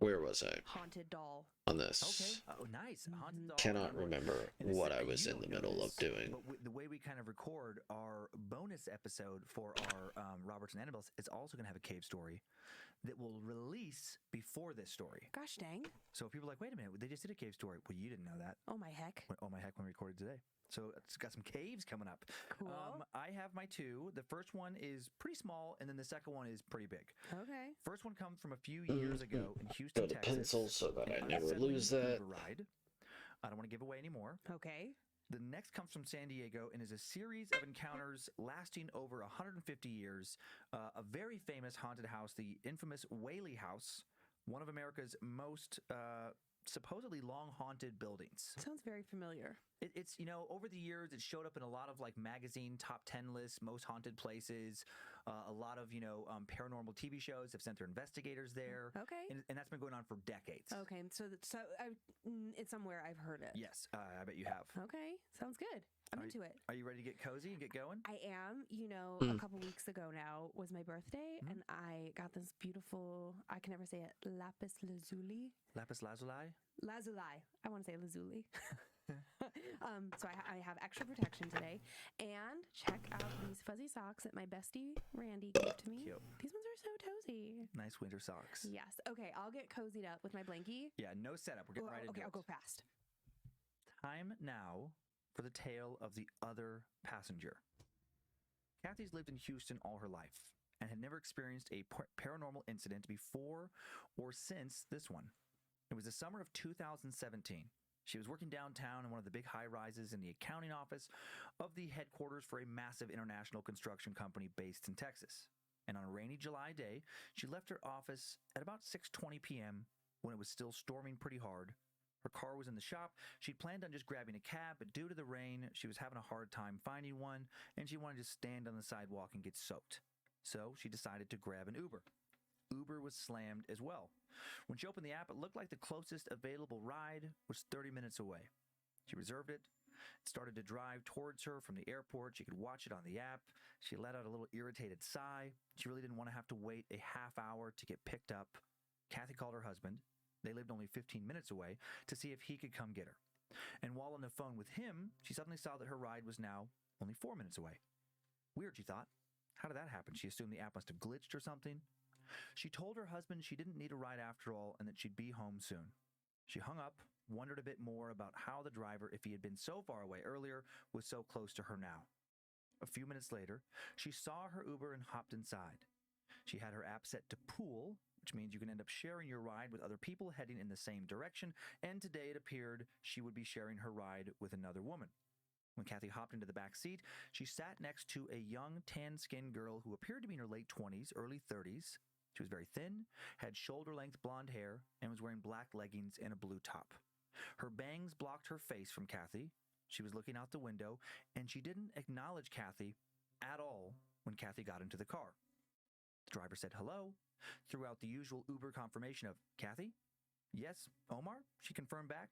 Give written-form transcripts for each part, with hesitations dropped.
Where was I haunted doll. on this? Okay. Oh, nice. Haunted doll. Cannot remember what I was in the middle of doing. But the way we kind of record our bonus episode for our Roberts and Annabelle's, it's also going to have a cave story that will release before this story. Gosh dang. So people are like, wait a minute, they just did a cave story. Well, you didn't know that. Oh my heck. Oh my heck, when we recorded today. So it's got some caves coming up. Cool. I have my two. The first one is pretty small, and then the second one is pretty big. Okay. First one comes from a few years ago in Houston, Got a Texas. pencil so that I An never unsettling lose that. Uber ride. I don't want to give away any more. Okay. The next comes from San Diego and is a series of encounters lasting over 150 years. A very famous haunted house, the infamous Wailing House, one of America's most supposedly long haunted buildings. Sounds very familiar. It's, you know, over the years, it showed up in a lot of like magazine top 10 lists, most haunted places. A lot of, paranormal TV shows have sent their investigators there. Okay. And that's been going on for decades. Okay. So it's somewhere I've heard it. Yes, I bet you have. Okay. Sounds good. I'm into it. Are you ready to get cozy and get going? I am. A couple weeks ago now was my birthday, and I got this beautiful, I can never say it, lapis lazuli. Lapis lazuli? Lazuli. I want to say lazuli. So I have extra protection today. And check out these fuzzy socks that my bestie Randy gave to me. Cute. These ones are so toasty. Nice winter socks. Yes. Okay, I'll get cozied up with my blankie. Yeah, no setup. We're getting right into Okay, it. I'll go fast. Time now for the tale of the other passenger. Kathy's lived in Houston all her life and had never experienced a paranormal incident before or since this one. It was the summer of 2017. She was working downtown in one of the big high-rises in the accounting office of the headquarters for a massive international construction company based in Texas. And on a rainy July day, she left her office at about 6:20 p.m. when it was still storming pretty hard. Her car was in the shop. She'd planned on just grabbing a cab, but due to the rain, she was having a hard time finding one, and she wanted to stand on the sidewalk and get soaked. So she decided to grab an Uber. Uber was slammed as well. When she opened the app, it looked like the closest available ride was 30 minutes away. She reserved it. It started to drive towards her from the airport. She could watch it on the app. She let out a little irritated sigh. She really didn't want to have to wait a half hour to get picked up. Kathy called her husband. They lived only 15 minutes away, to see if he could come get her. And while on the phone with him, she suddenly saw that her ride was now only 4 minutes away. Weird, she thought. How did that happen? She assumed the app must have glitched or something. She told her husband she didn't need a ride after all and that she'd be home soon. She hung up, wondered a bit more about how the driver, if he had been so far away earlier, was so close to her now. A few minutes later, she saw her Uber and hopped inside. She had her app set to pool, which means you can end up sharing your ride with other people heading in the same direction, and today it appeared she would be sharing her ride with another woman. When Kathy hopped into the back seat, she sat next to a young, tan-skinned girl who appeared to be in her late 20s, early 30s. She was very thin, had shoulder-length blonde hair, and was wearing black leggings and a blue top. Her bangs blocked her face from Kathy. She was looking out the window, and she didn't acknowledge Kathy at all when Kathy got into the car. The driver said hello, threw out the usual Uber confirmation of, "Kathy?" "Yes, Omar," she confirmed back.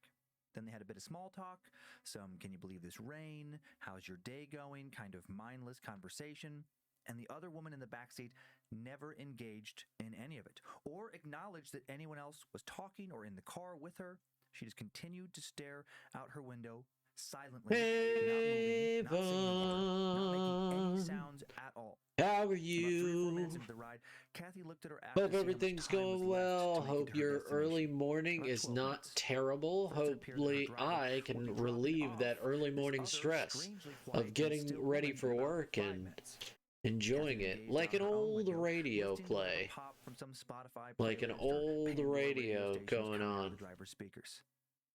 Then they had a bit of small talk, some "can you believe this rain? How's your day going?" kind of mindless conversation. And the other woman in the backseat never engaged in any of it, or acknowledged that anyone else was talking or in the car with her. She just continued to stare out her window silently, not moving, not saying a word, not making any sounds at all. How are About 3 or 4 minutes you? into the ride, Kathy looked at her app. Hope to see how much everything's time was going left well. to make it Hope to her your early destination. morning About is 12 not minutes. terrible. First, it appeared that her Hopefully, driver I would can be dropping relieve off that early this morning other stress strangely white of and getting still ready woman for in about work 5 and minutes. enjoying Kathy it engaged like on an her own old window, radio listening to a play. pop from some Spotify Like an playlist or old any more radio stations going coming out of on. the driver's speakers.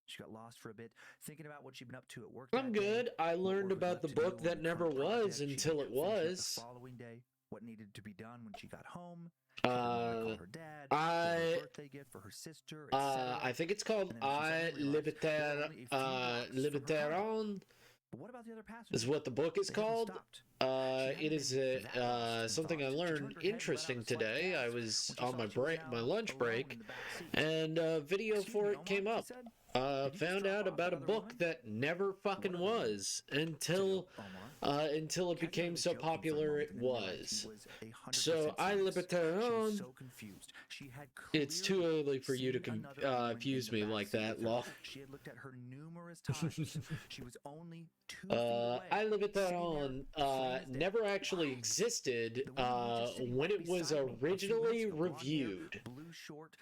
She got lost for a bit, thinking about what she'd been up to at work I'm that day, good. I what learned work was about left the to book do that on never current was projects she'd until be it finishing up the was. following day, what needed to be done when she got home. She didn't want to call her dad, give her a I birthday gift for her sister, etc. I think it's And called then she I suddenly realized there were only a few blocks from her condo. Libertaron But what about the other is passengers? what the book is They hadn't called. stopped. She hadn't It is been that lost something I and thought. She learned turned her head and let out interesting a slight today. I gasp was when she on saw my she was break, my now lunch alone break, in the back seat. and a video "Excuse for me, it Omar," came she up. said. found out about a book that never fucking was until it became so popular it was. So I Libertaron. It's too early for you to confuse me like that, Law. She had looked at her numerous times. She was only 2 feet away. I Libertaron never actually existed when it was originally reviewed.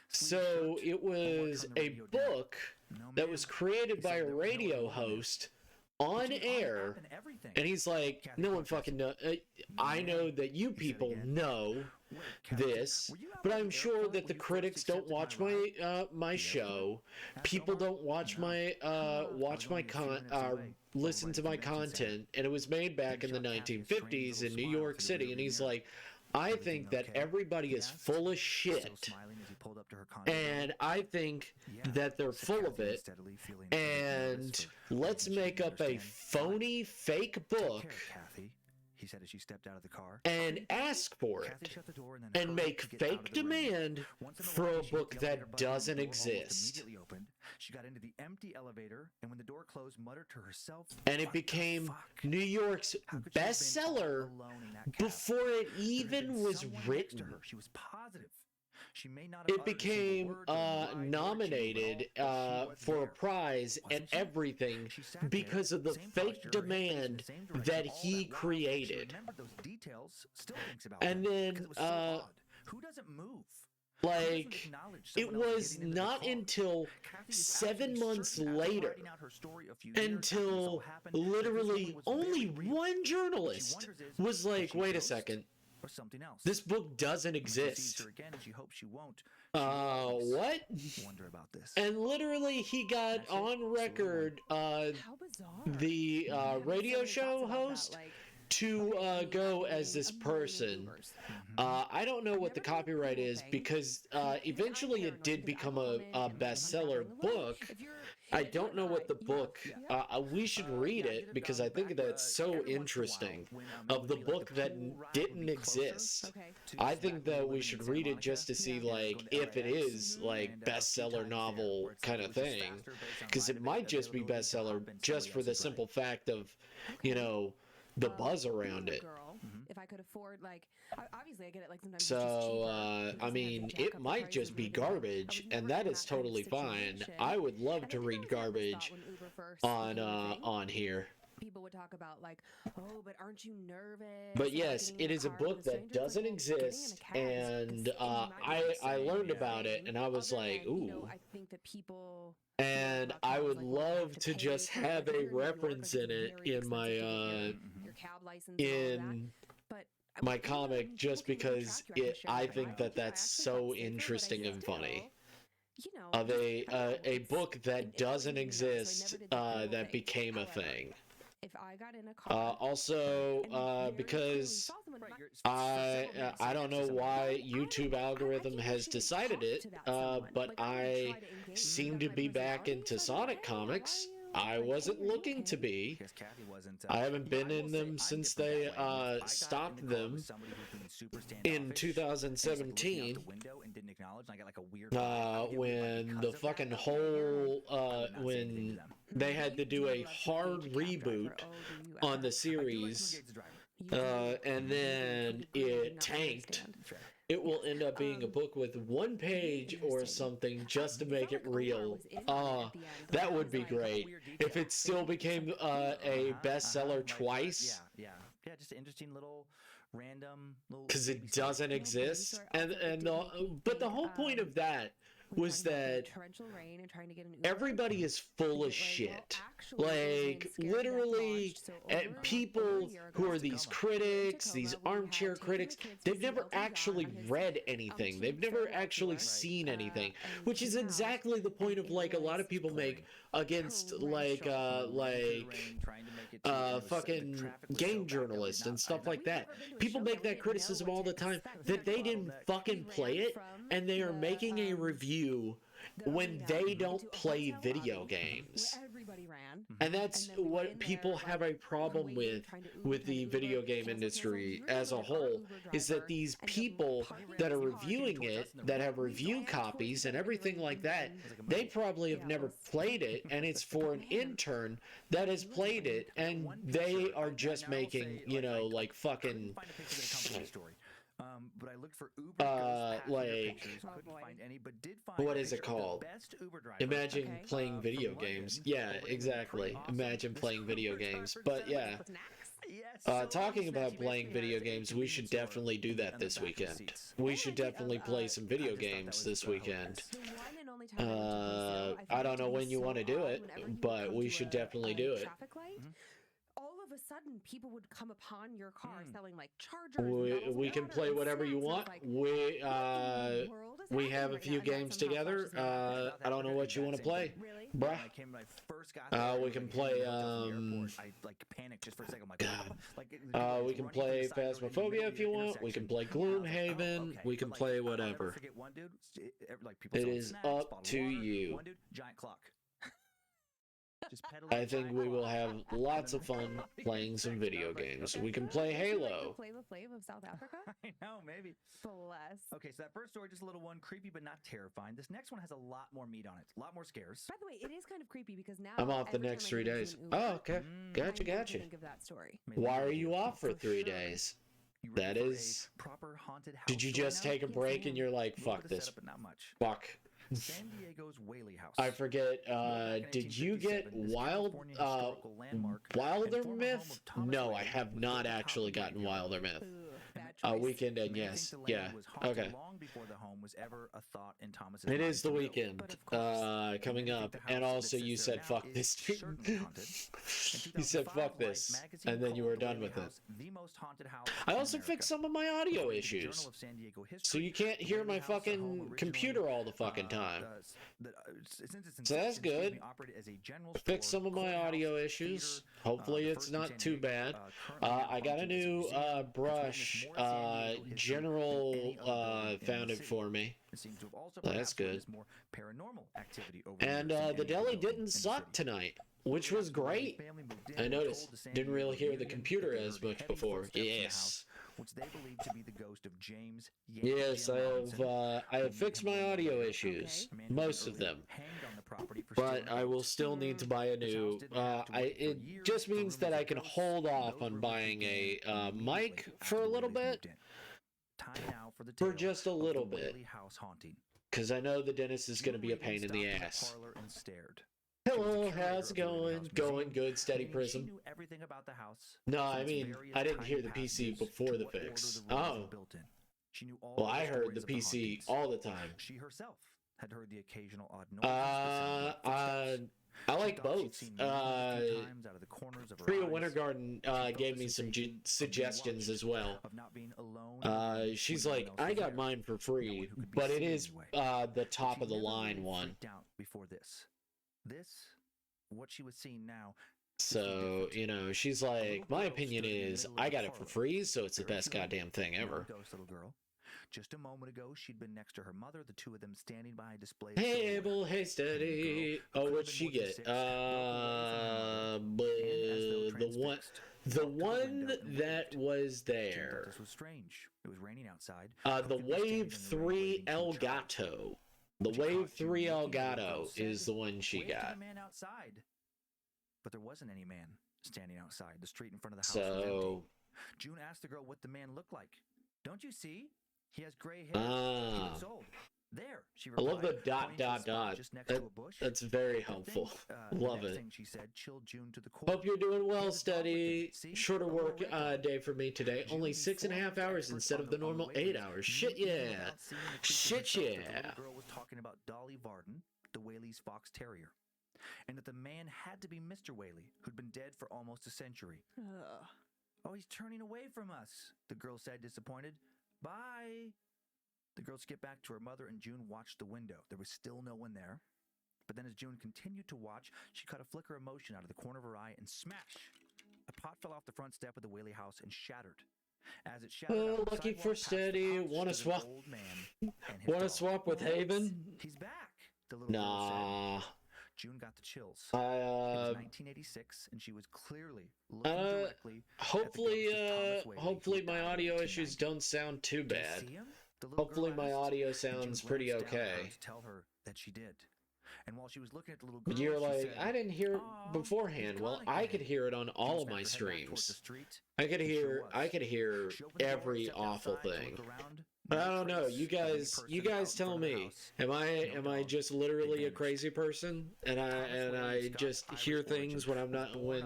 So it was a book that was created by a radio host on air, and he's like, no one fucking know. I know that you people know this, but I'm sure that the critics don't watch my show. People don't watch my listen to my content, and it was made back in the 1950s in New York City. And he's like, I think that everybody is full of shit, and I think that they're full of it, and let's make up a phony, fake book, he said as she stepped out of the car, and ask for it, and make fake demand for a book that doesn't exist. She got into the empty elevator, and when the door closed, muttered to herself, and it became New York's bestseller before it even was written. She was positive. She may not it became nominated for a prize and everything because of the fake demand that he created. And then, who doesn't move? Like, it was not until 7 months later, until literally only one journalist was like, wait a second, this book doesn't exist. What? And literally he got on record, the radio show host to go as this person. I don't know what the copyright is, because eventually it did become a bestseller book. I don't know what the book, we should read it, because I think that's so interesting, of the book that didn't exist. I think that we should read it just to see, like, if it is, like, bestseller novel kind of thing, because it might just be bestseller just for the simple fact of, you know, the buzz around it. If I could afford, like, obviously I get it, like, sometimes so I mean, it might just be garbage, and that is totally fine. I would love to read garbage on here. People would talk about, like, oh, but aren't you nervous? But yes, it is a book that doesn't exist, and I learned about it, and I was like, ooh. I think that people... And I would love to just have a reference in it in my my comic, just because I think that that's so interesting and funny. Of a book that doesn't exist that became a thing. Also, because I don't know why YouTube algorithm has decided it, but I seem to be back into Sonic comics. I wasn't looking to be. I haven't been in them since they stopped them in 2017. When the fucking whole when they had to do a hard reboot on the series, and then it tanked. It will end up being a book with 1 page or something just to make it real. That would be great. If it still became a bestseller twice. Yeah, just an interesting little random little, because it doesn't exist. But the whole point of that was that everybody is full of shit. Like, literally, people who are these critics, these armchair critics, they've never actually read anything. They've never actually seen anything, which is exactly the point of, like, a lot of people make against, fucking game journalists and stuff like that. People make that criticism all the time, that they didn't fucking play it, and they are making a review when they don't play video games. And that's what people have a problem with the video game industry as a whole, is that these people that are reviewing it, that have review copies and everything like that, they probably have never played it, and it's for an intern that has played it, and they are just making, you know, like fucking but I looked for Uber like pictures, couldn't find any, but did find what is it called? Imagine playing video games. Yeah, exactly. Imagine playing video games. But yeah, talking about playing video games, we should definitely do that this weekend. We should definitely play some video games this weekend. I don't know when you want to do it, but we should definitely do it. All of a sudden, people would come upon your car selling like chargers. We can play whatever you want. We have a few games together. I don't know what you want to play, bruh. We can play. We can play Phasmophobia if you want. We can play Gloomhaven. We can play whatever. It is up to you. I think we will have lots of fun playing some video games. We can play Halo. Flavor Flav of South Africa? I know, maybe. Bless. Okay, so that first story, just a little one, creepy but not terrifying. This next one has a lot more meat on it, a lot more scares. By the way, it is kind of creepy because now I'm off the next 3 days. Oh, okay. Gotcha. Think of that story. Why are you off for 3 days? That is proper haunted house. Did you just take a break and you're like, fuck this? Fuck. San Diego's Wailing House. I forget, did you get Wilder Myth? No, I have not actually gotten Wilder Myth. Weekend End, yes. Yeah, okay. It is the weekend coming up, and also you said fuck this. You said fuck this, and then you were done with it. I also fixed some of my audio issues, so you can't hear my fucking computer all the fucking time. So that's good. Fix some of my audio issues. Hopefully it's not too bad. I got a new brush. General found it for me. That's good. And the deli didn't suck tonight, which was great. I noticed. Didn't really hear the computer as much before. Yes. Which they believe to be the ghost of James. Yes, I have fixed my audio issues, most of them, but I will still need to buy a new. It just means that I can hold off on buying a mic for a little bit, for just a little bit, because I know the dentist is going to be a pain in the ass. Hello, how's it going? Going good, steady Prism. No, I mean, I didn't hear the PC before the fix. Oh. Well, I heard the PC all the time. She herself had heard the occasional odd noise. I like both. Priya Wintergarden gave me some suggestions as well. She's like, I got mine for free, but it is the top of the line one. This, what she was seeing now. So, you know, she's like, my opinion is, I got it for free, so it's the best goddamn thing ever. Little girl. Just a moment ago, she'd been next to her mother, the two of them standing by a display. Hey, Abel, hey, steady. Oh, what'd she get? The one that was there. This was strange. It was raining outside. The Wave 3 Elgato. The Wave 3 Elgato is the one she got. But there wasn't any man standing outside. The street in front of the house was empty. June asked the girl what the man looked like. Don't you see? He has gray hair. He looks old. There, she replied. I love the dot. That's very helpful. Love it. She said, chilled June to the core. Hope you're doing well, steady. Shorter work day for me today. Only 6.5 hours instead of the normal 8 hours. Shit yeah. Shit yeah. The girl was talking about Dolly Varden, the Whaley's fox terrier, and that the man had to be Mr. Whaley, who'd been dead for almost a century. Oh, he's turning away from us, the girl said, disappointed. Bye. The girl skipped back to her mother, and June watched the window. There was still no one there. But then as June continued to watch, she caught a flicker of motion out of the corner of her eye, and smash! A pot fell off the front step of the Whaley house and shattered. As it shattered, lucky for steady. Want to swap? Want to swap with Haven? He's back. The little girl said. June got the chills. It was 1986, and she was clearly looking directly hopefully my audio issues don't sound too bad. Hopefully my audio sounds pretty okay. To tell her that she did. And while she was looking at the little girl, but you're like, said, I didn't hear it beforehand. Well, I could hear it on all of my streams. I could hear every awful thing. But I don't know. You guys tell me. Am I just literally a crazy person? And I just hear things when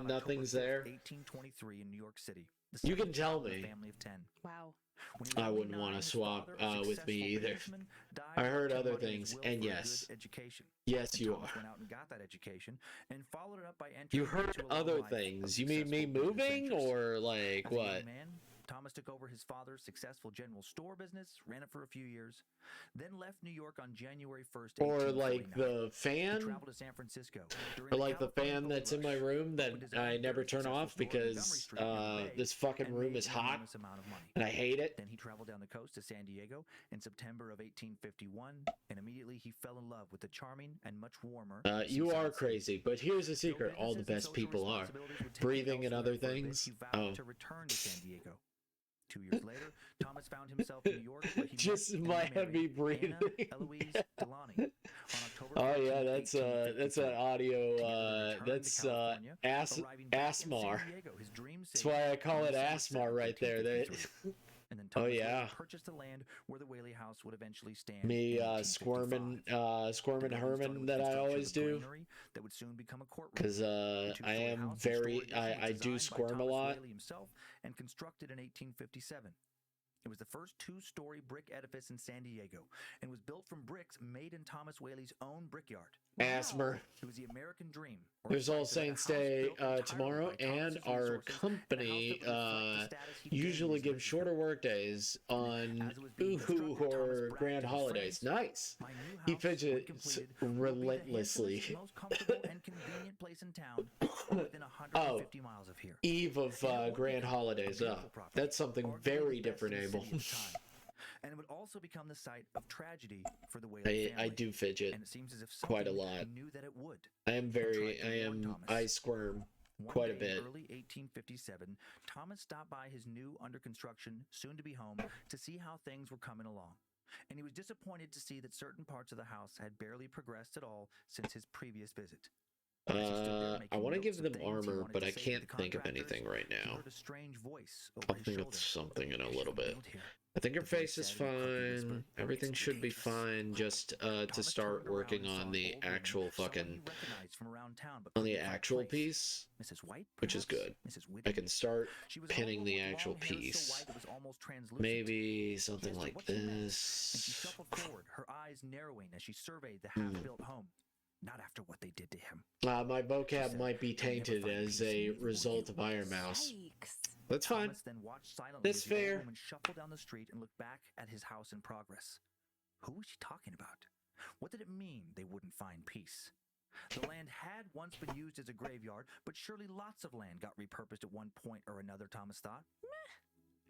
nothing's there? 1823 in New York City. You can tell me. Wow. I wouldn't want to swap with me either. I heard other things, and yes, you are. Went out and got that education and followed it up by entering. You heard other things. You mean me moving, or like what? Thomas took over his father's successful general store business, ran it for a few years, then left New York on January 1st. Or like the fan? He traveled to San Francisco. Or like the fan that's in my room that I never turn off because this fucking room is hot and I hate it. Then he traveled down the coast to San Diego in September of 1851, and immediately he fell in love with the charming and much warmer. You are crazy, but here's the secret: all the best people are breathing and other things. To return to San Diego. 2 years later, Thomas found himself in New York. Where he just my heavy breathing. Eloise Delany. Oh yeah, that's an audio. That's ASMR. That's why I call it ASMR right there. And then Thomas purchased the land where the Whaley house would eventually stand. Me squirming Herman that I always do. That would soon become a courtroom. Because I do squirm a lot. Himself and constructed in 1857. It was the first two-story brick edifice in San Diego and was built from bricks made in Thomas Whaley's own brickyard. ASMR. It was the American dream. There's All Saints Day tomorrow, and our company usually gives shorter work days on or grand holidays. Nice. He fidgets relentlessly. The most comfortable and convenient place in town, within 150 miles of here. Eve of grand holidays. That's something very different, Abel. And it would also become the site of tragedy for the Whaley family. I do fidget and it seems as if quite a lot. Knew that it would. I squirm quite a bit. In early 1857, Thomas stopped by his new under construction, soon to be home, to see how things were coming along. And he was disappointed to see that certain parts of the house had barely progressed at all since his previous visit. I want to give them armor, but I can't think of anything right now. I'll think of something in a little bit. I think her face is fine. Everything should be fine just to start working on the actual piece, which is good. I can start pinning the actual piece. Maybe something like this. And she shuffled forward, her eyes narrowing as she surveyed the half-built home. Not after what they did to him. My vocab might be tainted as a result of Iron Mouse. That's fine. Thomas then watched silently That's fair. And shuffled down the street and looked back at his house in progress. Who was she talking about? What did it mean they wouldn't find peace? The land had once been used as a graveyard, but surely lots of land got repurposed at one point or another, Thomas thought.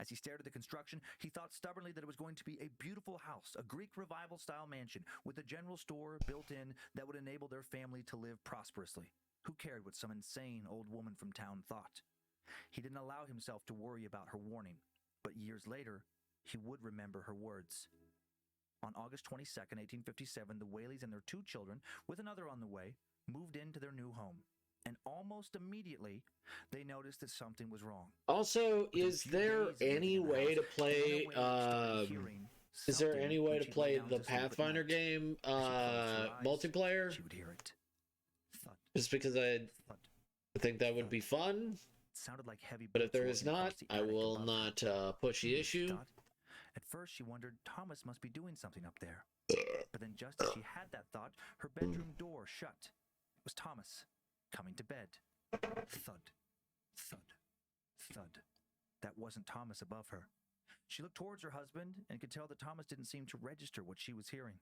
As he stared at the construction, he thought stubbornly that it was going to be a beautiful house, a Greek revival-style mansion with a general store built in that would enable their family to live prosperously. Who cared what some insane old woman from town thought? He didn't allow himself to worry about her warning, but years later, he would remember her words. On August 22nd, 1857, the Whaleys and their two children, with another on the way, moved into their new home. And almost immediately, they noticed that something was wrong. Also, is there any way to play, the Pathfinder game, multiplayer? She would hear it. Thud. Just because I think that would be fun. Sounded like heavy. But if there is not, I will not push the issue. At first, she wondered Thomas must be doing something up there. But then just as she had that thought, her bedroom door shut. It was Thomas. Coming to bed. Thud, thud, thud. That wasn't Thomas above her. She looked towards her husband and could tell that Thomas didn't seem to register what she was hearing.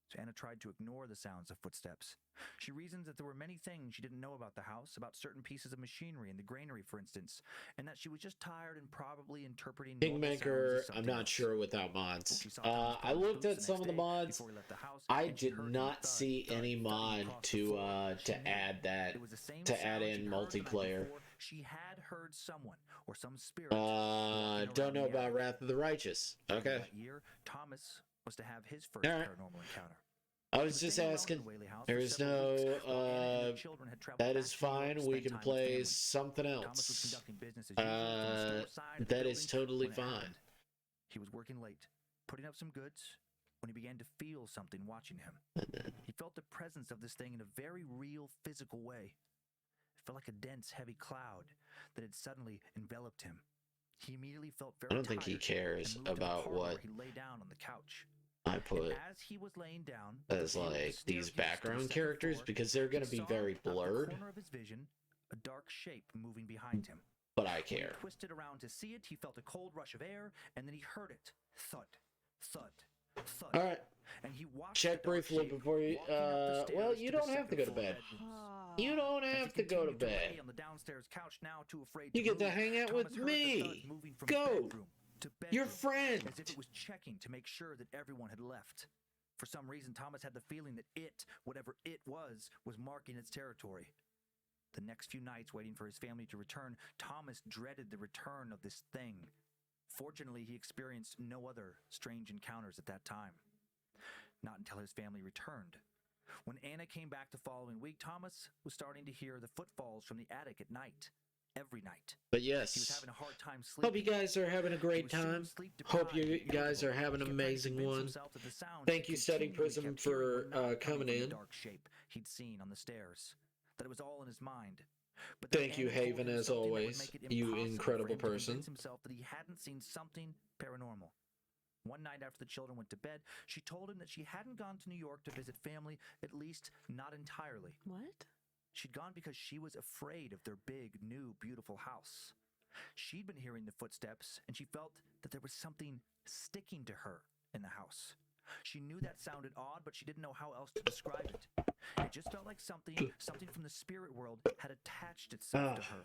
So Anna tried to ignore the sounds of footsteps. She reasoned that there were many things she didn't know about the house, about certain pieces of machinery in the granary, for instance, and that she was just tired and probably interpreting Kingmaker, I'm not sure without mods. I looked at some of the mods. I did not see any mod to add that, to add in multiplayer. She had heard someone or some spirit. Don't know about Wrath of the Righteous. Okay. That year, Thomas was to have his first paranormal encounter. I was just asking. There's no, that is fine. We can play something else. That is totally fine. He was working late, putting up some goods, when he began to feel something watching him. He felt the presence of this thing in a very real, physical way. It felt like a dense, heavy cloud that had suddenly enveloped him. He immediately felt very I don't think he cares about what he lay down on the couch. I put as he was laying down as like these background characters, because they're going to be very blurred. Corner of his vision, a dark shape moving behind him. But I care. When he twisted around to see it, he felt a cold rush of air, and then he heard it. Thud, thud, thud. All right. And he watched check briefly before you. Well, you don't have to go to bed. You don't have to go to bed. On the downstairs couch, now too afraid you get to hang out with me. Go. Your friend. As if it was checking to make sure that everyone had left. For some reason, Thomas had the feeling that it, whatever it was marking its territory. The next few nights waiting for his family to return, Thomas dreaded the return of this thing. Fortunately, he experienced no other strange encounters at that time. Not until his family returned. When Anna came back the following week, Thomas was starting to hear the footfalls from the attic at night. Every night. But yes, he was having a hard time sleeping. Hope you guys are having a great time. Hope you guys are having an amazing one. Thank you, Study Prism, for coming in. Dark shape he'd seen on the stairs. That it was all in his mind. But thank you, Haven, as always. You incredible person. Himself that he hadn't seen something paranormal. One night after the children went to bed, she told him that she hadn't gone to New York to visit family, at least not entirely. What? She'd gone because she was afraid of their big, new, beautiful house. She'd been hearing the footsteps, and she felt that there was something sticking to her in the house. She knew that sounded odd, but she didn't know how else to describe it. It just felt like something from the spirit world had attached itself to her.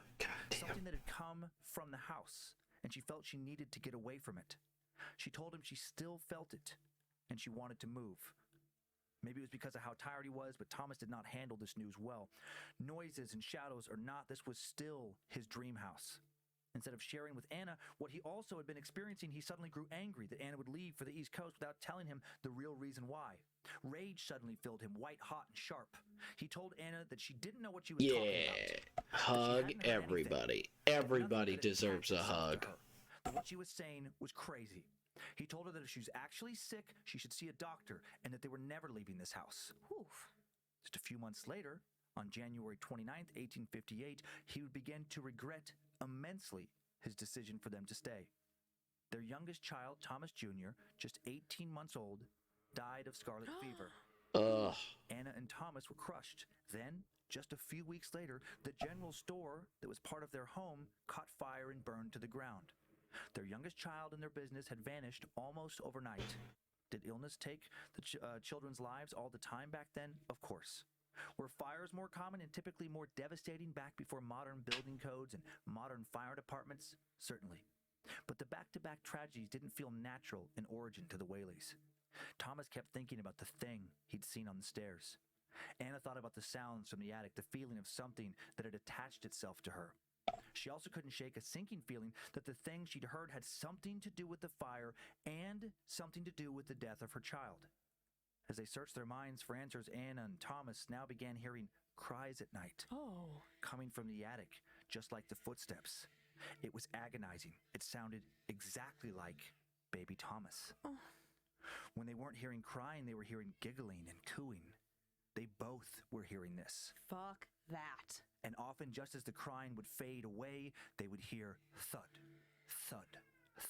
Something that had come from the house, and she felt she needed to get away from it. She told him she still felt it, and she wanted to move. Maybe it was because of how tired he was, but Thomas did not handle this news well. Noises and shadows or not, this was still his dream house. Instead of sharing with Anna what he also had been experiencing, he suddenly grew angry that Anna would leave for the East Coast without telling him the real reason why. Rage suddenly filled him, white hot and sharp. He told Anna that she didn't know what she was talking about. Hug everybody. Everybody deserves a hug. That what she was saying was crazy. He told her that if she was actually sick, she should see a doctor, and that they were never leaving this house. Oof. Just a few months later, on January 29th, 1858, he would begin to regret immensely his decision for them to stay. Their youngest child, Thomas Jr., just 18 months old, died of scarlet fever. Ugh. Anna and Thomas were crushed. Then, just a few weeks later, the general store that was part of their home caught fire and burned to the ground. Their youngest child and their business had vanished almost overnight. Did illness take the children's lives all the time back then? Of course. Were fires more common and typically more devastating back before modern building codes and modern fire departments? Certainly. But the back-to-back tragedies didn't feel natural in origin to the Whaleys. Thomas kept thinking about the thing he'd seen on the stairs. Anna thought about the sounds from the attic, the feeling of something that had attached itself to her. She also couldn't shake a sinking feeling that the thing she'd heard had something to do with the fire and something to do with the death of her child. As they searched their minds for answers, Anna and Thomas now began hearing cries at night. Oh. Coming from the attic, just like the footsteps. It was agonizing. It sounded exactly like baby Thomas. Oh. When they weren't hearing crying, they were hearing giggling and cooing. They both were hearing this. Fuck that. And often, just as the crying would fade away, they would hear thud, thud,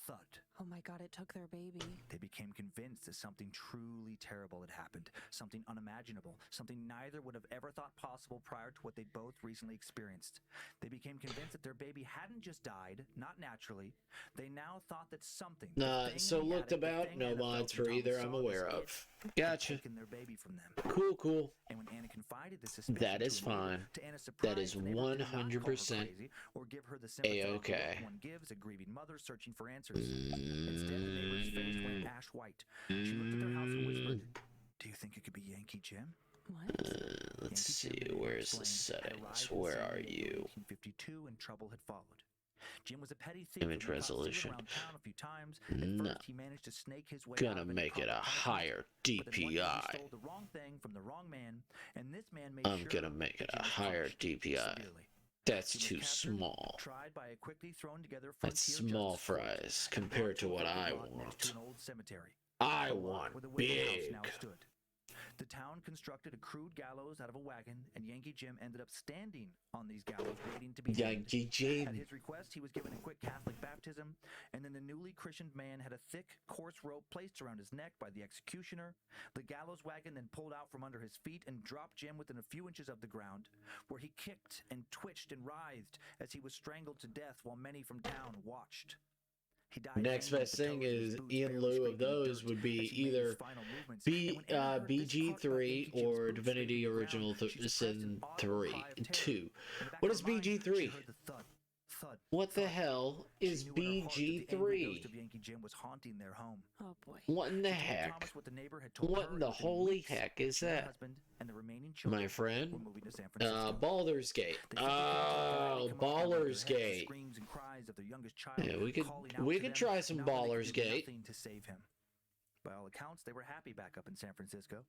thud. Oh my God, it took their baby. They became convinced that something truly terrible had happened, something unimaginable, something neither would have ever thought possible prior to what they'd both recently experienced. They became convinced that their baby hadn't just died, not naturally. They now thought that something, so looked about, no mods for either I'm aware of. Gotcha. Taken their baby from them. Cool. And when Anna confided the suspicion that is fine. to Anna's surprise, that is 100% or give her the sympathetic A-okay. one gives a grieving mother searching for answers. Instead, the neighbor's face went ash white. She looked at their house and whispered, "Do you think it could be Yankee Jim?" What? Let's see, where's the settings? Where are you? 1952, and trouble had followed. Jim was a petty thief. Image resolution. Around town a few times. No. First, he managed to snake his way Gonna make it a higher DPI. He stole the wrong thing from the wrong man, and this man made I'm gonna make it a higher DPI. That's too small. Tried by a quickly thrown together That's small fries compared to what I want. I want big. The town constructed a crude gallows out of a wagon, and Yankee Jim ended up standing on these gallows waiting to be Yankee Jim. At his request, he was given a quick Catholic baptism, and then the newly christened man had a thick, coarse rope placed around his neck by the executioner. The gallows wagon then pulled out from under his feet and dropped Jim within a few inches of the ground, where he kicked and twitched and writhed as he was strangled to death while many from town watched. Next best thing is, in lieu of those, would be either BG3 or Divinity Original Sin 3. 2. What is BG3? What the hell is BG3? Oh boy. What in the heck? What in the holy heck is that? My friend? Baldur's Gate. Oh, Baldur's Gate. Yeah, we could try some Baldur's Gate. By all accounts, they were happy back up in San Francisco,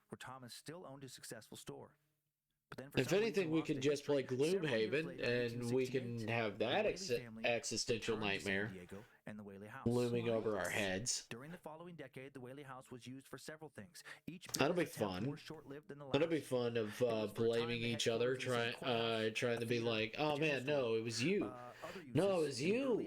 where Thomas still owned a successful store. If anything, we can just play Gloomhaven, and we can have that existential nightmare looming over our heads. During the following decade, the Whaley House was used for several things. That'll be fun. That'll be fun of blaming each other, trying to be like, oh man, no, it was you. No, it was you.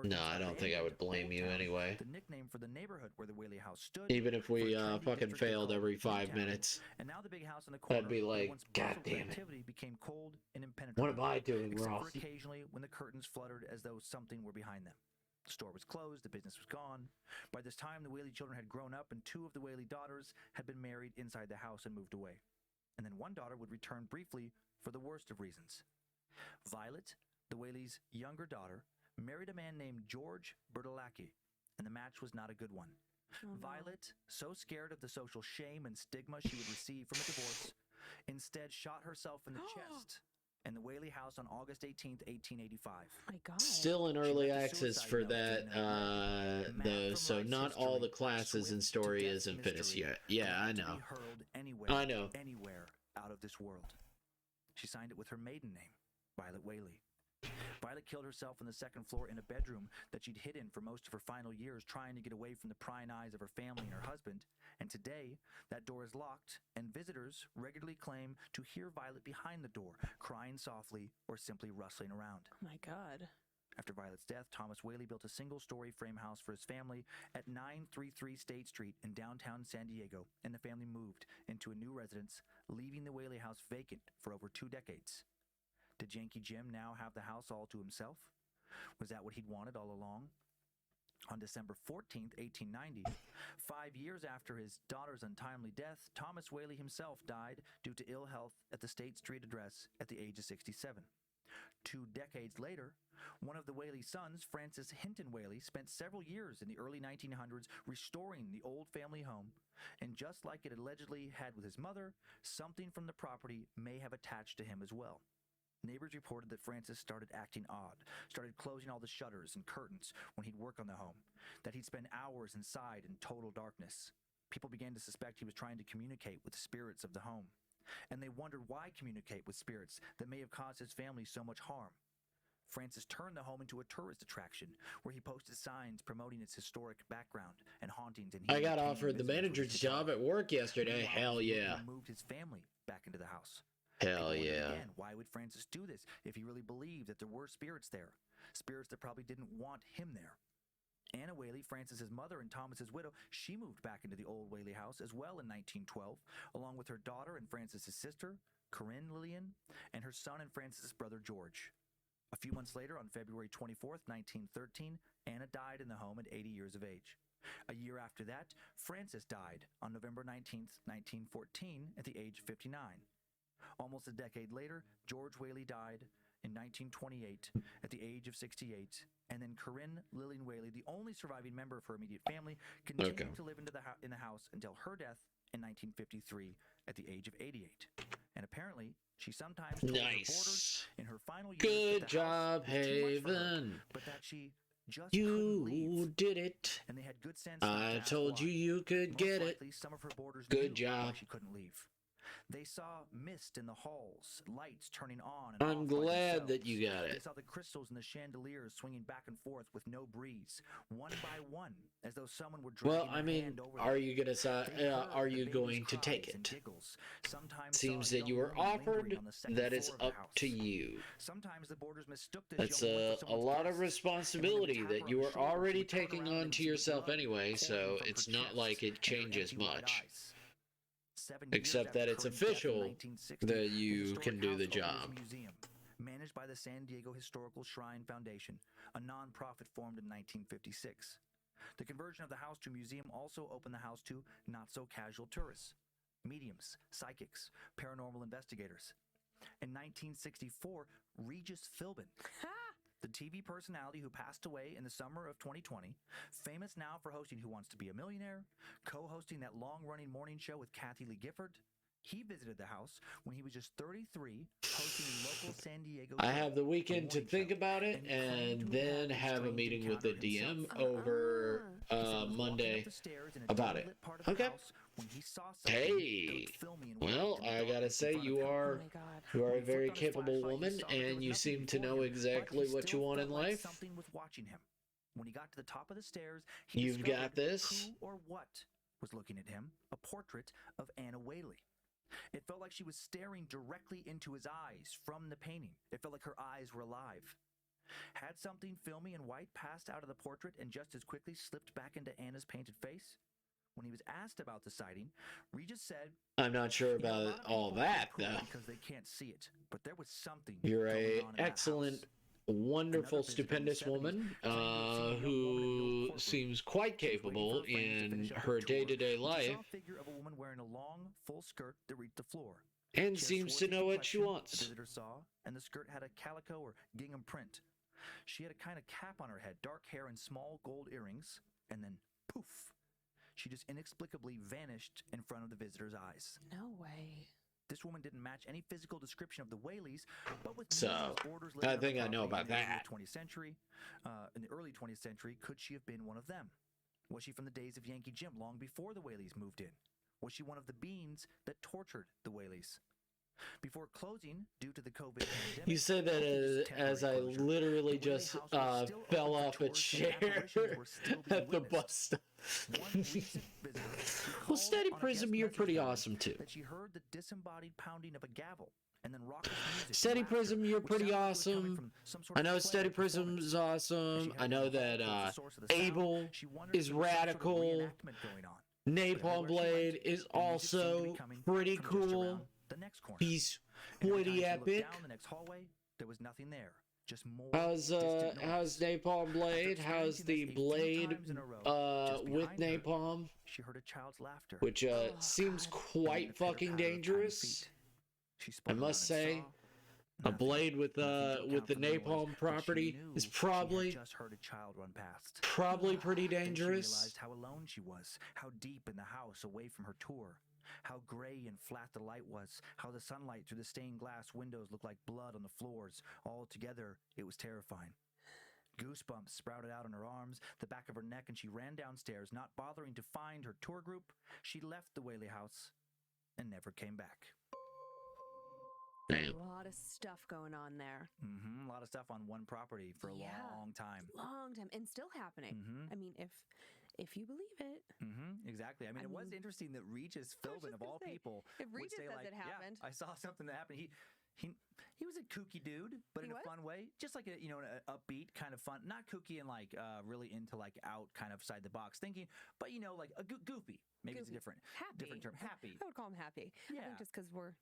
No, I don't think I would blame you anyway. The nickname for the neighborhood where the Whaley House stood, even if we fucking failed every 5 minutes. And now the big house in the corner, I'd be like, God damn it. Became cold and impenetrable. What am I doing wrong? Occasionally, when the curtains fluttered as though something were behind them. The store was closed, the business was gone. By this time, the Whaley children had grown up, and 2 of the Whaley daughters had been married inside the house and moved away. And then one daughter would return briefly for the worst of reasons. Violet, the Whaley's younger daughter, married a man named George Bertolacchi, and the match was not a good one. Violet, so scared of the social shame and stigma she would receive from a divorce, instead shot herself in the chest in the Whaley house on August 18th, 1885. My God. Still in early access for that, though, so not all the classes in story isn't finished yet. Yeah, I know. I know. Anywhere out of this world. She signed it with her maiden name, Violet Whaley. Violet killed herself on the second floor in a bedroom that she'd hid in for most of her final years, trying to get away from the prying eyes of her family and her husband. And today, that door is locked, and visitors regularly claim to hear Violet behind the door, crying softly or simply rustling around. Oh my God. After Violet's death, Thomas Whaley built a single-story frame house for his family at 933 State Street in downtown San Diego, and the family moved into a new residence, leaving the Whaley house vacant for over 2 decades. Did Yankee Jim now have the house all to himself? Was that what he'd wanted all along? On December 14th, 1890, 5 years after his daughter's untimely death, Thomas Whaley himself died due to ill health at the State Street address at the age of 67. 2 decades later, one of the Whaley sons, Francis Hinton Whaley, spent several years in the early 1900s restoring the old family home, and just like it allegedly had with his mother, something from the property may have attached to him as well. Neighbors reported that Francis started acting odd, started closing all the shutters and curtains when he'd work on the home, that he'd spend hours inside in total darkness. People began to suspect he was trying to communicate with the spirits of the home, and they wondered why communicate with spirits that may have caused his family so much harm. Francis turned the home into a tourist attraction, where he posted signs promoting its historic background and hauntings. And I got offered the manager's job at work yesterday. Hell yeah. He moved his family back into the house. Hell yeah. Again, why would Francis do this if he really believed that there were spirits there? Spirits that probably didn't want him there. Anna Whaley, Francis's mother and Thomas's widow, she moved back into the old Whaley house as well in 1912, along with her daughter and Francis's sister, Corinne Lillian, and her son and Francis's brother George. A few months later, on February 24th, 1913, Anna died in the home at 80 years of age. A year after that, Francis died on November 19th, 1914, at the age of 59. Almost a decade later, George Whaley died in 1928 at the age of 68, and then Corinne Lillian Whaley, the only surviving member of her immediate family, continued to live in the house until her death in 1953 at the age of 88. And apparently, she sometimes told her boarders in her final years Good job, Haven. But that she just couldn't leave. You did it. And they had good sense. I told you you could get it. Some of her boarders Good knew why job. she couldn't leave. They saw mist in the halls, lights turning on and I'm off glad that you got They it. saw the crystals in the chandeliers swinging back and forth with no breeze, one by one, as though someone were dragging Well, I their mean, hand over are them. you gonna They heard are the you baby's going to cries take and it? giggles. Sometimes Seems saw a that you young were woman lingering offered. on the second That is floor of the up house. to you. Sometimes the boarders mistook this That's young woman for a someone's lot of guest, and when they responsibility would tap her that on you the are shoulder, she already would turn taking around on and to see the yourself blood anyway, pouring so from her it's not chest like it and her changes empty white much. eyes. 7 years Except after that it's Corinne's death in official 1960, that the you historic can do house the opened as a job. museum, managed by the San Diego Historical Shrine Foundation, a nonprofit formed in 1956. The conversion of the house to a museum also opened the house to not-so-casual tourists, mediums, psychics, paranormal investigators. In 1964, Regis Philbin, the TV personality who passed away in the summer of 2020, famous now for hosting Who Wants to Be a Millionaire, co-hosting that long-running morning show with Kathy Lee Gifford, he visited the house when he was just 33, hosting a local San Diego I show, have the a weekend to morning think show, about it and claimed and to then had a have a strange meeting with the encounter DM himself. over He said he was walking Monday up the stairs in a about dimly it. lit part of the Okay. house when he saw something that Hey, looked filmy and well, white in the I gotta darkness in say front of you him. Oh are my god. you are When a he very flipped on his capable flashlight, he woman, saw that there and was you nothing seem to before know him, exactly but he what you still want in felt like life. something was watching him. When he got to the top of the stairs, he You've got discovered this. who or what was looking at him, a portrait of Anna Whaley. It felt like she was staring directly into his eyes from the painting. It felt like her eyes were alive. Had something filmy and white passed out of the portrait and just as quickly slipped back into Anna's painted face? When he was asked about the sighting, Regis said, I'm not sure "You know, a about lot of all people that, poo-poo though. because they can't see it, but there was something You're going a on in that excellent, house." wonderful, Another visitor in the stupendous 70s woman claimed to have seen a young woman in the who courtroom. seems quite She was waiting for capable her friends to in finish up her tour day-to-day when she life saw a figure of a woman wearing a long, full skirt that reached the floor. and She had seems to swarthy know what she complexion, the wants. visitor saw, and the skirt had a calico or gingham print. She had a kind of cap on her head, dark hair and small gold earrings, and then poof, she just inexplicably vanished in front of the visitor's eyes. No way. This woman didn't match any physical description of the Whaleys, but with So, numerous boarders I living on the think I know property about in the that. 20th century, in the early 20th century, could she have been one of them? Was she from the days of Yankee Jim, long before the Whaleys moved in? Was she one of the beings that tortured the Whaleys? Before closing, due to the COVID pandemic, You say that as I temporary closure, literally the Whaley just House was still fell open off for a tours chair and apparitions were still being at the witnessed. bus stop. One recent visitor Well, recalled Steady on a Prism, guest you're message pretty board awesome too. that she heard the disembodied pounding of a gavel and then raucous music and Steady laughter, Prism, you're which pretty sounded like it was coming awesome. from some sort I of know play Steady or performance. Prism's As awesome. she I headed know to the hall that towards the source of the sound, Abel she wondered if is there was some sort of radical. reenactment going on. Napalm But everywhere she Blade went, is the music seemed to be also coming pretty from just cool. around the next corner. He's And every time pretty she looked epic. down the next hallway, there was nothing there. Just more How's distant how's noise. Napalm Blade? After How's experiencing the this a few blade times in a row, just with behind her, napalm, she heard a child's laughter. which Oh, seems God. and then quite the fucking pitter-patter of tiny dangerous. feet. She I spun around must and say, saw a nothing. blade with Nothing to the account for the noise, napalm but she property knew is she had probably just heard a child run past. pretty Then she dangerous. realized how alone she was, how deep in the house away from her tour, how gray and flat the light was, how the sunlight through the stained glass windows looked like blood on the floors. Altogether, it was terrifying. Goosebumps sprouted out on her arms, the back of her neck, and she ran downstairs, not bothering to find her tour group. She left the Whaley house and never came back. Damn. A lot of stuff going on there. A lot of stuff on one property for a long time. Long time, and still happening. I mean, if you believe it. Exactly. I mean, it was interesting that Regis Philbin, of all people, if would Regis say, says like, it happened. yeah, I saw something that happened. he was a kooky dude, but in a fun way, just like an upbeat kind of fun, not kooky and like really into like out kind of side the box thinking, but like a goofy. Maybe it's a different term. Happy. I would call him happy. Yeah. I think just because we're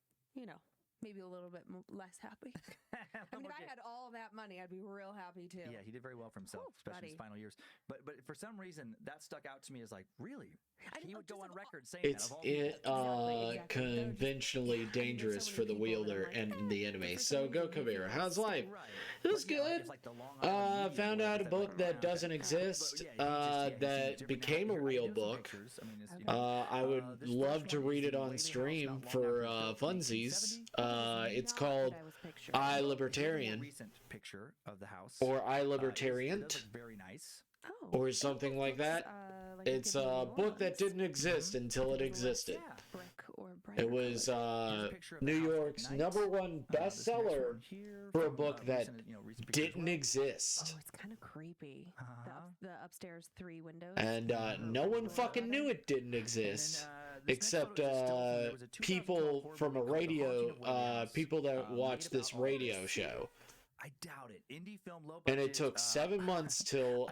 maybe a little bit less happy. I mean, if I had all that money, I'd be real happy too. Yeah, he did very well for himself, especially in his final years. But for some reason, that stuck out to me as like, really? He would go on record saying that. Conventionally dangerous for the wielder and the enemy. So, Go Kabira, how's life? It was good. Found out a book that doesn't exist, that became a real book. I would love to read it on stream for funsies. It's called I Libertarian, or I Libertariant, very nice, or something like that. It's a book that didn't exist until it existed. It was New York's #1 bestseller for a book that didn't exist. Oh, it's kind of creepy. The upstairs 3 windows. And no one fucking knew it didn't exist. Except people from a radio, people that watch this radio show. I doubt it. Indie film low budget, and it took 7 months till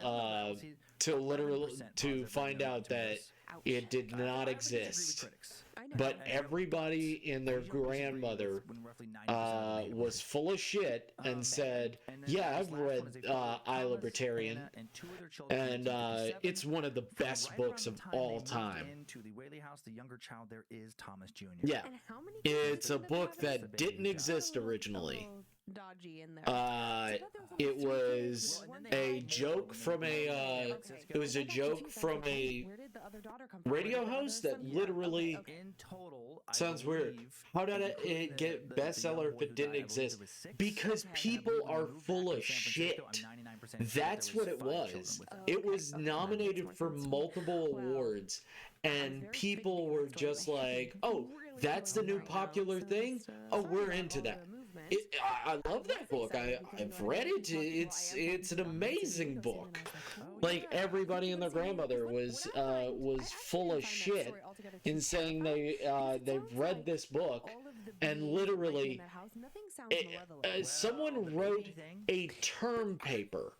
literally to find out that it did not exist. But everybody and their grandmother was full of shit and said, yeah, I've read I Libertarian, and it's one of the best books of all time. Yeah, it's a book that didn't exist originally. Dodgy in there. It was a joke from a radio host that literally sounds weird. How did it get bestseller if it didn't exist? Because people are full of shit. That's what it was. It was nominated for multiple awards, and people were just like, oh, that's the new popular thing? Oh, we're into that. I love that book. I've read it. It's an amazing book. Like, everybody and their grandmother was full of shit in saying they've read this book, and literally someone wrote a term paper.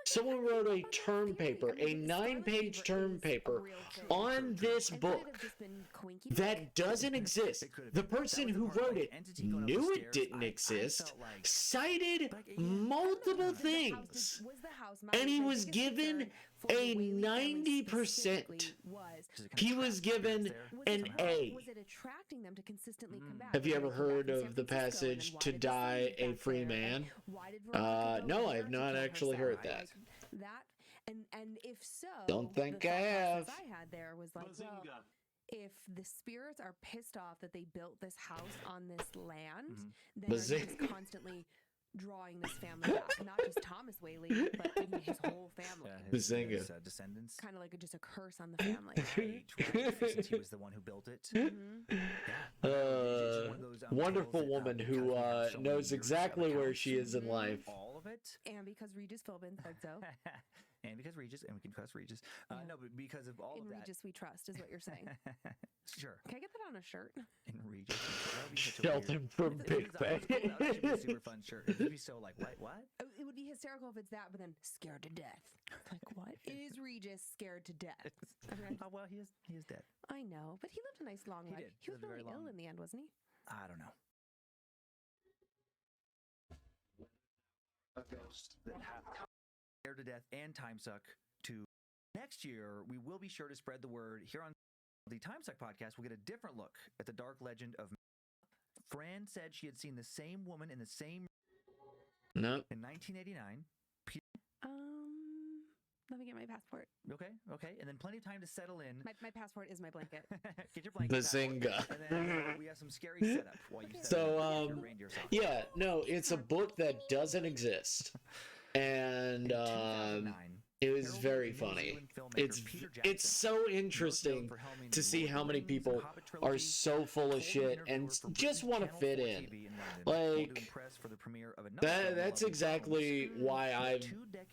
Someone wrote a term paper, a 9-page term paper on this book that doesn't exist. The person who wrote it knew it didn't exist, cited multiple things, and he was given a 90%. He was given an A. Have you ever heard of the passage, "To die a free man"? No, I have not actually heard that. And if so, don't think I have. I had there was like, well, if the spirits are pissed off that they built this house on this land, then they're just constantly drawing this family back. Not just Thomas Wailing, but even his whole family. His descendants. Kind of like just a curse on the family. Since he was the one who built it. Wonderful woman who knows exactly where she is in life. All of it. And because Regis Philbin said so. And because Regis, and we can trust Regis. No, but because of all of that. In Regis we trust, is what you're saying. Sure. Can I get that on a shirt? In Regis. Sheldon from Big Bang. That would be a super fun shirt. It would be so like, what? It would be hysterical if it's that, but then scared to death. Like, what is Regis scared to death? Oh, well, he is dead. I know, but he lived a nice long life. He was really ill in the end, wasn't he? I don't know. A ghost that Scared to Death and Time Suck to next year. We will be sure to spread the word here on the Time Suck podcast. We'll get a different look at the dark legend of Fran said she had seen the same woman in the same in 1989. Let me get my passport. Okay, and then plenty of time to settle in. My passport is my blanket. Get your blanket. Bazinga. And then we have some scary setup while you settle in. Yeah, no, it's a book that doesn't exist. And it was very funny. It's so interesting to see how many people are so full of shit and just want to fit in. Like, that's exactly why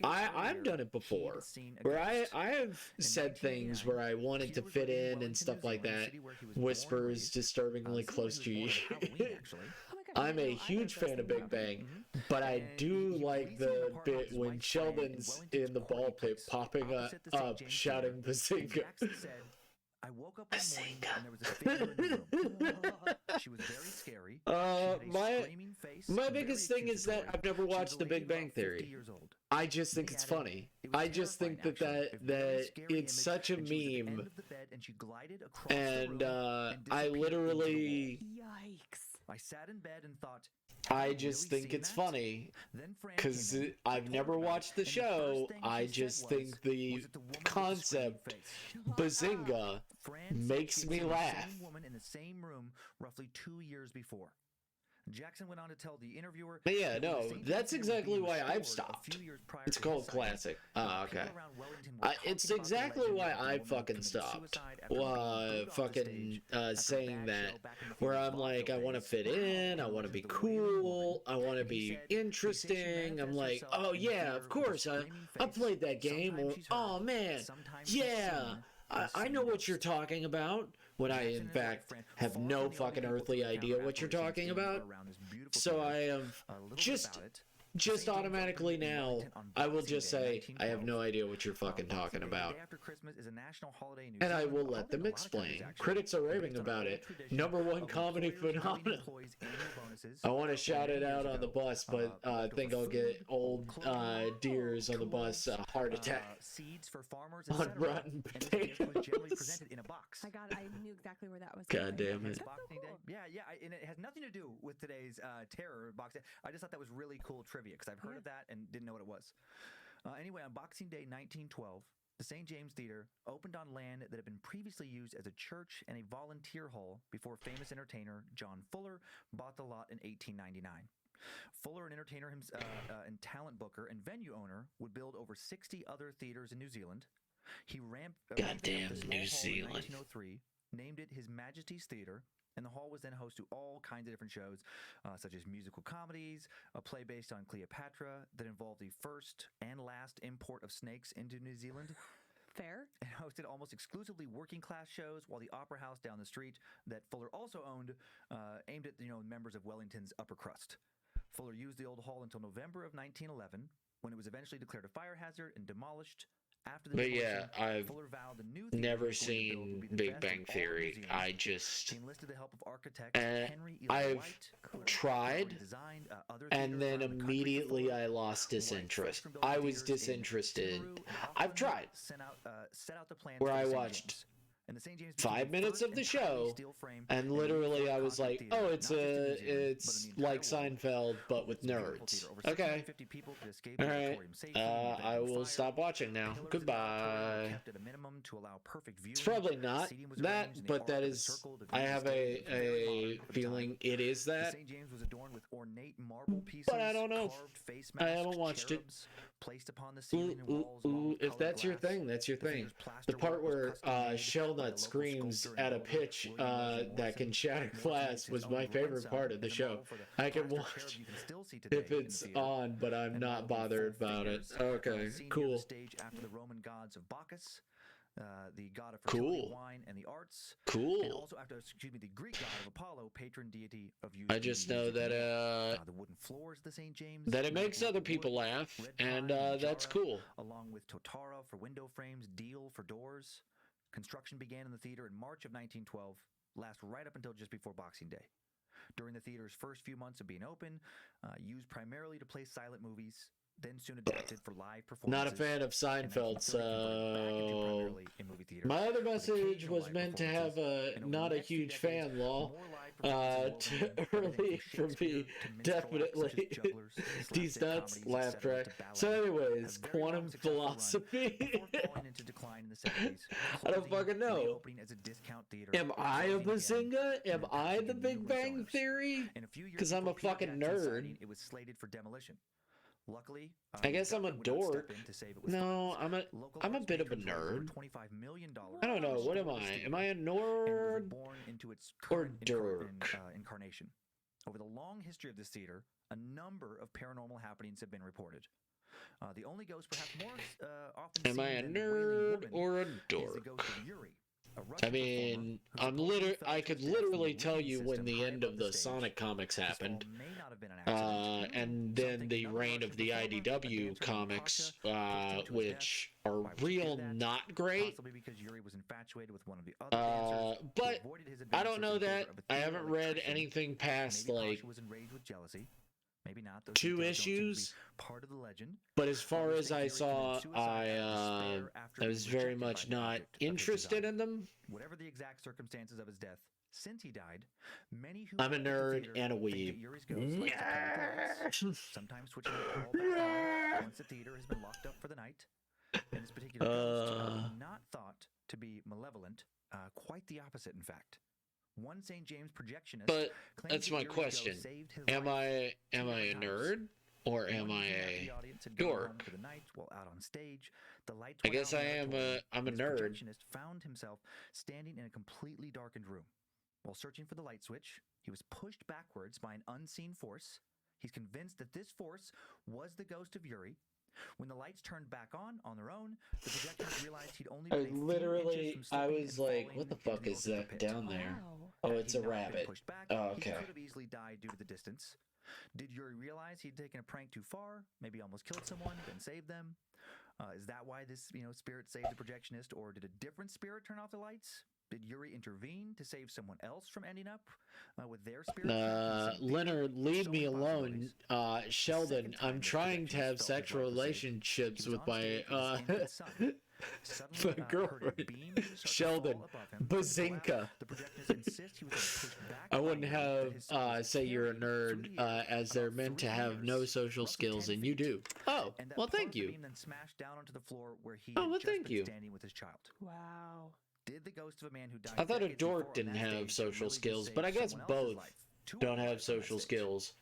I've done it before, where I have said things where I wanted to fit in and stuff like that. Whispers disturbingly close to you. I'm a huge fan of Big Bang, but I do like the bit when Sheldon's in the ball pit popping up, shouting Bazinga. I woke up one morning and there was a figure in the room. She was very scary. My biggest thing is that I've never watched The Big Bang Theory. I just think it's funny. I just think that it's such a meme. And I literally... Yikes. I sat in bed and thought, I just think it's funny because I've never watched the show. I just think the concept Bazinga makes me laugh. Woman in the same room roughly 2 years before. Jackson went on to tell the interviewer. But yeah, no, that's exactly why I've stopped. It's called classic. Oh, okay. It's exactly why I fucking stopped. Saying that. Where I'm like, I want to fit in, I want to be cool, I want to be interesting. I'm like, oh yeah, of course, I played that game. Or, oh man, yeah, I know what you're talking about. When I, in fact, have no fucking earthly idea what you're talking about. So I am just automatically now, I will just say, I have no idea what you're fucking talking about. And I will let them explain. Critics are raving about it. #1 comedy phenomenon. I want to shout it out on the bus, but I think I'll get old deers on the bus heart attack on rotten potatoes. I knew exactly where that was God going. damn it. So cool. Yeah, and it has nothing to do with today's terror box. I just thought that was really cool trivia because I've heard of that and didn't know what it was. Anyway, on Boxing Day 1912, the St. James Theater opened on land that had been previously used as a church and a volunteer hall before famous entertainer John Fuller bought the lot in 1899. Fuller, an entertainer and talent booker and venue owner, would build over 60 other theaters in New Zealand. He ramped goddamn New Zealand Zealand. In 1903, named it His Majesty's Theater, and the hall was then host to all kinds of different shows, such as musical comedies, a play based on Cleopatra that involved the first and last import of snakes into New Zealand. Fair. And hosted almost exclusively working class shows, while the Opera House down the street that Fuller also owned aimed at members of Wellington's upper crust. Fuller used the old hall until November of 1911, when it was eventually declared a fire hazard and demolished. After the But yeah, I've Fuller vowed the new never seen Big Bang Theory. I just enlisted the help of architect Henry E. I've White, tried, and then immediately I lost disinterest. I was disinterested. I've tried, where I watched 5 minutes of the show, and literally I was like, oh, it's like Seinfeld, but with nerds. Okay. Alright. I will stop watching now. Goodbye. It's probably not that, but that is, I have a feeling it is that. But I don't know. I haven't watched it. If that's your thing, that's your thing. The part where Shellnut screams at a pitch that can shatter glass was my favorite part of the show. I can watch if it's on, but I'm not bothered about it. Okay, cool. After the Roman gods of Bacchus, the god of fertility, wine, and the arts. Cool. And also after, the Greek god of Apollo, patron deity of youth. I just know that the wooden floors of the St. James. That it makes other people laugh, and that's cool. Along with Totara for window frames, Deal for doors. Construction began in the theater in March of 1912, last right up until just before Boxing Day. During the theater's first few months of being open, used primarily to play silent movies, then soon adapted for live performances. Not a fan of Seinfeld, so my other message was meant to have a not a huge fan, lol. Early for me, definitely. These nuts, laugh track. So anyways, quantum philosophy. I don't fucking know. Am I a Bazinga? Am I the Big Bang Theory? Because I'm a fucking nerd. It was slated for demolition. Luckily, I guess I'm a dork. No, I'm a bit of a nerd. I don't know. What am I? Am I a nerd or dork? Incarnation. Over the long history of this theater, a number of paranormal happenings have been reported. The only ghost, perhaps more often, am I a nerd or a dork? Is the ghost of Yuri. Russian I mean, I could literally tell you when the end of the Sonic comics happened, and then the reign of the IDW comics, which are real not great. Possibly because Yuri was infatuated with one of the other dancers, but I don't know that. I haven't read anything past like was enraged with jealousy. Maybe not. Those 2 issues. Part of the legend. But as far as I saw, I was very much not interested in them. Whatever the exact circumstances of his death, since he died, many who I'm a nerd and a weeb. Sometimes switching it all back on once the theater has been locked up for the night. And this particular ghost, not thought to be malevolent, quite the opposite, in fact. One St. James projectionist. But that's my question. Am I a nerd or am I a dork? I guess I'm a nerd. Projectionist found himself standing in a completely darkened room. While searching for the light switch, he was pushed backwards by an unseen force. He's convinced that this force was the ghost of Yuri. When the lights turned back on their own, the projectionist realized he'd only been I was like, what the fuck is that down there? Oh, it's a rabbit. Oh, okay. He could have easily died due to the distance. Did Yuri realize he'd taken a prank too far? Maybe almost killed someone, then saved them? Is that why this, spirit saved the projectionist, or did a different spirit turn off the lights? Did Yuri intervene to save someone else from ending up with their spirit? Leonard, leave me alone. Sheldon, I'm trying to have sexual relationships with my girlfriend. Sheldon, Bazinka. I wouldn't have say you're a nerd, as they're meant to have no social skills, and you do. Oh, well, thank you. Oh, well, thank you. Wow. Did the ghost of a man who died? I thought a dork didn't have social skills, but I guess both don't have social skills.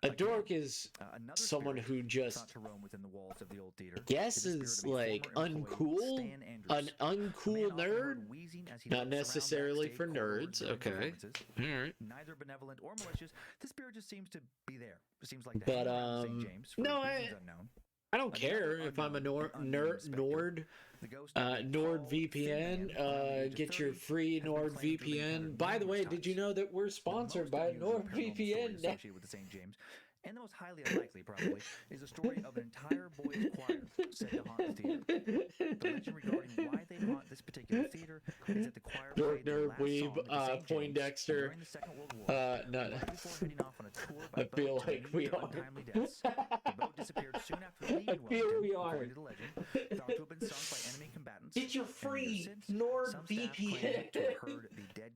A dork is someone who just guesses like uncool, an uncool nerd. Not necessarily for nerds. Okay, all right. Neither benevolent or malicious. The spirit just seems to be there. It seems like. But no, I don't care if I'm a Nord VPN. Get your free Nord VPN. By the way, did you know that we're sponsored by NordVPN? Associated with the St. James. And the most highly unlikely, probably, is a story of an entire boys' choir said to haunt the theater. The legend regarding why they haunt this particular theater is that the choir played the last song of Poindexter. during the Second World War. No. Right before heading off on a tour by I feel boat to like we meet their are. untimely deaths. The boat disappeared soon after leaving Wellington, according to the legend, thought to have been sunk by enemy combatants. Get your free NordVPN.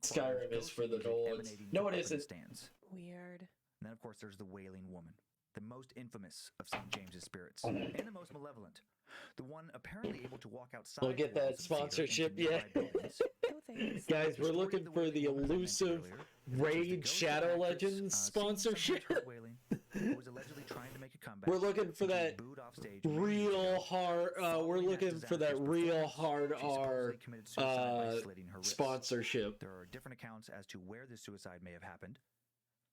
Skyrim is for the Nords. No, it isn't. Weird. And then, of course, there's the Wailing Woman, the most infamous of St. James's spirits, and the most malevolent. The one apparently able to walk outside. We'll get that sponsorship, yeah. Guys, we're looking for the elusive Raid Shadow Legends sponsorship. We're looking for that real hard. We're looking for that real hard R sponsorship. There are different accounts as to where this suicide may have happened.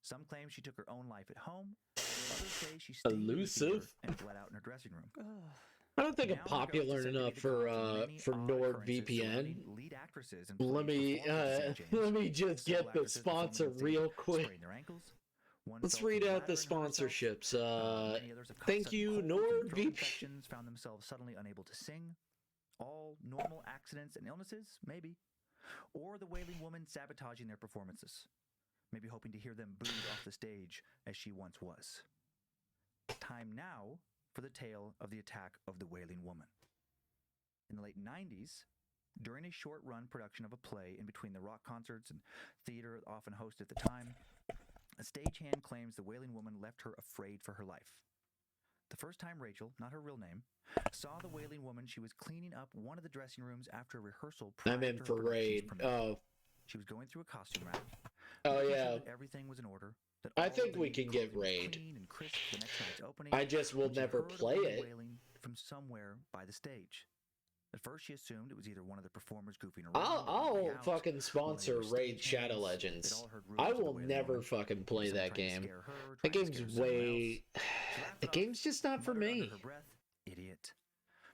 Some claim she took her own life at home. Others say she stayed elusive and bled out in her dressing room. I don't think I'm popular enough for NordVPN. Let me just get the sponsor real quick. Let's read out the sponsorships. Thank you, NordVPN. Found themselves suddenly unable to sing. All normal accidents and illnesses, maybe. Or the Wailing Woman sabotaging their performances. Maybe hoping to hear them booed off the stage as she once was. Time now for the tale of the attack of the Wailing Woman. In the late 90s, during a short-run production of a play in between the rock concerts and theater often hosted at the time, a stagehand claims the Wailing Woman left her afraid for her life. The first time Rachel, not her real name, saw the Wailing Woman, she was cleaning up one of the dressing rooms after a rehearsal. I'm in for Raid. Oh. She was going through a costume rack. Oh, yeah. Everything was in order. I think we can get Raid. I just will never play it. From somewhere by the stage. At first, she assumed it was either one of the performers goofing around. I'll fucking sponsor Raid Shadow Legends. I will never fucking play that game. That game's way... The game's just not for me. Idiot.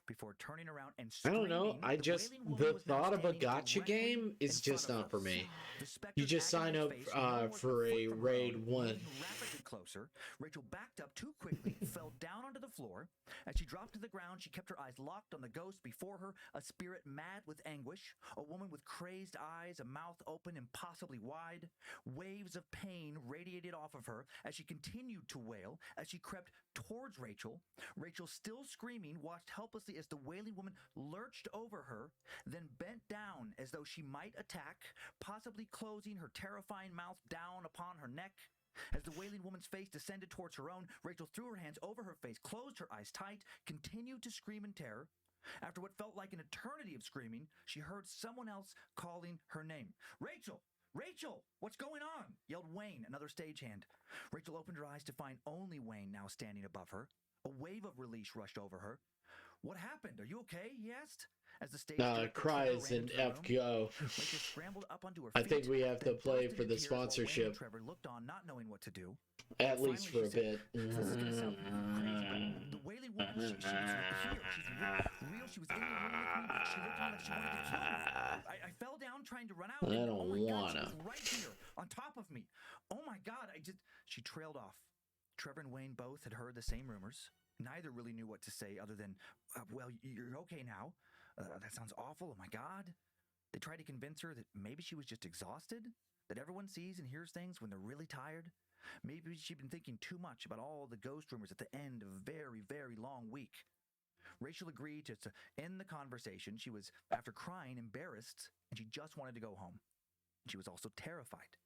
before turning around and I screaming. don't know. The thought of a gotcha game is just not for me. You just sign up for a raid 1. Rapidly closer, Rachel backed up too quickly, fell down onto the floor. As she dropped to the ground, she kept her eyes locked on the ghost before her, a spirit mad with anguish, a woman with crazed eyes, a mouth open impossibly wide. Waves of pain radiated off of her as she continued to wail. As she crept towards Rachel, Rachel, still screaming, watched helplessly as the wailing woman lurched over her, then bent down as though she might attack, possibly closing her terrifying mouth down upon her neck. As the wailing woman's face descended towards her own, Rachel threw her hands over her face, closed her eyes tight, continued to scream in terror. After what felt like an eternity of screaming, she heard someone else calling her name. "Rachel! Rachel! What's going on?" yelled Wayne, another stagehand. Rachel opened her eyes to find only Wayne now standing above her. A wave of relief rushed over her. "What happened? Are you okay?" he asked. As the stage cries in FGO. Rachel scrambled up onto her I feet, think we have to then play burst for into the tears while Wayne and sponsorship. Trevor looked on, not knowing what to do. At least for Finally, a she bit. said, "This is going to sound crazy, but the wailing woman, she was here. She's real. She was in the room with me. She looked at me like she wanted to kill me. I fell down trying to run out. I And, don't oh my God, she wanna. was right here, on top of me. Oh my God, She trailed off. Trevor and Wayne both had heard the same rumors. Neither really knew what to say other than, well, you're okay now. That sounds awful. Oh my God. They tried to convince her that maybe she was just exhausted, that everyone sees and hears things when they're really tired. Maybe she'd been thinking too much about all the ghost rumors at the end of a very, very long week. Rachel agreed to end the conversation. She was, after crying, embarrassed, and she just wanted to go home. She was also terrified.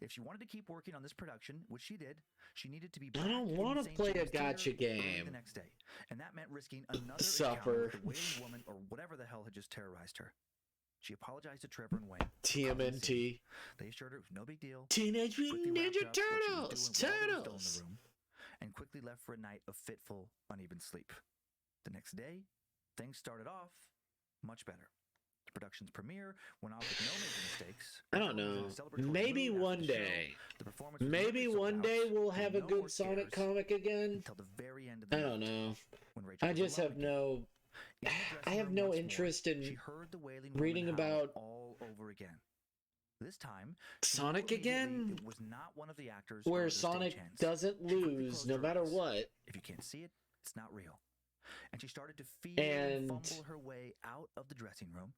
If she wanted to keep working on this production, which she did, she needed to be back I don't want to play a gotcha game. The next day, and that meant risking another Suffer. encounter with the wailing woman or whatever the hell had just terrorized her. She apologized to Trevor and Wayne. TMNT. They assured her it was no big deal. Teenage quickly Mutant wrapped Ninja up what she was doing Turtles. while they were still in Turtles. the room, and quickly left for a night of fitful, uneven sleep. The next day, things started off much better. The production's premiere went off with no major mistakes. I don't know. Maybe one day. Maybe Maybe one day we'll have a good Sonic comic again. until the very end of the I don't night, know. when Rachel I was just alone have again. no. In the I dressing have room no once more, interest she in heard the wailing reading woman howl about all over again. This time, she Sonic knew immediately again, it was not one of the actors or where the Sonic stagehands. doesn't She quickly lose closed no her matter eyes. what. If you can't see it, it's not real. And she started to feel and fumble her way out of the dressing room.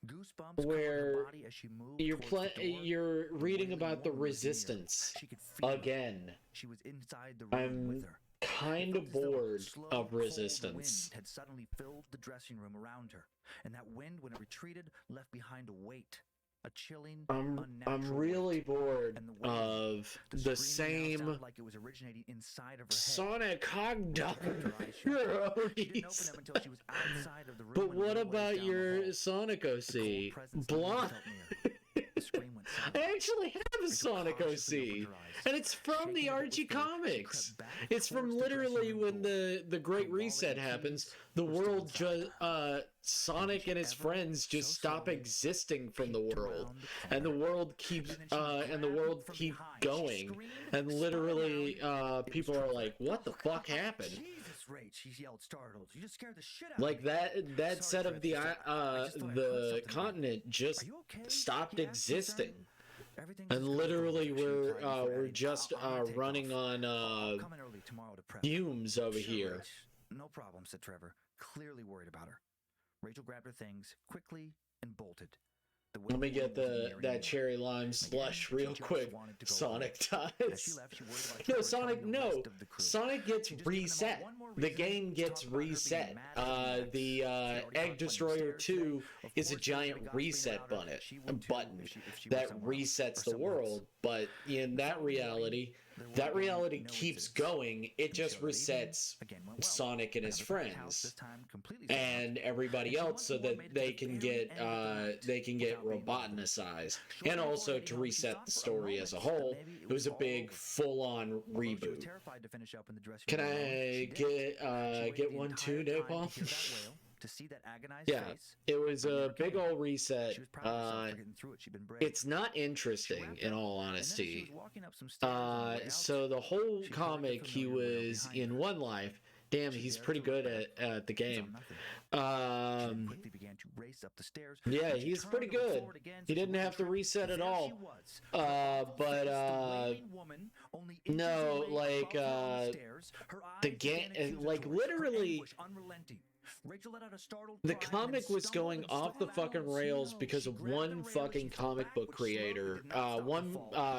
Goosebumps covered Where her body as she moved You're towards the door. you're The reading wailing about the woman was near. resistance She could feel it. again. She was inside the room with I'm her. kind It of felt as though a bored slow, of cold resistance. wind had suddenly filled the dressing room around her, and that wind, when it retreated, left behind a weight, a chilling, I'm unnatural really weight. bored And the wailing, of the the screaming now same sounded like it was originating inside of her head. Sonic hot dog She didn't open heroes. them until she was outside of the room. But and a what little ways about down the your hall. Sonic The cold OC? presence of the wind Blonde. felt near. The scream went silent. I actually have a Rachel Sonic cautiously OC, opened her eyes. and it's from Shaking the a bit with Archie fear, she comics. crept back It's from towards the dressing literally room when door. the Great Her wallet Reset and happens. keys The were still world inside. just Sonic and his Ever friends just so stop slowly existing from the peeked world, around the and the corner. world keeps And then she was and the grabbed world from keep behind. She going, screamed, and spun literally around. It was people are Trevor. like, "What the fuck happened?" Jesus, Rach, she yelled, startled. You just scared the shit out Like of me. that Sorry, set of Trev, the she said, I just thought I heard the something. continent just Are you okay? stopped He asked, concerned. existing. Everything's And just gonna literally go, she replied before we're adding, just I'm gonna take running off. on I'll come in early tomorrow to prep. fumes over Sure, here. Rach. No problem, said Trevor, clearly worried about her. Rachel grabbed her things quickly and bolted. The Let me wailing get woman wasn't near that anymore. cherry lime Again, slush she real just quick. wanted to go Sonic home. As she does. left, she worried about No, Trevor Sonic, telling the no. rest of the crew. Sonic gets She just given them all reset. one more The reason game to gets talk about her being reset. mad at the ex. The She already Egg caught plenty of Destroyer stares 2 today. Of is a course, everybody giant gossiping reset about her. button. She A would too button if she was that somewhere else, or resets the someone else. world. But in that following morning, reality, there would that have been reality no keeps incidents. going. It And the just show that evening resets again went well. Sonic and his Another packed house, friends this time completely sold out. and everybody And she else, once so more that made it to they the can very get end of the night without being bothered. roboticized, Shortly and before also heading to home, she reset thought the for a story as a moment that whole. maybe It was a all big over. full-on Although she was reboot. terrified to finish up in the dressing Can room alone, I she did. get She waited get the one too, entire time Napalm? to hear that wail, to see that agonized Yeah, face. it was but a never big came. old reset. She was proud of herself for getting through it. She'd been brave. It's not She interesting, wrapped in up, all and then as she was honesty. walking up some stairs on the way out, So the whole she heard the comic, he familiar wail was behind in her. one life. Damn, he's pretty good at the game. Quickly began to race up the stairs. Yeah, he's pretty good. He didn't have to reset at all. But no, like the game, like literally. The comic was going off the fucking rails because of one fucking comic book creator, one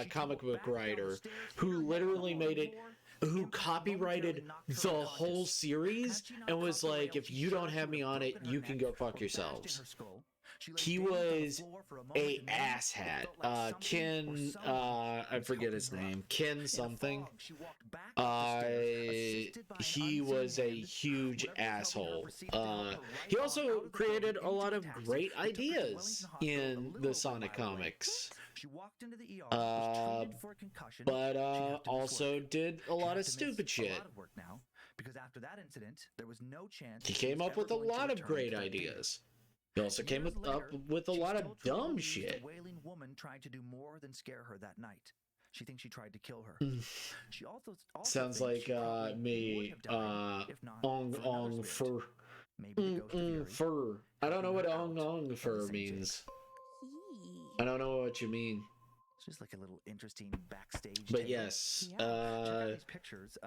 comic book writer who literally made it, who copyrighted the whole series and was like, if you don't have me on it, you can go fuck yourselves. He was a asshat. Ken, I forget his name. Ken something. He was a huge asshole. He also created a lot of great ideas in the Sonic comics. But also did a lot of stupid shit. Because after that incident, there was no chance he came up with a lot of great ideas. He also came up with a lot of dumb shit. The Wailing woman tried to do more than scare her that night. She thinks she tried to kill her. She also sounds like me. Ong fur. Fur. I don't know what ong fur means. I don't know what you mean. It's just like a little interesting backstage. But yes, pictures.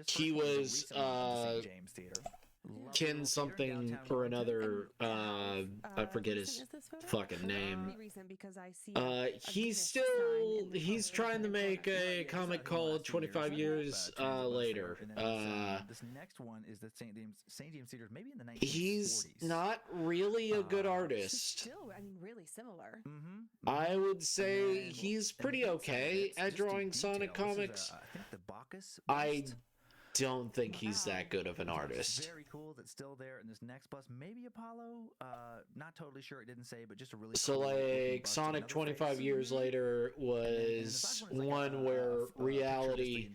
He was James Theater. Ken something or another. I forget his fucking name. He's trying to make a comic called 25 Years Later. This next one is the St. James Theater, maybe in the 1940s. He's not really a good artist. Still, I mean, really similar. I would say he's pretty okay at drawing Sonic comics. I think the Bacchus. I don't think he's that good of an artist. Very cool. That's still there in this next bus. Maybe Apollo. Not totally sure. It didn't say, but just a really. So like Sonic 25 Years Later was one where reality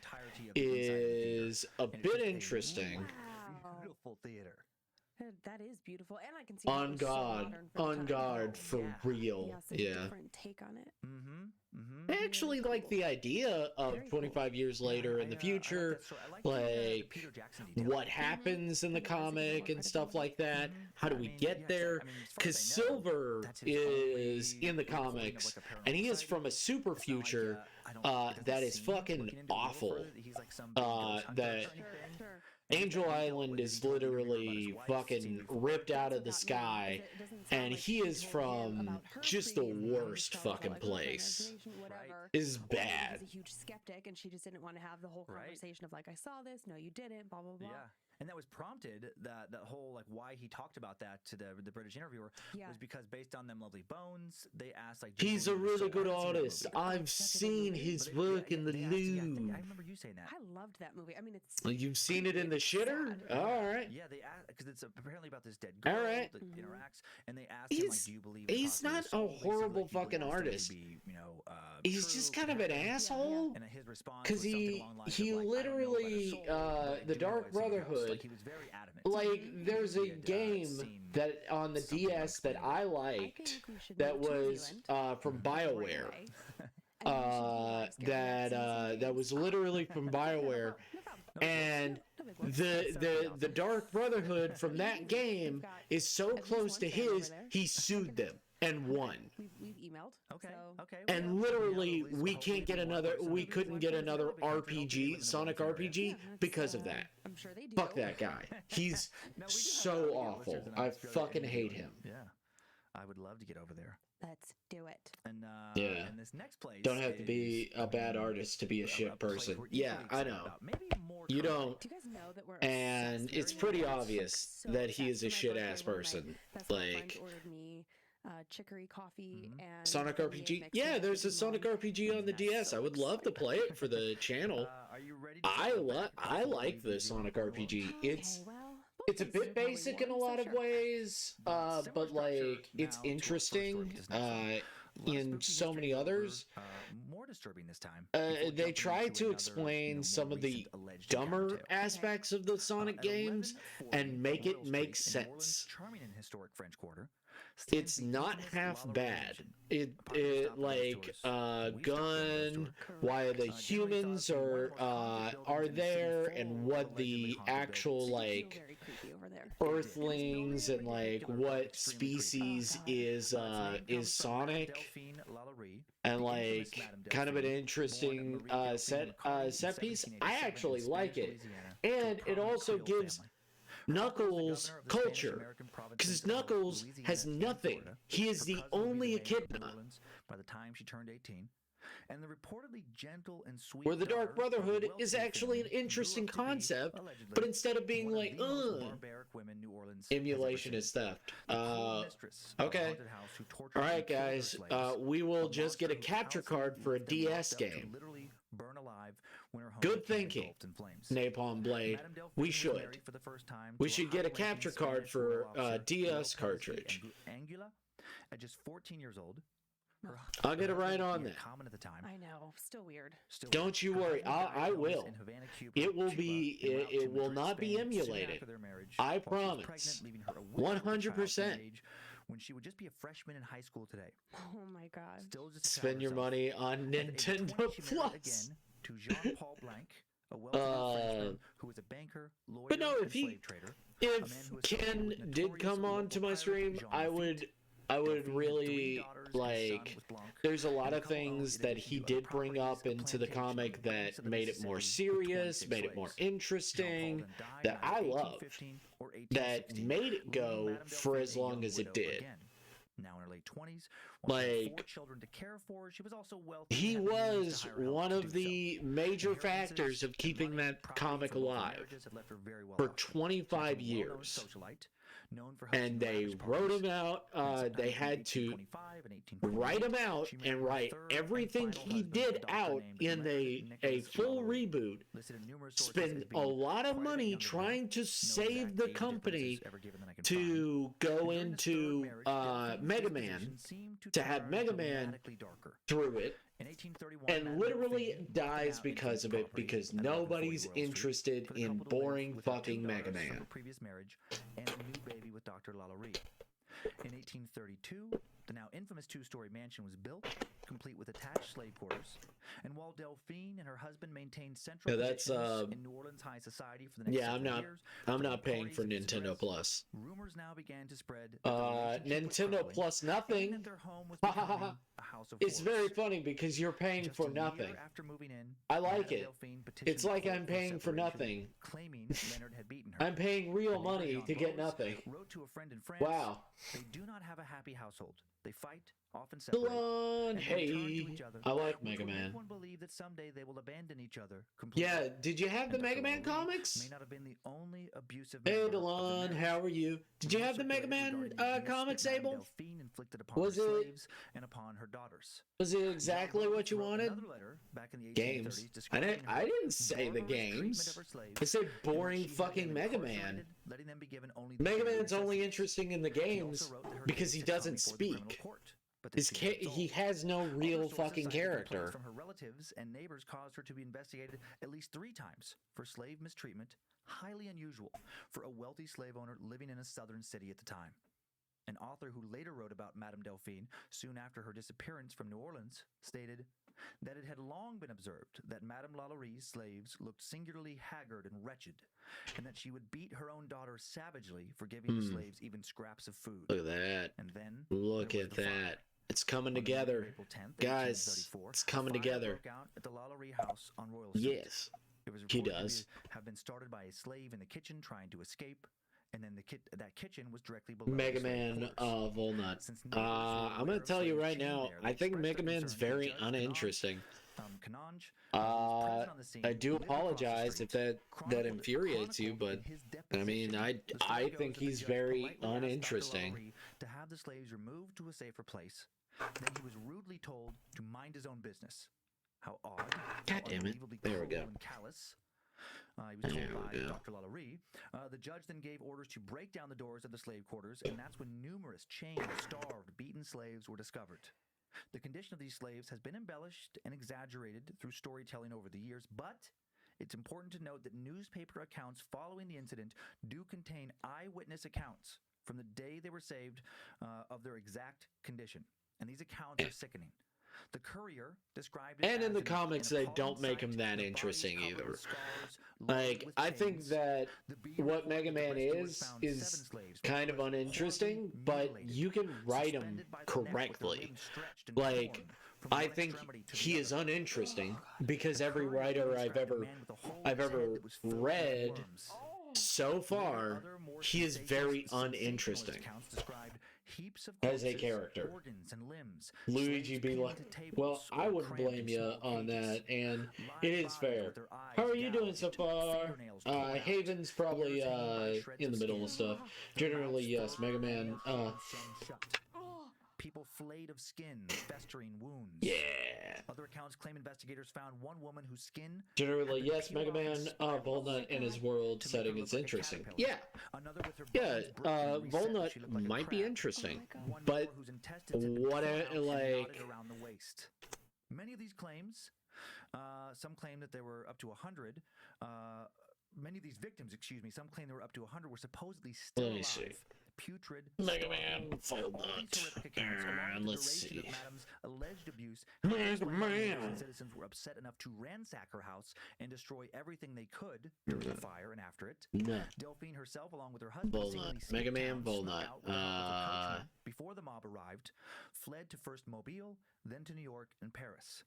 is a bit interesting. Beautiful theater. That is beautiful, and I can see on guard for real. Yeah. Different take on it. I actually like the idea of 25 years later in the future, like what happens in the comic and stuff like that. How do we get there? Because Silver is in the comics, and he is from a super future that is fucking awful. That Angel Island is literally fucking ripped out of the sky, and he is from just the worst fucking place. Is bad. She's a huge skeptic, and she just didn't want to have the whole conversation of like, I saw this, no, you didn't, blah blah blah. Yeah. And that was prompted, that whole, like, why he talked about that to the British interviewer was because based on them Lovely Bones, they asked, like... He's a really good artist. I've seen his work in the Louvre. I remember you saying that. I loved that movie. I mean, it's... You've seen it in the shitter? Alright. Yeah, they asked, because it's apparently about this dead girl that interacts, and they asked him, like, do you believe... He's not a horrible fucking artist. He's just kind of an asshole. Because he literally, the Dark Brotherhood, like, there's a game that on the DS that I liked that was from BioWare. That was literally from BioWare, and the Dark Brotherhood from that game is so close to his, he sued them and won. We've emailed. Okay. And literally, we couldn't get another RPG, Sonic RPG, because of that. I'm sure they do. Fuck that guy. He's so awful. I fucking hate him. Yeah. I would love to get over there. Let's do it. And and this next place don't have to be a bad artist to be a shit person. Yeah, I know. You don't. Do you guys know that we're and it's pretty obvious that he is a shit ass person. Like ordered me chicory coffee and Sonic RPG. Yeah, there's a Sonic RPG on the DS. I would love to play it for the channel. Are you ready? I like the Sonic RPG. It's a bit basic in a lot of ways, but like it's interesting in so many others. More disturbing this time. They try to explain some of the dumber aspects of the Sonic games and make it make sense. Charming and historic French Quarter, it's not half bad. It like gun, why the humans are there, and what the actual like Earthlings and like what species is Sonic, and like kind of an interesting set piece. I actually like it, and it also gives Knuckles culture, because Knuckles has nothing. He is the only echidna. By the time she turned 18, and the reportedly gentle and sweet where the Dark Brotherhood is actually an interesting concept, but instead of being like, emulation is theft. Okay. All right, guys. We will just get a capture card for a DS game. Good thinking, Napalm Blade. We should. We should get a capture card for a DS cartridge. At just 14 years old, I'll get it right on that. I know, still weird. Don't you worry, I will. It will be. It will not be emulated. I promise. 100%. When she would just be a freshman in high school today. Oh my God! Spend your money on Nintendo Plus. To Jean-Paul Blanc, a wealthy who was a banker, lawyer, but no, and slave trader. If Ken did come on to my stream, I would really like. There's a lot of things that he did bring up into the comic that made it more serious, made it more interesting, that I loved, that made it go for as long as it did. Now in her late 20s, like 4 children to care for, she was also wealthy. He was one of the major factors of keeping that comic alive for 25 years. And they wrote him out. They had to write him out and write everything he did out in a full reboot. Spend a lot of money trying to save the company to go into Mega Man, to have Mega Man through it. And literally dies because of it, because nobody's interested in boring fucking Mega Man. Previous marriage and a new baby with Dr. Lalaurie. In 1832, the now infamous 2-story mansion was built, complete with attached slave quarters. And while Delphine and her husband maintained central positions in New Orleans high society for the next several years, I'm not paying for Nintendo Plus. Rumors now began to spread. Nintendo Plus nothing. It's very funny because you're paying for nothing. I like it. It's like I'm paying for nothing. Claiming Leonard had beaten her. I'm paying real money to get nothing. Wrote to a friend in France. Wow. They do not have a happy household. They fight, often separate. Hey, I like Mega Man. Everyone believe that someday they will abandon each other completely. Yeah, did you have the Mega Man comics? May not have been the only abusive. Hey, Delon, how are you? Did you have the Mega Man comics, Abel? Was it? And upon her daughters. Was it exactly what you wanted? Games. I didn't say the games. I said boring fucking Mega Man. Mega Man's only interesting in the games because he doesn't speak. He has no real fucking character. From her relatives and neighbors caused her to be investigated at least 3 times for slave mistreatment, highly unusual for a wealthy slave owner living in a southern city at the time. An author who later wrote about Madame Delphine soon after her disappearance from New Orleans stated that it had long been observed that Madame Lalaurie's slaves looked singularly haggard and wretched, and that she would beat her own daughter savagely for giving the slaves even scraps of food. Look at that. And then look at that. It's coming together. Guys, it's coming together. At the Lalaurie house on Royal Street. Yes, it was he does. Have been started by a slave in the kitchen trying to escape. And then that kitchen was directly below Mega Man Volnut. I'm going to tell you right now, I think Mega Man's very uninteresting. I do apologize if that infuriates you, but I mean, I think he's very uninteresting. To have the slaves removed to a safer place, then he was rudely told to mind his own business. How odd. God damn it. There we go. He was told by Dr. Lalaurie. The judge then gave orders to break down the doors of the slave quarters, and that's when numerous chained, starved, beaten slaves were discovered. The condition of these slaves has been embellished and exaggerated through storytelling over the years, but it's important to note that newspaper accounts following the incident do contain eyewitness accounts from the day they were saved of their exact condition. And these accounts are sickening. The Courier described it and as in the comics, they don't make him that interesting either. Like, I think that what Mega Man is kind of uninteresting, but you can write him correctly. Like, I think he is uninteresting because every writer I've ever read so far, he is very uninteresting as a character. Luigi be like, well, I wouldn't blame you on that, and it is fair. How are you doing so far? Haven's probably in the middle of stuff. Generally, yes, Mega Man. People flayed of skin, festering wounds. Yeah. Other accounts claim investigators found one woman whose skin. Generally, yes, Mega Man. Volnut and his world setting is interesting. Yeah. Yeah. Volnut might be interesting, but what like. Around the waist. Many of these claims, some claim that there were up to 100. Many of these victims, some claim there were up to 100 were supposedly still alive. See. Putrid, Mega Man, Volnut. Let's see. Madam's alleged abuse. Mega Man. Citizens were upset enough to ransack her house and destroy everything they could during the fire and after it. No. Delphine herself, along with her husband, Volnut. Mega Man, Volnut. Before the mob arrived, fled to first Mobile, then to New York and Paris.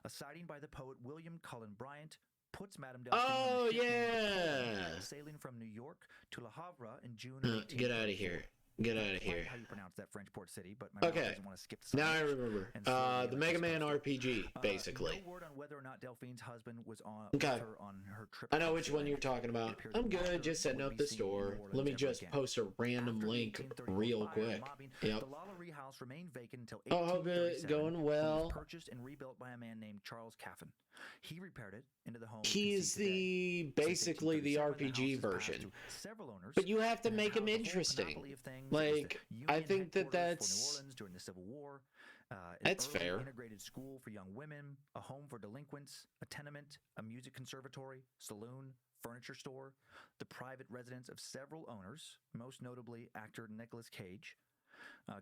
A sighting by the poet William Cullen Bryant puts Madame Delphine oh, yeah! Sailing from New York to Le Havre in June of Get out of here. Get out of here. How you pronounce that French port city, but my okay. doesn't want to skip the now I remember. The Mega Man RPG, basically. No word on whether or not Delphine's husband was on, okay. with her on her trip. I know which one you're talking about. I'm good, just setting up the store. Let me just post a random link real quick. Yep. The Lalaurie house remained vacant until I hope it's going well. Purchased and rebuilt by a man named Charles Caffin. He repaired it into the home. He's basically the RPG version. But you have to make him interesting. Like, I think that's during the Civil War. That's fair. Integrated school for young women, a home for delinquents, a tenement, a music conservatory, saloon, furniture store, the private residence of several owners, most notably actor Nicolas Cage.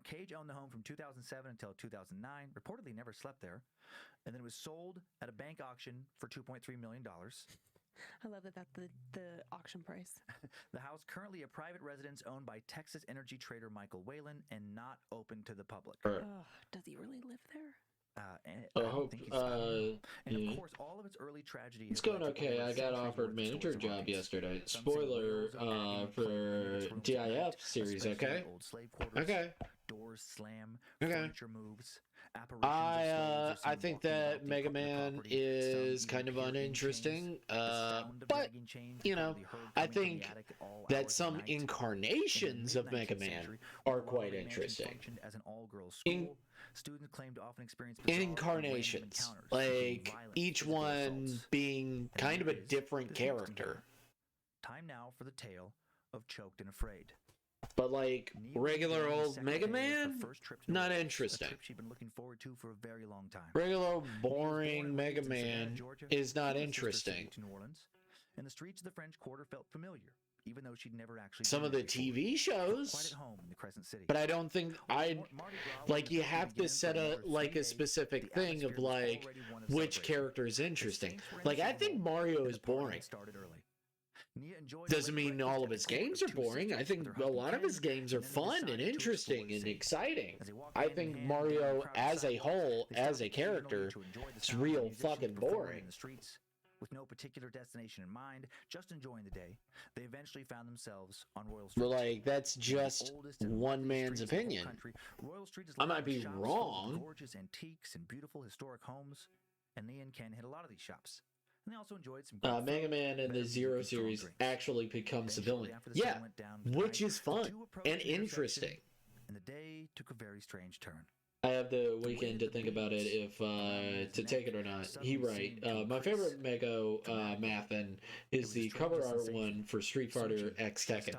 Cage owned the home from 2007 until 2009, reportedly never slept there, and then it was sold at a bank auction for $2.3 million. I love that that's the auction price. The house, currently a private residence owned by Texas energy trader Michael Wailing and not open to the public. Does he really live there? I hope. And of course, all of its early tragedy. It's going okay. I got offered manager job yesterday. Spoiler for DIF series. Okay. Okay. Doors slam. Okay. Furniture moves. I think that Mega Man is kind of uninteresting, but you know, I think that some incarnations of Mega Man are quite interesting. Students claim to often experience incarnations, like each one being kind of a different character. Time now for the tale of Choked and Afraid. But like regular old Mega Man, not interesting. She'd been looking forward to for a very long time. Regular boring Mega Man is not interesting. To New Orleans, and the streets of the French Quarter felt familiar, even though she'd never actually. Some of the TV shows, quite at home in the Crescent City. But I don't think like you have to set a specific thing of like which character is interesting. Like I think Mario is boring. Doesn't mean all of his games are boring. I think a lot of his games are fun and interesting and exciting. I think Mario as a whole, as a character, is real fucking boring. With no particular destination in mind, just enjoying the day, they eventually found themselves on Royal Street. Like, that's just one man's opinion. I might be wrong. Gorgeous antiques and beautiful historic homes, and Lee and Ken hit a lot of these shops. And they also enjoyed some Mega Man and the Zero series actually becomes a villain. Yeah, which is fun and interesting. And the day took a very strange turn. I have the weekend to think about it if to take it or not. He right. My favorite Mego Mathin is the cover art one for Street Fighter X Tekken.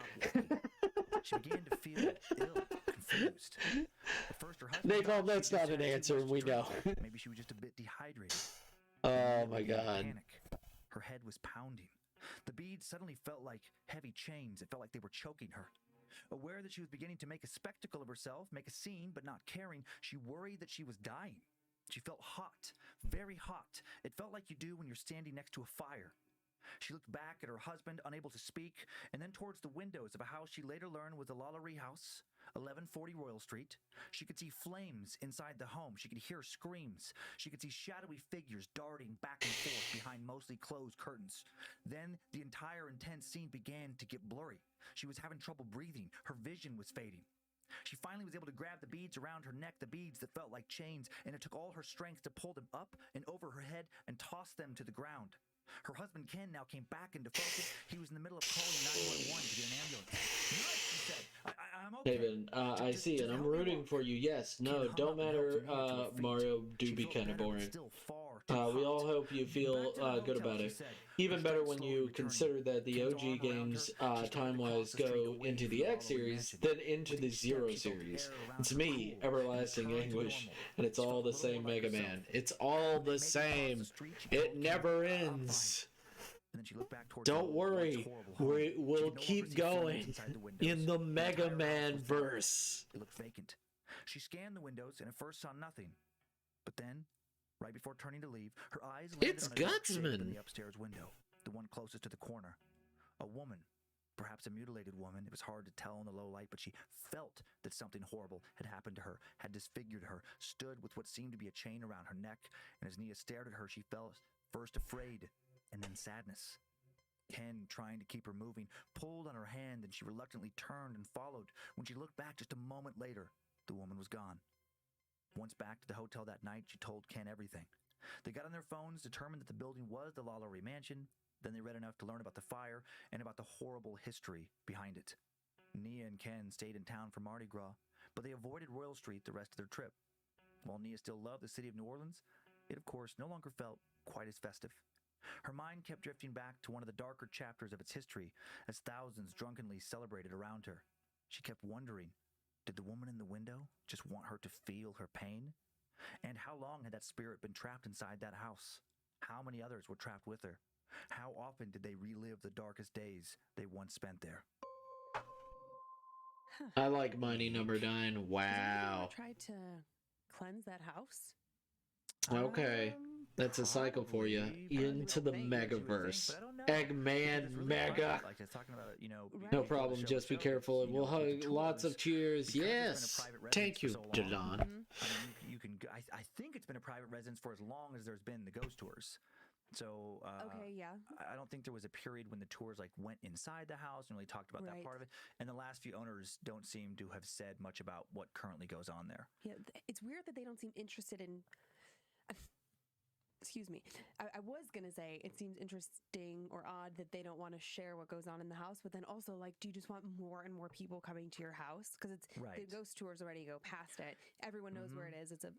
She began to feel ill, confused. At first, her husband Napalm, that's not an answer, and we know. Maybe she was just a bit dehydrated. Oh my god. Panic. Her head was pounding. The beads suddenly felt like heavy chains. It felt like they were choking her. Aware that she was beginning to make a spectacle of herself, make a scene, but not caring, she worried that she was dying. She felt hot, very hot. It felt like you do when you're standing next to a fire. She looked back at her husband, unable to speak, and then towards the windows of a house she later learned was the Lalaurie house, 1140 Royal Street. She could see flames inside the home. She could hear screams. She could see shadowy figures darting back and forth behind mostly closed curtains. Then the entire intense scene began to get blurry. She was having trouble breathing. Her vision was fading. She finally was able to grab the beads around her neck, the beads that felt like chains, and it took all her strength to pull them up and over her head and toss them to the ground. Her husband, Ken, now came back into focus. He was in the middle of calling 911 to get an ambulance. "Nurse," she said, I'm okay. David, I see, and I'm rooting for you. Yes, no, don't matter, Mario do be kind of boring. We all hope you feel good about it. Even better when you consider that the OG games, time-wise, go into the X series, then into the Zero series. It's me, Everlasting Anguish, and it's all the same Mega Man. It's all the same. It never ends. Don't worry, we'll keep going in the Mega Man verse. It looked vacant. She scanned the windows and at first saw nothing. But then, right before turning to leave, her eyes landed on a dark shape in the upstairs window, the one closest to the corner. A woman, perhaps a mutilated woman. It was hard to tell in the low light, but she felt that something horrible had happened to her, had disfigured her, stood with what seemed to be a chain around her neck, and as Nia stared at her, she felt first afraid and then sadness. Ken, trying to keep her moving, pulled on her hand, and she reluctantly turned and followed. When she looked back just a moment later, the woman was gone. Once back to the hotel that night, she told Ken everything. They got on their phones, determined that the building was the Lalaurie mansion. Then they read enough to learn about the fire and about the horrible history behind it. Nia and Ken stayed in town for Mardi Gras, but they avoided Royal Street the rest of their trip. While Nia still loved the city of New Orleans, it of course no longer felt quite as festive. Her mind kept drifting back to one of the darker chapters of its history as thousands drunkenly celebrated around her. She kept wondering, did the woman in the window just want her to feel her pain? And how long had that spirit been trapped inside that house? How many others were trapped with her? How often did they relive the darkest days they once spent there? I like Mighty Number 9. Wow. Tried to cleanse that house? Okay. That's a cycle for you. Into the Megaverse. Eggman Mega. No problem. Just be careful. And we'll hug lots of cheers. Yes. Thank you, Jadon. I think it's been a private residence for as long as there's been the ghost tours. So okay, yeah. I don't think there was a period when the tours like went inside the house and really talked about that part of it. And the last few owners don't seem to have said much about what currently goes on there. Yeah, it's weird that they don't seem interested in. Excuse me. I was going to say it seems interesting or odd that they don't want to share what goes on in the house, but then also, like, do you just want more and more people coming to your house? Because it's the ghost tours already go past it. Everyone knows where it is. It's a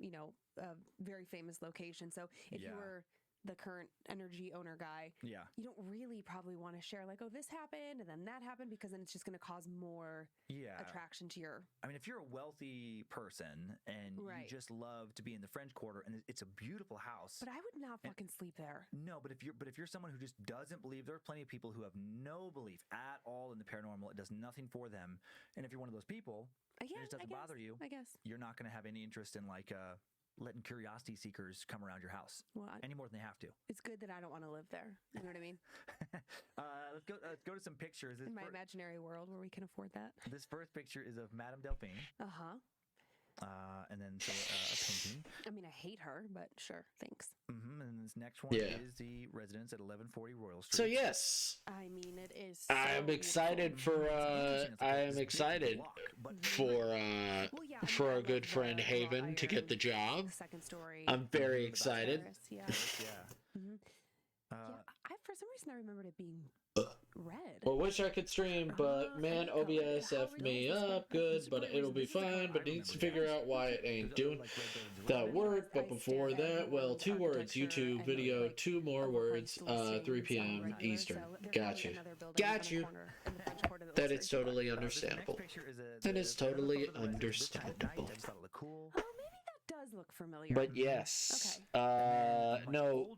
very famous location. So if you were the current energy owner guy, you don't really probably want to share like, oh, this happened and then that happened, because then it's just going to cause more attraction to your... I mean, if you're a wealthy person and you just love to be in the French Quarter and it's a beautiful house. But I would not fucking sleep there. No, but if you're someone who just doesn't believe, there are plenty of people who have no belief at all in the paranormal. It does nothing for them. And if you're one of those people, it just doesn't bother you. I guess. You're not going to have any interest in like... letting curiosity seekers come around your house any more than they have to. It's good that I don't want to live there. You know what I mean? Let's go to some pictures. In my imaginary world where we can afford that. This first picture is of Madame Delphine. And then a painting. I mean, I hate her, but sure, thanks. And then this next one is the residence at 1140 Royal Street. So yes, I mean, it is. So I'm excited for. I am excited for our good friend Haven to get the job. Second story. I'm very excited. I for some reason I remembered it being red. Well, wish I could stream, but man, OBS effed me up good, but it'll be fine, but needs to figure out why it ain't doing that work. But before that, well, 2 words, YouTube video, 2 more words, 3 p.m. Eastern. Got you. That is totally understandable. That is totally understandable. Does look familiar. But yes. No,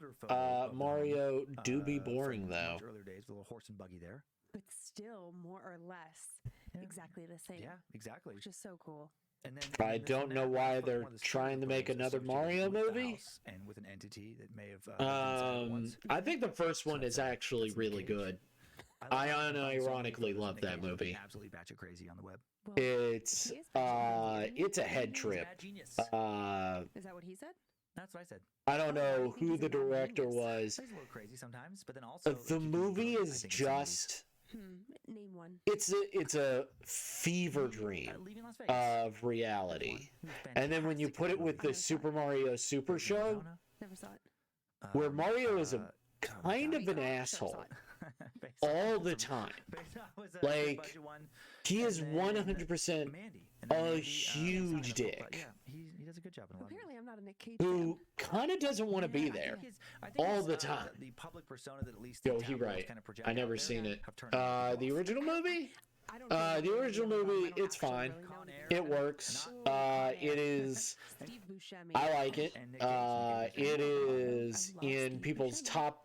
Mario do be boring though. Earlier days, a little horse and buggy there. But still, more or less, exactly the same. Yeah, exactly. Which is so cool. And then I don't know why they're trying to make another Mario movie. And with an entity that may have. I think the first one is actually really good. I unironically love that movie. Absolutely batshit crazy on the web. It's a head trip. Is that what he said? That's what I said. I don't know who the director was. He's a little crazy sometimes, but then also the movie is just. Name one. It's a fever dream of reality, and then when you put it with the Super Mario Super Show, Never saw it. where Mario is a kind of an asshole all the time. Like, he is 100% a huge dick. He does a good job in a lot. Apparently, I'm not a Nick Cage who kind of doesn't want to be there all the time. The public persona that at least Yo, he right. I never seen it. The original movie? The original movie, it's fine. It works. It is. I like it. It is in people's top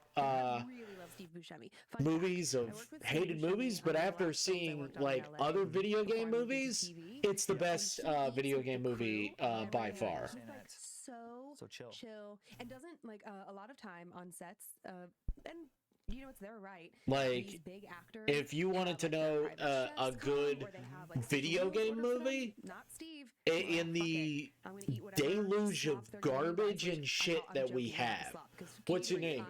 movies of hated movies, but after seeing like other video game movies, it's the best video game movie by far. So chill, and doesn't like a lot of time on sets, and you know it's their right. Like, big actors, if you wanted to know a good video game movie, not Steve, in the deluge of garbage and shit that we have. What's your name?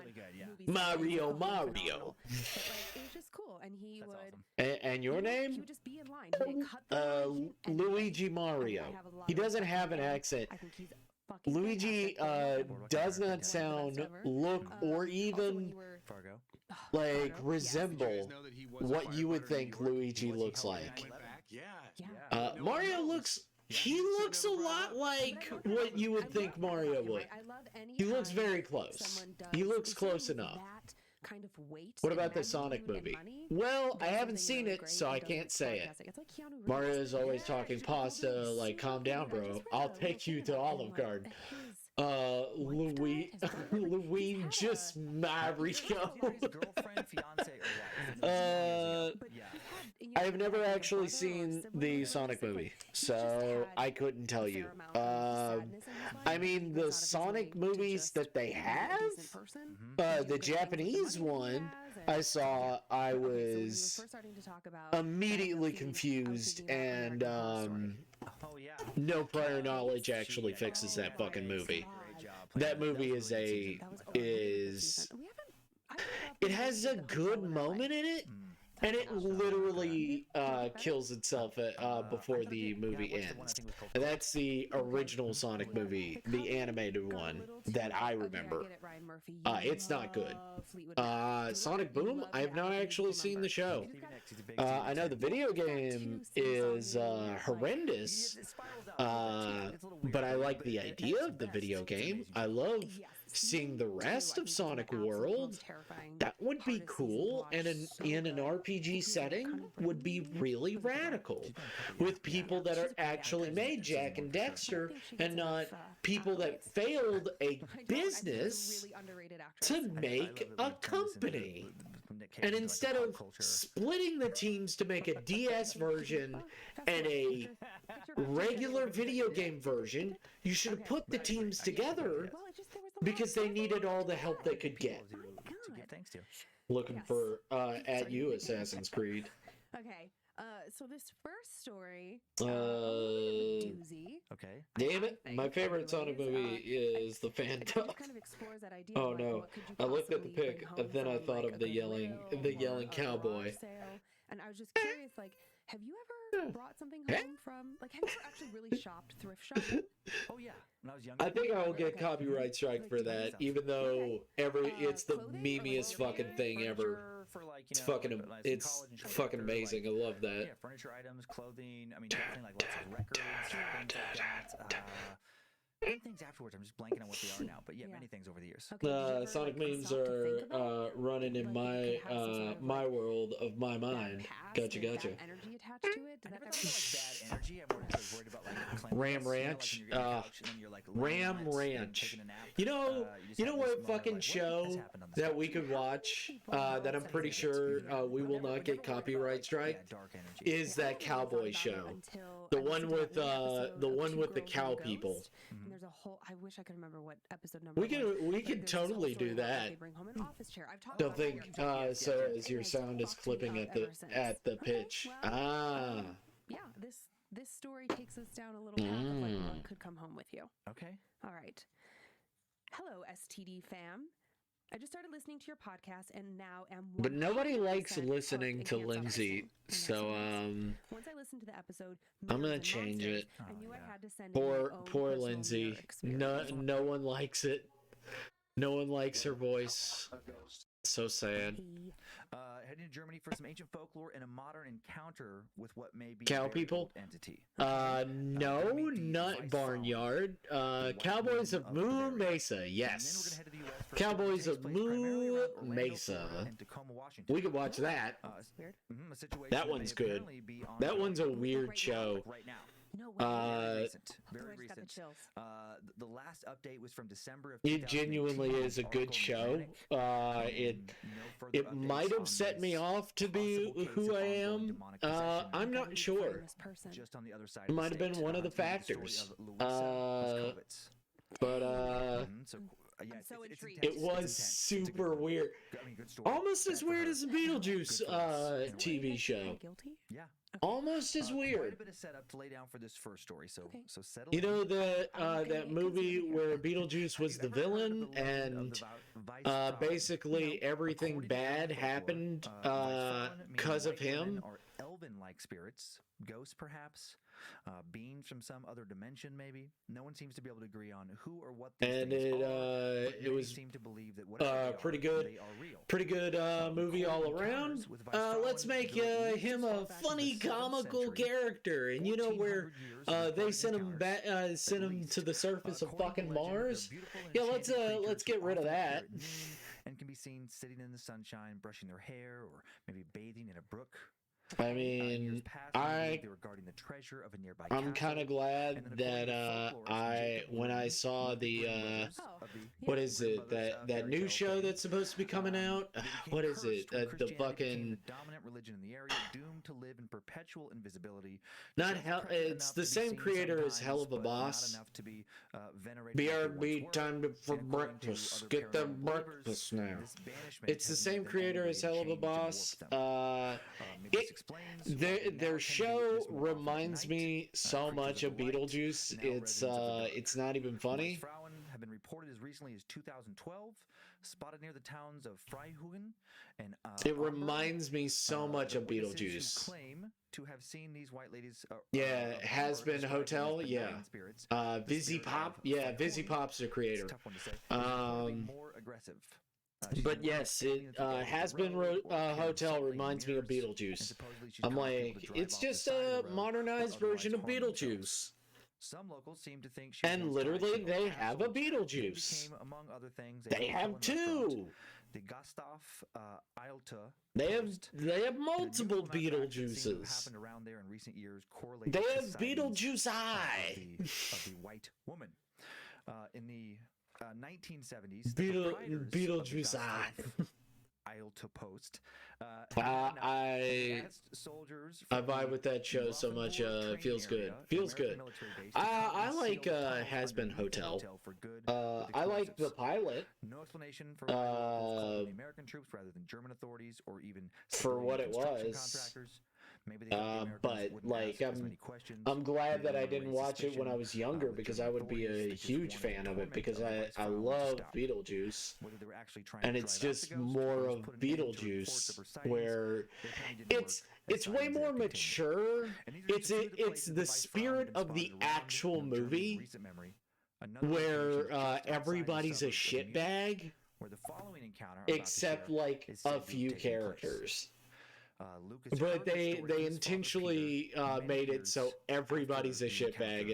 Mario. But, like, it was just cool, and he would. Awesome. And your name? He would just be in line. Luigi Mario. He doesn't have an accent. I think he's Luigi does not sound, look, or even like resemble what you would think Luigi looks like. Mario looks. He looks a lot like what you would think Mario would. He looks very close. He looks close enough. Kind of weight. What about the Sonic movie? Well, I haven't seen it, so I can't say it. Mario's always talking pasta, like, calm down, bro. I'll take you to Olive Garden. Luigi Mario. I have never actually seen the Sonic movie, so I couldn't tell you. I mean, the Sonic movies that they have, the Japanese one I saw, I was immediately confused, and no prior knowledge actually fixes that fucking movie. That movie it has a good moment in it, and it literally kills itself before the movie ends. And that's the original Sonic movie, the animated one that I remember. It's not good. Sonic Boom, I have not actually seen the show. I know the video game is horrendous, but I like the idea of the video game. I love seeing the rest of Sonic World. That would be cool, and in an RPG setting would be really radical, with people that are actually made, Jak and Daxter, and not people that failed a business to make a company. And instead of splitting the teams to make a DS version and a regular video game version, you should have put the teams together because they needed all the help they could get. Looking for at you, Assassin's Creed. Okay. So this first story, Okay. Damn it! My favorite Sonic movie is the Phantom. kind of explores that idea. Oh no! I looked at the pic, and then I thought of the yelling cowboy. And I was just curious, like, have you ever brought something home from, like, have you ever actually really shopped thrift shopping? Oh yeah, when I was younger. I think I will get copyright strike for that, even though it's the memeiest fucking thing ever. It's fucking amazing. I love that. Yeah, furniture items, clothing. I mean, definitely like lots of records, things like that. many things afterwards. I'm just blanking on what they are now, but yeah, many things over the years. Okay, Sonic memes are running in my my world of my mind. Gotcha. Bad energy attached to it. I never thought about like bad energy. I more just worried about like Ram Ranch. Ram Ranch. You know what fucking show that we could watch that I'm pretty sure we will not get copyright strike is that cowboy show. The one with the cow people. And there's a whole. I wish I could remember what episode number. We could totally do that. They bring home an office chair. I've talked Don't think so. As your sound is clipping at the pitch. Yeah, this story takes us down a little path of like what could come home with you. Okay. All right. Hello, STD fam. I just started listening to your podcast and now am. But nobody likes listening to Lindsay, so once I listened to the episode, I'm gonna change it. I knew I had to send poor Lindsay. No one likes it. No one likes her voice. So sad. Heading to Germany for some ancient folklore and a modern encounter with what may be cow people entity. No, not barnyard. Cowboys of Moo Mesa. Yes. Cowboys of Moo Mesa. We could watch that. That one's good. That one's a weird show. Very recent. The last update was from December of. It genuinely is a good show. It might have set me off to be who I am. I'm not sure. Just on the other side. It might have been one of the factors. It was super weird. Almost as weird as the Beetlejuice TV show. Yeah. Almost as weird. Quite a bit of setup to lay down for this first story, so settle. You know that movie where Beetlejuice was the villain and basically everything bad happened because of him. Or elven-like spirits, ghosts perhaps, beings from some other dimension maybe. No one seems to be able to agree on who or what these things are. It was seem to believe that pretty good movie all around. Let's make him a funny comical character, and you know where they sent him back, sent him to the surface of fucking Mars. Yeah, let's get rid of that. And can be seen sitting in the sunshine, brushing their hair, or maybe bathing in a brook. I mean, I'm kind of glad that when I saw the what is it, that new show that's supposed to be coming out? What is it? The fucking dominant religion in the area, doomed to live in perpetual invisibility. Not hell. It's the same creator as Hell of a Boss. BRB, time for breakfast. Get the breakfast now. It's the same creator as Hell of a Boss. Their show reminds me so much of Beetlejuice. It's not even funny. Frauen have been reported as recently as 2012, spotted near the towns of Freihugen and it reminds me so much of Beetlejuice. Claim to have seen these white ladies. Has been Hotel. Yeah. Vizzy Pop. Yeah, Vizzy Pop's the creator. Tough one to say. More aggressive. But yes, it has been Hotel reminds me of Beetlejuice. I'm like, it's just a modernized version of Beetlejuice. Some locals seem to think and literally they have a Beetlejuice. Among other things, they have two. The Gustav Eilte. They have multiple Beetlejuices. Happened around there in recent years. They have Beetlejuice Eye. Of the white woman. In the 1970s, Beetlejuice Eye. Eilte Post. I vibe with that show so much. Feels good. Feels good. I like Has Been Hotel. I like the pilot. No explanation for the American troops rather than German authorities or even for what it was. Contractors. Maybe but like I'm glad that I didn't watch it when I was younger because I would be a huge fan of it because I love Beetlejuice, and it's just more of Beetlejuice where it's way more mature. It's the spirit of the actual movie where everybody's a shitbag except like a few characters. Lucas but they intentionally made it so everybody's a shitbag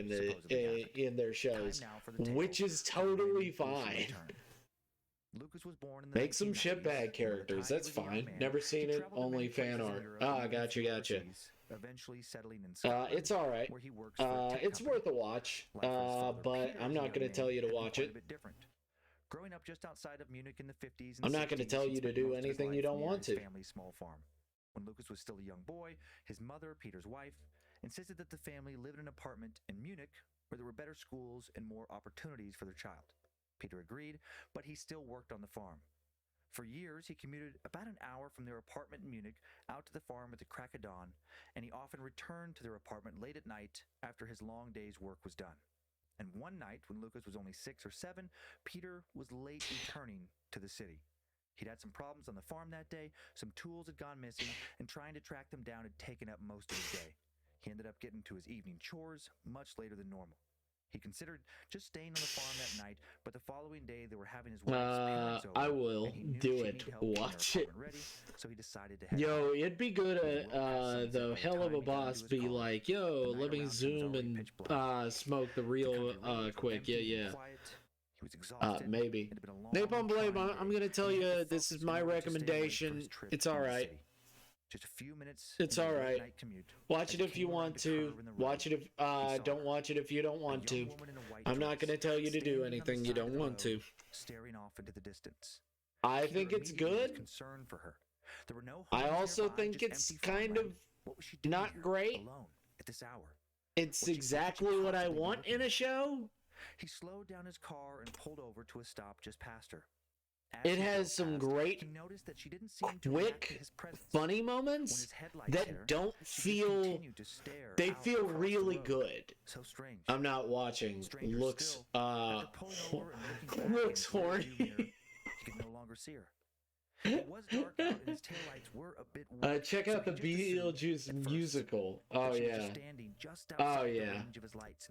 in their shows, which is totally fine. Lucas was born in the Make some shitbag characters. That's fine. Never seen it. Only fan art. Gotcha. Eventually settling in Scotland, it's all right. where he works for a tech it's company. worth a watch. Like for his father, But Peter, I'm as a not going young to tell man, you to had been watch quite it. a bit different. Growing up just outside of Munich in the 50s and I'm not going to 60s, tell he you to spent do most of his anything you life don't near want his to. family's small farm. When Lucas was still a young boy, his mother, Peter's wife, insisted that the family live in an apartment in Munich where there were better schools and more opportunities for their child. Peter agreed, but he still worked on the farm. For years, he commuted about an hour from their apartment in Munich out to the farm at the crack of dawn, and he often returned to their apartment late at night after his long day's work was done. And one night, when Lucas was only 6 or 7, Peter was late returning to the city. He'd had some problems on the farm that day, some tools had gone missing, and trying to track them down had taken up most of his day. He ended up getting to his evening chores much later than normal. He considered just staying on the farm that night, but the following day they were having his wife's parents over. I will do it. Watch it. Ready, so he decided to head Yo, out. it'd be good the hell of a boss be like, yo, let me zoom and smoke the real quick. Yeah. He was exhausted. Maybe. Napalm Blade, I'm gonna tell you, this is my recommendation. It's alright. Just a few minutes. It's alright. Watch it if you want to. Watch it if don't watch it if you don't want to. I'm not gonna tell you to do anything you don't want to. Staring off into the distance. I think it's good. Concern for her. There were no I also think it's kind of not great. Alone at this hour. It's exactly what I want in a show. He slowed down his car and pulled over to a stop just past her. It has some great, quick, funny moments that don't feel, they feel really good. So strange. I'm not watching. Looks horny. He could no longer see her. It was dark out and his taillights were a bit wet. Check out the Beetlejuice musical. Oh yeah. Oh yeah.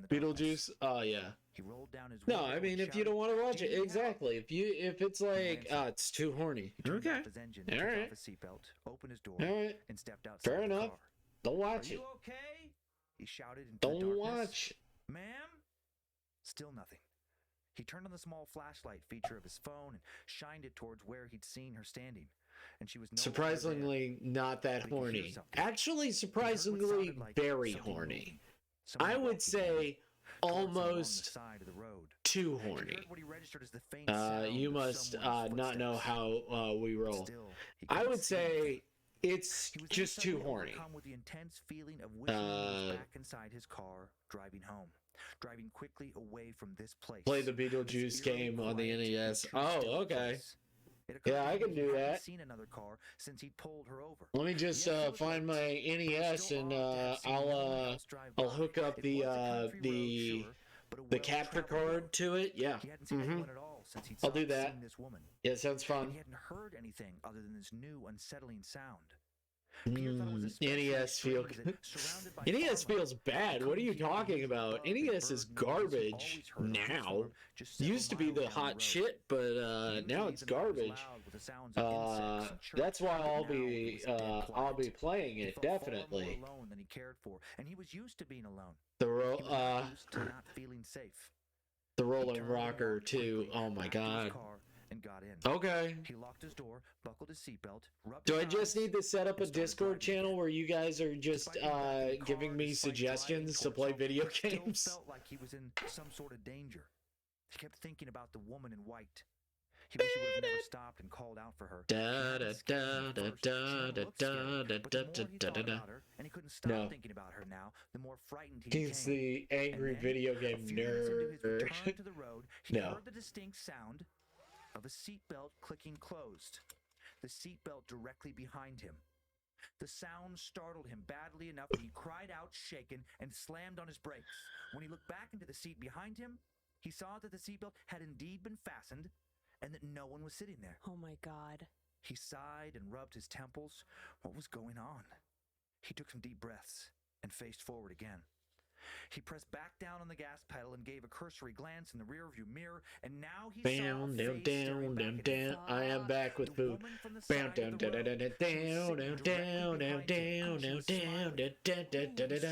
Beetlejuice. Oh yeah. He rolled down his no, I mean if you don't want to watch it, exactly. If it's like it's too horny. Okay. All right. Opened his door. All right. And stepped outside. Fair enough. Don't watch it. Are you okay? He shouted into Don't the darkness. watch. Ma'am? Still nothing. He turned on the small flashlight feature of his phone and shined it towards where he'd seen her standing. And she was surprisingly not that horny. Actually, surprisingly very horny. I would say almost too horny. You must not know how we roll. I would say it's just too horny. With the intense feeling of wishing he was back inside his car, driving home. Driving quickly away from this place. Play the Beetlejuice game on the NES. Oh, okay. Yeah, I can do that. Seen another car since he pulled her over. Let me just find my NES and I'll hook up the capture card to it. Yeah. I'll do that. Yeah, sounds fun. He hadn't heard anything other than this new unsettling sound. NES feels bad. What are you talking about? NES is garbage now. Used to be the hot shit, but now it's garbage. That's why I'll be playing it definitely. And he was used to being alone. The Rolling Rocker too. Oh my god. And got in. Okay. He locked his door, buckled his seatbelt. Do I just need to set up a Discord channel where you guys are just giving me suggestions to play video games? He felt like he was in some sort of danger. He kept thinking about the woman in white. He wished he would have never stopped and called out for her. And he couldn't stop thinking about her now. The more frightened he became. He's the angry video game nerd. Return to the road, he heard the distinct sound of a seatbelt clicking closed. The seatbelt directly behind him. The sound startled him badly enough that he cried out, shaken, and slammed on his brakes. When he looked back into the seat behind him, he saw that the seatbelt had indeed been fastened and that no one was sitting there. Oh my god. He sighed and rubbed his temples. What was going on? He took some deep breaths and faced forward again. He pressed back down on the gas pedal and gave a cursory glance in the rearview mirror, and now he down, saw a face staring back at him. down. I am back with food. Down, down, down, down, down,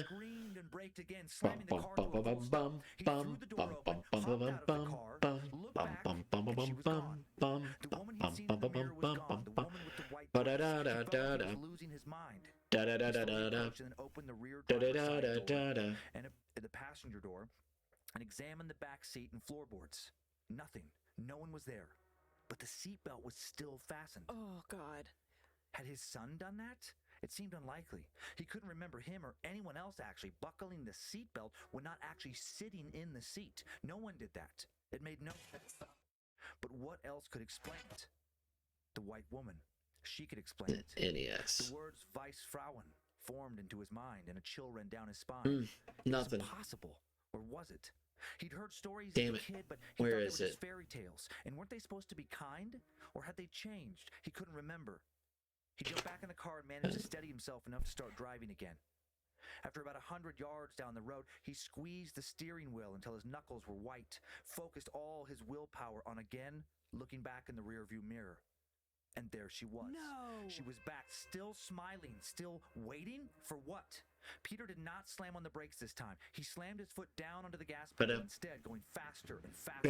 screamed and braked again, slamming the car to a full stop. He threw the door open, hopped out of the car, looked back, and she was gone. The woman he'd seen in the mirror was gone. The woman with the white dress. He felt like he was losing his mind. He slowly approached and then opened the rear driver's side door and the passenger door and examined the back seat and floorboards. Nothing. No one was there. But the seatbelt was still fastened. Oh, God. Had his son done that? It seemed unlikely. He couldn't remember him or anyone else actually buckling the seatbelt when not actually sitting in the seat. No one did that. It made no sense. But what else could explain it? The white woman. She could explain it. NES. The words Weissfrauen formed into his mind, and a chill ran down his spine. Nothing. It was impossible. Or was it? He'd heard stories as a kid, but he thought they were just fairy tales. And weren't they supposed to be kind? Or had they changed? He couldn't remember. He jumped back in the car and managed to steady himself enough to start driving again. After about 100 yards down the road, he squeezed the steering wheel until his knuckles were white, focused all his willpower on again looking back in the rearview mirror. And there she was. No. She was back, still smiling, still waiting for what? Peter did not slam on the brakes this time. He slammed his foot down onto the gas pedal instead, going faster and faster.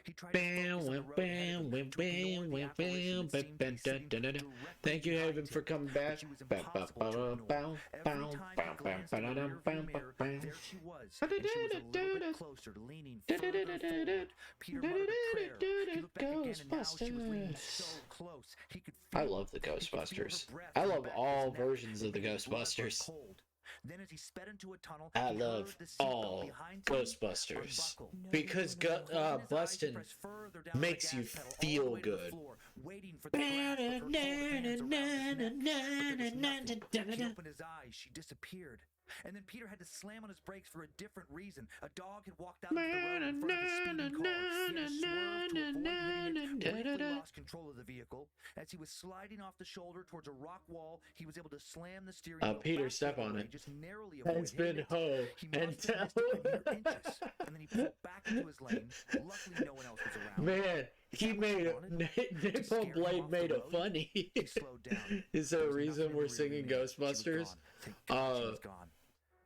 He tried to focus on the road ahead of him, to ignore the apparition that seemed to be sitting directly Thank you, behind Haven, him. for coming back. She was impossible to ignore. Every time he glanced in the rearview mirror, there she was, and she was a little bit closer, leaning further forward. Peter muttered a prayer. He looked back again, and now she was leaning so close. He could feel I love the he could feel her Ghostbusters. breath I on the love back of all his neck. versions of the It made his blood run Ghostbusters. cold. Then as he sped into a tunnel, I he love heard the seatbelt all behind him Ghostbusters unbuckle. because Closing his eyes, he busting pressed further down makes the you gas pedal, all the feel way to the good. floor, waiting for the grasp of her cold hands around his neck. But there was nothing. He opened his eyes. She disappeared. And then Peter had to slam on his brakes for a different reason. A dog had walked out into the road in front of the speeding car. He had to swerve to avoid hitting it, briefly lost control of the vehicle. As he was sliding off the shoulder towards a rock wall, he was able to slam the steering wheel Peter, back step the other on way, it. just narrowly avoid It's hitting been it. ho He and must have missed it by mere inches. And then he pulled back into his lane. Luckily, no one else was around. Man, he made it. Nippon Blade made it funny. He slowed down. Is there a There was reason nothing in we're the rearview singing mirror. She was Ghostbusters? gone. Thank God she was gone.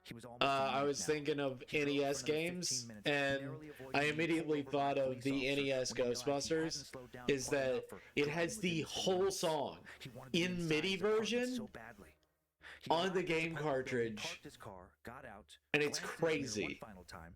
He was almost I on was now. thinking of He drove NES for another games, 15 minutes, and narrowly avoiding I being immediately pulled over by thought a of police the officer NES when he realized he Ghostbusters. hadn't slowed down Is quite enough that for it driving has the within 2 whole minutes. song He wanted to be in inside MIDI his apartment version so badly. He on the arrived at game apartment building, cartridge, parked his car, got out, and it's glanced in the mirror crazy. one final time.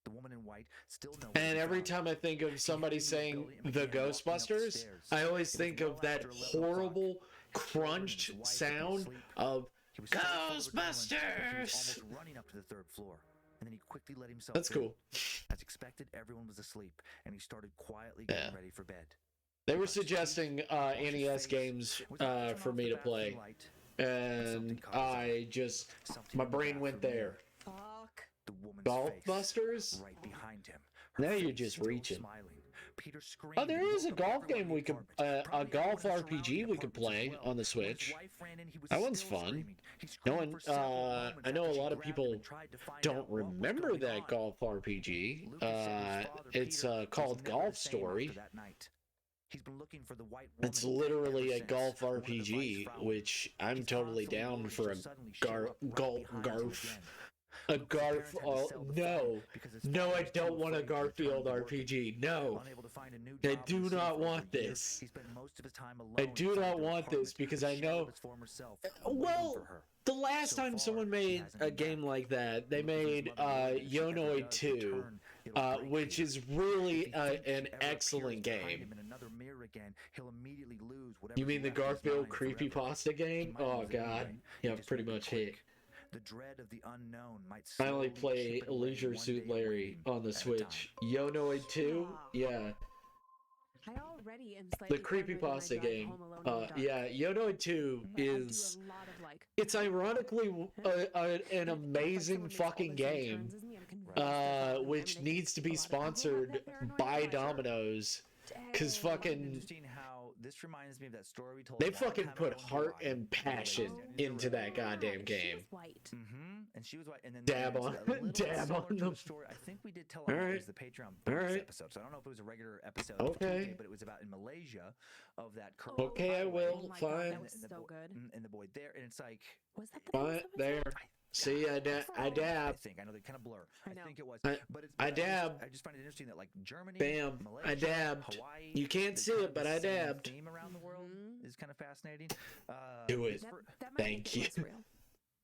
The woman in white still nowhere And to be every found. time I think of somebody He headed saying into the building and the began walking up the Ghostbusters, stairs. I always It was think well of that after 11 o'clock. horrible, His children and his crunched wife had been sound asleep. of He was so full of adrenaline that he was Ghostbusters. almost running up to the 3rd floor. And then he quickly let himself That's in. cool. As expected, everyone was asleep, and he started quietly getting ready for bed. They were suggesting NES games for me to play, and I just, my brain went there. Fuck. The woman's Golf face Busters? right behind him. Her Now you're face just still reaching. smiling. Peter screamed Oh, there and is a woke up golf everyone game in the we could, apartment. a Probably golf everyone in the RPG surrounding we could apartments as play well. on the When his Switch. wife ran in, he was That one's still fun. screaming. He No screamed one, for several moments I know after a she lot of grabbed him people and tried to find don't out what was remember going that on. golf RPG. Lucas said his father, It's Peter, was called never Golf the same Story. after that night. He's been looking for the white woman It's literally ever a since. golf One of the RPG, Weissfrauen. which I'm He thought totally for a down moment for she'll a suddenly show up right golf behind him garf. again. A Lucas's Garf. parents had to Oh, sell the no. farm because his No, father I was too don't want a afraid to return Garfield to work RPG. again. No. Unable to find a new I job do in the not city for want over a year, this. he spent most of his time alone I do inside not their want this apartment, because a I shell know. of his former self, waiting Well, for her. the last So time far, someone she made hasn't a been game back. like that, they Lucas's made mother worried that if she ever Yonoid does 2, return, it'll break which Peter. is really If he thinks she an ever excellent appears behind game. him in another mirror again, he'll immediately lose whatever You mean the left in his Garfield mind forever. creepypasta He game? might Oh lose it god, anyway. He yeah, just pretty won't be much hit. quick. The dread of the unknown might I only slowly play chip it away Leisure one Suit day of Larry waiting on the at a Switch. time. Yonoid 2? Yeah. I already am The slightly paranoid when I creepypasta drive game. home alone in the dark. Yeah, Yonoid 2 But I do is... a lot of, like, It's ironically an amazing fucking game, which needs to be sponsored by Domino's, because fucking... Interesting how this reminds me of that story we told. They fucking put heart and passion into that goddamn game. She was white. And she was white. And then dab on them. Story. I think we did tell them it was the Patreon bonus episode. So I don't know if it was a regular episode. Okay. But it was about in Malaysia of that. Okay, I will. Fine. God, that was so good. And the boy there, and it's like. Was that fine there? See, I dab. I think I know they kind of blur. I think it was, but it's. I dabbed. I just find it interesting that like Germany, bam, Malaysia, I dabbed. Hawaii. You can't see it, but I dabbed. Theme around the world is kind of fascinating. Do it. Thank you.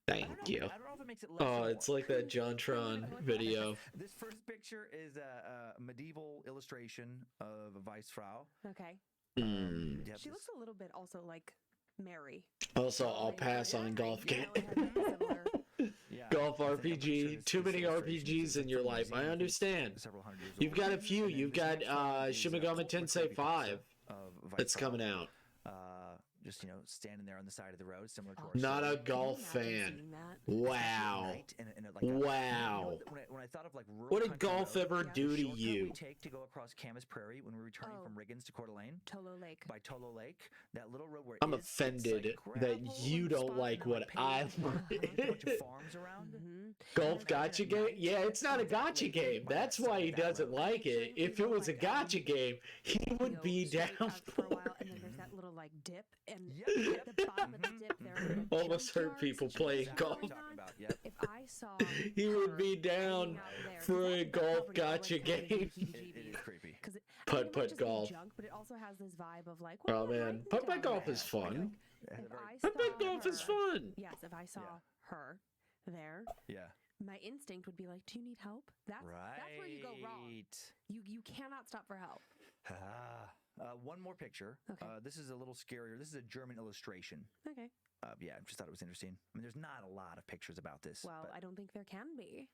Thank you. I don't know if it makes it less. Oh, it's like that JonTron video. This first picture is a medieval illustration of a Weissfrau. Okay. She looks a little bit also like Mary. Also, I'll pass on golf game. Golf RPG. Too many RPGs in your life. I understand. You've got a few. You've got Shin Megami Tensei 5 that's coming out. Just, standing there on the side of the road, similar to our Not a golf fan. Wow. Wow. When I thought of like what did golf ever do to you? We take to go across Camas Prairie when we're returning from Riggins to Coeur d'Alene. Tolo Lake. By Tolo Lake, that little road where I'm offended that you don't like what I like. Farms around. Golf gotcha game? Yeah, it's not a gotcha game. That's why he doesn't like it. If it was a gotcha game, he would be down for a while, and then there's that little like dip, and the bottom of the dip there. Almost hurt people playing golf. If I saw he would be down for a golf gotcha game. It is creepy. Putt golf. Junk, but it also has this vibe of like, oh man, putt golf is fun. Putt golf is fun. Yes, if I saw her there, my instinct would be like, do you need help? That's where you go wrong. You cannot stop for help. One more picture. Okay. This is a little scarier. This is a German illustration. Okay. I just thought it was interesting. I mean, there's not a lot of pictures about this. Well, I don't think there can be.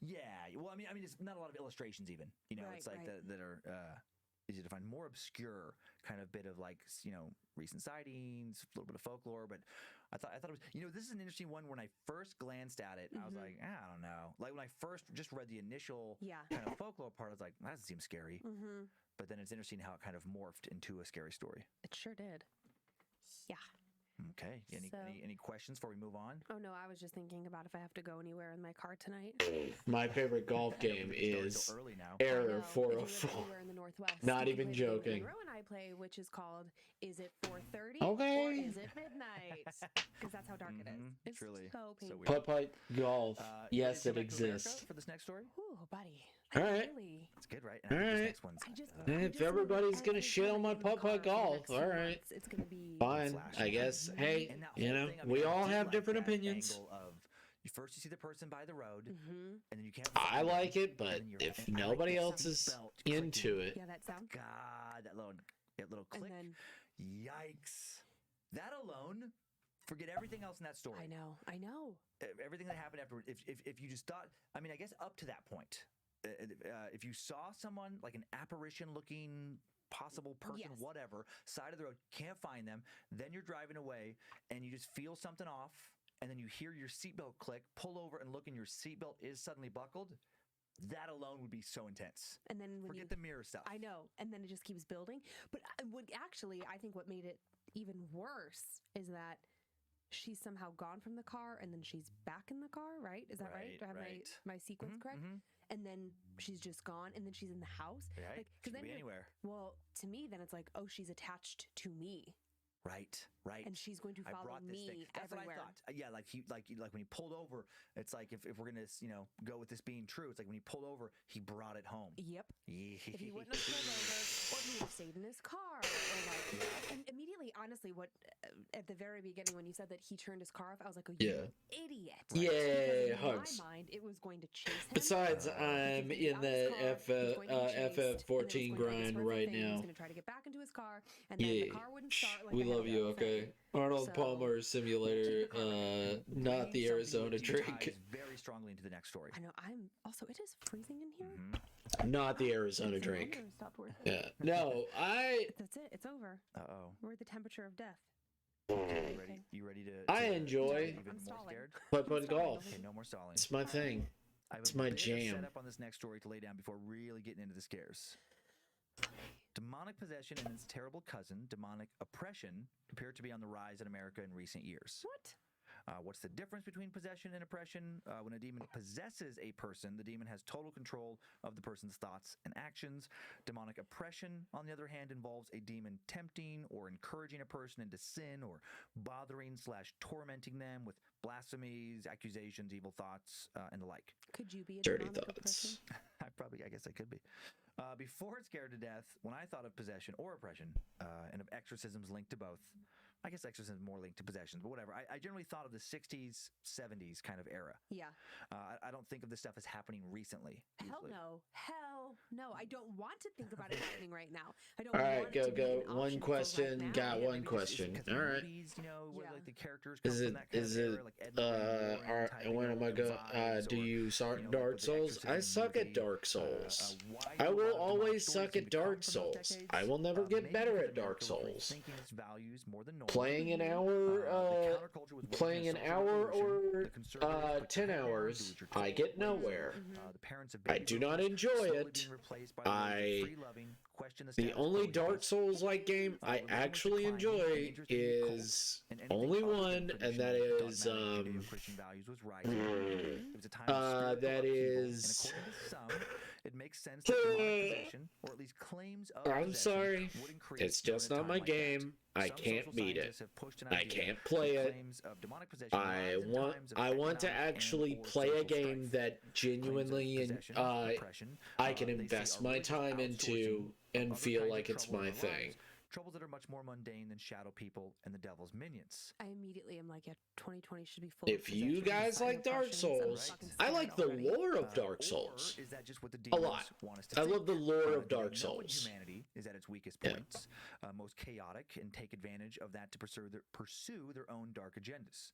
Yeah. Well, I mean, it's not a lot of illustrations even. It's like that are easy to find. More obscure kind of bit of like, recent sightings, a little bit of folklore. But I thought it was, this is an interesting one. When I first glanced at it, I was like, I don't know. Like when I first just read the initial kind of folklore part, I was like, that doesn't seem scary. But then it's interesting how it kind of morphed into a scary story. It sure did. Yeah. Okay. Any questions before we move on? Oh no, I was just thinking about if I have to go anywhere in my car tonight. My favorite golf game is Error 404. In the Northwest. Not even joking. Ro and I play, which is called "Is it 4:30 okay. or is it midnight?" Because that's how dark it is. It's truly so painful. Putt golf. Yes, it exists. For this next story. Ooh, buddy. All right. It's good, right? All right. If everybody's gonna shit on my putt golf, all right. It's gonna be fine. I guess. Hey, we all have different opinions. First, you see the person by the road, and then you can't. I like it, but if nobody else is into it, that sound. God, that little click. Yikes! That alone. Forget everything else in that story. I know. Everything that happened afterward. If you just thought, I mean, I guess up to that point, if you saw someone like an apparition-looking possible person, whatever, side of the road, can't find them, then you're driving away and you just feel something off, and then you hear your seatbelt click, pull over and look, and your seatbelt is suddenly buckled. That alone would be so intense. And then forget the mirror stuff. I know, and then it just keeps building. But I think what made it even worse is that she's somehow gone from the car and then she's back in the car, right? Is that right? Do I have my sequence correct? And then she's just gone and then she's in the house. Right. Could be anywhere. Well, to me, then it's like, oh, she's attached to me. Right. And she's going to follow me That's everywhere. what I thought. Yeah, like when he pulled over, it's like if we're gonna go with this being true, it's like when he pulled over, he brought it home. Yep. If he wouldn't have pulled over, or he would have stayed in his car, and immediately, honestly, what at the very beginning when you said that he turned his car off, I was like, oh, you idiot! Yeah, hugs. In my mind, it was going to chase him. Besides, I'm in the FF14 grind right now. He was going to try to get back into his car, and then the car wouldn't start. We love you, okay? Arnold Palmer Simulator, not the Arizona drink. Very strongly into the next story. I know. It is freezing in here. Not the Arizona drink. Yeah. No, That's it. It's over. We're at the temperature of death. You ready to I enjoy. I'm stalling. Putt golf. Okay, no more stalling. It's my thing. It's my jam. Set up on this next story to lay down before really getting into the scares. Demonic possession and its terrible cousin, demonic oppression, appear to be on the rise in America in recent years. What? What's the difference between possession and oppression? When a demon possesses a person, the demon has total control of the person's thoughts and actions. Demonic oppression, on the other hand, involves a demon tempting or encouraging a person into sin or bothering/tormenting them with blasphemies, accusations, evil thoughts, and the like. Could you be a Dirty demonic thoughts. oppression? I guess I could be. Before it's scared to death, when I thought of possession or oppression, and of exorcisms linked to both, I guess exorcism is more linked to possessions, but whatever. I generally thought of the 60s, 70s kind of era. Yeah. I don't think of this stuff as happening recently. Hell usually. no. Hell no. I don't want to think about it happening right now. I don't All want right, it to be go. an One option for question. right now. Got Yeah, one maybe question. it's 'cause All of right. movies, where Yeah. like the characters come Is from it? that kind Is of it? era, like Edward Norton type, when am I going? vibes, Do or, you start like Dark the Souls? I Exorcism suck at movie. Dark Souls. Why I do a will lot of demonic always stories suck seem at to come Dark from those Souls. decades? I will never get Maybe better because at Dark America was Souls. rethinking its values more than normal. Playing an The hour, counterculture was playing waging an a social hour revolution. or The conservatives put 10 your head down, hours, do what you're I told. get nowhere. The parents of I baby do not boomers enjoy slowly it. being replaced by the ways of free-loving, question the The status only quo Dark heroes. Souls-like game I Religion was actually declining, enjoy and interest in the occult is and anything only other than one, and that traditional is dogmatic Judeo-Christian values was rising. It was a time of spiritual that upheaval, is- and according to some, it makes sense that demonic possession, or at least claims of I'm possession, sorry, would increase it's just during a not my time like that. game. I Some can't social beat it. scientists have pushed an I idea can't play that it. claims of demonic possession I rise in want times of I want to economic actually and/or play a social game strife. that Claims of genuinely possession, oppression, I can they say invest are my religious time into outsourcing and of other feel kinds of like it's trouble in my our thing. lives, troubles that are much more mundane than shadow people and the devil's minions. I immediately am like, yeah, 2020 should be full of If you possessions, guys like Dark oppressions. I'm Souls, fucking I scared like the already. lore of Dark Or Souls is that just what the a demons lot. want us to I think? love the lore of Do we Dark know when Souls. humanity is at its weakest Yeah. points, most chaotic, and take advantage of that to pursue their own dark agendas.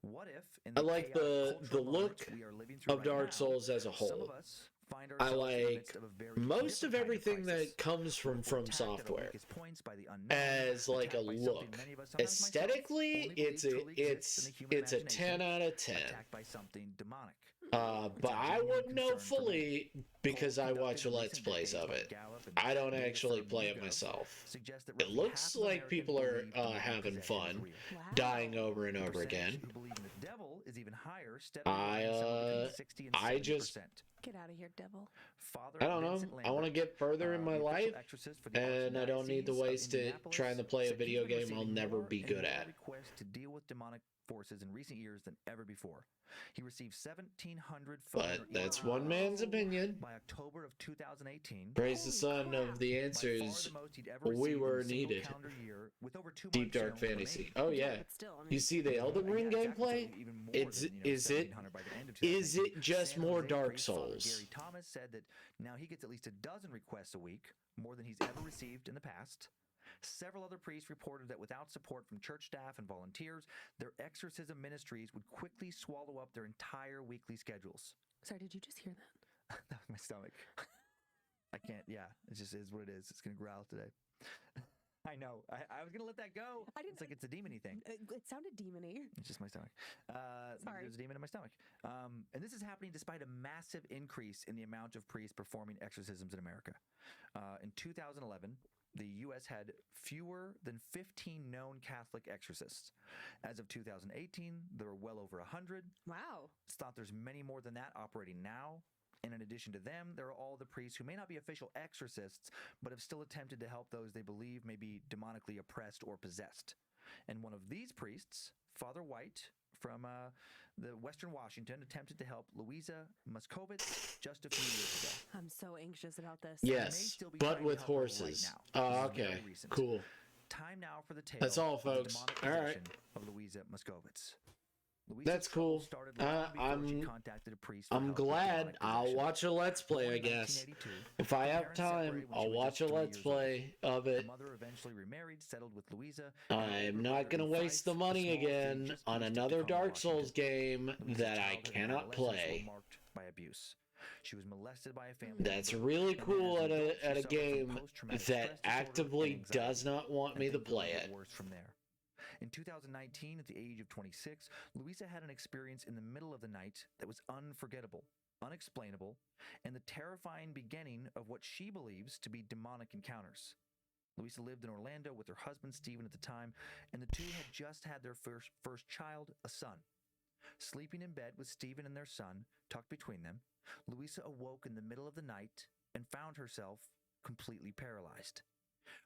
What if, in I the like chaotic the cultural moment look we are living through of right Dark now, Souls as a some of whole. us find I ourselves in the like midst of a very most of different kind everything crisis. that comes from We're From attacked at our Software weakest points by the unknown, as like a attacked by something look. many of us, sometimes myself, Aesthetically, only believe it's truly exists in the human a 10 imagination, out of 10. attacked by something demonic. But a I genuine wouldn't know concern for me. fully because I Polls watch conducted in Let's recent Plays decades of by it. Gallup and I don't data actually from play it YouGov myself. suggest that It roughly looks half of like Americans people are believe demonic having possession is fun, real. Wow. dying over and The over percentage again. who believe in the devil is even higher, steadily rising somewhere between 60 and I 70%. just- Get out of here, devil. Father I don't know. Vincent I want to Lambert, get further in my the official life, exorcist for the and I don't need to Archdiocese of waste it Indianapolis, trying to play a said he's video been game I'll receiving never more be and good more at. requests to deal with demonic forces in recent years than ever before. He received 1,700 phone But or that's email one man's calls opinion. by October of 2018. Praise the Holy son crap. of the By far answers the most he'd ever we received in were a single needed. calendar year, with over 2 Deep months, Dark to Fantasy. remain. Oh yeah. But still, I mean, You see the Elden Ring Yeah, exactly, gameplay? so even more It's than, is it 1,700 by the end of is 2018. it just San more Jose Dark priest Father Souls? Gary Thomas said that now he gets at least a dozen requests a week, more than he's ever received in the past. Several other priests reported that without support from church staff and volunteers, their exorcism ministries would quickly swallow up their entire weekly schedules. sorry, did you just hear that? That was my stomach. I can't, yeah, it just is what it is. It's going to growl today. I know. I was going to let that go. I didn't- It's like it's a demon-y thing. It sounded demony. It's just my stomach. Sorry. There's a demon in my stomach. And this is happening despite a massive increase in the amount of priests performing exorcisms in America. In 2011, the U.S. had fewer than 15 known Catholic exorcists. As of 2018, there were well over 100. Wow. It's thought there's many more than that operating now. And in addition to them, there are all the priests who may not be official exorcists, but have still attempted to help those they believe may be demonically oppressed or possessed. And one of these priests, Father White, from the Western Washington, attempted to help Louisa Moscovitz just a few years ago. I'm so anxious about this. Yes, still be but trying to with help her right horses. now. Oh, This is very okay. recent. Cool. Time now for the tale That's all, of the folks. demonic All right. possession of Louisa Moscovitz. Louisa's That's cool. troubles started long before she I'm contacted a priest for I'm help with glad. demonic I'll possession. watch a Let's Play, Born I in guess. 1982, If I her have parents time, separated when she I'll was watch a just 3 Let's years old. Play of Her it. mother eventually remarried, settled with Louisa. and her I'm older not brother gonna in waste the Fife, a money small again fee just on east of another Tacoma, Dark Washington. Souls game Louisa's that I childhood and cannot adolescence play. were marked by abuse. She was molested by a family That's member, really and then cool as at an adult, she a suffered from game post-traumatic stress that disorder and actively anxiety, does not want and me to things only play get it. worse from there. In 2019, at the age of 26, Louisa had an experience in the middle of the night that was unforgettable. unexplainable, and the terrifying beginning of what she believes to be demonic encounters. Louisa lived in Orlando with her husband, Stephen, at the time, and the two had just had their first child, a son. Sleeping in bed with Stephen and their son, tucked between them, Louisa awoke in the middle of the night and found herself completely paralyzed.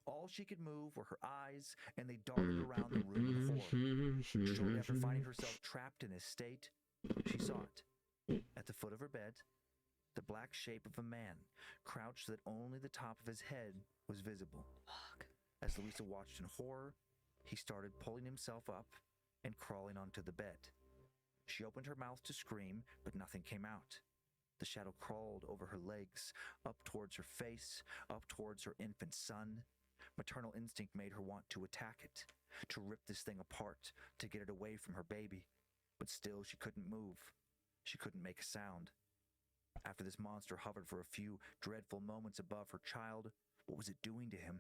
All she could move were her eyes, and they darted around the room in horror. Shortly after finding herself trapped in this state, she saw it. At the foot of her bed, the black shape of a man, crouched so that only the top of his head was visible. Fuck. As Louisa watched in horror, he started pulling himself up and crawling onto the bed. She opened her mouth to scream, but nothing came out. The shadow crawled over her legs, up towards her face, up towards her infant son. Maternal instinct made her want to attack it, to rip this thing apart, to get it away from her baby. But still she couldn't move. She couldn't make a sound. After this monster hovered for a few dreadful moments above her child, what was it doing to him?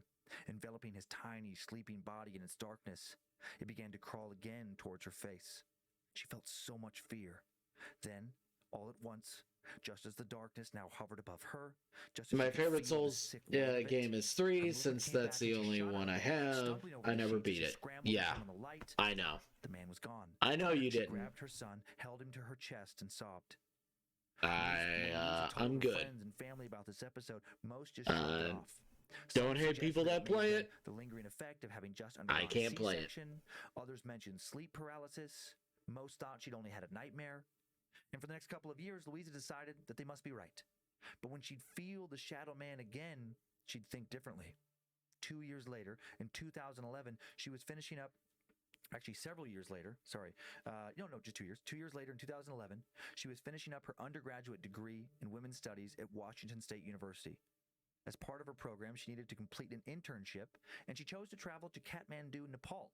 Enveloping his tiny, sleeping body in its darkness, it began to crawl again towards her face. She felt so much fear. Then, all at once, just as the darkness now hovered above her, just as my favorite Souls game is 3, since that's the only one I have. I never beat it. Yeah, I know. The man was gone. I know you She didn't. grabbed her son, held him to her chest, and sobbed. I'm good. Friends and family about this episode, most just shrugged it off. Don't hate people that play it. The lingering effect of having just I can't play it. Others mentioned sleep paralysis. Most thought she'd only had a nightmare. And for the next couple of years, Louisa decided that they must be right. But when she'd feel the Shadow Man again, she'd think differently. 2 years later, in 2011, she was finishing up. Actually, several years later, just 2 years. 2 years later, in 2011, she was finishing up her undergraduate degree in women's studies at Washington State University. As part of her program, she needed to complete an internship, and she chose to travel to Kathmandu, Nepal,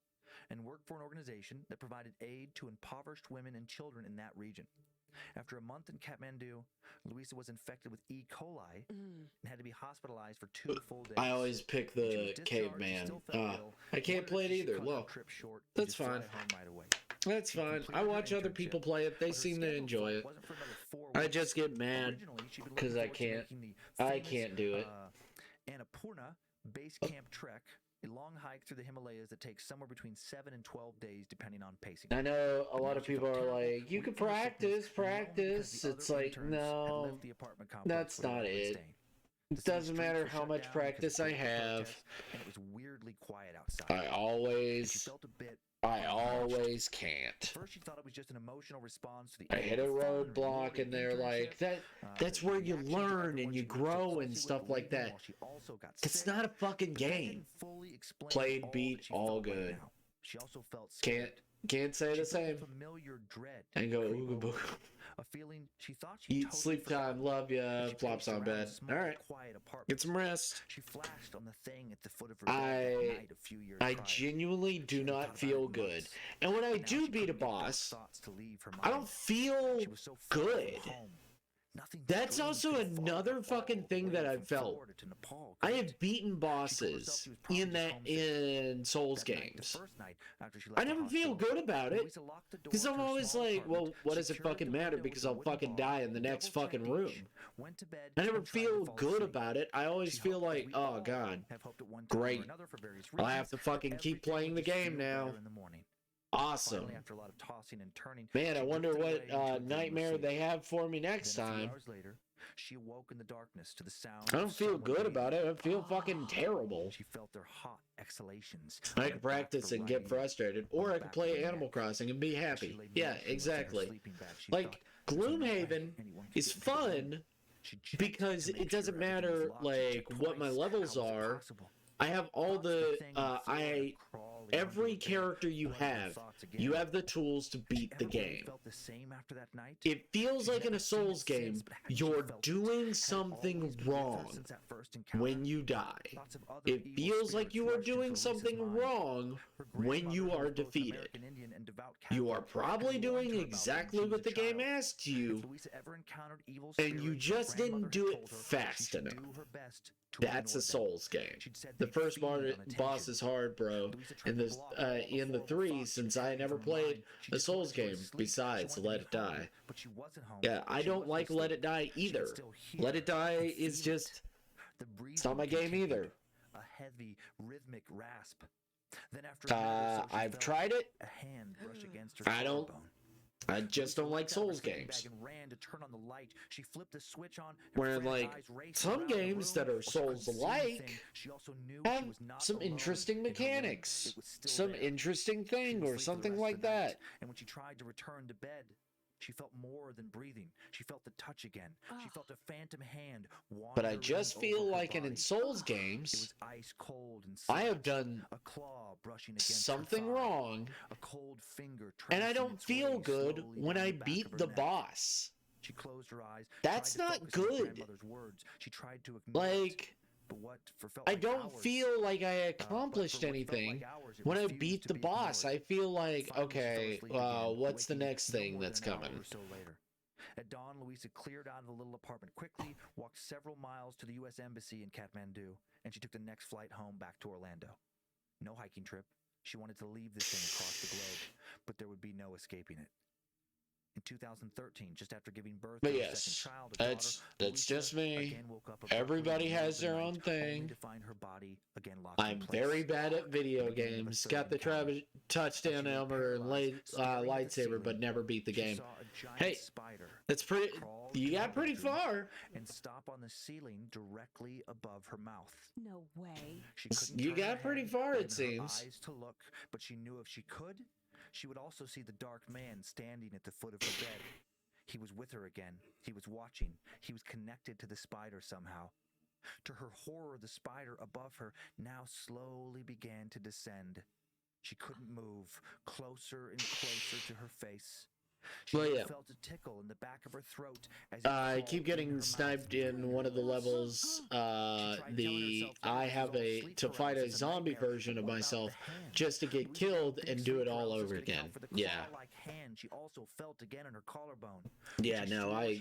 and work for an organization that provided aid to impoverished women and children in that region. After a month in Kathmandu, Louisa was infected with E. coli and had to be hospitalized for 2 full days. I always pick the caveman. I can't play it either. Well, that's fine. That's fine. I watch other people play it. They seem to enjoy it. I just get mad because I can't do it. Annapurna Base Camp Trek, a long hike through the Himalayas that takes somewhere between 7 and 12 days depending on pacing. I know a lot of people are like, you can practice. It's like, no, that's not it. It doesn't matter how much practice I have. And it was weirdly quiet outside. I always can't. First, she thought it was just an emotional response to the. I hit a roadblock, and they're like, that's where you learn and you grow and stuff like that. It's not a fucking game. Played, beat, all good. She also felt scared. Can't say the same. Familiar dread. And go ooga booga. A feeling she thought she eat, sleep time, love ya, flops on bed. All right, get some rest. She flashed on the thing at the foot of her bed that night a few years I prior. genuinely do not feel good, and when I do beat a boss, I don't feel good. That's also another fucking thing that I've felt. I have beaten bosses in Souls games. I never feel good about it, because I'm always like, well, what does it fucking matter, because I'll fucking die in the next fucking room. I never feel good about it. I always feel like, oh god, great, I'll have to fucking keep playing the game now. Awesome. Man, I wonder what nightmare they have for me next time. She awoke in the darkness to the sound. I don't feel good about it. I feel fucking terrible. She felt their hot exhalations. I can practice and get frustrated, or I can play Animal Crossing and be happy. Yeah, exactly. Like, Gloomhaven is fun because it doesn't matter, like, what my levels are. I have all the, every character you have the tools to beat the game. It feels like in a Souls game, you're doing something wrong when you die. It feels like you are doing something wrong when you are defeated. You are probably doing exactly what the game asks you, and you just didn't do it fast enough. That's a Souls game. The first boss is hard, bro, and the 3 since I never played a Souls game besides Let It Die. Yeah, I don't like Let It Die either. Let It Die is just, it's not my game either. A heavy rhythmic rasp. Then after I've tried it. A hand brush against her collarbone. I just don't like Souls games. And ran to turn on the light. She flipped the switch on. Where like some games that are Souls-like have some interesting mechanics, some interesting thing or something like that. And when she tried to return to bed, she felt more than breathing. She felt the touch again. She felt a phantom hand. But I just feel like in Souls games, it was ice cold and I have done a claw brushing against something wrong, a cold finger, and I don't feel good when I beat the boss. She closed her eyes. That's not good. She tried to ignore like, I don't feel like I accomplished anything when I beat the boss. I feel like, okay, what's the next thing that's coming? At dawn, Louisa cleared out of the little apartment quickly, walked several miles to the U.S. Embassy in Kathmandu, and she took the next flight home back to Orlando. No hiking trip. She wanted to leave this thing across the globe, but there would be no escaping it. In 2013, just after giving birth to her second child, that's just me. Everybody has their own thing. I'm very bad at video games. Got the touchdown elmer and lightsaber, but never beat the game. Hey, that's pretty. You got pretty far. And stop on the ceiling directly above her mouth. No way. You got pretty far, it seems. Eyes to look, but she knew if she could, she would also see the dark man standing at the foot of her bed. He was with her again. He was watching. He was connected to the spider somehow. To her horror, the spider above her now slowly began to descend. She couldn't move. Closer and closer to her face. She felt a tickle in the back of her throat. As I keep getting sniped in one of the levels. I have to fight a zombie version of myself just to get killed and do it all over again. Yeah. She also felt again in her collarbone. Yeah, no, I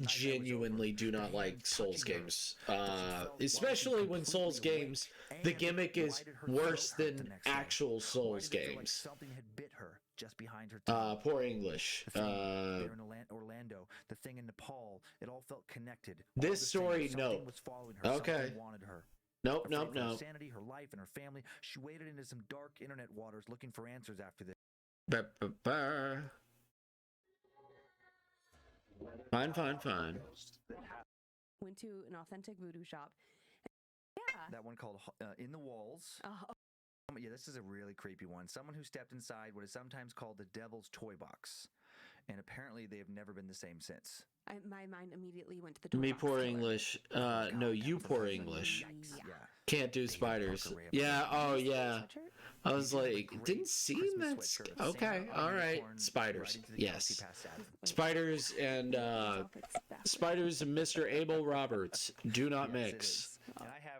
genuinely do not like Souls games. Especially when Souls games, the gimmick is worse than actual Souls games. Something had bit her just behind her tongue. Poor English. There in Orlando, the thing in Nepal, it all felt connected. This story, no. Was following her. Okay. Wanted her. Nope. Her sanity, her life, and her family. She waded into some dark internet waters looking for answers after this. Fine. Went to an authentic voodoo shop. Yeah. That one called In the Walls. Yeah, this is a really creepy one. Someone who stepped inside what is sometimes called the Devil's Toy Box. And apparently they have never been the same since. My mind immediately went to the toy Me box poor store. English. No, you poor English. Yeah. Can't do spiders. Yeah, oh yeah. I was like, didn't seem that's okay. All right, spiders. Yes, spiders and Mr. Abel Roberts do not mix. And I have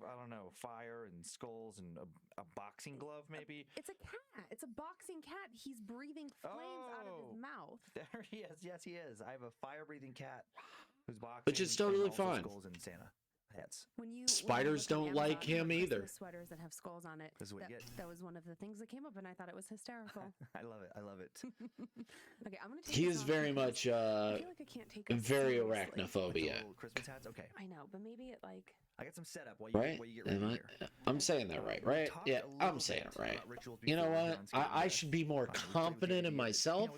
I don't know, fire and skulls and a boxing glove maybe. It's a cat. It's a boxing cat. He's breathing flames out of his mouth. There he is. Yes, he is. I have a fire-breathing cat who's boxing. Which is totally fine. Skulls and Santa hats. Spiders don't like him either. Sweaters that have skulls on it. That was one of the things that came up, and I thought it was hysterical. I love it. Okay, I'm gonna take. He is very much I feel like I can't take very arachnophobia. Christmas hats, okay. I know, but maybe it like. I got some setup while you get ready here. I'm saying that right? Yeah, I'm saying it right. You know what? I should be more confident in myself.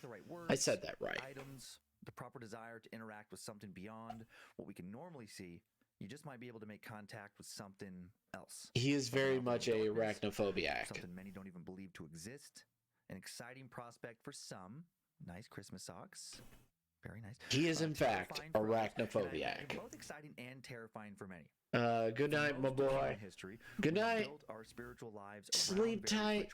I said that right. Items, the proper desire to interact with something beyond what we can normally see. You just might be able to make contact with something else. He is very much a arachnophobiac. Something many don't even believe to exist. An exciting prospect for some. Nice Christmas socks. Very nice. He is in fact arachnophobiac. Both exciting and terrifying for many. Good night, my boy. Good night. Our spiritual lives sleep tight.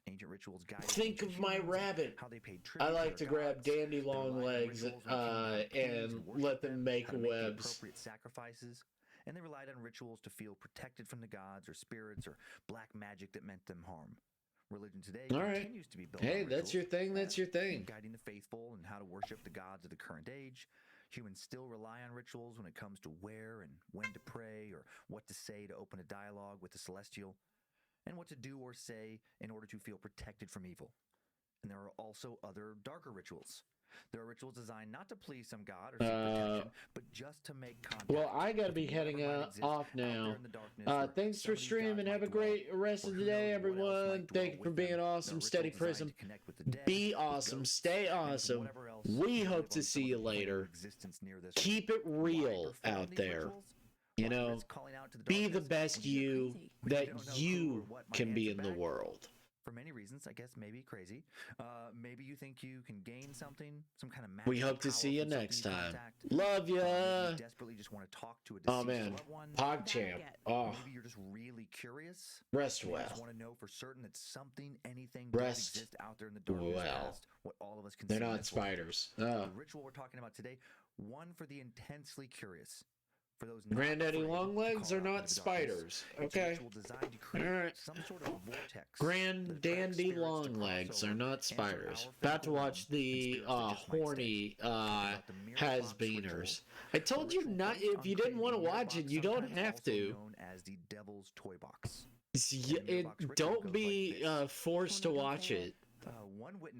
Ancient rituals guide. Think of my rabbit. How they paid I like to grab dandy long legs and let them make webs. Appropriate sacrifices, and they relied on rituals to feel protected from the gods or spirits or black magic that meant them harm. Religion today continues to be built on rituals. That's your thing. That's your thing. Guiding the faithful and how to worship the gods of the current age. Humans still rely on rituals when it comes to where and when to pray or what to say to open a dialogue with the celestial. and what to do or say in order to feel protected from evil. And there are also other darker rituals. There are rituals designed not to please some god or seek protection, but just to make contact. Well, I gotta be heading off now. Thanks for streaming. Have a great rest of the day, everyone. Thank you for being awesome. Steady Prism. Be awesome. Stay awesome. We hope to see you later. Keep it real out there. You know, be the best you that you can be in the world. For many reasons, I guess maybe crazy. Maybe you think you can gain something, some kind of magic. We hope to see you next time. Love ya. You desperately just want to talk to a deceased loved one. PogChamp. Oh. Maybe you're just really curious. Rest well. You just want to know for certain that something, anything does exist out there in the darkness past what all of us can see. They're not spiders. The ritual we're talking about today, one for the intensely curious. For those Granddaddy Longlegs are not spiders. Okay. All right. Granddaddy Longlegs are not spiders. About to watch the horny has-beeners. I told you not. If you didn't want to watch it, you don't have to. Known as the Devil's Toy Box. Don't be forced to watch it.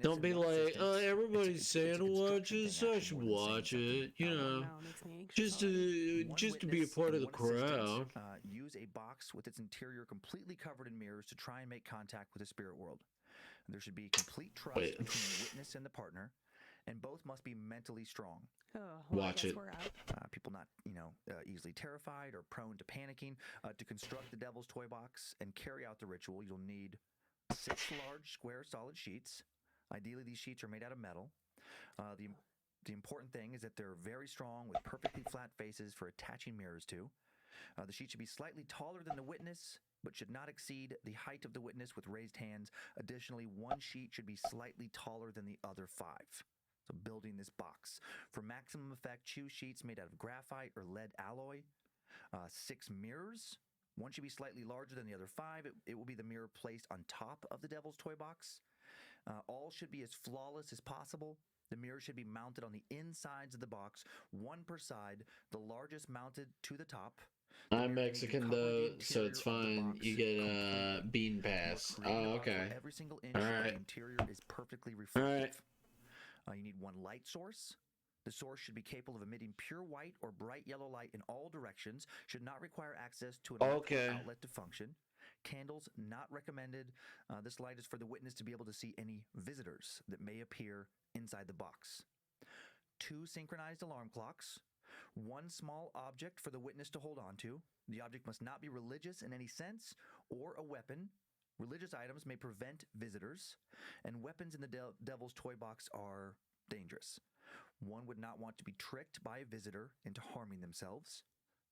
Don't be like, everybody's saying to watch it, so I should watch it. You know, just to be a part of the crowd. Use a box with its interior completely covered in mirrors to try and make contact with the spirit world. There should be complete trust between the witness and the partner, and both must be mentally strong. Watch it. People not, easily terrified or prone to panicking. To construct the Devil's Toy Box and carry out the ritual, you'll need 6 large square solid sheets. Ideally, these sheets are made out of metal. The important thing is that they're very strong with perfectly flat faces for attaching mirrors to. The sheet should be slightly taller than the witness, but should not exceed the height of the witness with raised hands. Additionally, one sheet should be slightly taller than the other 5. So building this box. For maximum effect, choose sheets made out of graphite or lead alloy. 6 mirrors. One should be slightly larger than the other 5. It will be the mirror placed on top of the Devil's Toy Box. All should be as flawless as possible. The mirror should be mounted on the insides of the box, one per side, the largest mounted to the top. I'm Mexican though, so it's fine. You get a bean pass. Oh, okay. Every single inch of the interior is perfectly reflective. You need one light source. The source should be capable of emitting pure white or bright yellow light in all directions, should not require access to an electrical outlet to function. Candles not recommended. This light is for the witness to be able to see any visitors that may appear inside the box. 2 synchronized alarm clocks. 1 small object for the witness to hold on to. The object must not be religious in any sense or a weapon. Religious items may prevent visitors, and weapons in the Devil's Toy Box are dangerous. One would not want to be tricked by a visitor into harming themselves.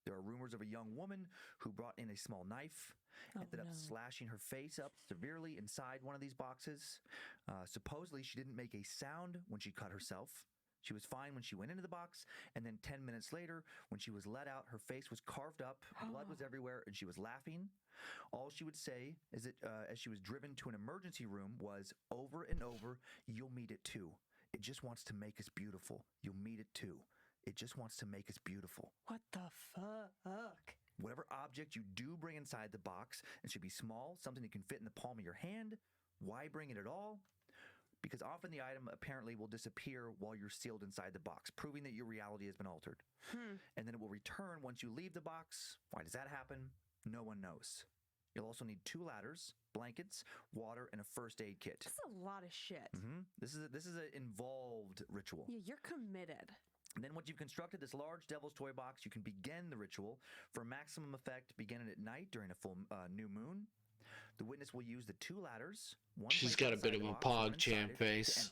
There are rumors of a young woman who brought in a small knife, ended up slashing her face up severely inside one of these boxes. Supposedly, she didn't make a sound when she cut herself. She was fine when she went into the box, and then 10 minutes later, when she was let out, her face was carved up, blood was everywhere, and she was laughing. All she would say is that as she was driven to an emergency room was, over and over, "You'll meet it too. It just wants to make us beautiful. You'll meet it too. It just wants to make us beautiful." What the fuck? Whatever object you do bring inside the box, it should be small, something that can fit in the palm of your hand. Why bring it at all? Because often the item apparently will disappear while you're sealed inside the box, proving that your reality has been altered. And then it will return once you leave the box. Why does that happen? No one knows. You'll also need 2 ladders, blankets, water, and a first aid kit. That's a lot of shit. This is an involved ritual. Yeah, you're committed. And then once you've constructed this large Devil's Toy Box, you can begin the ritual. For maximum effect, begin it at night during a full new moon. The witness will use the 2 ladders. She's got a bit of a PogChamp face.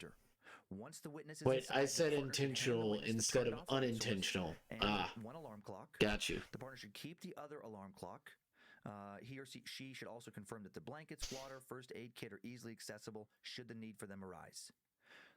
Once the witness is Wait, I said intentional instead of unintentional. One alarm clock. Got you. The partner should keep the other alarm clock. He or she should also confirm that the blankets, water, first aid kit are easily accessible should the need for them arise.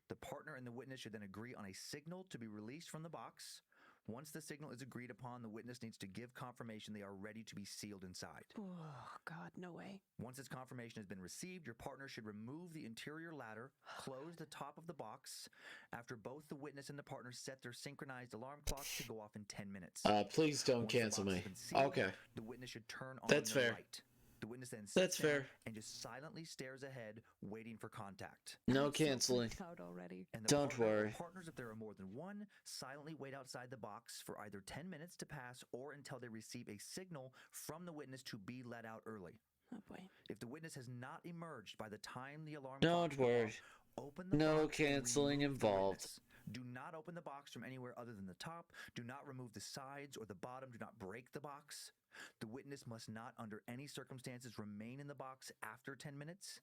The partner and the witness should then agree on a signal to be released from the box. Once the signal is agreed upon, the witness needs to give confirmation they are ready to be sealed inside. Oh, God, no way. Once this confirmation has been received, your partner should remove the interior ladder, close the top of the box. After both the witness and the partner set their synchronized alarm clocks to go off in 10 minutes. Please don't cancel me. Sealed, okay. The witness should turn on That's the fair. light. The witness then That's sits down fair. and just silently stares ahead, waiting for contact. No canceling. So out already. And Don't worry. Partners, if there are more than one, silently wait outside the box for either 10 minutes to pass or until they receive a signal from the witness to be let out early. Oh boy. If the witness has not emerged by the time the alarm Don't worry. open the No box and canceling remove the involved. witness. Do not open the box from anywhere other than the top. Do not remove the sides or the bottom. Do not break the box. The witness must not, under any circumstances, remain in the box after 10 minutes.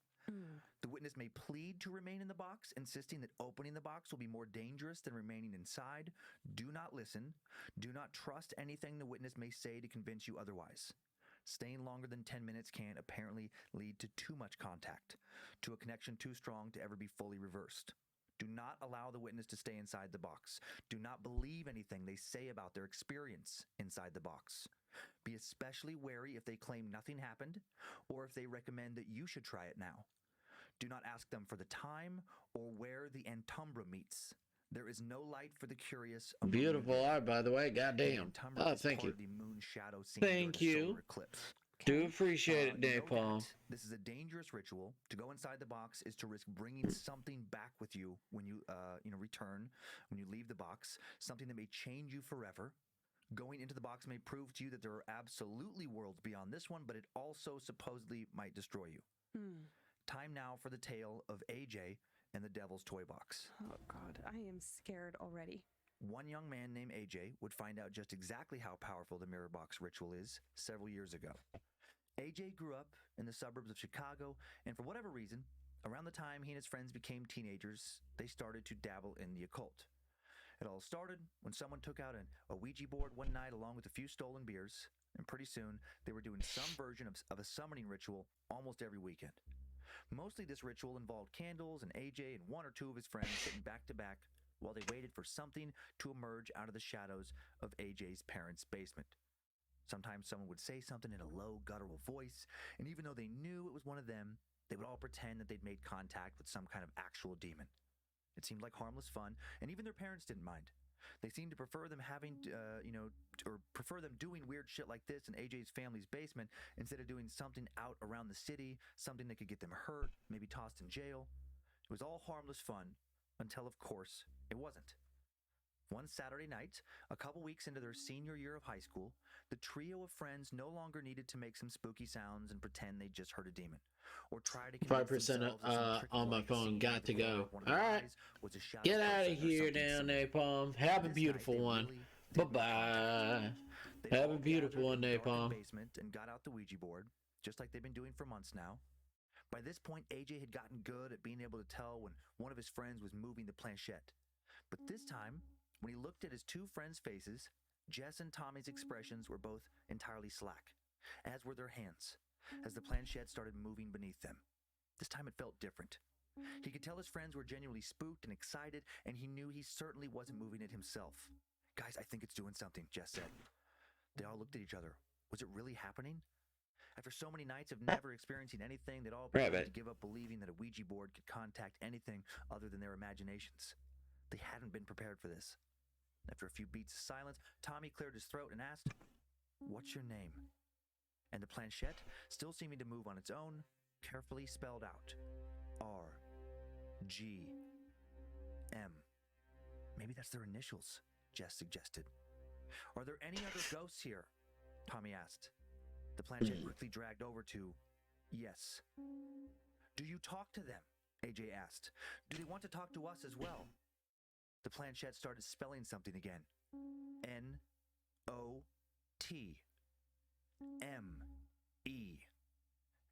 The witness may plead to remain in the box, insisting that opening the box will be more dangerous than remaining inside. Do not listen. Do not trust anything the witness may say to convince you otherwise. Staying longer than 10 minutes can apparently lead to too much contact, to a connection too strong to ever be fully reversed. Do not allow the witness to stay inside the box. Do not believe anything they say about their experience inside the box. Be especially wary if they claim nothing happened or if they recommend that you should try it now. Do not ask them for the time or where the Antumbra meets. There is no light for the curious. Beautiful art, by the way. Goddamn. Oh, thank you. The moon shadow seen Thank during a you. solar eclipse. Do appreciate it, Napalm. No doubt, this is a dangerous ritual. To go inside the box is to risk bringing something back with you when you, return, when you leave the box, something that may change you forever. Going into the box may prove to you that there are absolutely worlds beyond this one, but it also supposedly might destroy you. Time now for the tale of AJ and the Devil's Toy Box. Oh God, I am scared already. One young man named AJ would find out just exactly how powerful the mirror box ritual is several years ago. AJ grew up in the suburbs of Chicago, and for whatever reason, around the time he and his friends became teenagers, they started to dabble in the occult. It all started when someone took out a Ouija board one night along with a few stolen beers, and pretty soon they were doing some version of a summoning ritual almost every weekend. Mostly this ritual involved candles and AJ and one or two of his friends sitting back to back while they waited for something to emerge out of the shadows of AJ's parents' basement. Sometimes someone would say something in a low, guttural voice, and even though they knew it was one of them, they would all pretend that they'd made contact with some kind of actual demon. It seemed like harmless fun, and even their parents didn't mind. They seemed to prefer them prefer them doing weird shit like this in AJ's family's basement instead of doing something out around the city, something that could get them hurt, maybe tossed in jail. It was all harmless fun until, of course, it wasn't. One Saturday night, a couple weeks into their senior year of high school, the trio of friends no longer needed to make some spooky sounds and pretend they just heard a demon, or try to 5% on my phone. Got to go. All right, get out of here now, Napalm. Have a beautiful one. Bye-bye. Have a beautiful one, Napalm. Basement and got out the Ouija board, just like they've been doing for months now. By this point, AJ had gotten good at being able to tell when one of his friends was moving the planchette. But this time, when he looked at his two friends' faces, Jess and Tommy's expressions were both entirely slack, as were their hands, as the planchette started moving beneath them. This time it felt different. He could tell his friends were genuinely spooked and excited, and he knew he certainly wasn't moving it himself. Guys, I think it's doing something, Jess said. They all looked at each other. Was it really happening? After so many nights of never experiencing anything, they'd all begun to give up believing that a Ouija board could contact anything other than their imaginations. They hadn't been prepared for this. After a few beats of silence, Tommy cleared his throat and asked, "What's your name?" And the planchette, still seeming to move on its own, carefully spelled out, R-G-M. Maybe that's their initials, Jess suggested. Are there any other ghosts here? Tommy asked. The planchette quickly dragged over to, yes. Do you talk to them? AJ asked. Do they want to talk to us as well? The planchette started spelling something again. N-O-T-M-E.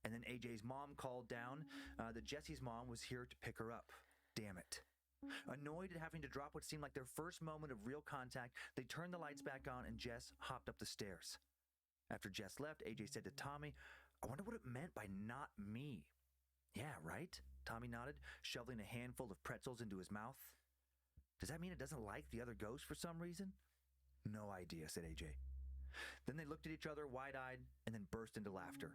And then AJ's mom called down that Jesse's mom was here to pick her up. Damn it. Annoyed at having to drop what seemed like their first moment of real contact, they turned the lights back on and Jess hopped up the stairs. After Jess left, AJ said to Tommy, I wonder what it meant by not me. Yeah, right? Tommy nodded, shoveling a handful of pretzels into his mouth. Does that mean it doesn't like the other ghosts for some reason? No idea, said AJ. Then they looked at each other wide-eyed and then burst into laughter.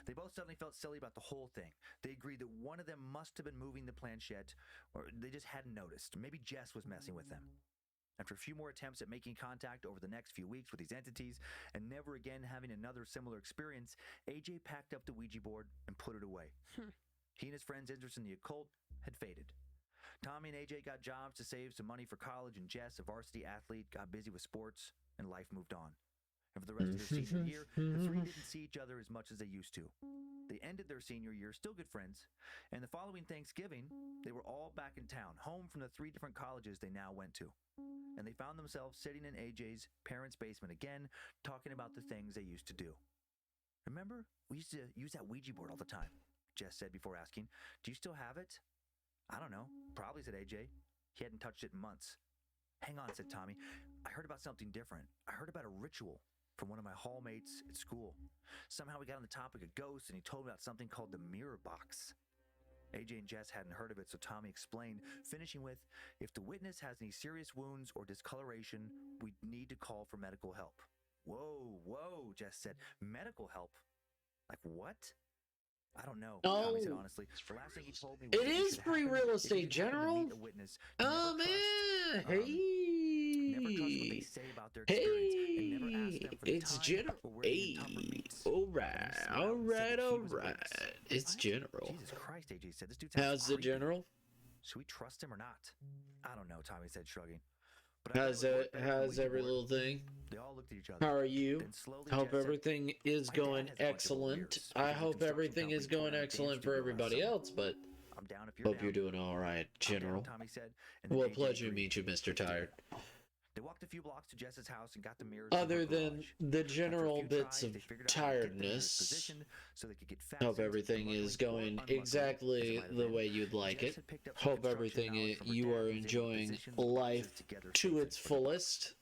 They both suddenly felt silly about the whole thing. They agreed that one of them must have been moving the planchette, or they just hadn't noticed. Maybe Jess was messing with them. After a few more attempts at making contact over the next few weeks with these entities, and never again having another similar experience, AJ packed up the Ouija board and put it away. He and his friends' interest in the occult had faded. Tommy and AJ got jobs to save some money for college, and Jess, a varsity athlete, got busy with sports, and life moved on. And for the rest of their senior year, the three didn't see each other as much as they used to. They ended their senior year still good friends, and the following Thanksgiving, they were all back in town, home from the 3 different colleges they now went to. And they found themselves sitting in AJ's parents' basement again, talking about the things they used to do. Remember, we used to use that Ouija board all the time, Jess said before asking, do you still have it? I don't know, probably, said AJ. He hadn't touched it in months. Hang on, said Tommy. I heard about something different. I heard about a ritual from one of my hallmates at school. Somehow we got on the topic of ghosts, and he told me about something called the mirror box. AJ and Jess hadn't heard of it, so Tommy explained, finishing with, if the witness has any serious wounds or discoloration, we need to call for medical help. Whoa, Jess said. Medical help? Like what? I don't know, Tommy said honestly. The last thing he told me was it is free real estate, General. Oh, man. Hey. Never trust what they say about their experience, and never ask them for the It's time General. or where the encounter meets. All right. It's General. Jesus Christ, AJ said. This dude How's the creepy. General? Should we trust him or not? I don't know, Tommy said, shrugging. But How's every little thing? They all looked at each other. How are you? Hope Jess everything is going excellent. I hope everything is going excellent for everybody else, but I'm down if you're hope down. you're doing all right, General. Tommy said. And then Well, AJ pleasure to agreed. meet you, Mr. Tired. They walked a few blocks to Jess's house and got the mirrors. Other than the general bits of tiredness, hope everything is going exactly the way you'd like it. Hope everything you are enjoying life to its fullest.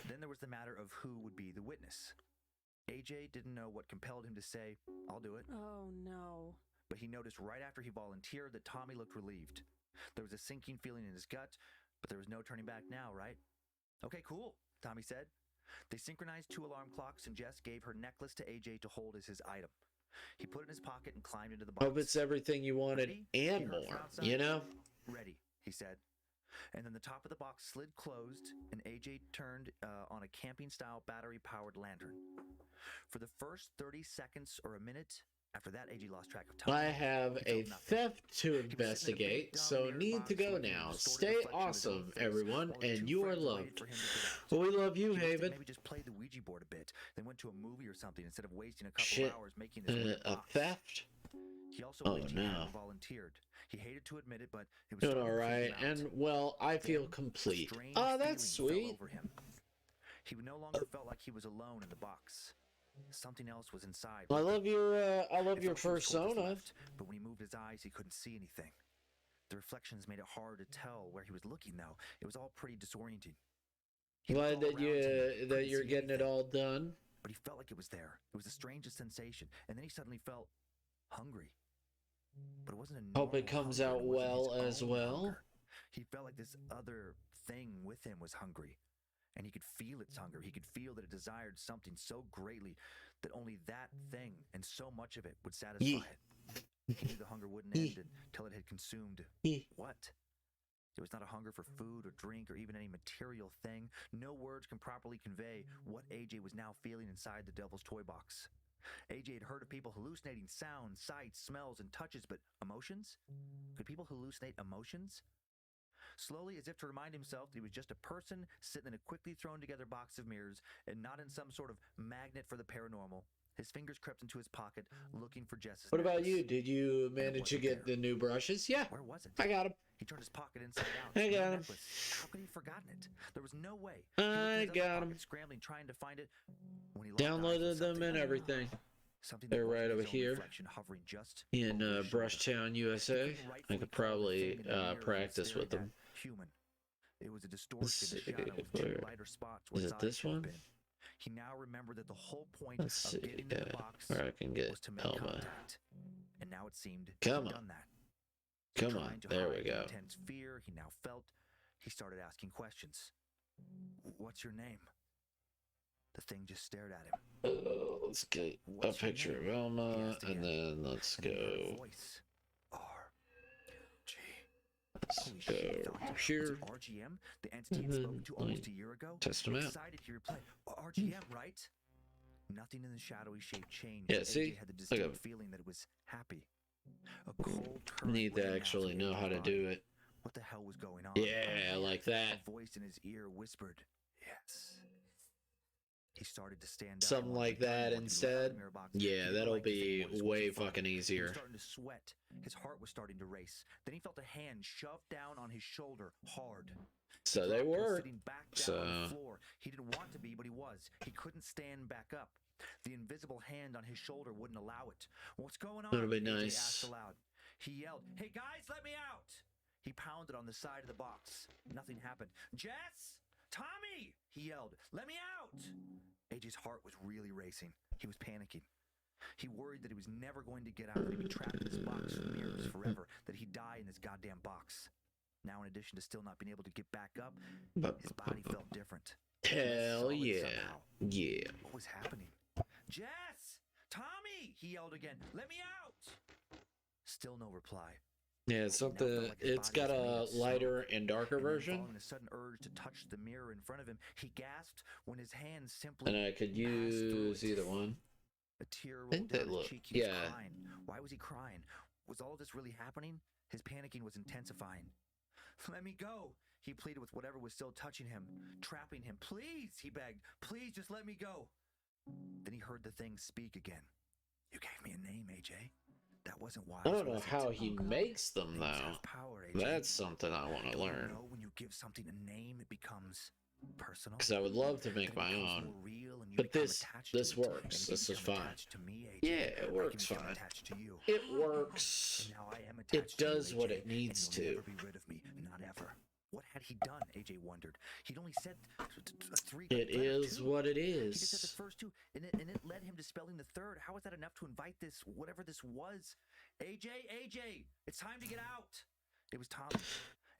Then there was the matter of who would be the witness. AJ didn't know what compelled him to say, I'll do it. Oh, no. But he noticed right after he volunteered that Tommy looked relieved. There was a sinking feeling in his gut, but there was no turning back now, right? Okay, cool, Tommy said. They synchronized 2 alarm clocks, and Jess gave her necklace to AJ to hold as his item. He put it in his pocket and climbed into the box. Hope it's everything you wanted and more, you know? Ready, he said. And then the top of the box slid closed, and AJ turned on a camping-style battery-powered lantern. For the first 30 seconds or a minute, after that, AJ lost track of time. I have a theft to investigate, so need to go now. Stay awesome, everyone, and you are loved. Well, we love you, Haven. Maybe just play the Ouija board a bit, then went to a movie or something instead of wasting a couple hours making this a theft? He also volunteered. He hated to admit it, but it was doing all right, and well, I feel complete. Oh, that's sweet. Over him. He no longer felt like he was alone in the box. Something else was inside. I love your persona. But when he moved his eyes, he couldn't see anything. The reflections made it hard to tell where he was looking, though. It was all pretty disorienting. Glad that you're getting it all done. But he felt like it was there. It was the strangest sensation. And then he suddenly felt hungry. But it wasn't a hope it comes out well as well. Hunger. He felt like this other thing with him was hungry. And he could feel its hunger. He could feel that it desired something so greatly that only that thing and so much of it would satisfy it. He knew the hunger wouldn't end until it had consumed what? It was not a hunger for food or drink or even any material thing. No words can properly convey what AJ was now feeling inside the devil's toy box. AJ had heard of people hallucinating sounds, sights, smells, and touches, but emotions? Could people hallucinate emotions? Slowly, as if to remind himself that he was just a person sitting in a quickly thrown together box of mirrors and not in some sort of magnet for the paranormal, his fingers crept into his pocket, looking for Jess's What about you? Did you manage to get the new brushes? Yeah. Where was it? I got them. He turned his pocket inside out. I got them. How could he have forgotten it? There was no way. I got them. Scrambling, trying to find it. When he downloaded them and everything. They're right over here in Brushtown, USA. I could probably practice with them. Human. It was a distortion with two lighter spots where is it this one? He now remembered that the whole point Let's see, of getting in the box where I can get was to make contact. And now it seemed Come on. done that. Come on, there we go. Intense fear he now felt. He started asking questions. What's your name? The thing just stared at him. Let's get a picture of Elma, and then let's go. Holy shit, here. RGM, the entity he'd spoken to almost a year ago? Test him out. Excited, he replied, RGM, right? Nothing in the shadowy shape changed. Yeah, see? AJ had the distinct feeling that it was happy. A cold current Need to actually know how to do it. What the hell was going on? Yeah, like that. A voice in his ear whispered, yes. He started to stand up. Something like that instead. Yeah, that'll be way fucking easier. He was starting to sweat. His heart was starting to race. Then he felt a hand shoved down on his shoulder hard. So they were. Sitting back down on the floor. He didn't want to be, but he was. He couldn't stand back up. The invisible hand on his shoulder wouldn't allow it. What's going on? That'll be AJ nice. asked aloud. He yelled, "Hey guys, let me out!" He pounded on the side of the box. Nothing happened. "Jess! Tommy!" he yelled. "Let me out!" AJ's heart was really racing. He was panicking. He worried that he was never going to get out, that he'd be trapped in this box of mirrors forever, that he'd die in this goddamn box. Now, in addition to still not being able to get back up, his body felt different. Hell yeah. Yeah. What was happening? "Jess! Tommy!" he yelled again. "Let me out!" Still no reply. Yeah, it's something. It's got a lighter and darker version. Following a sudden urge to touch the mirror in front of him, he gasped when his hand simply. And I could use either one. A tear rolled down his cheek. He was crying. Why was he crying? Was all of this really happening? His panicking was intensifying. "Let me go," he pleaded with whatever was still touching him, trapping him. "Please," he begged. "Please, just let me go." Then he heard the thing speak again. "You gave me a name, AJ. That wasn't why." I don't know how he makes them, though. That's something I want to learn. You know, when you give something a name, it becomes personal. Because I would love to make my own. But this works. This is fine. Yeah, it works fine. It works. It does what it needs to. Not ever. What had he done? AJ wondered. He'd only said 3. It is what it He just said is. the first 2, and it led him to spelling the third. How was that enough to invite this, whatever this was? AJ, it's time to get out. It was Tommy.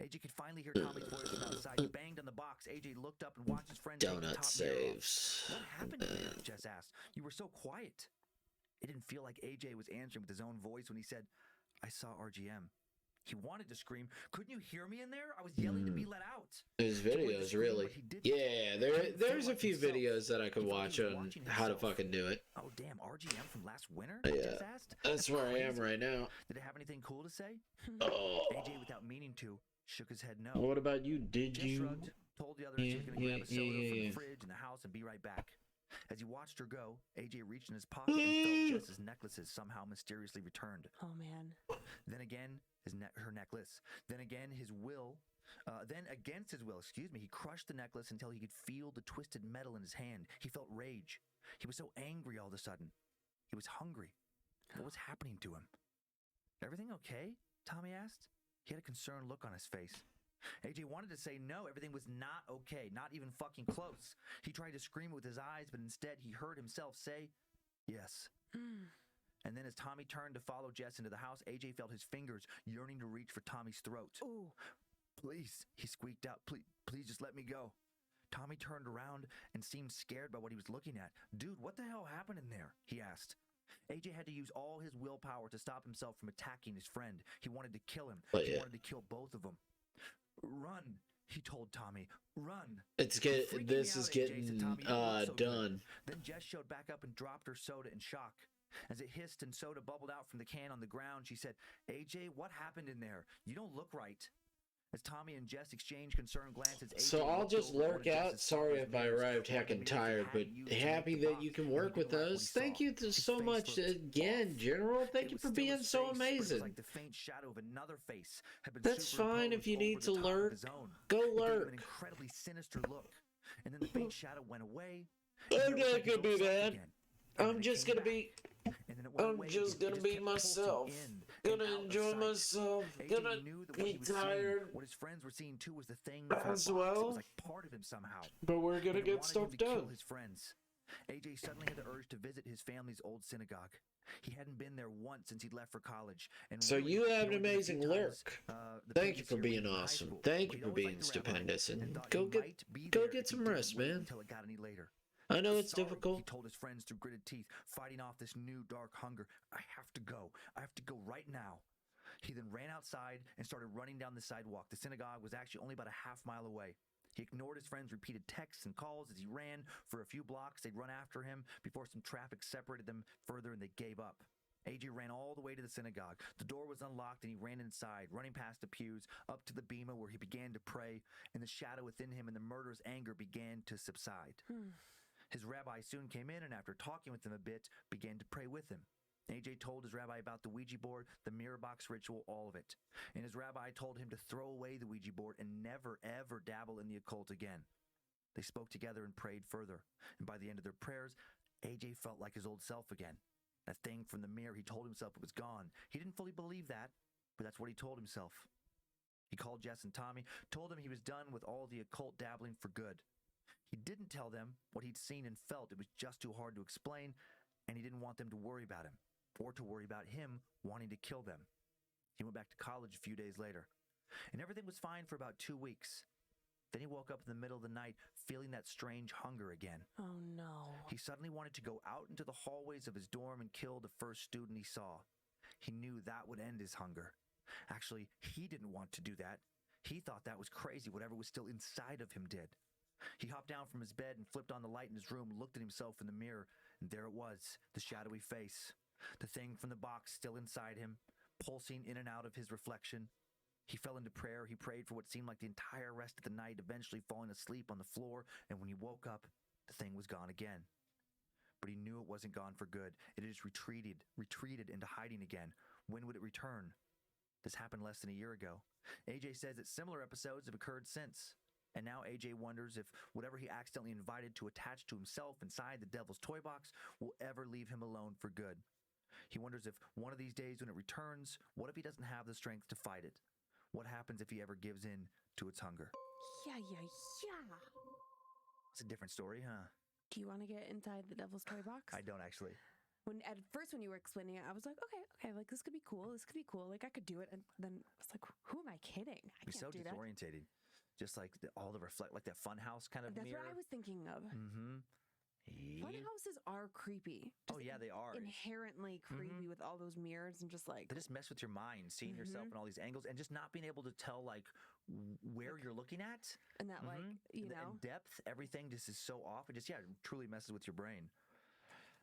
AJ could finally hear Tommy's voice from outside. He banged on the box. AJ looked up and watched his friend take the Donut top mirror off. saves. What happened to you? Jess asked. "You were so quiet." It didn't feel like AJ was answering with his own voice when he said, "I saw RGM." He wanted to scream, "Couldn't you hear me in there? I was yelling to be let out." His videos, really. Yeah, there's a few videos that I could watch on how to fucking do it. "Oh, damn, RGM from last winter?" Yeah. Jess asked. That's where I am right now. Did it have anything cool to say? Oh. AJ, without meaning to, shook his head no. What about you? Did Jess you? shrugged, told the others she was going to grab a soda from the fridge in the house and be right back. As he watched her go, AJ reached in his pocket and felt Jess's necklaces somehow mysteriously returned. Oh man. Then again, her necklace. Then again, then against his will, he crushed the necklace until he could feel the twisted metal in his hand. He felt rage. He was so angry all of a sudden. He was hungry. What was happening to him? "Everything okay?" Tommy asked. He had a concerned look on his face. AJ wanted to say no, everything was not okay, not even fucking close. He tried to scream it with his eyes, but instead he heard himself say, "Yes." And then as Tommy turned to follow Jess into the house, AJ felt his fingers yearning to reach for Tommy's throat. Ooh. "Please," he squeaked out, please just let me go." Tommy turned around and seemed scared by what he was looking at. "Dude, what the hell happened in there?" he asked. AJ had to use all his willpower to stop himself from attacking his friend. He wanted to kill him. He wanted to kill both of them. "Run," he told Tommy. "Run." This is getting done. Then Jess showed back up and dropped her soda in shock. As it hissed and soda bubbled out from the can on the ground, she said, "AJ, what happened in there? You don't look right." As Tommy and Jess exchanged concerned glances, so I'll just lurk out. Sorry if I arrived heckin' tired, but happy that you can work with us. Thank you so much again, General. Thank you for being so amazing. Like the faint shadow of another face had been That's fine if you need to over the top of lurk. his own. Go It gave him lurk. an incredibly sinister look. And then the faint shadow went away. I'm not gonna be bad. I'm just gonna be myself. Gonna enjoy myself. Gonna be tired What his friends were seeing too was the thing as It well. was like part of him somehow. But we're gonna He get wanted stuff him to kill done. his friends. AJ suddenly had the urge to visit his family's old synagogue. He hadn't been there once since he'd left for college. And So really, you have he'd an only been a few amazing times, lurk. the Thank you previous for year when being he was in high awesome. school. Thank But you he'd for always being liked the rabbi stupendous, and and thought go he get might be go there get if some he didn't rest, wait man. until it got any later. I know it's Sorry, difficult. he told his friends through gritted teeth, fighting off this new dark hunger. "I have to go. I have to go right now." He then ran outside and started running down the sidewalk. The synagogue was actually only about a half-mile away. He ignored his friends' repeated texts and calls as he ran for a few blocks. They'd run after him before some traffic separated them further and they gave up. AJ ran all the way to the synagogue. The door was unlocked and he ran inside, running past the pews, up to the bema where he began to pray, and the shadow within him and the murderous anger began to subside. His rabbi soon came in and after talking with him a bit, began to pray with him. AJ told his rabbi about the Ouija board, the mirror box ritual, all of it. And his rabbi told him to throw away the Ouija board and never, ever dabble in the occult again. They spoke together and prayed further. And by the end of their prayers, AJ felt like his old self again. That thing from the mirror, he told himself it was gone. He didn't fully believe that, but that's what he told himself. He called Jess and Tommy, told them he was done with all the occult dabbling for good. He didn't tell them what he'd seen and felt. It was just too hard to explain, and he didn't want them to worry about him. Or to worry about him wanting to kill them. He went back to college a few days later, and everything was fine for about 2 weeks. Then he woke up in the middle of the night feeling that strange hunger again. Oh no. He suddenly wanted to go out into the hallways of his dorm and kill the first student he saw. He knew that would end his hunger. Actually, he didn't want to do that. He thought that was crazy, whatever was still inside of him did. He hopped down from his bed and flipped on the light in his room, looked at himself in the mirror, and there it was, the shadowy face. The thing from the box still inside him, pulsing in and out of his reflection. He fell into prayer. He prayed for what seemed like the entire rest of the night, eventually falling asleep on the floor, and when he woke up, the thing was gone again. But he knew it wasn't gone for good. It had just retreated into hiding again. When would it return? This happened less than a year ago. AJ says that similar episodes have occurred since. And now AJ wonders if whatever he accidentally invited to attach to himself inside the devil's toy box will ever leave him alone for good. He wonders if one of these days when it returns, what if he doesn't have the strength to fight it? What happens if he ever gives in to its hunger? Yeah. It's a different story, huh? Do you want to get inside the devil's toy box? I don't actually. At first when you were explaining it, I was like, okay, like this could be cool. Like I could do it. And then I was like, who am I kidding? I can't do that. It's so disorientating. Just like all the like that fun house kind of That's mirror. what I was thinking of. Mm-hmm. Fun houses are creepy. Oh yeah, they are inherently creepy with all those mirrors and just like they just mess with your mind, seeing yourself in all these angles and just not being able to tell like where you're looking at and that like you know and depth. Everything just is so off. It just it truly messes with your brain.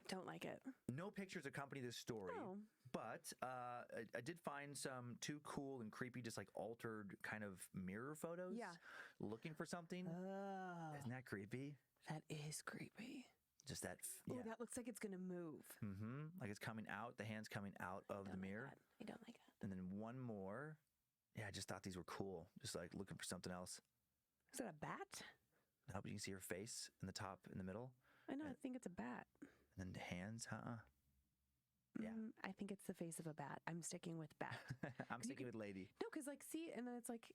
Don't like it. No pictures accompany this story, but I did find some too cool and creepy, just like altered kind of mirror photos. Yeah, looking for something. Isn't that creepy? That is creepy. Just that. Oh, that looks like it's gonna move. Like it's coming out. The hand's coming out of the mirror. I don't like that. And then one more. Yeah, I just thought these were cool. Just like looking for something else. Is that a bat? I hope you can see her face in the top, in the middle. I know. I think it's a bat. And then the hands, Yeah. I think it's the face of a bat. I'm sticking with bat. I'm sticking with lady. No, because like see, and then it's like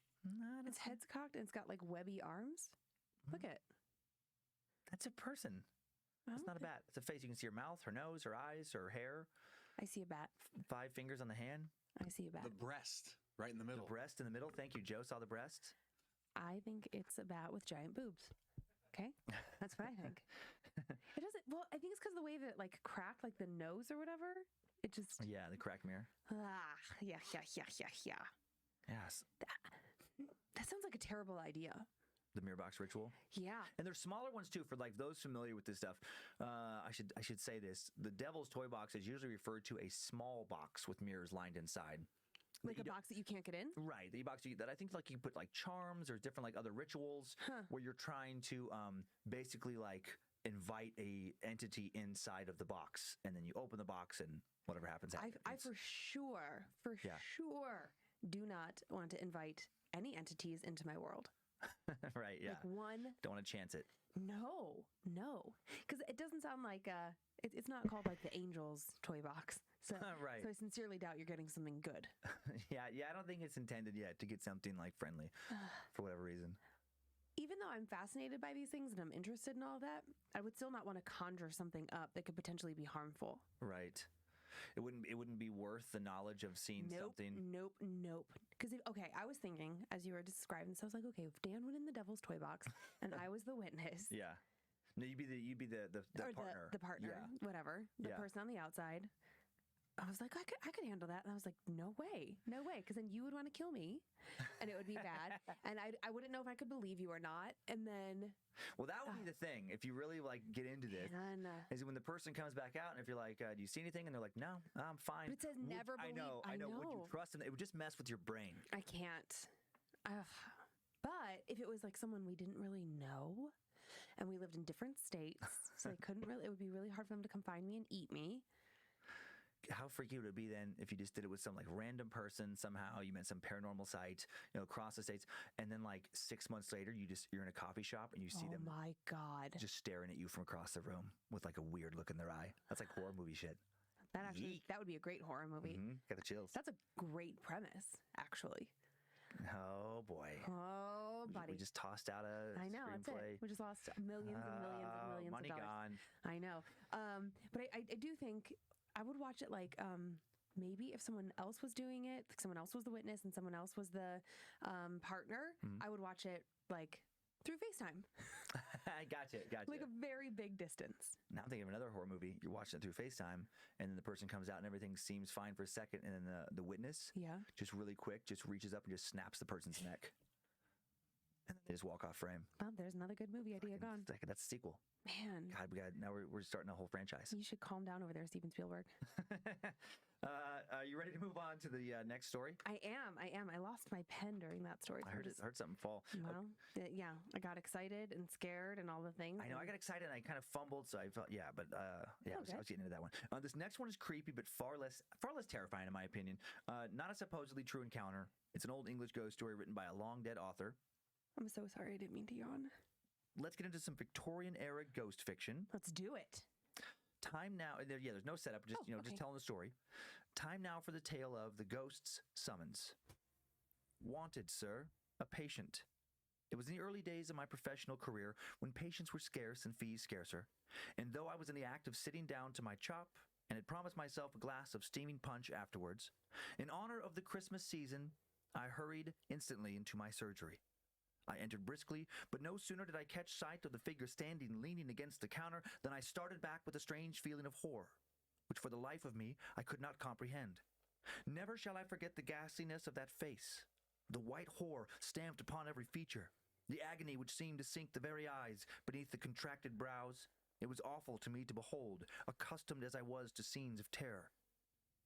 its head's cocked and it's got like webby arms. Look at. That's a person. That's not a bat. It's a face. You can see her mouth, her nose, her eyes, her hair. I see a bat. 5 fingers on the hand. I see a bat. The breast right in the middle. The breast in the middle. Thank you. Joe saw the breast. I think it's a bat with giant boobs. Okay, that's what I think. It doesn't. Well, I think it's because of the way that like cracked, like the nose or whatever. It just. Yeah, the cracked mirror. Yeah. Yes. That sounds like a terrible idea. The mirror box ritual. Yeah. And there's smaller ones too for like those familiar with this stuff. I should say this. The devil's toy box is usually referred to a small box with mirrors lined inside. Like a box that you can't get in? Right. The box that I think like you put like charms or different like other rituals where you're trying to basically like invite a entity inside of the box, and then you open the box and whatever happens. I for sure do not want to invite any entities into my world. Right, yeah. Like one. Don't want to chance it. No. Because it doesn't sound like it's not called like the Angels toy box. So, right. So I sincerely doubt you're getting something good. Yeah, I don't think it's intended yet to get something like friendly for whatever reason. Even though I'm fascinated by these things and I'm interested in all that, I would still not want to conjure something up that could potentially be harmful. Right. It wouldn't be worth the knowledge of seeing something. Nope. Because I was thinking as you were describing this, I was like, okay, if Dan went in the devil's toy box and I was the witness. Yeah. No, you'd be the partner. The partner, yeah. whatever. The person on the outside. I was like, I could handle that. And I was like, no way. Because then you would want to kill me and it would be bad. And I wouldn't know if I could believe you or not. And then. Well, that would be the thing. If you really like get into this, is when the person comes back out and if you're like, do you see anything? And they're like, no, I'm fine. But it says never believe. I know. Would you trust them? It would just mess with your brain. I can't. But if it was like someone we didn't really know and we lived in different states, so they couldn't really, it would be really hard for them to come find me and eat me. How freaky would it be then if you just did it with some like random person somehow, you met some paranormal site, across the states, and then like 6 months later you're in a coffee shop and you see them, oh my God, just staring at you from across the room with like a weird look in their eye. That's like horror movie shit. That would be a great horror movie. Mm-hmm. Got the chills. That's a great premise, actually. Oh boy. Oh, buddy. We just tossed out a I know, that's it. We just lost millions and millions and millions money of dollars. Gone. I know. But I do think I would watch it like maybe if someone else was doing it, like someone else was the witness and someone else was the partner, I would watch it like through FaceTime. Gotcha. Like a very big distance. Now I'm thinking of another horror movie. You're watching it through FaceTime, and then the person comes out and everything seems fine for a second, and then the witness, just really quick, just reaches up and just snaps the person's neck, and then they just walk off frame. Well, there's another good movie idea gone. That's a sequel. Man, God, now we're starting a whole franchise. You should calm down over there, Steven Spielberg. Are you ready to move on to the next story? I am. I lost my pen during that story. I heard something fall. Well, yeah, I got excited and scared and all the things. I know. I got excited and I kind of fumbled, so I felt I was getting into that one. This next one is creepy, but far less terrifying in my opinion. Not a supposedly true encounter. It's an old English ghost story written by a long dead author. I'm so sorry. I didn't mean to yawn. Let's get into some Victorian-era ghost fiction. Let's do it. Time now. There's no setup. Just just telling the story. Time now for the tale of the ghost's summons. Wanted, sir, a patient. It was in the early days of my professional career when patients were scarce and fees scarcer. And though I was in the act of sitting down to my chop and had promised myself a glass of steaming punch afterwards, in honor of the Christmas season, I hurried instantly into my surgery. I entered briskly, but no sooner did I catch sight of the figure standing leaning against the counter than I started back with a strange feeling of horror, which for the life of me I could not comprehend. Never shall I forget the ghastliness of that face, the white horror stamped upon every feature, the agony which seemed to sink the very eyes beneath the contracted brows. It was awful to me to behold, accustomed as I was to scenes of terror.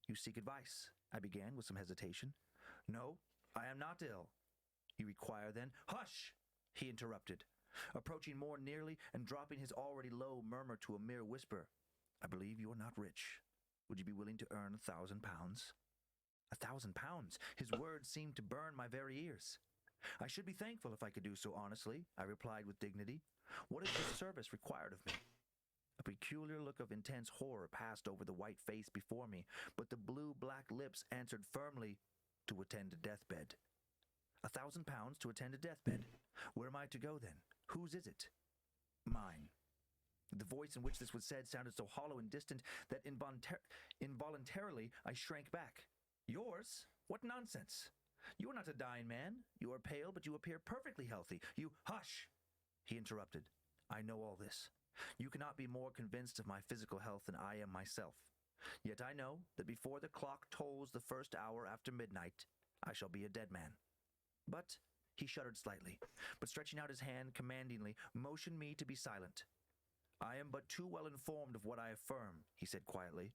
You seek advice, I began with some hesitation. No, I am not ill. You require then? Hush! He interrupted, approaching more nearly and dropping his already low murmur to a mere whisper. I believe you are not rich. Would you be willing to earn 1,000 pounds? 1,000 pounds! His words seemed to burn my very ears. I should be thankful if I could do so honestly, I replied with dignity. What is this service required of me? A peculiar look of intense horror passed over the white face before me, but the blue-black lips answered firmly, to attend a deathbed. 1,000 pounds to attend a deathbed. Where am I to go then? Whose is it? Mine. The voice in which this was said sounded so hollow and distant that involuntarily I shrank back. Yours? What nonsense! You are not a dying man. You are pale, but you appear perfectly healthy. You— Hush! He interrupted. I know all this. You cannot be more convinced of my physical health than I am myself. Yet I know that before the clock tolls the first hour after midnight, I shall be a dead man. But— he shuddered slightly, but stretching out his hand commandingly, motioned me to be silent. I am but too well informed of what I affirm, he said quietly.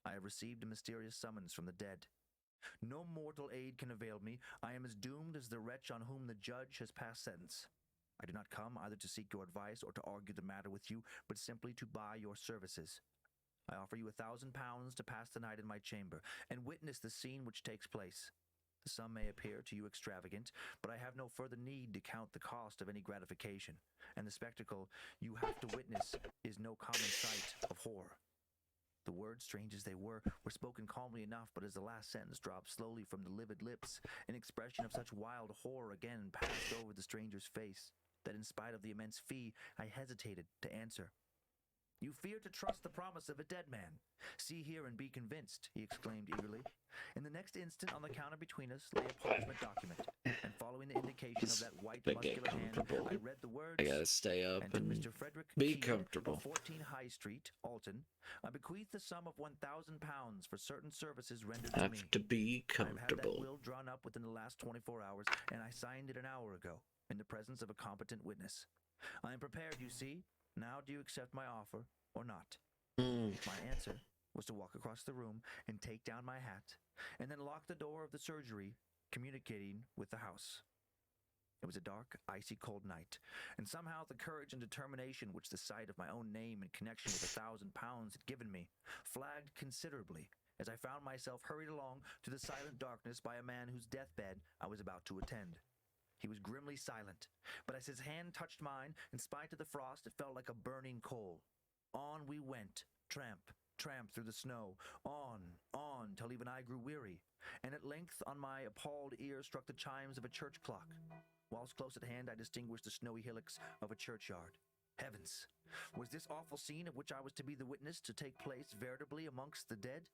I have received a mysterious summons from the dead. No mortal aid can avail me. I am as doomed as the wretch on whom the judge has passed sentence. I do not come either to seek your advice or to argue the matter with you, but simply to buy your services. I offer you 1,000 pounds to pass the night in my chamber, and witness the scene which takes place. The sum may appear to you extravagant, but I have no further need to count the cost of any gratification, and the spectacle you have to witness is no common sight of horror. The words, strange as they were spoken calmly enough, but as the last sentence dropped slowly from the livid lips, an expression of such wild horror again passed over the stranger's face, that in spite of the immense fee, I hesitated to answer. You fear to trust the promise of a dead man. See here and be convinced, he exclaimed eagerly. In the next instant, on the counter between us lay a parchment document, and following the indication of that white, muscular hand, I read the words, I gotta stay up and to Mr. Frederick be Keene comfortable. of 14 High Street, Alton, I bequeath the sum of £1,000 for certain services rendered to me. Have to be I've had that comfortable. will drawn up within the last 24 hours, and I signed it an hour ago, in the presence of a competent witness. I am prepared, you see. Now do you accept my offer or not? My answer was to walk across the room and take down my hat, and then lock the door of the surgery, communicating with the house. It was a dark, icy cold night, and somehow the courage and determination which the sight of my own name in connection with £1,000 had given me flagged considerably as I found myself hurried along to the silent darkness by a man whose deathbed I was about to attend. He was grimly silent, but as his hand touched mine, in spite of the frost, it felt like a burning coal. On we went, tramp, tramp through the snow, on, till even I grew weary, and at length on my appalled ear struck the chimes of a church clock. Whilst close at hand I distinguished the snowy hillocks of a churchyard. Heavens! Was this awful scene of which I was to be the witness to take place veritably amongst the dead?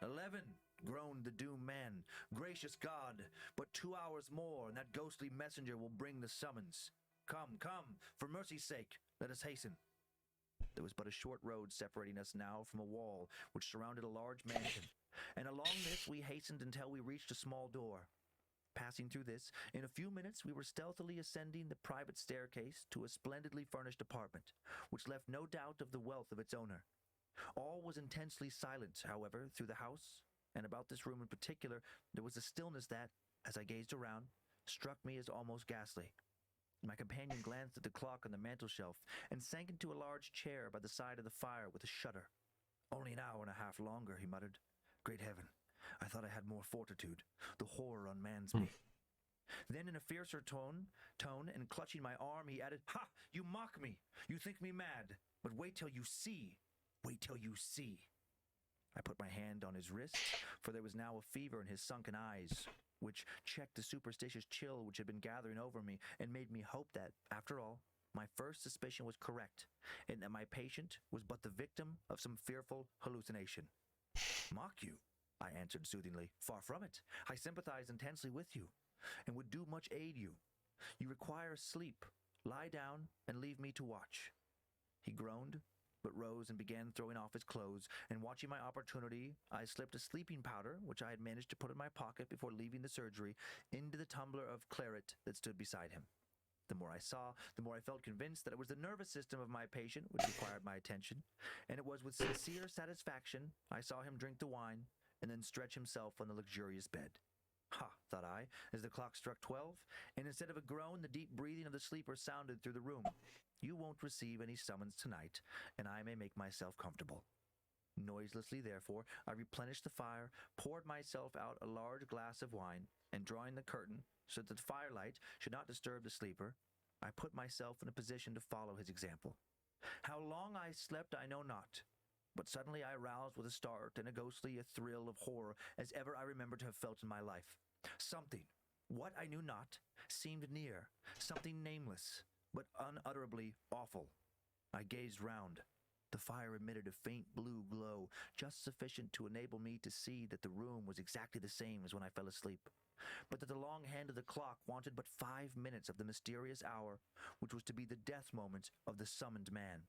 11, groaned the doomed man. Gracious God, but 2 hours more, and that ghostly messenger will bring the summons. Come, come, for mercy's sake, let us hasten. There was but a short road separating us now from a wall which surrounded a large mansion, and along this we hastened until we reached a small door. Passing through this, in a few minutes we were stealthily ascending the private staircase to a splendidly furnished apartment, which left no doubt of the wealth of its owner. All was intensely silent, however, through the house, and about this room in particular there was a stillness that, as I gazed around, struck me as almost ghastly. My companion glanced at the clock on the mantel-shelf and sank into a large chair by the side of the fire with a shudder. Only an hour and a half longer, he muttered. Great heaven, I thought I had more fortitude. The horror unmans me. Then in a fiercer tone, and clutching my arm, he added, Ha! You mock me! You think me mad! But wait till you see! Wait till you see! I put my hand on his wrist, for there was now a fever in his sunken eyes, which checked the superstitious chill which had been gathering over me, and made me hope that, after all, my first suspicion was correct, and that my patient was but the victim of some fearful hallucination. Mock you? I answered soothingly. Far from it. I sympathize intensely with you, and would do much aid you. You require sleep. Lie down, and leave me to watch. He groaned, but rose and began throwing off his clothes, and watching my opportunity, I slipped a sleeping powder, which I had managed to put in my pocket before leaving the surgery, into the tumbler of claret that stood beside him. The more I saw, the more I felt convinced that it was the nervous system of my patient which required my attention, and it was with sincere satisfaction I saw him drink the wine, and then stretch himself on the luxurious bed. Ha, thought I, as the clock struck 12, and instead of a groan, the deep breathing of the sleeper sounded through the room. You won't receive any summons tonight, and I may make myself comfortable. Noiselessly, therefore, I replenished the fire, poured myself out a large glass of wine, and drawing the curtain so that the firelight should not disturb the sleeper, I put myself in a position to follow his example. How long I slept I know not, but suddenly I roused with a start and a ghostly thrill of horror as ever I remember to have felt in my life. Something, what I knew not, seemed near, something nameless, but unutterably awful. I gazed round. The fire emitted a faint blue glow, just sufficient to enable me to see that the room was exactly the same as when I fell asleep, but that the long hand of the clock wanted but 5 minutes of the mysterious hour, which was to be the death moment of the summoned man.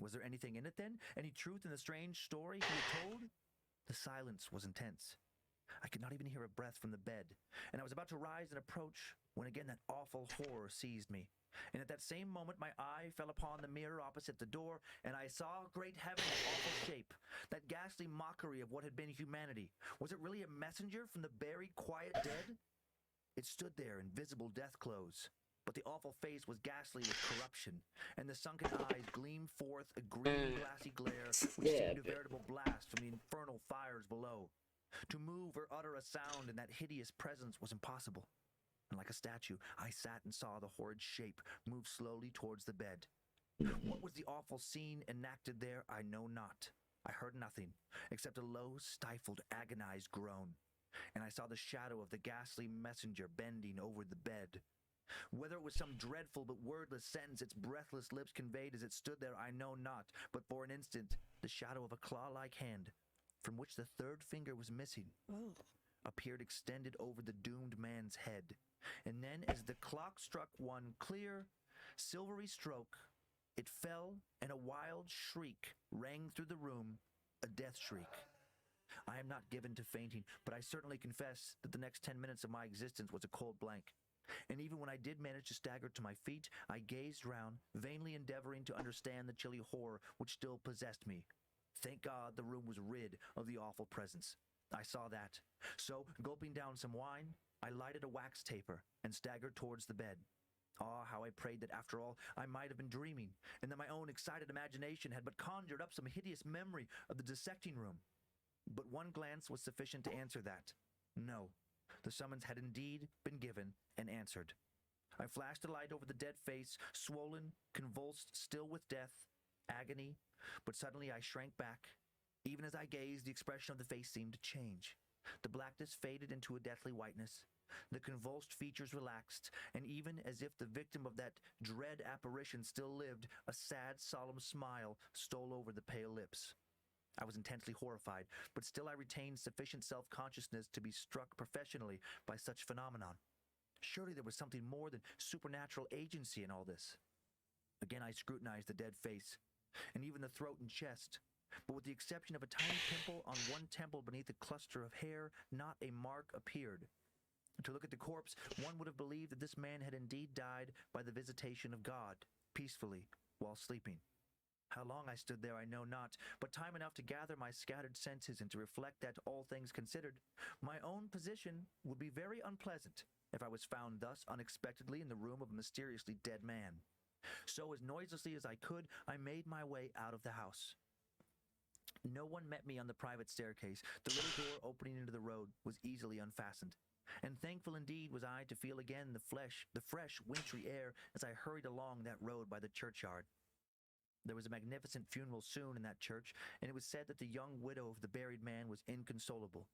Was there anything in it, then? Any truth in the strange story he had told? The silence was intense. I could not even hear a breath from the bed, and I was about to rise and approach, when again that awful horror seized me. And at that same moment my eye fell upon the mirror opposite the door, and I saw, great heaven, that awful shape, that ghastly mockery of what had been humanity. Was it really a messenger from the buried, quiet dead? It stood there in visible death clothes, but the awful face was ghastly with corruption, and the sunken eyes gleamed forth a green, glassy glare which seemed a veritable blast from the infernal fires below. To move or utter a sound in that hideous presence was impossible. And like a statue, I sat and saw the horrid shape move slowly towards the bed. What was the awful scene enacted there, I know not. I heard nothing, except a low, stifled, agonized groan, and I saw the shadow of the ghastly messenger bending over the bed. Whether it was some dreadful but wordless sentence its breathless lips conveyed as it stood there, I know not, but for an instant, the shadow of a claw-like hand, from which the third finger was missing, appeared extended over the doomed man's head. And then, as the clock struck one clear, silvery stroke, it fell, and a wild shriek rang through the room, a death shriek. I am not given to fainting, but I certainly confess that the next 10 minutes of my existence was a cold blank. And even when I did manage to stagger to my feet, I gazed round, vainly endeavoring to understand the chilly horror which still possessed me. Thank God the room was rid of the awful presence. I saw that. So, gulping down some wine, I lighted a wax taper and staggered towards the bed. Ah, how I prayed that after all I might have been dreaming, and that my own excited imagination had but conjured up some hideous memory of the dissecting room. But one glance was sufficient to answer that. No, the summons had indeed been given and answered. I flashed a light over the dead face, swollen, convulsed, still with death, agony, but suddenly I shrank back. Even as I gazed, the expression of the face seemed to change. The blackness faded into a deathly whiteness. The convulsed features relaxed, and even as if the victim of that dread apparition still lived, a sad, solemn smile stole over the pale lips. I was intensely horrified, but still I retained sufficient self-consciousness to be struck professionally by such phenomenon. Surely there was something more than supernatural agency in all this. Again I scrutinized the dead face, and even the throat and chest, but with the exception of a tiny pimple on one temple beneath a cluster of hair, not a mark appeared. To look at the corpse, one would have believed that this man had indeed died by the visitation of God, peacefully, while sleeping. How long I stood there I know not, but time enough to gather my scattered senses and to reflect that, all things considered, my own position would be very unpleasant if I was found thus unexpectedly in the room of a mysteriously dead man. So, as noiselessly as I could, I made my way out of the house. No one met me on the private staircase. The little door opening into the road was easily unfastened. And thankful indeed was I to feel again the fresh, wintry air as I hurried along that road by the churchyard. There was a magnificent funeral soon in that church, and it was said that the young widow of the buried man was inconsolable.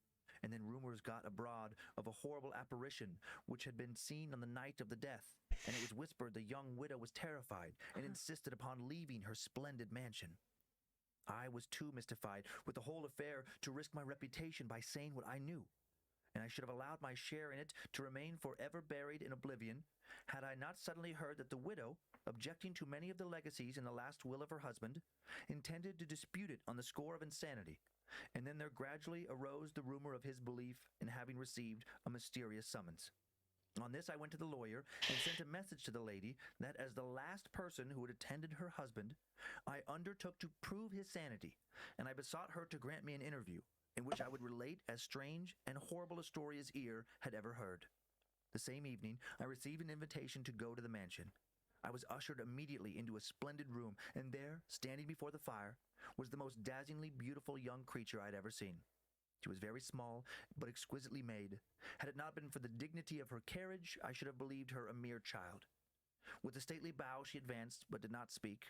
And then rumors got abroad of a horrible apparition which had been seen on the night of the death, and it was whispered the young widow was terrified and insisted upon leaving her splendid mansion. I was too mystified with the whole affair to risk my reputation by saying what I knew, and I should have allowed my share in it to remain forever buried in oblivion, had I not suddenly heard that the widow, objecting to many of the legacies in the last will of her husband, intended to dispute it on the score of insanity, and then there gradually arose the rumor of his belief in having received a mysterious summons. On this I went to the lawyer and sent a message to the lady that as the last person who had attended her husband, I undertook to prove his sanity, and I besought her to grant me an interview, in which I would relate as strange and horrible a story as ear had ever heard. The same evening, I received an invitation to go to the mansion. I was ushered immediately into a splendid room, and there, standing before the fire, was the most dazzlingly beautiful young creature I had ever seen. She was very small, but exquisitely made. Had it not been for the dignity of her carriage, I should have believed her a mere child. With a stately bow she advanced, but did not speak.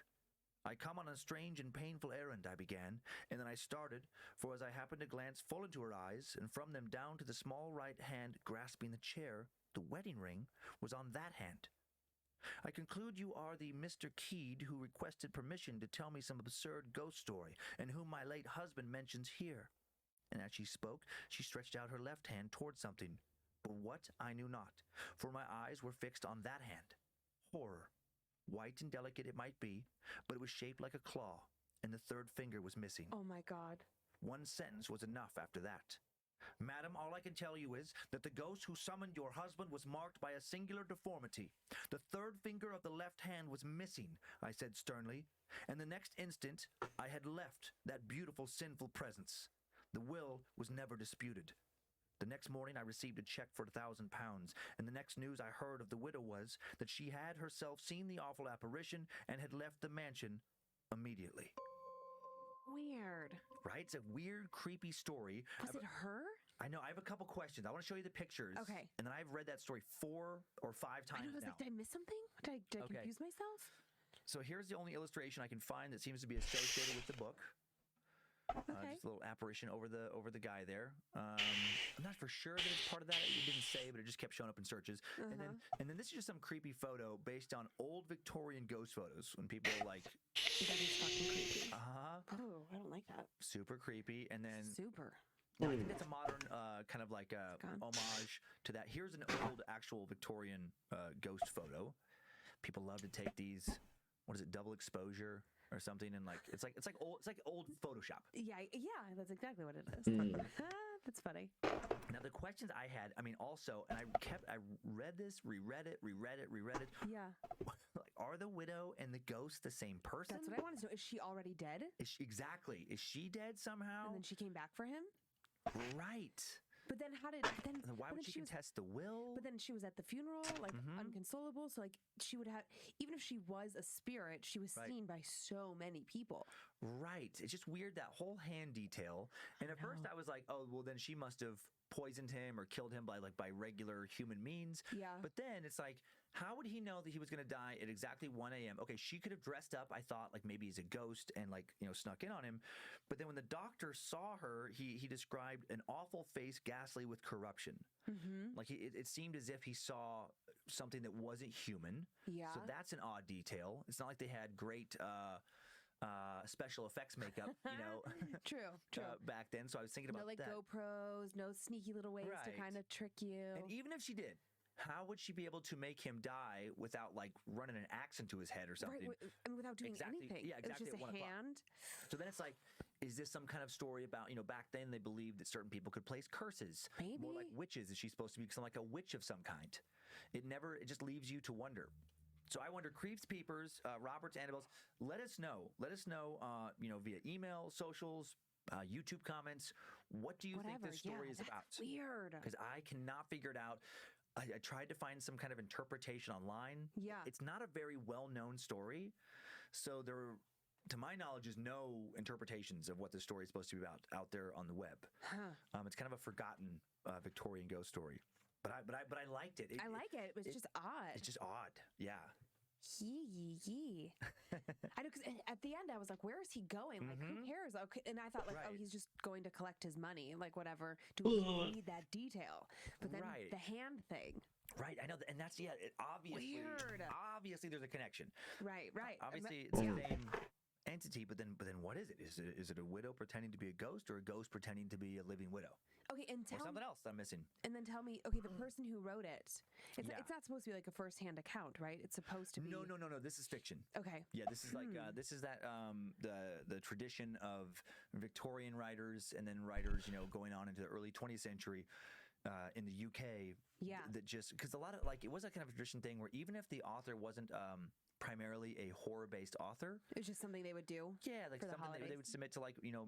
I come on a strange and painful errand, I began, and then I started, for as I happened to glance full into her eyes, and from them down to the small right hand grasping the chair, the wedding ring was on that hand. I conclude you are the Mr. Keed who requested permission to tell me some absurd ghost story, and whom my late husband mentions here. And as she spoke, she stretched out her left hand toward something, but what I knew not, for my eyes were fixed on that hand. Horror. White and delicate it might be, but it was shaped like a claw, and the third finger was missing. Oh my God. One sentence was enough after that. Madam, all I can tell you is that the ghost who summoned your husband was marked by a singular deformity. The third finger of the left hand was missing, I said sternly, and the next instant I had left that beautiful sinful presence. The will was never disputed. The next morning I received a check for £1,000, and the next news I heard of the widow was that she had herself seen the awful apparition and had left the mansion immediately. Weird. Right? It's a weird, creepy story. Was it her? I know. I have a couple questions. I want to show you the pictures. Okay. And then I've read that story 4 or 5 times I was now. like, did I miss something? Did I confuse myself? So here's the only illustration I can find that seems to be associated with the book. Okay. Just a little apparition over the guy there. I'm not for sure that it's part of that. It didn't say, but it just kept showing up in searches. And then this is just some creepy photo based on old Victorian ghost photos when people like. That is fucking creepy. Oh, I don't like that. Super creepy. And then super. I think that's a modern kind of like homage to that. Here's an old actual Victorian ghost photo. People love to take these. What is it? Double exposure or something, and like it's like old Photoshop. Yeah, that's exactly what it is. That's funny. Now the questions I had, I mean, also, and I read this, reread it. Yeah. Like, are the widow and the ghost the same person? That's what I wanted to know. Is she already dead? Exactly. Is she dead somehow? And then she came back for him? Right. But then why would she contest the will? But then she was at the funeral, like unconsolable. So like she would have, even if she was a spirit, she was seen by so many people. Right. It's just weird, that whole hand detail. And at first I was like, oh, well then she must have poisoned him or killed him by regular human means. Yeah. But then it's like, how would he know that he was going to die at exactly 1 a.m.? Okay, she could have dressed up, I thought, like maybe he's a ghost and snuck in on him. But then when the doctor saw her, he described an awful face, ghastly with corruption. Like it seemed as if he saw something that wasn't human. Yeah. So that's an odd detail. It's not like they had great special effects makeup, True. back then. So I was thinking about that. No GoPros, no sneaky little ways to kind of trick you. And even if she did, how would she be able to make him die without like running an axe into his head or something? Right, and without doing anything. Yeah, exactly. It's just a hand. So then it's like, is this some kind of story about, back then they believed that certain people could place curses? Maybe. More like witches. Is she supposed to be like a witch of some kind? It just leaves you to wonder. So I wonder, Creeps, Peepers, Roberts, Annabelles, let us know, via email, socials, YouTube comments. What do you think this story is about? Weird. Because I cannot figure it out. I tried to find some kind of interpretation online. Yeah. It's not a very well-known story. So there, to my knowledge, is no interpretations of what the story is supposed to be about out there on the web. It's kind of a forgotten Victorian ghost story. But I liked it. I like it. It was just odd. It's just odd. Yeah. Yee. I know, because at the end I was like, where is he going? Like, who cares? Okay, and I thought, like, oh, he's just going to collect his money, like, whatever. Do we need that detail? But then the hand thing. Right, I know, and that's obviously weird. Obviously, there's a connection. Right. Obviously, it's the same entity, but then what is it? Is it a widow pretending to be a ghost, or a ghost pretending to be a living widow? Okay, and or something else I'm missing. And then tell me, okay, the person who wrote it, it's not supposed to be like a first-hand account, right? It's supposed to be. No. This is fiction. Okay. Yeah, this is like this is that the tradition of Victorian writers and then writers, going on into the early 20th century. In the UK, that just because a lot of it was a kind of a tradition thing where even if the author wasn't primarily a horror-based author, it was just something they would do. Yeah, like something that they would submit to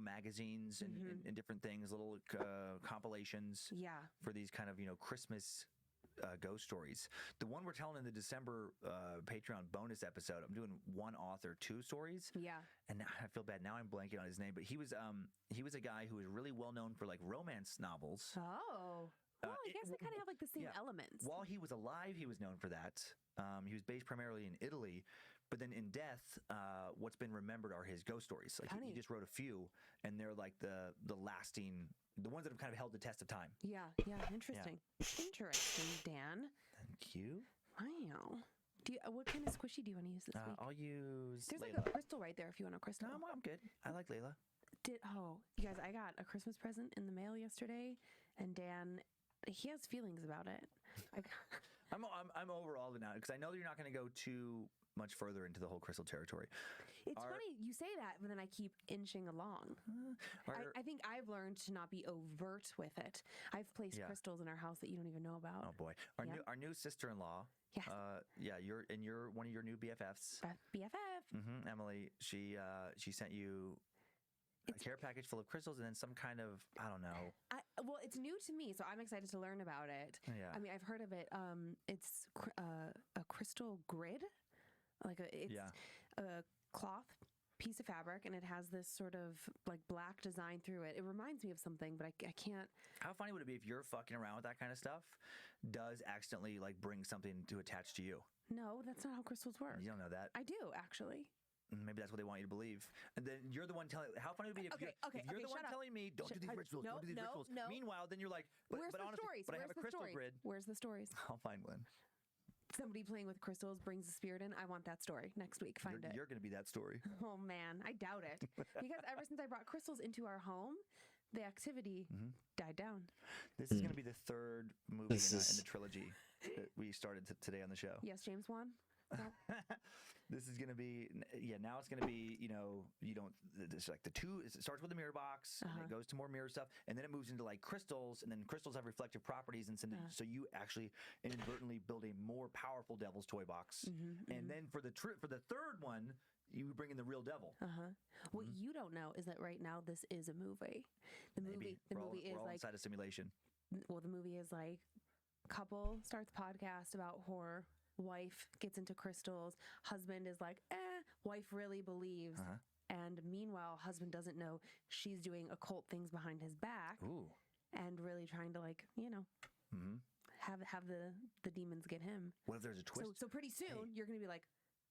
magazines and different things, little compilations. Yeah, for these kind of Christmas ghost stories. The one we're telling in the December Patreon bonus episode, I'm doing one author, 2 stories. Yeah. And now I feel bad. Now I'm blanking on his name, but he was a guy who was really well known for like romance novels. Oh. Well, I guess they kind of have like the same elements. While he was alive, he was known for that. He was based primarily in Italy, but then in death, what's been remembered are his ghost stories. Like he just wrote a few, and they're like the lasting, the ones that have kind of held the test of time. Yeah, interesting. Yeah. Interesting, Dan. Thank you. Wow. What kind of squishy do you want to use this week? I'll use There's Layla. like a crystal right there if you want a crystal. No, I'm good. I like Layla. You guys, I got a Christmas present in the mail yesterday, and Dan, he has feelings about it. I'm over all of it now because I know that you're not going to go too much further into the whole crystal territory. It's funny you say that, but then I keep inching along. I think I've learned to not be overt with it. I've placed crystals in our house that you don't even know about. Oh boy, our new sister-in-law. Yes. You're one of your new BFFs. BFF. Emily. She sent you a care package full of crystals and then some kind of, I don't know. Well, it's new to me, so I'm excited to learn about it. Yeah. I mean, I've heard of it. It's a crystal grid, it's a cloth piece of fabric, and it has this sort of like black design through it. It reminds me of something, but I can't. How funny would it be if you're fucking around with that kind of stuff, does accidentally like bring something to attach to you? No, that's not how crystals work. You don't know that? I do, actually. Maybe that's what they want you to believe. And then you're the one telling. How funny would it be if you're the one telling me, don't do these rituals, don't do these rituals. No. Meanwhile, then you're like, but Where's the honestly, stories? but I have a crystal grid. Where's the stories? I'll find one. Somebody playing with crystals brings the spirit in. I want that story next week. Find it. You're going to be that story. Oh man, I doubt it. Because ever since I brought crystals into our home, the activity died down. This is going to be the third movie in the trilogy that we started today on the show. Yes, James Wan. This is going to be, now it's going to be, it's like it starts with the mirror box, and it goes to more mirror stuff, and then it moves into like crystals, and then crystals have reflective properties, and so you actually inadvertently build a more powerful devil's toy box. And then for the third one, you bring in the real devil. What you don't know is that right now this is a movie. The movie is all like inside a simulation. Well, the movie is like couple starts podcast about horror. Wife gets into crystals. Husband is like, wife really believes. And meanwhile, husband doesn't know she's doing occult things behind his back. Ooh. And really trying to have the demons get him. What if there's a twist? So pretty soon you're going to be like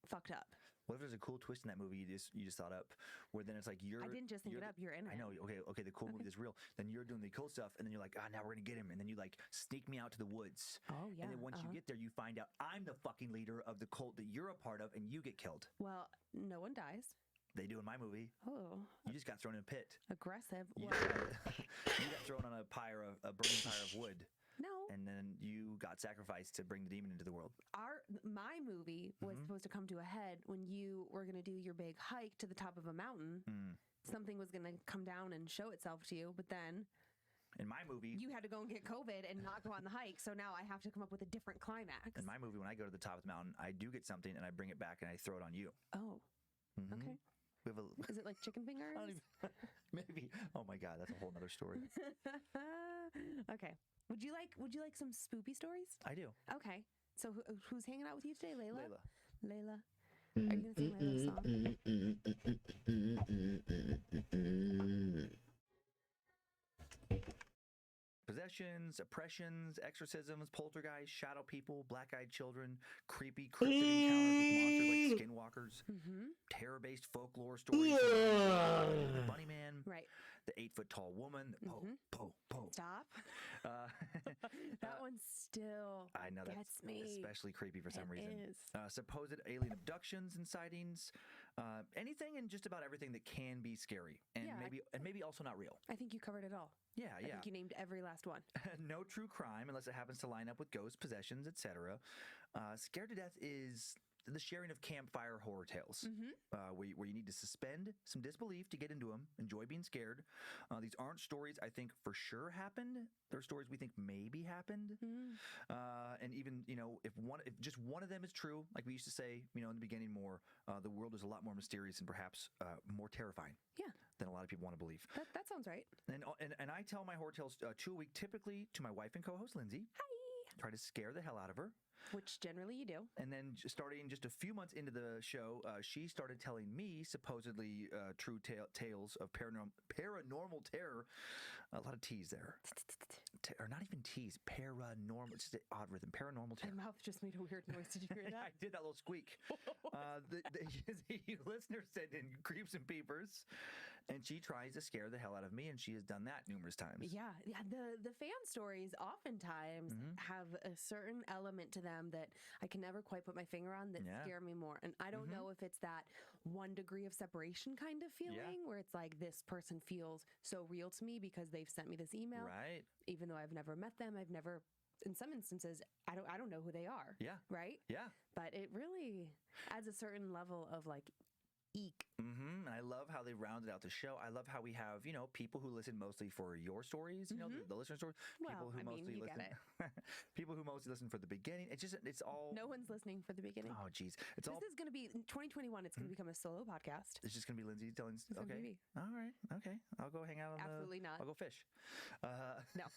fucked up. What if there's a cool twist in that movie you just thought up, where then it's like I didn't just think it up. You're in it. I know. Okay. The cool movie is real. Then you're doing the cool stuff, and then you're like, now we're gonna get him, and then you like sneak me out to the woods. Oh yeah. And then once you get there, you find out I'm the fucking leader of the cult that you're a part of, and you get killed. Well, no one dies. They do in my movie. Oh. You just got thrown in a pit. Aggressive. You got thrown on a burning pyre of wood. No. And then you got sacrificed to bring the demon into the world. My movie was supposed to come to a head when you were going to do your big hike to the top of a mountain. Something was going to come down and show itself to you, but then in my movie, you had to go and get COVID and not go on the hike. So now I have to come up with a different climax. In my movie, when I go to the top of the mountain, I do get something and I bring it back and I throw it on you. Oh, okay. Is it like chicken fingers? Maybe. Oh my God, that's a whole nother story. Okay. Would you like some spoopy stories? I do. Okay. So who's hanging out with you today, Layla? Layla. Are you gonna sing Layla's song? Possessions, oppressions, exorcisms, poltergeists, shadow people, black-eyed children, creepy cryptid encounters with monsters like skinwalkers, terror-based folklore stories, the Bunny Man, right? The 8-foot-tall woman, the po. Stop. That one still gets me. Especially creepy for some reason. It is. Supposed alien abductions and sightings, anything and just about everything that can be scary and maybe also not real. I think you covered it all. Yeah. I think you named every last one. No true crime unless it happens to line up with ghosts, possessions, etc. Scared to Death is the sharing of campfire horror tales, where you need to suspend some disbelief to get into them, enjoy being scared. These aren't stories I think for sure happened. They're stories we think maybe happened. And even, if just one of them is true, like we used to say, in the beginning more, the world is a lot more mysterious and perhaps more terrifying than a lot of people want to believe. That sounds right. And I tell my horror tales 2 a week, typically to my wife and co-host, Lindsay. Hi. Try to scare the hell out of her. Which generally you do. And then starting just a few months into the show, she started telling me supposedly true tales of paranormal terror. A lot of T's there. Or not even T's. Paranormal. It's just an odd rhythm. Paranormal terror. My mouth just made a weird noise. Did you hear that? I did that little squeak. The listener sent in creeps and peepers. And she tries to scare the hell out of me, and she has done that numerous times. Yeah. The fan stories oftentimes have a certain element to them that I can never quite put my finger on that scare me more. And I don't know if it's that 1 degree of separation kind of feeling where it's like this person feels so real to me because they've sent me this email. Right. Even though I've never met them, I've never, in some instances, I don't know who they are. Yeah. Right? Yeah. But it really adds a certain level of like eek. And I love how they rounded out the show. I love how we have, people who listen mostly for your stories, the listener stories. People who mostly listen. People who mostly listen for the beginning. It's all. No one's listening for the beginning. Oh, geez. This is going to be, in 2021, it's going to become a solo podcast. It's just going to be Lindsay telling. Okay. All right. Okay. I'll go hang out on Absolutely not. I'll go fish. No.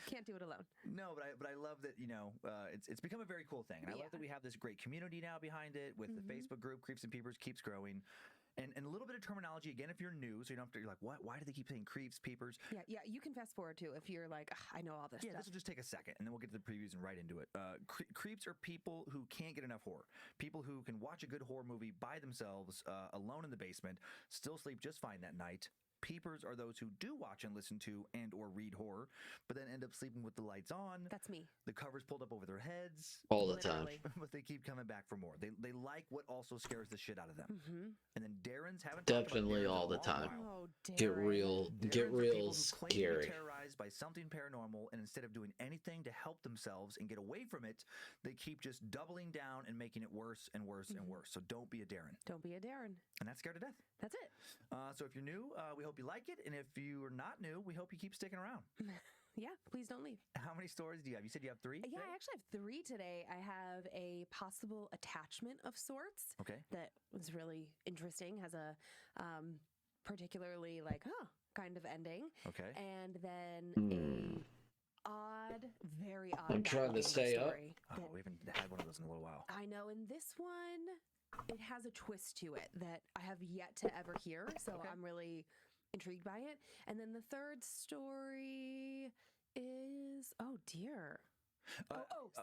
Can't do it alone. No, but I love that, it's become a very cool thing. And I love that we have this great community now behind it with the Facebook group, Creeps and Peepers keeps growing. And a little bit of terminology, again, if you're new, so you don't have to, you're like, what? Why do they keep saying creeps, peepers? Yeah, you can fast forward too if you're like, I know all this stuff. Yeah, this will just take a second, and then we'll get to the previews and right into it. Creeps are people who can't get enough horror. People who can watch a good horror movie by themselves, alone in the basement, still sleep just fine that night. Peepers are those who do watch and listen to and or read horror, but then end up sleeping with the lights on. That's me. The covers pulled up over their heads. All the time. But they keep coming back for more. They like what also scares the shit out of them. Mm-hmm. And then Darren's haven't definitely all the time. Oh, Darren. Get real Darren's scary. Terrorized by something paranormal, and instead of doing anything to help themselves and get away from it, they keep just doubling down and making it worse and worse and worse. So don't be a Darren. Don't be a Darren. And that's scared to death. That's it. So if you're new, we hope you like it. And if you are not new, we hope you keep sticking around. Yeah, please don't leave. How many stories do you have? You said you have 3? Yeah, I actually have 3 today. I have a possible attachment of sorts. Okay. That was really interesting. Has a particularly kind of ending. Okay. And then very odd. I'm trying to stay up. We haven't had one of those in a little while. I know. And this one, it has a twist to it that I have yet to ever hear. So I'm really intrigued by it. And then the third story is, oh dear.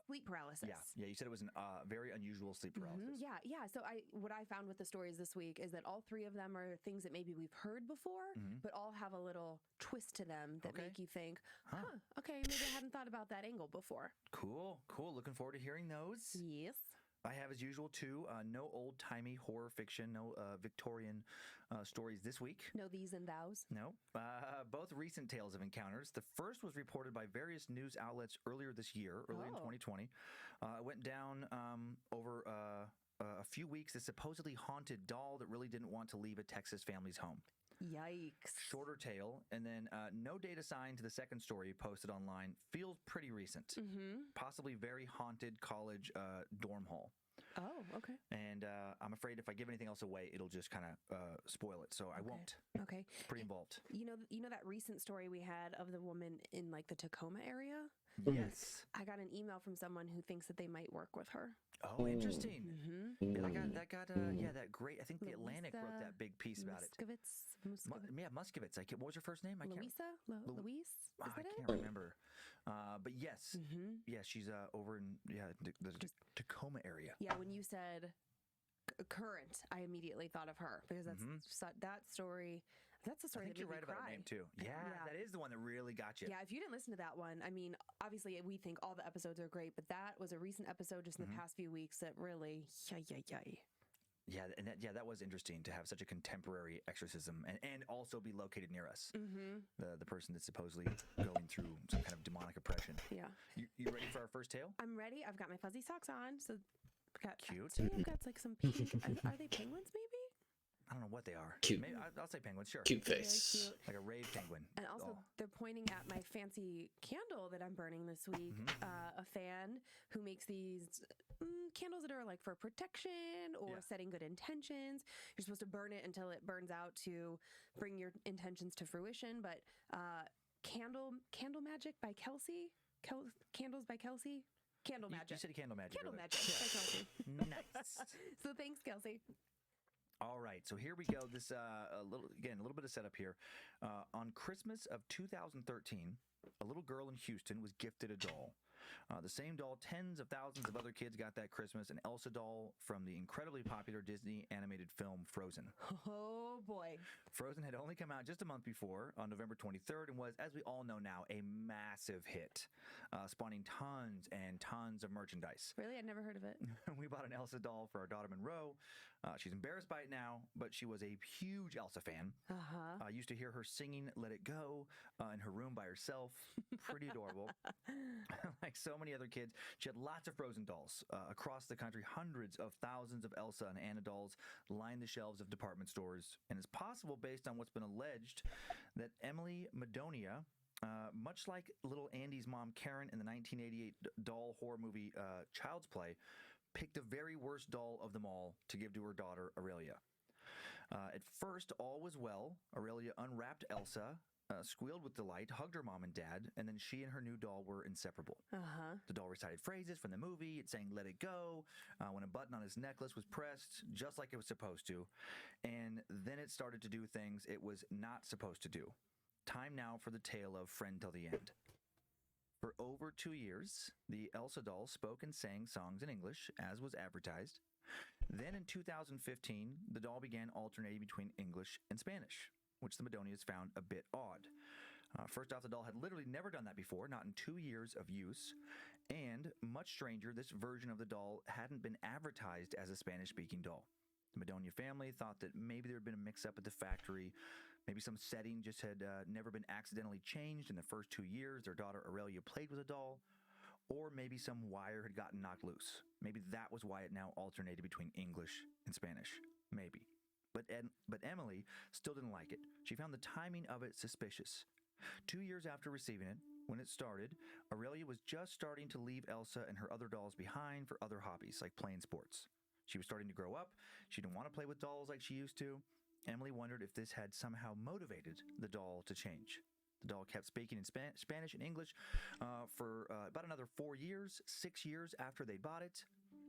Sleep paralysis. Yeah. You said it was a very unusual sleep paralysis. Yeah. So what I found with the stories this week is that all 3 of them are things that maybe we've heard before, but all have a little twist to them that make you think, okay, maybe I hadn't thought about that angle before. Cool. Looking forward to hearing those. Yes. I have, as usual, 2, no old-timey horror fiction, no Victorian stories this week. No these and thous. No. Both recent tales of encounters. The first was reported by various news outlets earlier this year, in 2020. It went down over a few weeks. A supposedly haunted doll that really didn't want to leave a Texas family's home. Yikes. Shorter tale, and then no date assigned to the second story posted online. Feels pretty recent. Possibly very haunted college dorm hall. Oh, okay. And I'm afraid if I give anything else away, it'll just kind of spoil it. So I won't. Okay. Pretty involved. You know that recent story we had of the woman in like the Tacoma area? Yes. I got an email from someone who thinks that they might work with her. Oh, interesting. Yeah, that great. I think the Atlantic wrote that big piece about it. Muscovitz. What was her first name? Louisa? Louise? I can't remember. But yes. Yeah, she's over in the Tacoma area. Yeah, when you said current, I immediately thought of her because that story. That's the story that made me cry. I think you're right about her name too. Yeah, that is the one that really got you. Yeah, if you didn't listen to that one, I mean, obviously we think all the episodes are great, but that was a recent episode just in the past few weeks that really, Yeah, and that was interesting to have such a contemporary exorcism and also be located near us. The person that's supposedly going through some kind of demonic oppression. Yeah. You ready for our first tale? I'm ready. I've got my fuzzy socks on. So cute. I've got like some pink. Are they penguins maybe? I don't know what they are. Cute. Maybe, I'll say penguin, sure. Cute face. Cute. Like a rave penguin. And also, they're pointing at my fancy candle that I'm burning this week. A fan who makes these candles that are like for protection or setting good intentions. You're supposed to burn it until it burns out to bring your intentions to fruition. But Candle Magic by Kelsey. Candles by Kelsey. Candle Magic. You said Candle Magic. Candle Magic by Kelsey. Nice. So thanks, Kelsey. All right, so here we go. This a little bit of setup here. On Christmas of 2013, a little girl in Houston was gifted a doll. The same doll tens of thousands of other kids got that Christmas, an Elsa doll from the incredibly popular Disney animated film Frozen. Oh boy. Frozen had only come out just a month before, on November 23rd, and was, as we all know now, a massive hit, spawning tons and tons of merchandise. Really? I'd never heard of it. We bought an Elsa doll for our daughter Monroe. She's embarrassed by it now, but she was a huge Elsa fan. I used to hear her singing Let It Go in her room by herself. Pretty adorable. Like so many other kids, she had lots of Frozen dolls. Across the country, hundreds of thousands of Elsa and Anna dolls lined the shelves of department stores. And it's possible, based on what's been alleged, that Emily Madonia, much like little Andy's mom Karen in the 1988 doll horror movie Child's Play, picked the very worst doll of them all to give to her daughter Aurelia. At first, all was well. Aurelia unwrapped Elsa, squealed with delight, hugged her mom and dad, and then she and her new doll were inseparable. The doll recited phrases from the movie. It sang "Let It Go" when a button on his necklace was pressed, just like it was supposed to. And then it started to do things it was not supposed to do. Time now for the tale of Friend Till the End. For over 2 years, the Elsa doll spoke and sang songs in English, as was advertised. Then in 2015, the doll began alternating between English and Spanish, which the Madonias found a bit odd. First off, the doll had literally never done that before, not in 2 years of use. And much stranger, this version of the doll hadn't been advertised as a Spanish-speaking doll. The Madonia family thought that maybe there had been a mix-up at the factory. Maybe some setting just had never been accidentally changed in the first 2 years. Their daughter Aurelia played with a doll. Or maybe some wire had gotten knocked loose. Maybe that was why it now alternated between English and Spanish. Maybe. But Emily still didn't like it. She found the timing of it suspicious. 2 years after receiving it, when it started, Aurelia was just starting to leave Elsa and her other dolls behind for other hobbies, like playing sports. She was starting to grow up. She didn't want to play with dolls like she used to. Emily wondered if this had somehow motivated the doll to change. The doll kept speaking in Spanish and English for about another 4 years, 6 years after they bought it.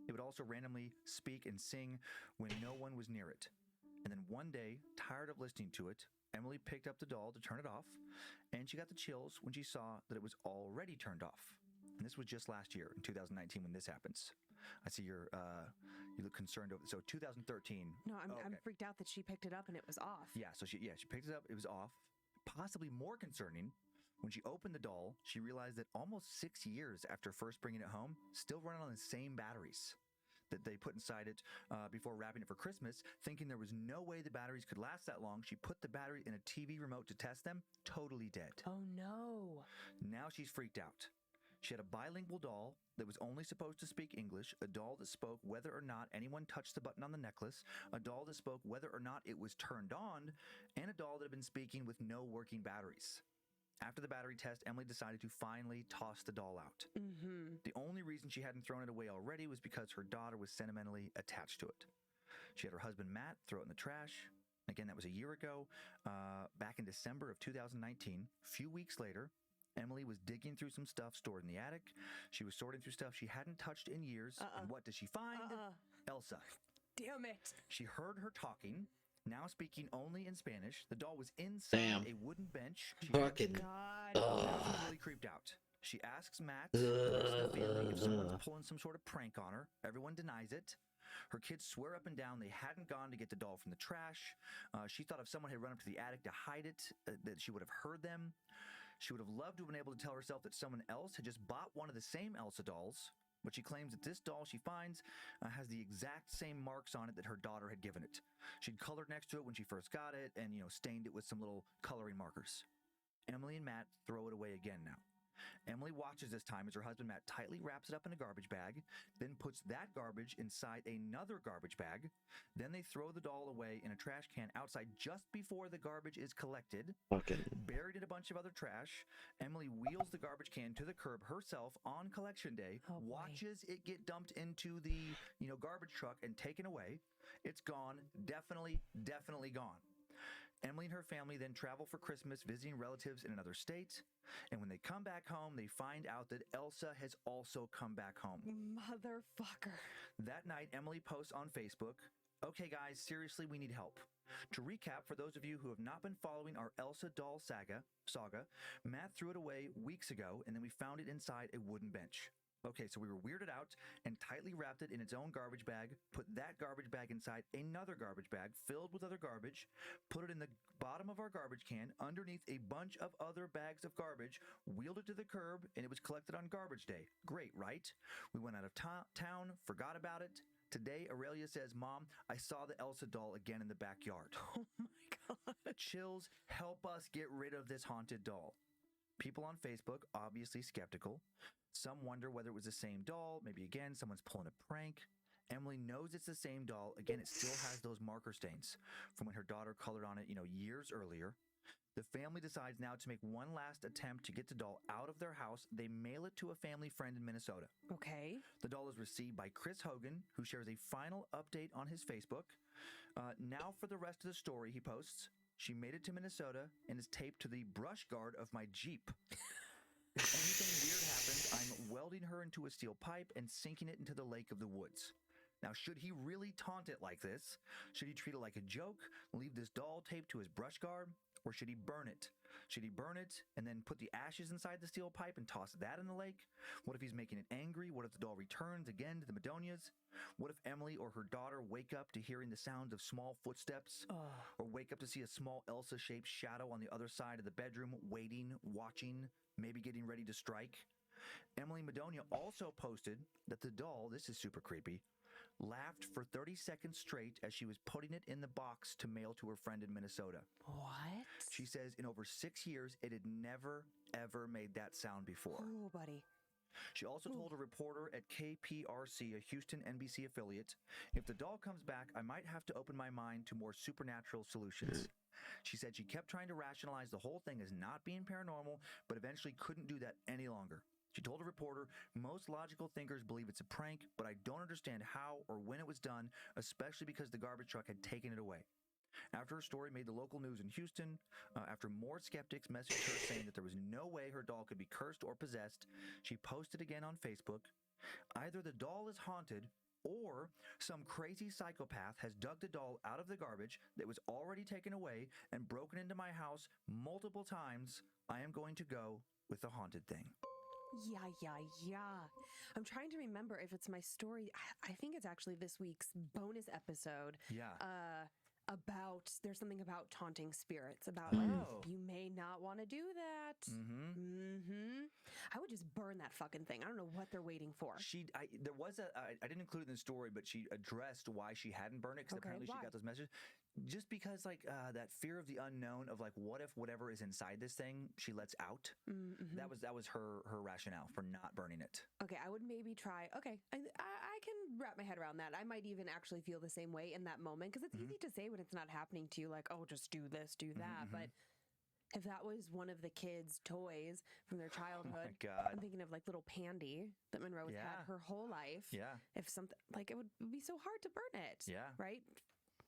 It would also randomly speak and sing when no one was near it. And then one day, tired of listening to it, Emily picked up the doll to turn it off, and she got the chills when she saw that it was already turned off. And this was just last year, in 2019, when this happens. I see you look concerned over. So 2013. No, I'm freaked out that she picked it up and it was off. Yeah, so she picked it up. It was off. Possibly more concerning, when she opened the doll, she realized that almost 6 years after first bringing it home, still running on the same batteries that they put inside it before wrapping it for Christmas, thinking there was no way the batteries could last that long. She put the battery in a TV remote to test them, totally dead. Oh no. Now she's freaked out. She had a bilingual doll that was only supposed to speak English, a doll that spoke whether or not anyone touched the button on the necklace, a doll that spoke whether or not it was turned on, and a doll that had been speaking with no working batteries. After the battery test, Emily decided to finally toss the doll out. The only reason she hadn't thrown it away already was because her daughter was sentimentally attached to it. She had her husband Matt throw it in the trash. Again, that was a year ago, back in December of 2019. A few weeks later, Emily was digging through some stuff stored in the attic. She was sorting through stuff she hadn't touched in years. And what does she find? Elsa. Damn it. She heard her talking, now speaking only in Spanish. The doll was inside a wooden bench. Fucking God. She's really creeped out. She asks Matt the family if someone's pulling some sort of prank on her. Everyone denies it. Her kids swear up and down they hadn't gone to get the doll from the trash. She thought if someone had run up to the attic to hide it, that she would have heard them. She would have loved to have been able to tell herself that someone else had just bought one of the same Elsa dolls, but she claims that this doll she finds has the exact same marks on it that her daughter had given it. She'd colored next to it when she first got it and, stained it with some little coloring markers. Emily and Matt throw it away again now. Emily watches this time as her husband Matt tightly wraps it up in a garbage bag, then puts that garbage inside another garbage bag. Then they throw the doll away in a trash can outside just before the garbage is collected. Buried in a bunch of other trash, Emily wheels the garbage can to the curb herself on collection day, watches it get dumped into the, garbage truck and taken away. It's gone. Definitely gone. Emily and her family then travel for Christmas, visiting relatives in another state. And when they come back home, they find out that Elsa has also come back home. Motherfucker. That night, Emily posts on Facebook, "Okay, guys, seriously, we need help." To recap, for those of you who have not been following our Elsa doll saga, Matt threw it away weeks ago, and then we found it inside a wooden bench. Okay, so we were weirded out and tightly wrapped it in its own garbage bag, put that garbage bag inside another garbage bag filled with other garbage, put it in the bottom of our garbage can underneath a bunch of other bags of garbage, wheeled it to the curb, and it was collected on garbage day. Great, right? We went out of town, forgot about it. Today, Aurelia says, "Mom, I saw the Elsa doll again in the backyard." Oh my God. Chills, help us get rid of this haunted doll. People on Facebook, obviously skeptical. Some wonder whether it was the same doll. Maybe again, someone's pulling a prank. Emily knows it's the same doll. Again, it still has those marker stains from when her daughter colored on it, years earlier. The family decides now to make one last attempt to get the doll out of their house. They mail it to a family friend in Minnesota. Okay. The doll is received by Chris Hogan, who shares a final update on his Facebook. Now for the rest of the story, he posts. She made it to Minnesota and is taped to the brush guard of my Jeep. If anything weird happens, I'm welding her into a steel pipe and sinking it into the lake of the woods. Now, should he really taunt it like this? Should he treat it like a joke, leave this doll taped to his brush guard, or should he burn it? Should he burn it and then put the ashes inside the steel pipe and toss that in the lake? What if he's making it angry? What if the doll returns again to the Madonias? What if Emily or her daughter wake up to hearing the sound of small footsteps? Or wake up to see a small Elsa-shaped shadow on the other side of the bedroom, waiting, watching, maybe getting ready to strike? Emily Madonia also posted that the doll, this is super creepy, laughed for 30 seconds straight as she was putting it in the box to mail to her friend in Minnesota. What? She says in over 6 years, it had never, ever made that sound before. Oh, buddy. She also told a reporter at KPRC, a Houston NBC affiliate, if the doll comes back, I might have to open my mind to more supernatural solutions. She said she kept trying to rationalize the whole thing as not being paranormal, but eventually couldn't do that any longer. She told a reporter, most logical thinkers believe it's a prank, but I don't understand how or when it was done, especially because the garbage truck had taken it away. After her story made the local news in Houston, after more skeptics messaged her saying that there was no way her doll could be cursed or possessed, she posted again on Facebook, either the doll is haunted or some crazy psychopath has dug the doll out of the garbage that was already taken away and broken into my house multiple times. I am going to go with the haunted thing. Yeah. I'm trying to remember if it's my story. I think it's actually this week's bonus episode. Yeah. There's something about taunting spirits, about like, you may not want to do that. I would just burn that fucking thing. I don't know what they're waiting for. I didn't include it in the story, but she addressed why she hadn't burned it, because apparently she got those messages. Just because like that fear of the unknown of like, what if whatever is inside this thing she lets out? That was her rationale for not burning it. Okay, I would maybe try. Okay, I can wrap my head around that. I might even actually feel the same way in that moment, because it's easy to say when it's not happening to you, like, oh, just do this, do that. But if that was one of the kids' toys from their childhood, oh my God. I'm thinking of like little Pandy that Monroe has had her whole life. Yeah. If something like, it would be so hard to burn it. Yeah. Right.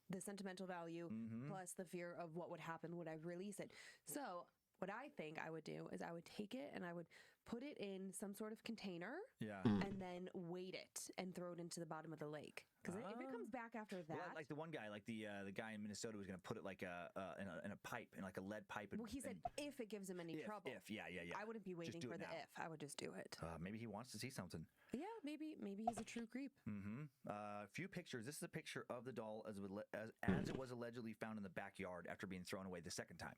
The sentimental value plus the fear of what would happen would I release it. So what I think I would do is I would take it and I would put it in some sort of container and then weight it and throw it into the bottom of the lake. Because if it comes back after that, well, like the one guy, like the guy in Minnesota was going to put it like in a pipe, in like a lead pipe. Well, he said if it gives him any trouble. Yeah. I wouldn't be waiting for the if. I would just do it. Maybe he wants to see something. Yeah, maybe he's a true creep. A few pictures. This is a picture of the doll as it was allegedly found in the backyard after being thrown away the second time.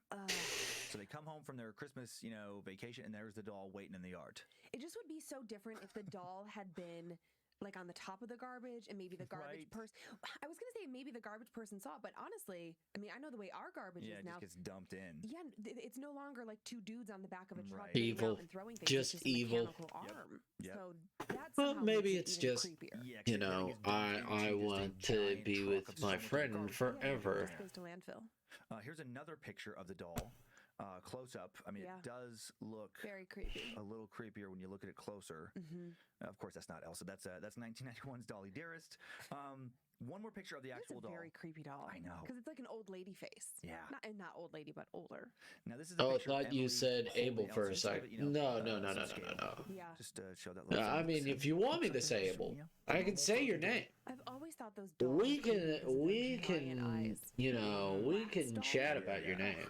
So they come home from their Christmas, vacation, and there's the doll waiting in the yard. It just would be so different if the doll had been like on the top of the garbage and maybe the garbage person. I was going to say maybe the garbage person saw it, but honestly, I mean, I know the way our garbage is now. Yeah, it just gets dumped in. Yeah, it's no longer like two dudes on the back of a truck evil, and throwing things. just it's just evil. A mechanical arm. Yep. So that's well, maybe it's just creepier. I want to be with my friend forever. It just goes to landfill. Here's another picture of the doll. Close up. I mean, it does look very creepy. A little creepier when you look at it closer. Of course, that's not Elsa. That's 1991's Dolly Dearest. One more picture of the actual doll. Very creepy doll. I know, because it's like an old lady face. Yeah, not old lady, but older. Now this is. I thought you said Abel for a second. No. Yeah. Just show that. I mean, if you want me to say Abel, I can say your name. I've always thought those dolls. We can chat about your name.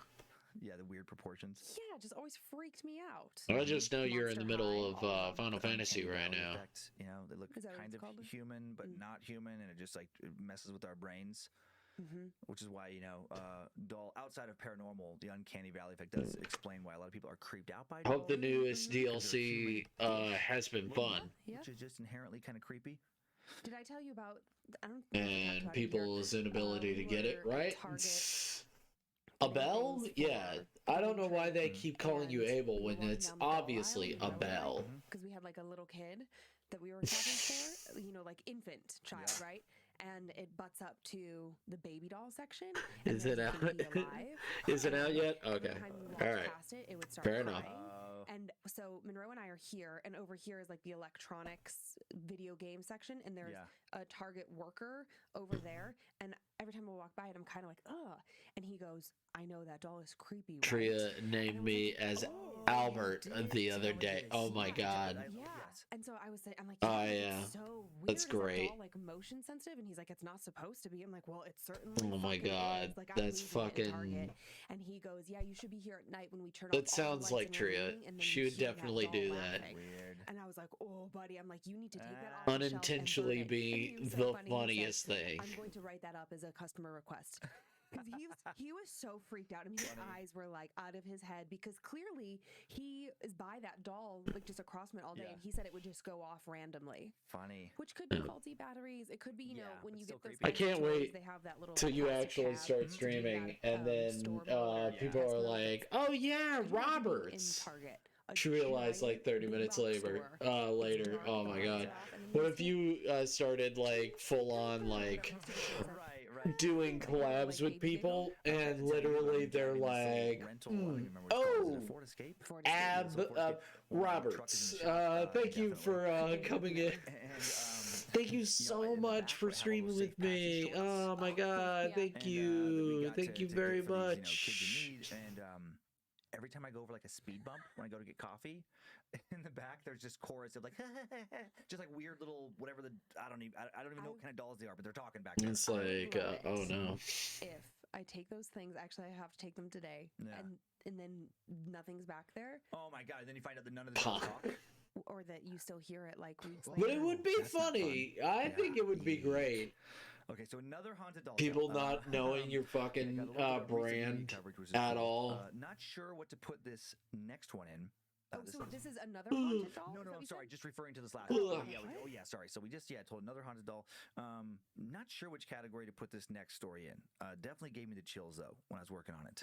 Yeah, the weird proportions. Yeah, it just always freaked me out. I just know you're in the middle of Final Fantasy right now. Effect, they look kind of human, but not human, and it just like it messes with our brains. Which is why, doll outside of paranormal, the uncanny valley effect does explain why a lot of people are creeped out by dolls. Hope the newest DLC has been fun. Which is just inherently kind of creepy. Did I tell you about? And people's inability to get it right. Abel? Yeah. I don't know why they keep calling you Abel when it's obviously Abel. Because we had like a little kid that we were shopping for, like infant child, right? And it butts up to the baby doll section. Is it out? Is it out yet? Okay. All right. It would start Fair enough. And so Monroe and I are here, and over here is like the electronics video game section, and there's a Target worker over there. And every time I walk by it, I'm kind of like, ugh. And he goes, I know that doll is creepy. Tria named me as Albert the other day. Oh my God. Yeah. And so I was saying, I'm like, it's so weird. That's great. Is that doll like motion sensitive? And he's like, it's not supposed to be. I'm like, well, it certainly. Oh my God. Is. Like, that's fucking. And he goes, yeah, you should be here at night when we turn off. That sounds like Tria. She would definitely do that. Weird. And I was like, oh, buddy. I'm like, you need to take that off. Unintentionally be the funniest thing. I'm going to write that up as a customer request. Because he was so freaked out. I mean, his eyes were like out of his head because clearly he is by that doll like just across from it all day, and he said it would just go off randomly. Funny. Which could be faulty batteries. It could be, you know, when you get those. I can't wait they have that little till you actually start streaming, and then people are like, "Oh yeah, Roberts." In Target. She realized like 30 minutes later. Oh my God! What if you started like full on like doing collabs with people, and literally they're like, Roberts, thank you for coming in. Thank you so much for streaming with me. Oh my God, thank you very much. And every time I go over like a speed bump when I go to get coffee, in the back there's just chorus of like just like weird little whatever I don't even know what kind of dolls they are, but they're talking back there. It's like oh no. If I take those things, actually I have to take them today, and then nothing's back there. Oh my God! And then you find out that none of them talk. Or that you still hear it like weeks later. But it would be funny. I think it would be great. Okay, so another haunted doll. People not knowing your fucking brand at all. Not sure what to put this next one in. So this is another haunted doll? No, I'm sorry. Just referring to this last one. Sorry. So we just told another haunted doll. Not sure which category to put this next story in. Definitely gave me the chills though when I was working on it.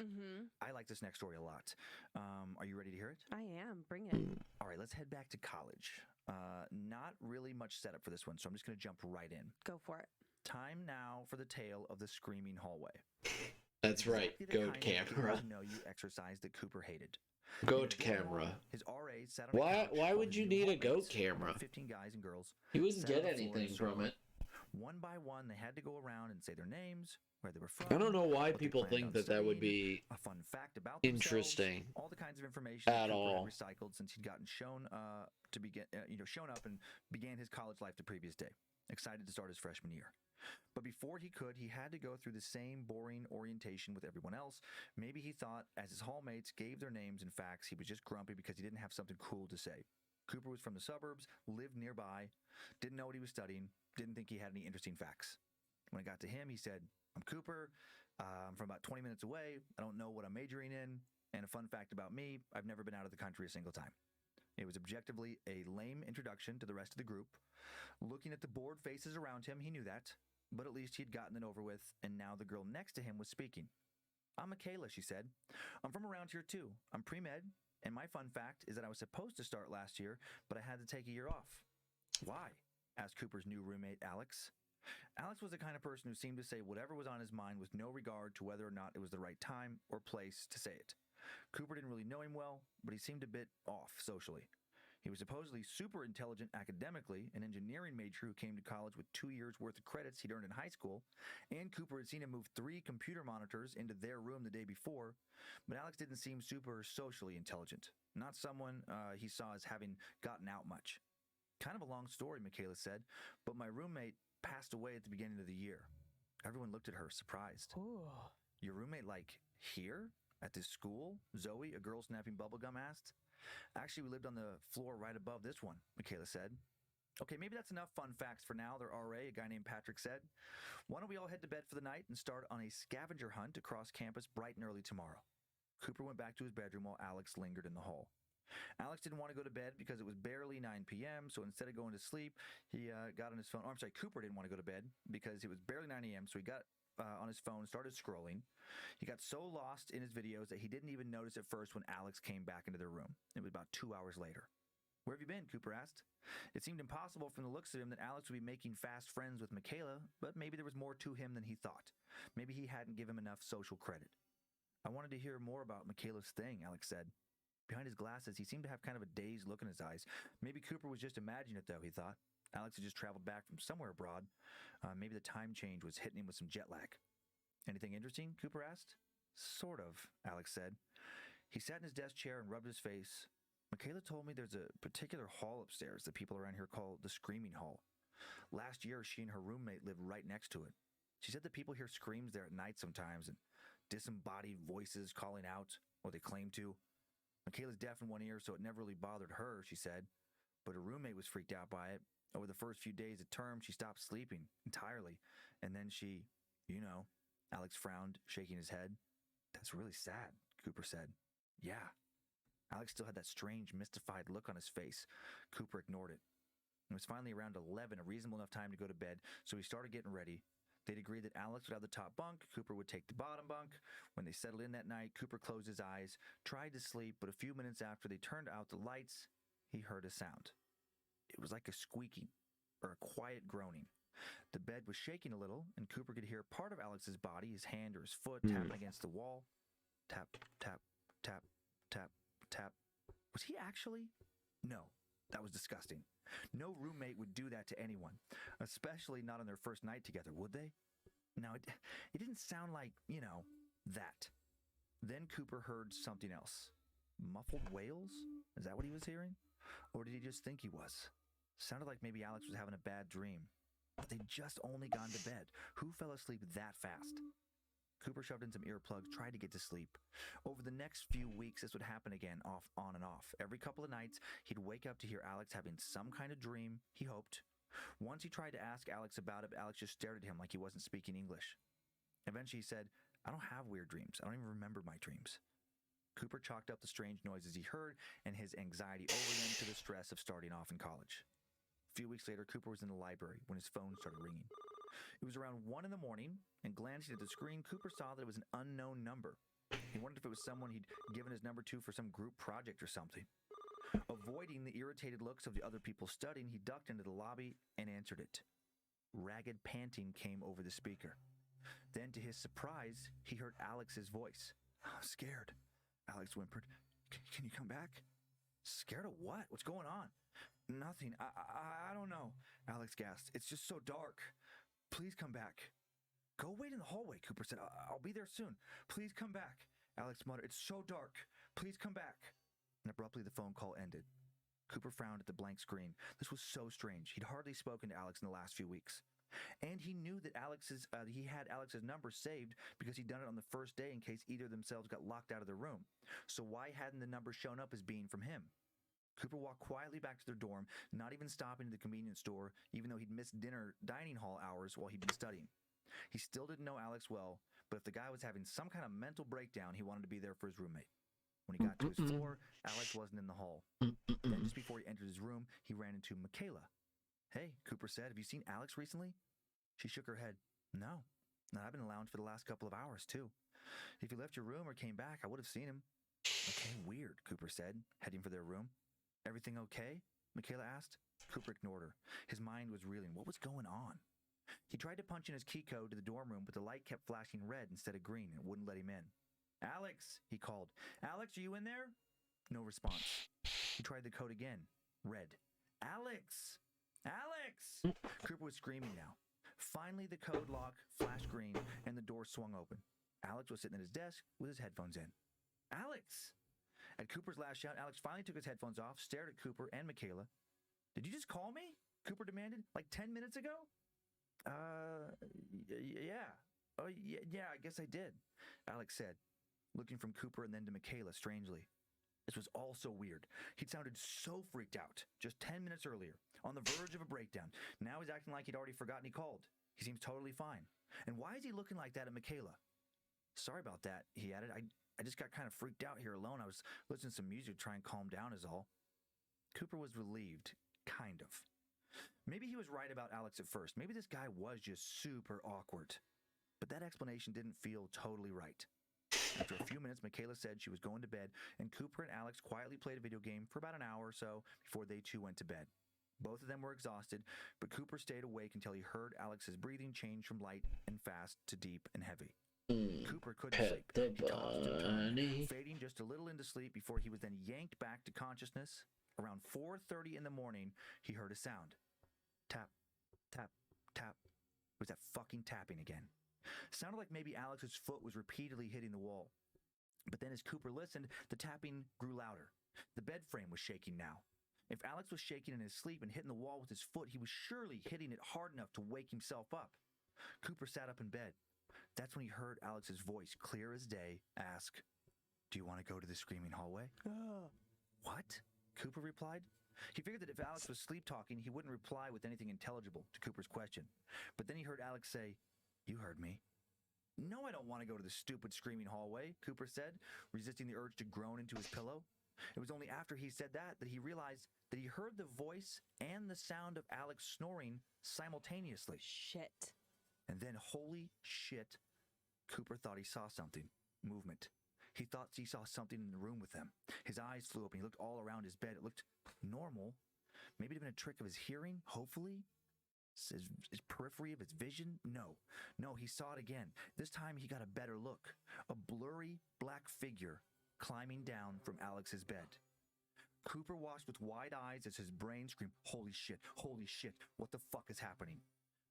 I like this next story a lot. Are you ready to hear it? I am. Bring it. All right, let's head back to college. Not really much setup for this one, so I'm just going to jump right in. Go for it. Time now for the tale of the screaming hallway. That's right. Goat camera. You exercise that Cooper hated. Goat camera. His RA sat on why would you need a goat camera? 15 guys and girls. He wouldn't get anything from it. One by one, they had to go around and say their names, where they were from. I don't know why people think that would be a fun fact about interesting. All the kinds of information at all recycled since he'd gotten shown up and began his college life the previous day. Excited to start his freshman year. But before he could, he had to go through the same boring orientation with everyone else. Maybe he thought, as his hallmates gave their names and facts, he was just grumpy because he didn't have something cool to say. Cooper was from the suburbs, lived nearby, didn't know what he was studying, didn't think he had any interesting facts. When it got to him, he said, I'm Cooper, I'm from about 20 minutes away, I don't know what I'm majoring in, and a fun fact about me, I've never been out of the country a single time. It was objectively a lame introduction to the rest of the group. Looking at the bored faces around him, he knew that. But at least he'd gotten it over with, and now the girl next to him was speaking. I'm Michaela, she said. I'm from around here too. I'm pre-med, and my fun fact is that I was supposed to start last year, but I had to take a year off. Why? Asked Cooper's new roommate, Alex. Alex was the kind of person who seemed to say whatever was on his mind with no regard to whether or not it was the right time or place to say it. Cooper didn't really know him well, but he seemed a bit off socially. He was supposedly super intelligent academically, an engineering major who came to college with 2 years worth of credits he'd earned in high school, and Cooper had seen him move 3 computer monitors into their room the day before, but Alex didn't seem super socially intelligent, not someone he saw as having gotten out much. Kind of a long story, Michaela said, but my roommate passed away at the beginning of the year. Everyone looked at her, surprised. Ooh. Your roommate, like, here? At this school? Zoe, a girl snapping bubblegum, asked. Actually, we lived on the floor right above this one, Michaela said. Okay, maybe that's enough fun facts for now, their RA, a guy named Patrick, said. Why don't we all head to bed for the night and start on a scavenger hunt across campus bright and early tomorrow? Cooper went back to his bedroom while Alex lingered in the hall. Alex didn't want to go to bed because it was barely 9 p.m., so instead of going to sleep, he got on his phone. Cooper didn't want to go to bed because it was barely 9 a.m., so he got on his phone, started scrolling. He got so lost in his videos that he didn't even notice at first when Alex came back into their room. It was about 2 hours later. Where have you been? Cooper asked. It seemed impossible from the looks of him that Alex would be making fast friends with Michaela, but maybe there was more to him than he thought. Maybe he hadn't given him enough social credit. I wanted to hear more about Michaela's thing, Alex said. Behind his glasses, he seemed to have kind of a dazed look in his eyes. Maybe Cooper was just imagining it, though, he thought. Alex had just traveled back from somewhere abroad. Maybe the time change was hitting him with some jet lag. Anything interesting? Cooper asked. Sort of, Alex said. He sat in his desk chair and rubbed his face. Michaela told me there's a particular hall upstairs that people around here call the Screaming Hall. Last year, she and her roommate lived right next to it. She said that people hear screams there at night sometimes and disembodied voices calling out, or they claim to. Michaela's deaf in one ear, so it never really bothered her, she said. But her roommate was freaked out by it. Over the first few days of term, she stopped sleeping entirely. And then she, Alex frowned, shaking his head. That's really sad, Cooper said. Yeah. Alex still had that strange, mystified look on his face. Cooper ignored it. It was finally around 11, a reasonable enough time to go to bed, so he started getting ready. They'd agreed that Alex would have the top bunk, Cooper would take the bottom bunk. When they settled in that night, Cooper closed his eyes, tried to sleep, but a few minutes after they turned out the lights, he heard a sound. It was like a squeaking, or a quiet groaning. The bed was shaking a little, and Cooper could hear part of Alex's body, his hand or his foot, tapping against the wall. Tap, tap, tap, tap, tap. Was he actually? No, that was disgusting. No roommate would do that to anyone, especially not on their first night together, would they? Now, it didn't sound like, that. Then Cooper heard something else. Muffled wails? Is that what he was hearing? Or did he just think he was? Sounded like maybe Alex was having a bad dream. But they'd just only gone to bed. Who fell asleep that fast? Cooper shoved in some earplugs, tried to get to sleep. Over the next few weeks, this would happen again, on and off. Every couple of nights, he'd wake up to hear Alex having some kind of dream, he hoped. Once he tried to ask Alex about it, but Alex just stared at him like he wasn't speaking English. Eventually he said, I don't have weird dreams. I don't even remember my dreams. Cooper chalked up the strange noises he heard and his anxiety over them to the stress of starting off in college. A few weeks later, Cooper was in the library when his phone started ringing. It was around 1 in the morning, and glancing at the screen, Cooper saw that it was an unknown number. He wondered if it was someone he'd given his number to for some group project or something. Avoiding the irritated looks of the other people studying, he ducked into the lobby and answered it. Ragged panting came over the speaker. Then, to his surprise, he heard Alex's voice. I'm scared, Alex whimpered. Can you come back? Scared of what? What's going on? Nothing. I don't know, Alex gasped. It's just so dark. Please come back. Go wait in the hallway, Cooper said. I'll be there soon. Please come back, Alex muttered. It's so dark. Please come back. And abruptly the phone call ended. Cooper frowned at the blank screen. This was so strange. He'd hardly spoken to Alex in the last few weeks. And he knew that he had Alex's number saved because he'd done it on the first day in case either of themselves got locked out of their room. So why hadn't the number shown up as being from him? Cooper walked quietly back to their dorm, not even stopping at the convenience store, even though he'd missed dining hall hours while he'd been studying. He still didn't know Alex well, but if the guy was having some kind of mental breakdown, he wanted to be there for his roommate. When he got to his floor, Alex wasn't in the hall. Then just before he entered his room, he ran into Michaela. Hey, Cooper said, have you seen Alex recently? She shook her head. No, I've been in the lounge for the last couple of hours, too. If you left your room or came back, I would have seen him. Okay, weird, Cooper said, heading for their room. Everything okay? Michaela asked. Cooper ignored her. His mind was reeling. What was going on? He tried to punch in his key code to the dorm room, but the light kept flashing red instead of green and wouldn't let him in. Alex, he called. Alex, are you in there? No response. He tried the code again. Red. Alex! Alex! Cooper was screaming now. Finally, the code lock flashed green and the door swung open. Alex was sitting at his desk with his headphones in. Alex! At Cooper's last shout, Alex finally took his headphones off, stared at Cooper and Michaela. Did you just call me? Cooper demanded. Like 10 minutes ago? Yeah. Oh, yeah, I guess I did, Alex said, looking from Cooper and then to Michaela strangely. This was all so weird. He'd sounded so freaked out just 10 minutes earlier, on the verge of a breakdown. Now he's acting like he'd already forgotten he called. He seems totally fine. And why is he looking like that at Michaela? Sorry about that, he added. I just got kind of freaked out here alone. I was listening to some music to try and calm down is all. Cooper was relieved, kind of. Maybe he was right about Alex at first. Maybe this guy was just super awkward. But that explanation didn't feel totally right. After a few minutes, Michaela said she was going to bed, and Cooper and Alex quietly played a video game for about an hour or so before they too went to bed. Both of them were exhausted, but Cooper stayed awake until he heard Alex's breathing change from light and fast to deep and heavy. Cooper couldn't sleep. He tossed and turned, fading just a little into sleep before he was then yanked back to consciousness. Around 4:30 in the morning, he heard a sound. Tap, tap, tap. It was that fucking tapping again. Sounded like maybe Alex's foot was repeatedly hitting the wall. But then as Cooper listened, the tapping grew louder. The bed frame was shaking now. If Alex was shaking in his sleep and hitting the wall with his foot, he was surely hitting it hard enough to wake himself up. Cooper sat up in bed. That's when he heard Alex's voice, clear as day, ask, "Do you want to go to the screaming hallway?" What? Cooper replied. He figured that if Alex was sleep-talking, he wouldn't reply with anything intelligible to Cooper's question. But then he heard Alex say, "You heard me." "No, I don't want to go to the stupid screaming hallway," Cooper said, resisting the urge to groan into his pillow. It was only after he said that he realized that he heard the voice and the sound of Alex snoring simultaneously. Shit. And then, holy shit, Cooper thought he saw something. Movement. He thought he saw something in the room with them. His eyes flew open. He looked all around his bed. It looked normal. Maybe it had been a trick of his hearing, hopefully. His periphery of his vision? No, he saw it again. This time he got a better look. A blurry black figure climbing down from Alex's bed. Cooper watched with wide eyes as his brain screamed, holy shit, what the fuck is happening?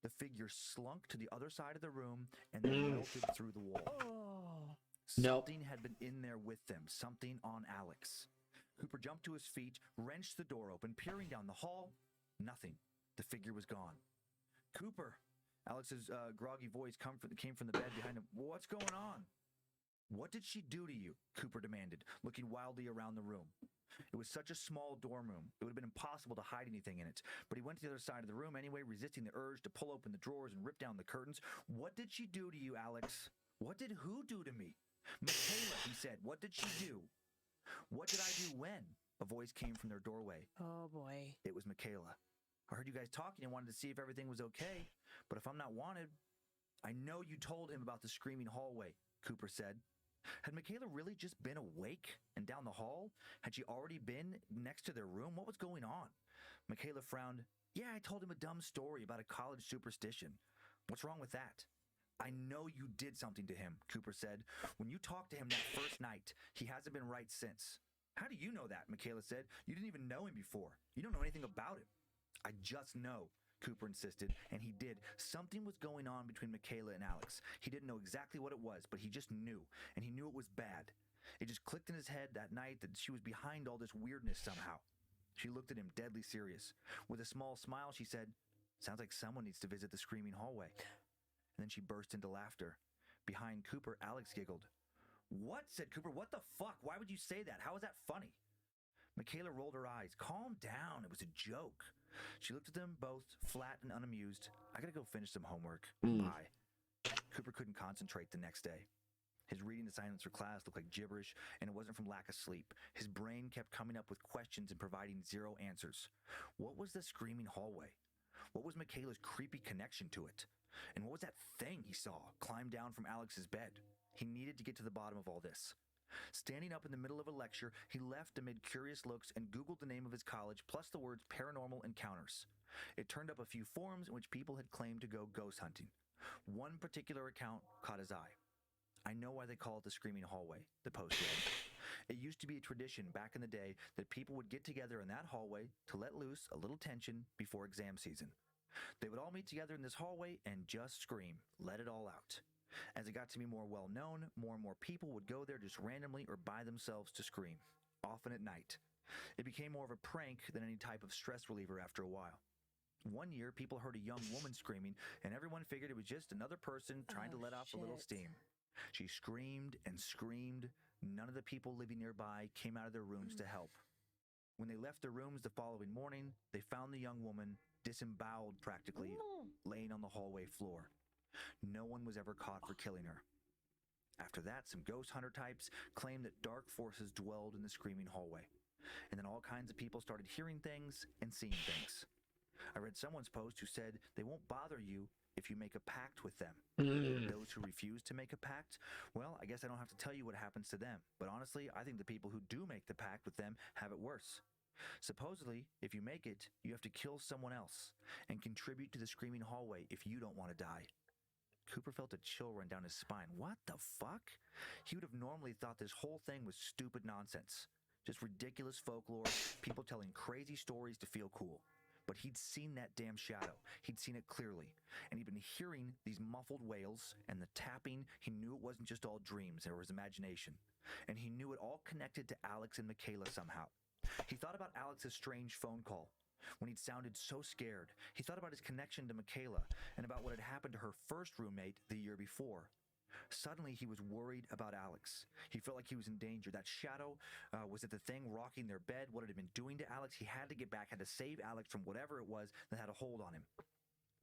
The figure slunk to the other side of the room and then melted through the wall. Something had been in there with them, something on Alex. Cooper jumped to his feet, wrenched the door open, peering down the hall. Nothing. The figure was gone. "Cooper!" Alex's groggy voice came from the bed behind him. "What's going on?" "What did she do to you?" Cooper demanded, looking wildly around the room. It was such a small dorm room, it would have been impossible to hide anything in it, but he went to the other side of the room anyway, resisting the urge to pull open the drawers and rip down the curtains. "What did she do to you, Alex?" "What did who do to me?" "Michaela," he said. "What did she do?" "What did I do when?" A voice came from their doorway. Oh, boy. It was Michaela. "I heard you guys talking and wanted to see if everything was okay, but if I'm not wanted..." "I know you told him about the screaming hallway," Cooper said. Had Michaela really just been awake and down the hall? Had she already been next to their room? What was going on? Michaela frowned. "Yeah, I told him a dumb story about a college superstition. What's wrong with that?" "I know you did something to him," Cooper said. "When you talked to him that first night, he hasn't been right since." "How do you know that?" Michaela said. "You didn't even know him before. You don't know anything about him." "I just know," Cooper insisted, and he did. Something was going on between Michaela and Alex. He didn't know exactly what it was, but he just knew, and he knew it was bad. It just clicked in his head that night that she was behind all this weirdness somehow. She looked at him deadly serious. With a small smile, she said, "Sounds like someone needs to visit the screaming hallway." And then she burst into laughter. Behind Cooper, Alex giggled. "What?" said Cooper. "What the fuck? Why would you say that? How is that funny?" Michaela rolled her eyes. "Calm down. It was a joke." She looked at them both, flat and unamused. "I gotta go finish some homework. Bye." Cooper couldn't concentrate the next day. His reading assignments for class looked like gibberish, and it wasn't from lack of sleep. His brain kept coming up with questions and providing zero answers. What was the screaming hallway? What was Michaela's creepy connection to it? And what was that thing he saw climb down from Alex's bed? He needed to get to the bottom of all this. Standing up in the middle of a lecture, he left amid curious looks and Googled the name of his college plus the words paranormal encounters. It turned up a few forums in which people had claimed to go ghost hunting. One particular account caught his eye. "I know why they call it the screaming hallway," the post read. "It used to be a tradition back in the day that people would get together in that hallway to let loose a little tension before exam season. They would all meet together in this hallway and just scream, let it all out. As it got to be more well-known, more and more people would go there just randomly or by themselves to scream, often at night. It became more of a prank than any type of stress reliever after a while. One year, people heard a young woman screaming, and everyone figured it was just another person trying to let off a little steam. She screamed and screamed. None of the people living nearby came out of their rooms to help. When they left their rooms the following morning, they found the young woman, disemboweled practically, laying on the hallway floor. No one was ever caught for killing her. After that, some ghost hunter types claimed that dark forces dwelled in the screaming hallway. And then all kinds of people started hearing things and seeing things. I read someone's post who said they won't bother you if you make a pact with them. Those who refuse to make a pact, well, I guess I don't have to tell you what happens to them. But honestly, I think the people who do make the pact with them have it worse. Supposedly, if you make it, you have to kill someone else and contribute to the screaming hallway if you don't want to die. Cooper felt a chill run down his spine. What the fuck? He would have normally thought this whole thing was stupid nonsense. Just ridiculous folklore, people telling crazy stories to feel cool. But he'd seen that damn shadow. He'd seen it clearly. And he'd been hearing these muffled wails and the tapping. He knew it wasn't just all dreams or his imagination. And he knew it all connected to Alex and Michaela somehow. He thought about Alex's strange phone call. When he'd sounded so scared, he thought about his connection to Michaela and about what had happened to her first roommate the year before. Suddenly, he was worried about Alex. He felt like he was in danger. That shadow, was it the thing rocking their bed? What it had been doing to Alex? He had to get back, had to save Alex from whatever it was that had a hold on him.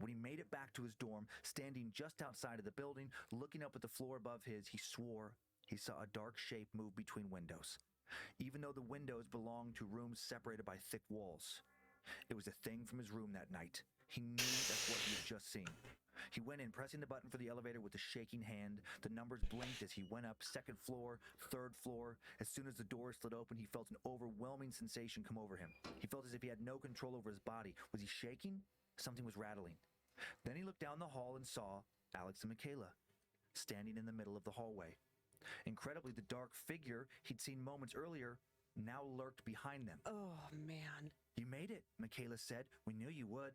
When he made it back to his dorm, standing just outside of the building, looking up at the floor above his, he swore he saw a dark shape move between windows. Even though the windows belonged to rooms separated by thick walls. It was a thing from his room that night. He knew that's what he had just seen. He went in, pressing the button for the elevator with a shaking hand. The numbers blinked as he went up, second floor, third floor. As soon as the door slid open, he felt an overwhelming sensation come over him. He felt as if he had no control over his body. Was he shaking? Something was rattling. Then he looked down the hall and saw Alex and Michaela, standing in the middle of the hallway. Incredibly, the dark figure he'd seen moments earlier now lurked behind them. Oh, man. You made it, Michaela said. We knew you would.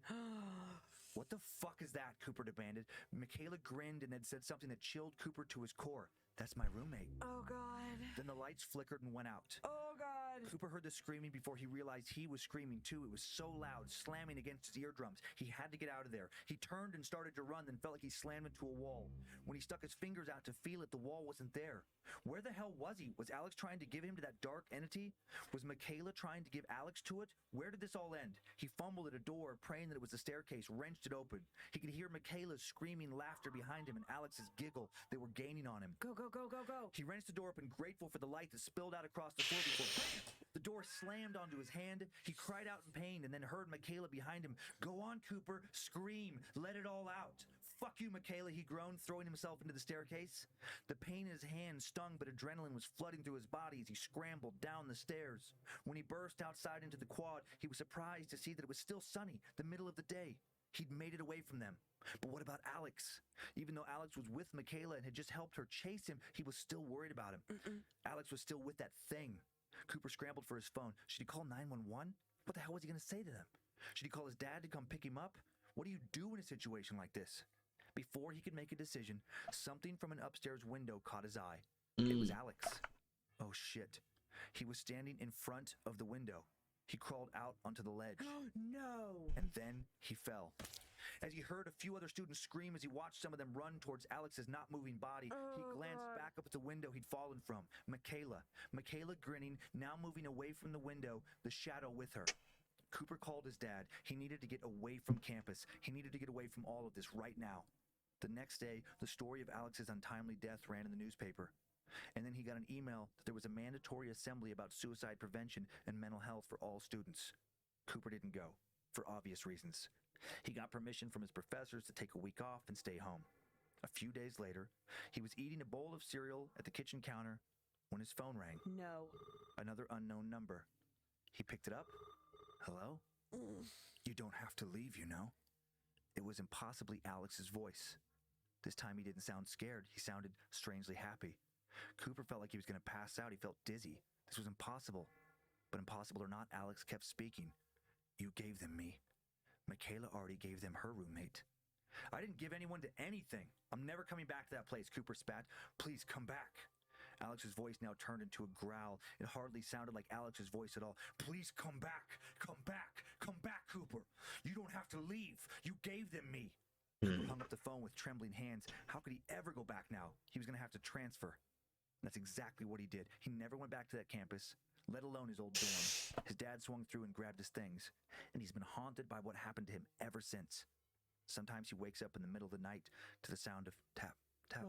What the fuck is that? Cooper demanded. Michaela grinned and then said something that chilled Cooper to his core. That's my roommate. Oh, God. Then the lights flickered and went out. Oh, God. Cooper heard the screaming before he realized he was screaming too. It was so loud, slamming against his eardrums. He had to get out of there. He turned and started to run, then felt like he slammed into a wall. When he stuck his fingers out to feel it, the wall wasn't there. Where the hell was he? Was Alex trying to give him to that dark entity? Was Michaela trying to give Alex to it? Where did this all end? He fumbled at a door, praying that it was the staircase, wrenched it open. He could hear Michaela's screaming laughter behind him and Alex's giggle. They were gaining on him. Go, go, go, go, go. He wrenched the door open, grateful for the light that spilled out across the floor before bam! The door slammed onto his hand. He cried out in pain and then heard Michaela behind him. Go on, Cooper. Scream. Let it all out. Fuck you, Michaela, he groaned, throwing himself into the staircase. The pain in his hand stung, but adrenaline was flooding through his body as he scrambled down the stairs. When he burst outside into the quad, he was surprised to see that it was still sunny, the middle of the day. He'd made it away from them. But what about Alex? Even though Alex was with Michaela and had just helped her chase him, he was still worried about him. Alex was still with that thing. Cooper scrambled for his phone. Should he call 911? What the hell was he going to say to them? Should he call his dad to come pick him up? What do you do in a situation like this? Before he could make a decision, something from an upstairs window caught his eye. It was Alex. Oh shit. He was standing in front of the window. He crawled out onto the ledge. No. And then he fell. As he heard a few other students scream as he watched some of them run towards Alex's not moving body, he glanced back up at the window he'd fallen from. Michaela. Michaela grinning, now moving away from the window, the shadow with her. Cooper called his dad. He needed to get away from campus. He needed to get away from all of this right now. The next day, the story of Alex's untimely death ran in the newspaper. And then he got an email that there was a mandatory assembly about suicide prevention and mental health for all students. Cooper didn't go, for obvious reasons. He got permission from his professors to take a week off and stay home. A few days later, he was eating a bowl of cereal at the kitchen counter when his phone rang. No. Another unknown number. He picked it up. Hello? You don't have to leave, you know. It was impossibly Alex's voice. This time he didn't sound scared. He sounded strangely happy. Cooper felt like he was going to pass out. He felt dizzy. This was impossible. But impossible or not, Alex kept speaking. You gave them me. Michaela already gave them her roommate. I didn't give anyone to anything. I'm never coming back to that place, Cooper spat. Please come back. Alex's voice now turned into a growl. It hardly sounded like Alex's voice at all. Please come back. Come back. Come back, Cooper. You don't have to leave. You gave them me. Cooper hung up the phone with trembling hands. How could he ever go back now? He was going to have to transfer. And that's exactly what he did. He never went back to that campus, let alone his old dorm. His dad swung through and grabbed his things, and he's been haunted by what happened to him ever since. Sometimes he wakes up in the middle of the night to the sound of tap, tap,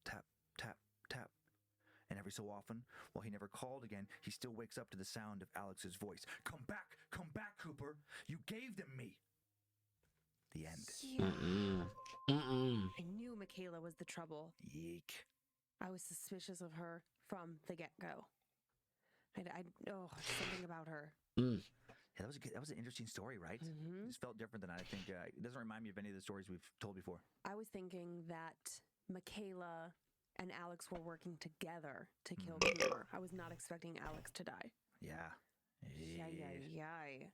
tap, tap, tap. And every so often, while he never called again, he still wakes up to the sound of Alex's voice. Come back, Cooper. You gave them me. The end. I knew Michaela was the trouble. Yeek. I was suspicious of her from the get-go. Something about her. Yeah, that was an interesting story, right? Mm-hmm. It just felt different than I think. It doesn't remind me of any of the stories we've told before. I was thinking that Michaela and Alex were working together to kill Cooper. I was not expecting Alex to die. Yeah. Yay.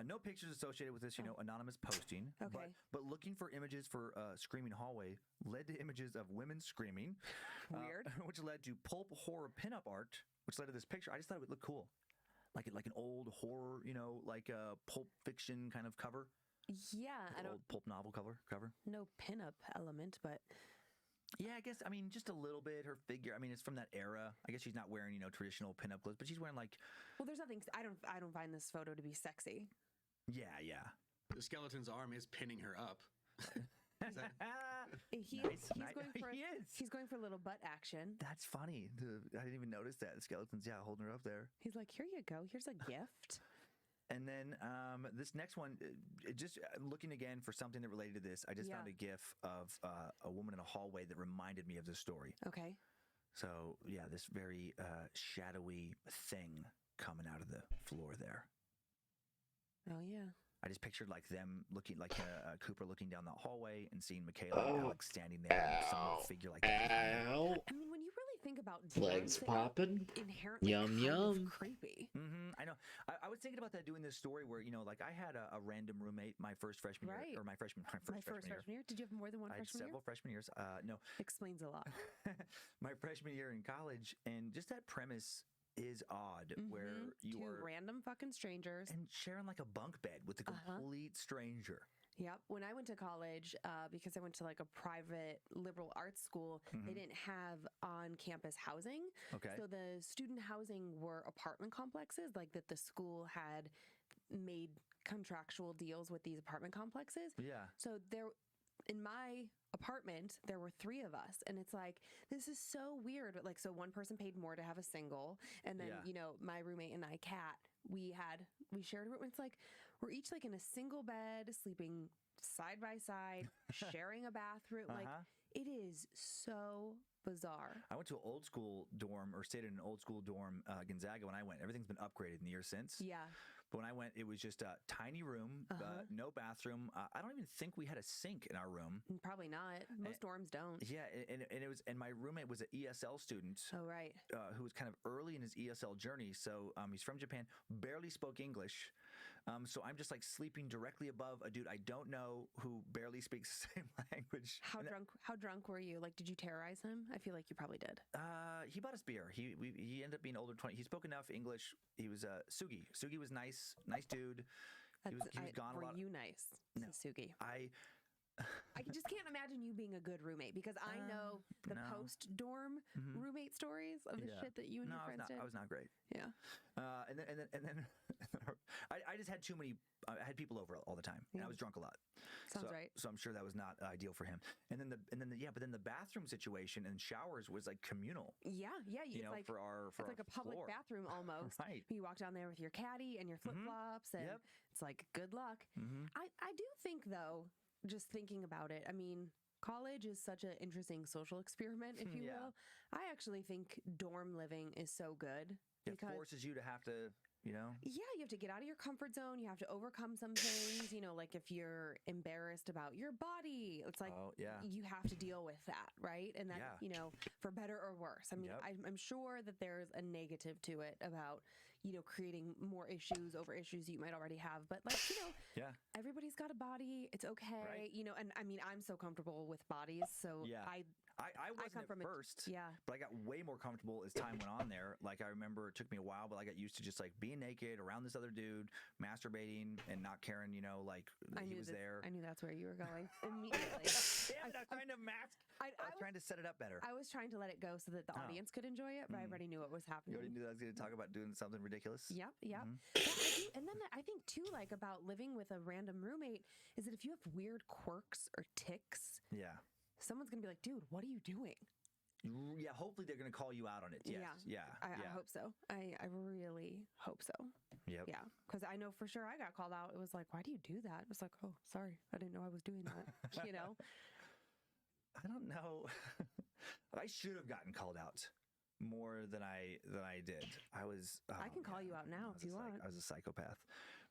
No pictures associated with this, anonymous posting. Okay. But looking for images for Screaming Hallway led to images of women screaming. Weird. Which led to pulp horror pinup art, which led to this picture. I just thought it would look cool. Like an old horror, like a pulp fiction kind of cover. Yeah. Like old pulp novel cover. No pinup element, but... Yeah, I guess, just a little bit. Her figure, it's from that era. I guess she's not wearing, traditional pinup clothes, but she's wearing like... Well, there's nothing... I don't find this photo to be sexy. Yeah. The skeleton's arm is pinning her up. He's going for a little butt action. That's funny. I didn't even notice that. The skeleton's, holding her up there. He's like, here you go. Here's a gift. And then this next one, just looking again for something that related to this, I just found a GIF of a woman in a hallway that reminded me of this story. Okay. So, yeah, this very shadowy thing coming out of the floor there. Oh, yeah. I just pictured like them looking like Cooper looking down the hallway and seeing Michaela and Alex standing there and some figure like that. I mean, when you really think about legs popping, inherently yum. Creepy. I know. I was thinking about that doing this story where like I had a random roommate my first freshman year, or my first freshman year. Did you have more than one freshman year? Several freshman years. No. Explains a lot. My freshman year in college, and just that premise is odd, where you are random fucking strangers and sharing like a bunk bed with a complete stranger. Yep. When I went to college, because I went to like a private liberal arts school, they didn't have on-campus housing. Okay. So the student housing were apartment complexes, like that the school had made contractual deals with these apartment complexes. Yeah. So in my apartment, there were 3 of us, and it's like, this is so weird. Like, so one person paid more to have a single, and then my roommate and I, Kat, we shared a room. It's like we're each like in a single bed, sleeping side by side, sharing a bathroom. Like, it is so bizarre. I went to an old school dorm, or stayed in an old school dorm, Gonzaga, when I went. Everything's been upgraded in the years since. Yeah. But when I went, it was just a tiny room, no bathroom. I don't even think we had a sink in our room. Probably not. Most dorms don't. Yeah, and my roommate was an ESL student. Oh, right. Who was kind of early in his ESL journey. So he's from Japan, barely spoke English. So I'm just like sleeping directly above a dude I don't know who barely speaks the same language. How drunk were you? Like, did you terrorize him? I feel like you probably did. He bought us beer. He ended up being older, 20. He spoke enough English. He was Sugi. Sugi was nice dude. He was gone a lot. Were you nice, no, Sugi? I just can't imagine you being a good roommate, because I know the post-dorm roommate stories of the shit that you and your friends did. I was not great. Yeah. And then I just had too many. I had people over all the time, and I was drunk a lot. Sounds right. So I'm sure that was not ideal for him. But then the bathroom situation and showers was like communal. Yeah. You know, like, for our it's like a public floor. bathroom almost. Right. You walk down there with your caddy and your flip flops, and it's like good luck. I do think, though, just thinking about it, I mean, college is such an interesting social experiment, if you will. I actually think dorm living is so good. It forces you to have to, Yeah, you have to get out of your comfort zone. You have to overcome some things, like if you're embarrassed about your body, it's like you have to deal with that, right? And that, for better or worse. I mean, I'm sure that there's a negative to it about, creating more issues over issues you might already have. But like, everybody's got a body. It's okay. Right. And I mean, I'm so comfortable with bodies. So I wasn't at first, but I got way more comfortable as time went on there. Like, I remember it took me a while, but I got used to just like being naked around this other dude, masturbating and not caring, like he was there. I knew that's where you were going immediately. Damn it, I was trying to mask. I was trying to set it up better. I was trying to let it go so that the audience could enjoy it, but I already knew what was happening. You already knew that I was going to talk about doing something ridiculous? Yep. And then I think too, like, about living with a random roommate is that if you have weird quirks or tics, someone's going to be like, dude, what are you doing? Yeah, hopefully they're going to call you out on it. Yes. Yeah. I hope so. I really hope so. Yep. Yeah, because I know for sure I got called out. It was like, why do you do that? It was like, oh, sorry, I didn't know I was doing that. I don't know. I should have gotten called out more than I did. I was. I can call you out now if you want. I was a psychopath.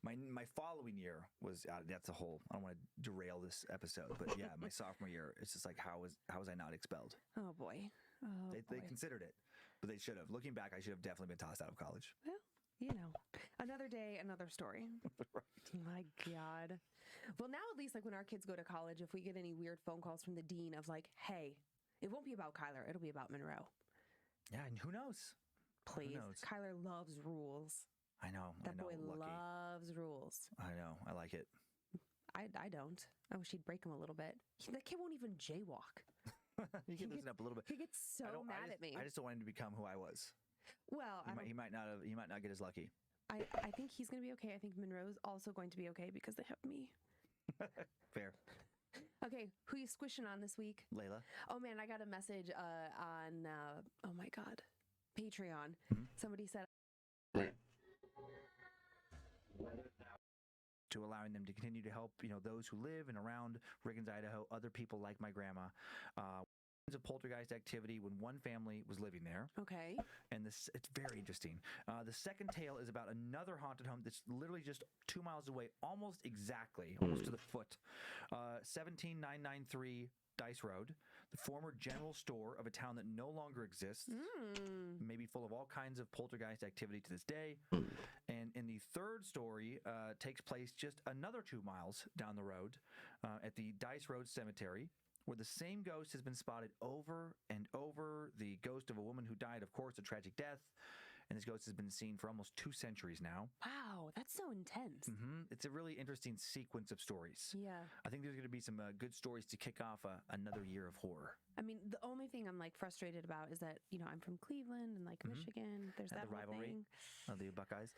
My following year was that's a whole. I don't want to derail this episode, but yeah, my sophomore year, it's just like how was I not expelled? Oh boy. They considered it, but they should have. Looking back, I should have definitely been tossed out of college. Well, another day, another story. Right. My God. Well, now at least like when our kids go to college, if we get any weird phone calls from the dean of like, hey, it won't be about Kyler, it'll be about Monroe. Yeah, and who knows? Please. Who knows? Kyler loves rules. I know. That boy loves rules. I know. I like it. I don't. I wish he'd break him a little bit. That kid won't even jaywalk. He can loosen up a little bit. He gets so mad at me. I just don't want him to become who I was. Well, he might not get as lucky. I think he's going to be okay. I think Monroe's also going to be okay because they have me. Fair. Okay, who you squishing on this week? Layla. Oh man, I got a message on oh my God, Patreon. Somebody said to allowing them to continue to help, those who live and around Riggins, Idaho, other people like my grandma. Of poltergeist activity when one family was living there. Okay. And it's very interesting. The second tale is about another haunted home that's literally just 2 miles away, almost to the foot. 17993 Dice Road, the former general store of a town that no longer exists, maybe full of all kinds of poltergeist activity to this day. And in the third story takes place just another 2 miles down the road at the Dice Road Cemetery, where the same ghost has been spotted over and over. The ghost of a woman who died, of course, a tragic death. And this ghost has been seen for almost 2 centuries now. Wow, that's so intense. It's a really interesting sequence of stories. Yeah. I think there's going to be some good stories to kick off another year of horror. I mean, the only thing I'm like frustrated about is that, I'm from Cleveland and like Michigan. There's that the rivalry of the Buckeyes.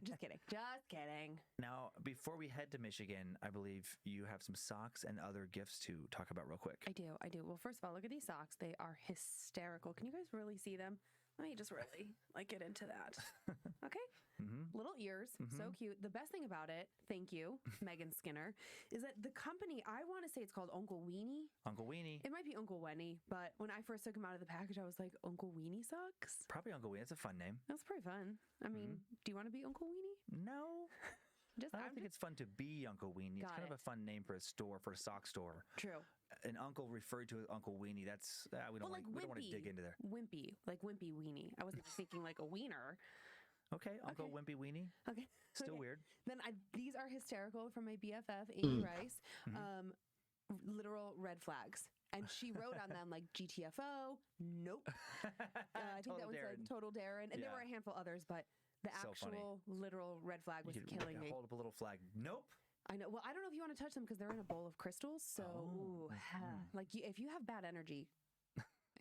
Just kidding. Just kidding. Now, before we head to Michigan, I believe you have some socks and other gifts to talk about real quick. I do. Well, first of all, look at these socks. They are hysterical. Can you guys really see them? Let me just really get into that. Okay. Little ears. So cute. The best thing about it, thank you, Megan Skinner, is that the company, I want to say it's called Uncle Weenie. Uncle Weenie. It might be Uncle Wenny, but when I first took them out of the package, I was like, Uncle Weenie socks? Probably Uncle Weenie. That's a fun name. That's pretty fun. I mean, do you want to be Uncle Weenie? No. I think it's fun to be Uncle Weenie. It's kind of a fun name for a sock store. True. An uncle referred to as Uncle Weenie. That's we don't want to dig into there. Wimpy, like Wimpy Weenie. I wasn't thinking like a wiener. Okay, Uncle Wimpy Weenie. Okay. Still weird. Then these are hysterical from my BFF, Amy Rice. Literal red flags. And she wrote on them like GTFO. Nope. I think that one said Total Darren. And there were a handful others, but the actual literal red flag was killing me. Hold up a little flag. Nope. I know. Well, I don't know if you want to touch them because they're in a bowl of crystals. So, if you have bad energy,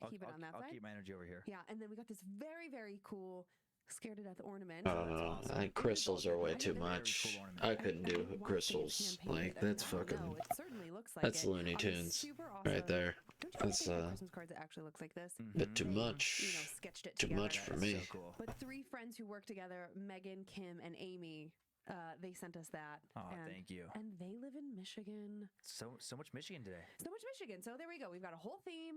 keep it on that side. I'll keep my energy over here. Yeah. And then we got this very, very cool Scared to Death ornament. I think crystals are way too much. I couldn't do crystals. Like, that's fucking... No, it certainly looks like that's Looney Tunes right there. That's Christmas cards that actually looks like this. Bit too much. Sketched it too together. much for me. So cool. But 3 friends who work together, Megan, Kim, and Amy, they sent us that. Oh, thank you. And they live in Michigan. So much Michigan today. So much Michigan. So there we go. We've got a whole theme.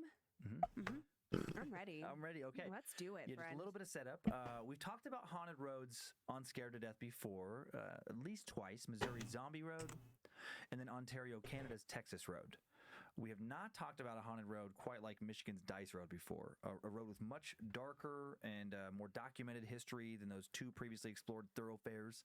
I'm ready. I'm ready. Okay. Let's do it, just a little bit of setup. We've talked about haunted roads on Scared to Death before, at least twice. Missouri Zombie Road, and then Ontario, Canada's Texas Road. We have not talked about a haunted road quite like Michigan's Dice Road before, a road with much darker and more documented history than those 2 previously explored thoroughfares.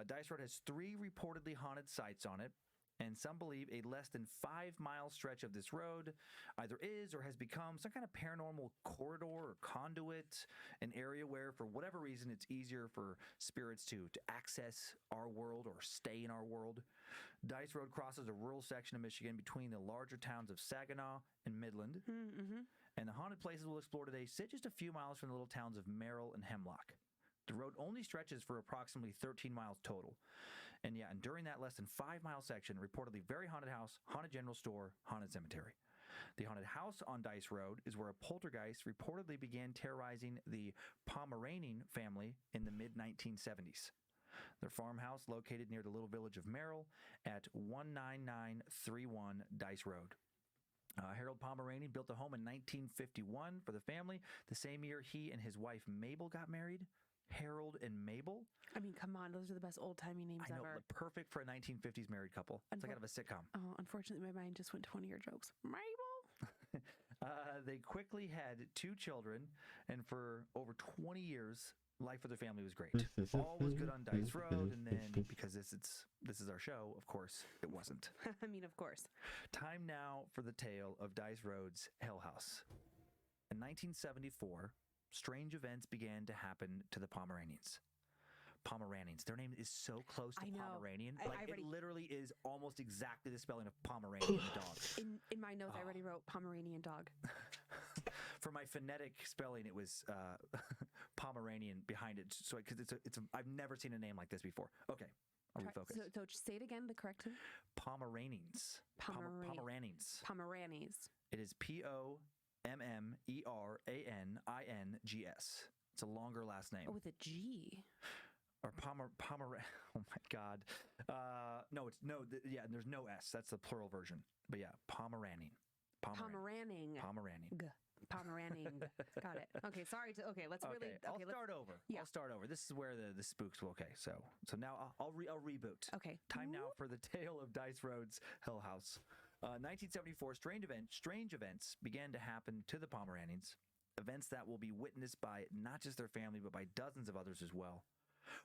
Dice Road has 3 reportedly haunted sites on it, and some believe a less than 5-mile stretch of this road either is or has become some kind of paranormal corridor or conduit, an area where, for whatever reason, it's easier for spirits to access our world or stay in our world. Dice Road crosses a rural section of Michigan between the larger towns of Saginaw and Midland. And the haunted places we'll explore today sit just a few miles from the little towns of Merrill and Hemlock. The road only stretches for approximately 13 miles total. And during that less than 5-mile section, reportedly very haunted house, haunted general store, haunted cemetery. The haunted house on Dice Road is where a poltergeist reportedly began terrorizing the Pomeranian family in the mid-1970s. Their farmhouse located near the little village of Merrill at 19931 Dice Road. Harold Pomeranian built a home in 1951 for the family, the same year he and his wife Mabel got married. Harold and Mabel. I mean, come on, those are the best old-timey names I know, ever. perfect for a 1950s married couple. It's like out of a sitcom. Oh, unfortunately, my mind just went to one of your jokes. Mabel? They quickly had 2 children, and for over 20 years, life for their family was great. All was good on Dice Road, and then, because this is our show, of course, it wasn't. I mean, of course. Time now for the tale of Dice Road's Hell House. In 1974, strange events began to happen to the Pomeranians. Their name is so close to Pomeranian. It literally is almost exactly the spelling of Pomeranian dog. In my notes, I already wrote Pomeranian dog. For my phonetic spelling, it was Pomeranian behind it. So because I've never seen a name like this before. Okay, I'll refocus. So just say it again, the correct thing. Pomeranians. Pomeranians. It is Pomeranians. It's a longer last name. Oh, with a G. Or Oh my God. There's no S. That's the plural version. But yeah, Pomeraning. Pomeraning. Got it. Okay, sorry. Let's really. Okay, I'll start over. Yeah. I'll start over. This is where the spooks will. Okay, so now I'll reboot. Okay. Time now for the tale of Dice Road's Hell House. 1974, strange events began to happen to the Pomeranians. Events that will be witnessed by not just their family, but by dozens of others as well.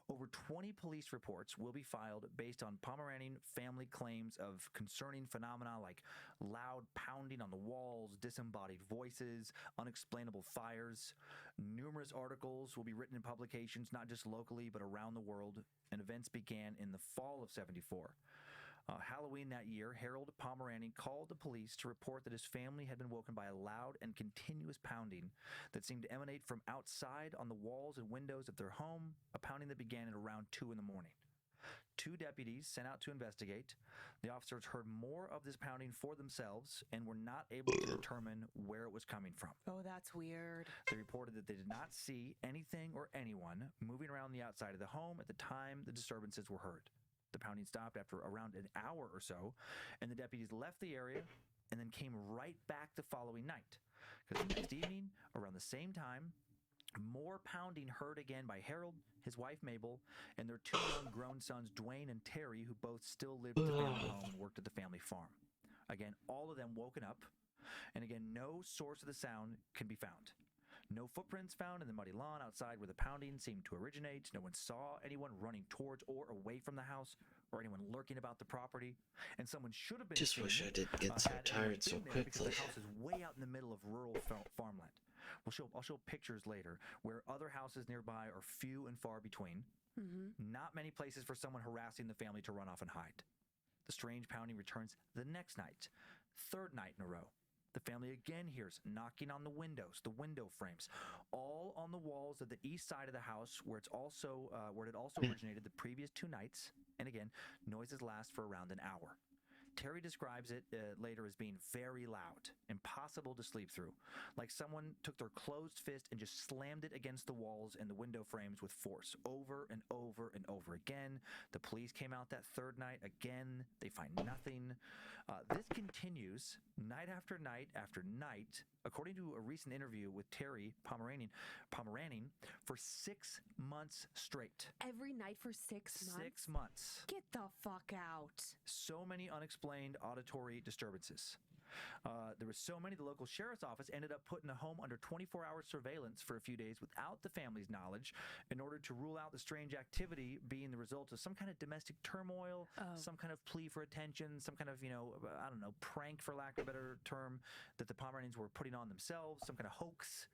Over 20 police reports will be filed based on Pomeranian family claims of concerning phenomena like loud pounding on the walls, disembodied voices, unexplainable fires. Numerous articles will be written in publications, not just locally, but around the world, and events began in the fall of 74. Halloween that year, Harold Pomeranian called the police to report that his family had been woken by a loud and continuous pounding that seemed to emanate from outside on the walls and windows of their home, a pounding that began at around 2 in the morning. 2 deputies sent out to investigate. The officers heard more of this pounding for themselves and were not able to determine where it was coming from. Oh, that's weird. They reported that they did not see anything or anyone moving around the outside of the home at the time the disturbances were heard. The pounding stopped after around an hour or so, and the deputies left the area and then came right back the following night. Because the next evening, around the same time, more pounding heard again by Harold, his wife Mabel, and their 2 young grown sons, Dwayne and Terry, who both still lived at the family home and worked at the family farm. Again, all of them woken up, and again, no source of the sound can be found. No footprints found in the muddy lawn outside where the pounding seemed to originate. No one saw anyone running towards or away from the house, or anyone lurking about the property. And someone should have been Just wish I didn't get so tired so quickly. Because the house is way out in the middle of rural farmland. I'll show pictures later where other houses nearby are few and far between. Mm-hmm. Not many places for someone harassing the family to run off and hide. The strange pounding returns the next night, 3rd night in a row. The family again hears knocking on the windows, the window frames, all on the walls of the east side of the house where it had also originated the previous 2 nights. And again, noises last for around an hour. Terry describes it later as being very loud, impossible to sleep through, like someone took their closed fist and just slammed it against the walls and the window frames with force, over and over and over again. The police came out that 3rd night. Again, they find nothing. This continues night after night after night, according to a recent interview with Terry Pomeranian, for 6 months straight. Every night for 6 months? 6 months. Get the fuck out. So many unexplained auditory disturbances. There were so many, the local sheriff's office ended up putting the home under 24-hour surveillance for a few days without the family's knowledge in order to rule out the strange activity being the result of some kind of domestic turmoil, some kind of plea for attention, some kind of, prank, for lack of a better term, that the Pomeranians were putting on themselves, some kind of hoax.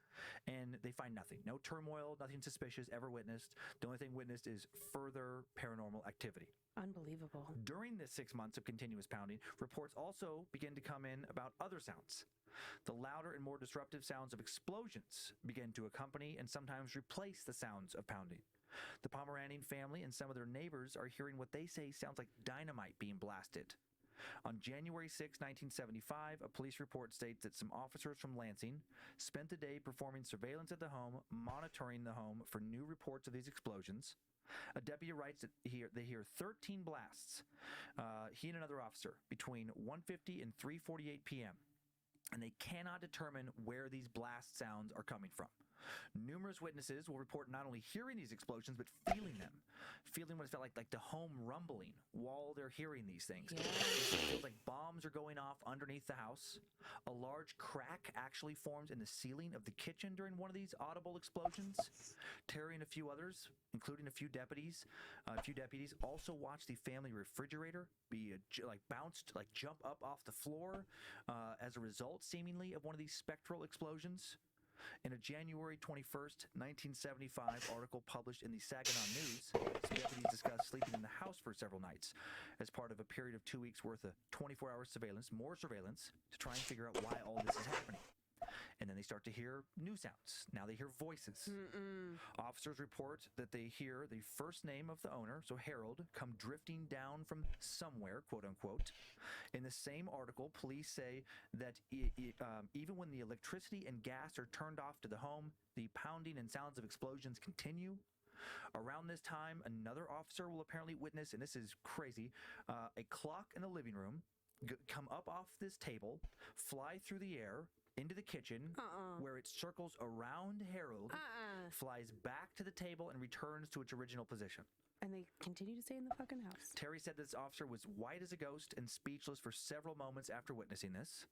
And they find nothing. No turmoil, nothing suspicious ever witnessed. The only thing witnessed is further paranormal activity. Unbelievable. During this 6 months of continuous pounding, reports also begin to come in about other sounds. The louder and more disruptive sounds of explosions begin to accompany and sometimes replace the sounds of pounding. The Pomeranian family and some of their neighbors are hearing what they say sounds like dynamite being blasted. On January 6, 1975, a police report states that some officers from Lansing spent the day performing surveillance at the home, monitoring the home for new reports of these explosions. A deputy writes that they hear 13 blasts, he and another officer, between 1:50 and 3:48 p.m., and they cannot determine where these blast sounds are coming from. Numerous witnesses will report not only hearing these explosions, but feeling them. Feeling what it felt like the home rumbling while they're hearing these things. Yeah. It feels like bombs are going off underneath the house. A large crack actually forms in the ceiling of the kitchen during one of these audible explosions. Terry and a few others, including a few deputies, also watched the family refrigerator be jump up off the floor as a result, seemingly, of one of these spectral explosions. In a January 21st, 1975 article published in the Saginaw News, some deputies discussed sleeping in the house for several nights as part of a period of 2 weeks worth of 24-hour surveillance, to try and figure out why all this is happening. And then they start to hear new sounds. Now they hear voices. Officers report that they hear the first name of the owner, so Harold, come drifting down from somewhere, quote unquote. In the same article, police say that even when the electricity and gas are turned off to the home, the pounding and sounds of explosions continue. Around this time, another officer will apparently witness, and this is crazy, a clock in the living room come up off this table, fly through the air, into the kitchen, where it circles around Harold, flies back to the table, and returns to its original position. And they continue to stay in the fucking house. Terry said this officer was white as a ghost and speechless for several moments after witnessing this.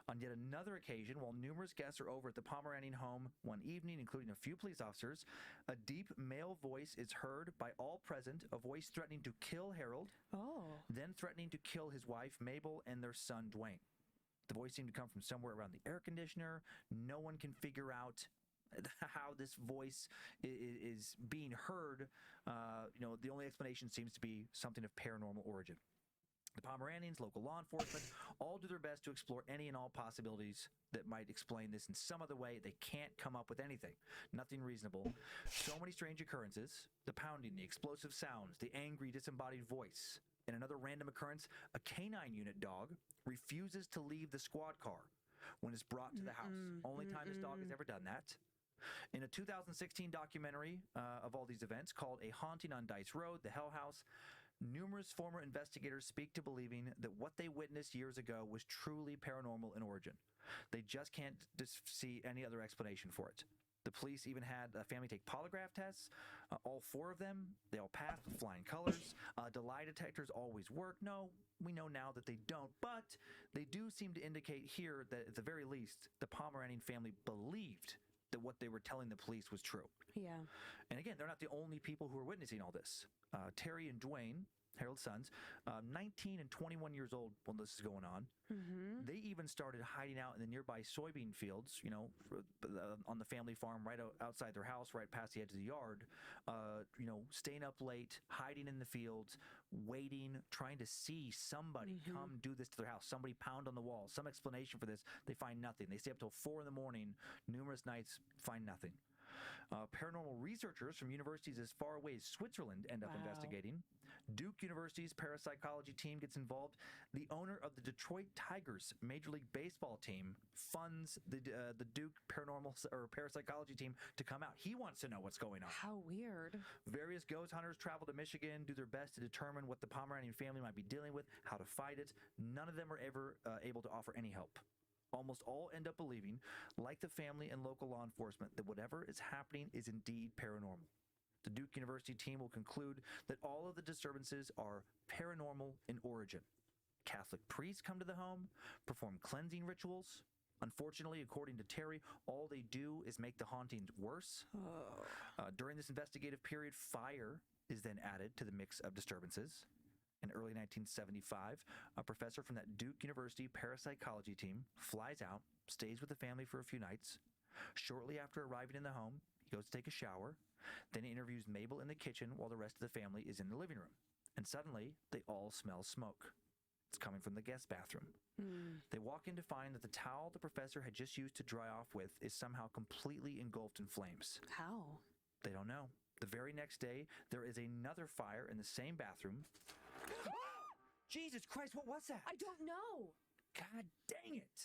On yet another occasion, while numerous guests are over at the Pomeranian home one evening, including a few police officers, a deep male voice is heard by all present, a voice threatening to kill Harold, then threatening to kill his wife, Mabel, and their son, Dwayne. The voice seemed to come from somewhere around the air conditioner. No one can figure out how this voice is being heard. The only explanation seems to be something of paranormal origin. The Pomeranians, local law enforcement, all do their best to explore any and all possibilities that might explain this in some other way. They can't come up with anything. Nothing reasonable. So many strange occurrences. The pounding, the explosive sounds, the angry, disembodied voice. In another random occurrence, a canine unit dog refuses to leave the squad car when it's brought to the house. Only time this dog has ever done that. In a 2016 documentary of all these events called A Haunting on Dice Road, The Hell House, numerous former investigators speak to believing that what they witnessed years ago was truly paranormal in origin. They just can't see any other explanation for it. The police even had a family take polygraph tests. All four of them, they all passed with flying colors. Do lie detectors always work? No, we know now that they don't. But they do seem to indicate here that at the very least, the Pomeranian family believed that what they were telling the police was true. Yeah. And again, they're not the only people who are witnessing all this. Terry and Dwayne, Harold's sons, 19 and 21 years old when this is going on. They even started hiding out in the nearby soybean fields, on the family farm right outside their house, right past the edge of the yard, staying up late, hiding in the fields, waiting, trying to see somebody come do this to their house, somebody pound on the wall, some explanation for this. They find nothing. They stay up till 4 a.m, numerous nights, find nothing. Paranormal researchers from universities as far away as Switzerland end up investigating. Duke University's parapsychology team gets involved. The owner of the Detroit Tigers Major League Baseball team funds the Duke paranormal or parapsychology team to come out. He wants to know what's going on. How weird. Various ghost hunters travel to Michigan, do their best to determine what the Pomeranian family might be dealing with, how to fight it. None of them are ever able to offer any help. Almost all end up believing, like the family and local law enforcement, that whatever is happening is indeed paranormal. The Duke University team will conclude that all of the disturbances are paranormal in origin. Catholic priests come to the home, perform cleansing rituals. Unfortunately, according to Terry, all they do is make the hauntings worse. During this investigative period, fire is then added to the mix of disturbances. In early 1975, a professor from that Duke University parapsychology team flies out, stays with the family for a few nights. Shortly after arriving in the home, he goes to take a shower. Then he interviews Mabel in the kitchen while the rest of the family is in the living room. And suddenly, they all smell smoke. It's coming from the guest bathroom. They walk in to find that the towel the professor had just used to dry off with is somehow completely engulfed in flames. How? They don't know. The very next day, there is another fire in the same bathroom. Jesus Christ, what was that? I don't know. God dang it.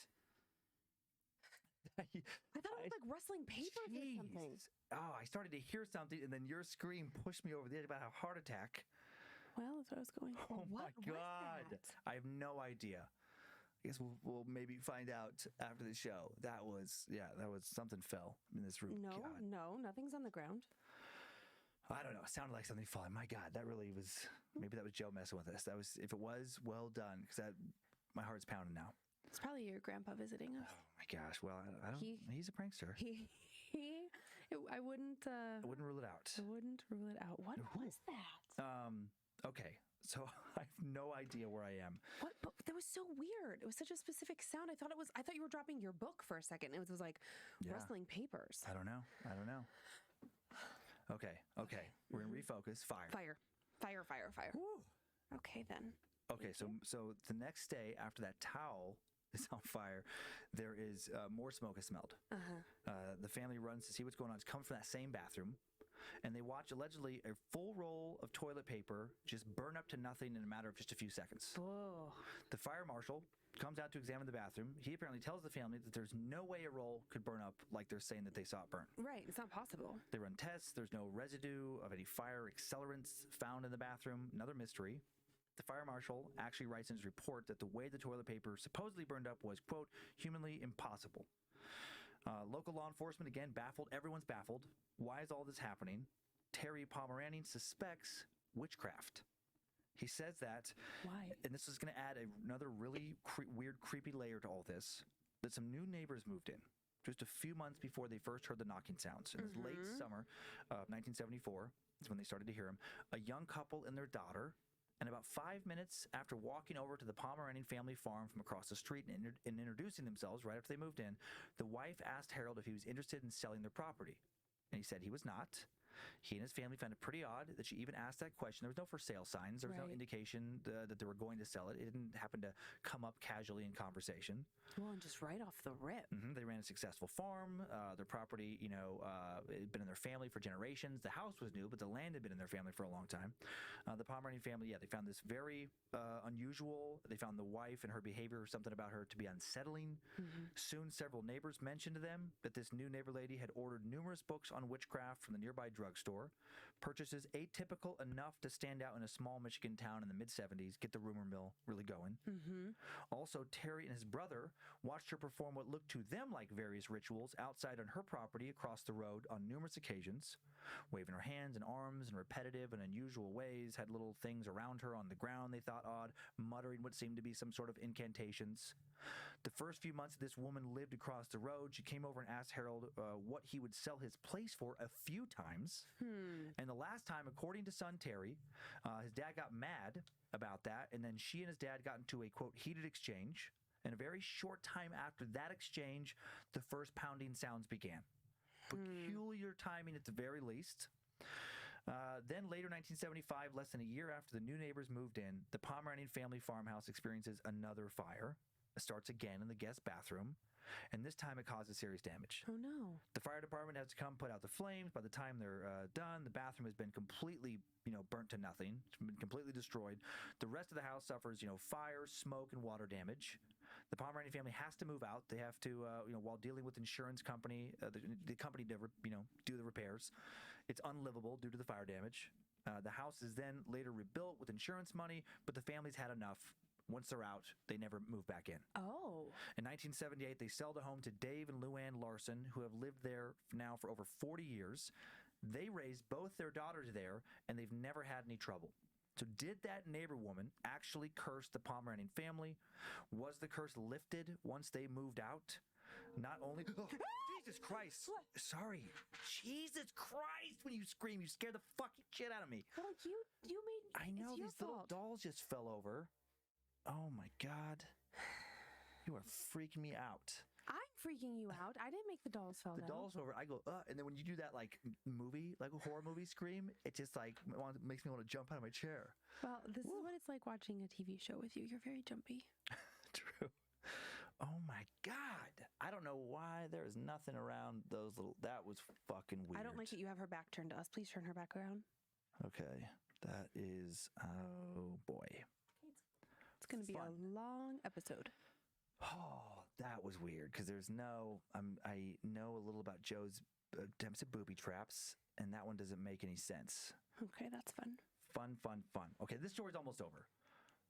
I thought it was like rustling papers or something. Oh, I started to hear something, and then your scream pushed me over the edge about a heart attack. Well, that's what I was going for. Oh my God. I have no idea. I guess we'll maybe find out after the show. That was something fell in this room. No, nothing's on the ground. I don't know. It sounded like something falling. My God, that really was. Maybe that was Joe messing with us. That was. If it was, well done. Because my heart's pounding now. It's probably your grandpa visiting us. Oh my gosh. Well, I don't. He's a prankster. I wouldn't rule it out. I wouldn't rule it out. What was that? Okay. So I have no idea where I am. What? But that was so weird. It was such a specific sound. I thought you were dropping your book for a second. It was like rustling papers. I don't know. Okay. We're gonna refocus. Fire. Woo. Okay then. Okay. So the next day after that towel is on fire, there is more smoke is smelled. The family runs to see what's going on. It's coming from that same bathroom. And they watch allegedly a full roll of toilet paper just burn up to nothing in a matter of just a few seconds. Whoa. The fire marshal comes out to examine the bathroom. He apparently tells the family that there's no way a roll could burn up like they're saying that they saw it burn. Right, it's not possible. They run tests. There's no residue of any fire accelerants found in the bathroom. Another mystery. The fire marshal actually writes in his report that the way the toilet paper supposedly burned up was, quote, humanly impossible. Local law enforcement, again, baffled. Everyone's baffled. Why is all this happening? Terry Pomeranian suspects witchcraft. He says that, why? And this is going to add another really weird, creepy layer to all this, that some new neighbors moved in just a few months before they first heard the knocking sounds. In this late summer of 1974 is when they started to hear them. A young couple and their daughter. And about 5 minutes after walking over to the Pomeranian family farm from across the street and introducing themselves right after they moved in, the wife asked Harold if he was interested in selling their property. And he said he was not. He and his family found it pretty odd that she even asked that question. There was no for sale signs. There was no indication that they were going to sell it. It didn't happen to come up casually in conversation. Well, and just right off the rip. They ran a successful farm. Their property, it had been in their family for generations. The house was new, but the land had been in their family for a long time. The Pomeranian family, they found this very unusual. They found the wife and her behavior, something about her, to be unsettling. Soon, several neighbors mentioned to them that this new neighbor lady had ordered numerous books on witchcraft from the nearby drugstore. Purchases atypical enough to stand out in a small Michigan town in the mid-70s, get the rumor mill really going. Also, Terry and his brother watched her perform what looked to them like various rituals outside on her property across the road on numerous occasions, waving her hands and arms in repetitive and unusual ways, had little things around her on the ground they thought odd, muttering what seemed to be some sort of incantations. The first few months this woman lived across the road, she came over and asked Harold what he would sell his place for a few times. And the last time, according to son Terry, his dad got mad about that, and then she and his dad got into a, quote, heated exchange. And a very short time after that exchange, the first pounding sounds began. Peculiar timing at the very least. Then later, 1975, less than a year after the new neighbors moved in, the Pomeranian family farmhouse experiences another fire. It starts again in the guest bathroom, and this time it causes serious damage. Oh no. The fire department has to come put out the flames. By the time they're done, the bathroom has been completely, burnt to nothing. It's been completely destroyed. The rest of the house suffers, fire, smoke, and water damage. The Pomeranian family has to move out. They have to, while dealing with the insurance company, the company never, do the repairs. It's unlivable due to the fire damage. The house is then later rebuilt with insurance money, but the family's had enough. Once they're out, they never move back in. Oh. In 1978, they sell the home to Dave and Luann Larson, who have lived there now for over 40 years. They raised both their daughters there, and they've never had any trouble. So did that neighbor woman actually curse the Pomeranian family? Was the curse lifted once they moved out? Not only... Jesus Christ. What? Sorry. Jesus Christ, when you scream, you scare the fucking shit out of me. Well, you made... I know, it's these your little fault. dolls just fell over. Oh my God. You are freaking me out. I'm freaking you out. I didn't make the dolls fall The down. dolls over, I go, and then when you do that like movie, like a horror movie scream, it just like makes me want to jump out of my chair. Well, this is what it's like watching a TV show with you. You're very jumpy. True. Oh my God. I don't know why there is nothing around those little, that was fucking weird. I don't like it. You have her back turned to us. Please turn her back around. Okay. That is, oh boy. It's going to be Fun. a long episode. Oh, that was weird because there's no, I know a little about Joe's attempts at booby traps, and that one doesn't make any sense. Okay, that's fun. Fun. Okay, this story's almost over,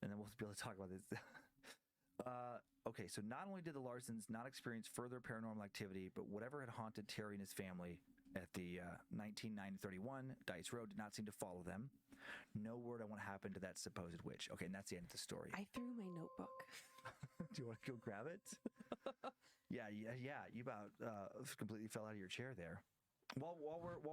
and then we'll be able to talk about this. Okay, so not only did the Larsons not experience further paranormal activity, but whatever had haunted Terry and his family at the 1931 Dice Road did not seem to follow them. No word on what happened to that supposed witch. Okay, and that's the end of the story. I threw my notebook. Do you want to go grab it? Yeah. You about completely fell out of your chair there. While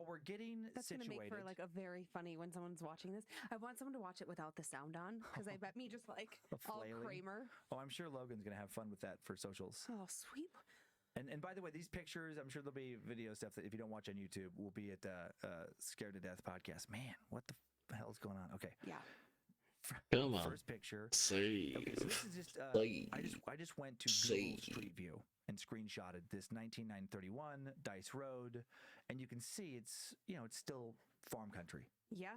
we're getting That's situated, gonna make for like a very funny when someone's watching this. I want someone to watch it without the sound on because I bet me just like all Kramer. Oh, I'm sure Logan's gonna have fun with that for socials. Oh, sweet. And by the way, these pictures, I'm sure there'll be video stuff that if you don't watch on YouTube, will be at Scared to Death podcast. Man, what the hell is going on? Okay. Yeah. Come on. First picture. Save. Okay, so this is just I just went to Google Street View and screenshotted this 1931 Dice Road, and you can see it's still farm country. Yeah.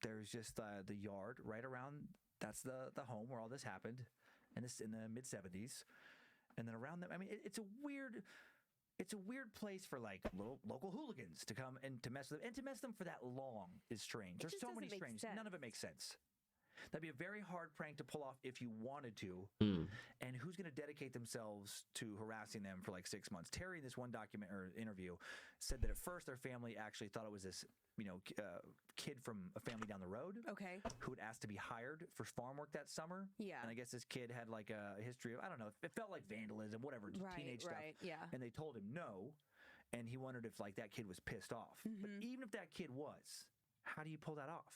There's just the yard right around. That's the home where all this happened, and this in the mid 70s, and then around them. I mean, it's a weird place for like local hooligans to come and to mess with them, and to mess with them for that long is strange. There's so many strange. None of it makes sense. That'd be a very hard prank to pull off if you wanted to. And who's going to dedicate themselves to harassing them for like 6 months? Terry, in this one document or interview, said that at first their family actually thought it was this, kid from a family down the road. Okay. Who had asked to be hired for farm work that summer. Yeah. And I guess this kid had like a history of, I don't know, it felt like vandalism, whatever, just teenage stuff. Yeah. And they told him no. And he wondered if like that kid was pissed off. But even if that kid was, how do you pull that off?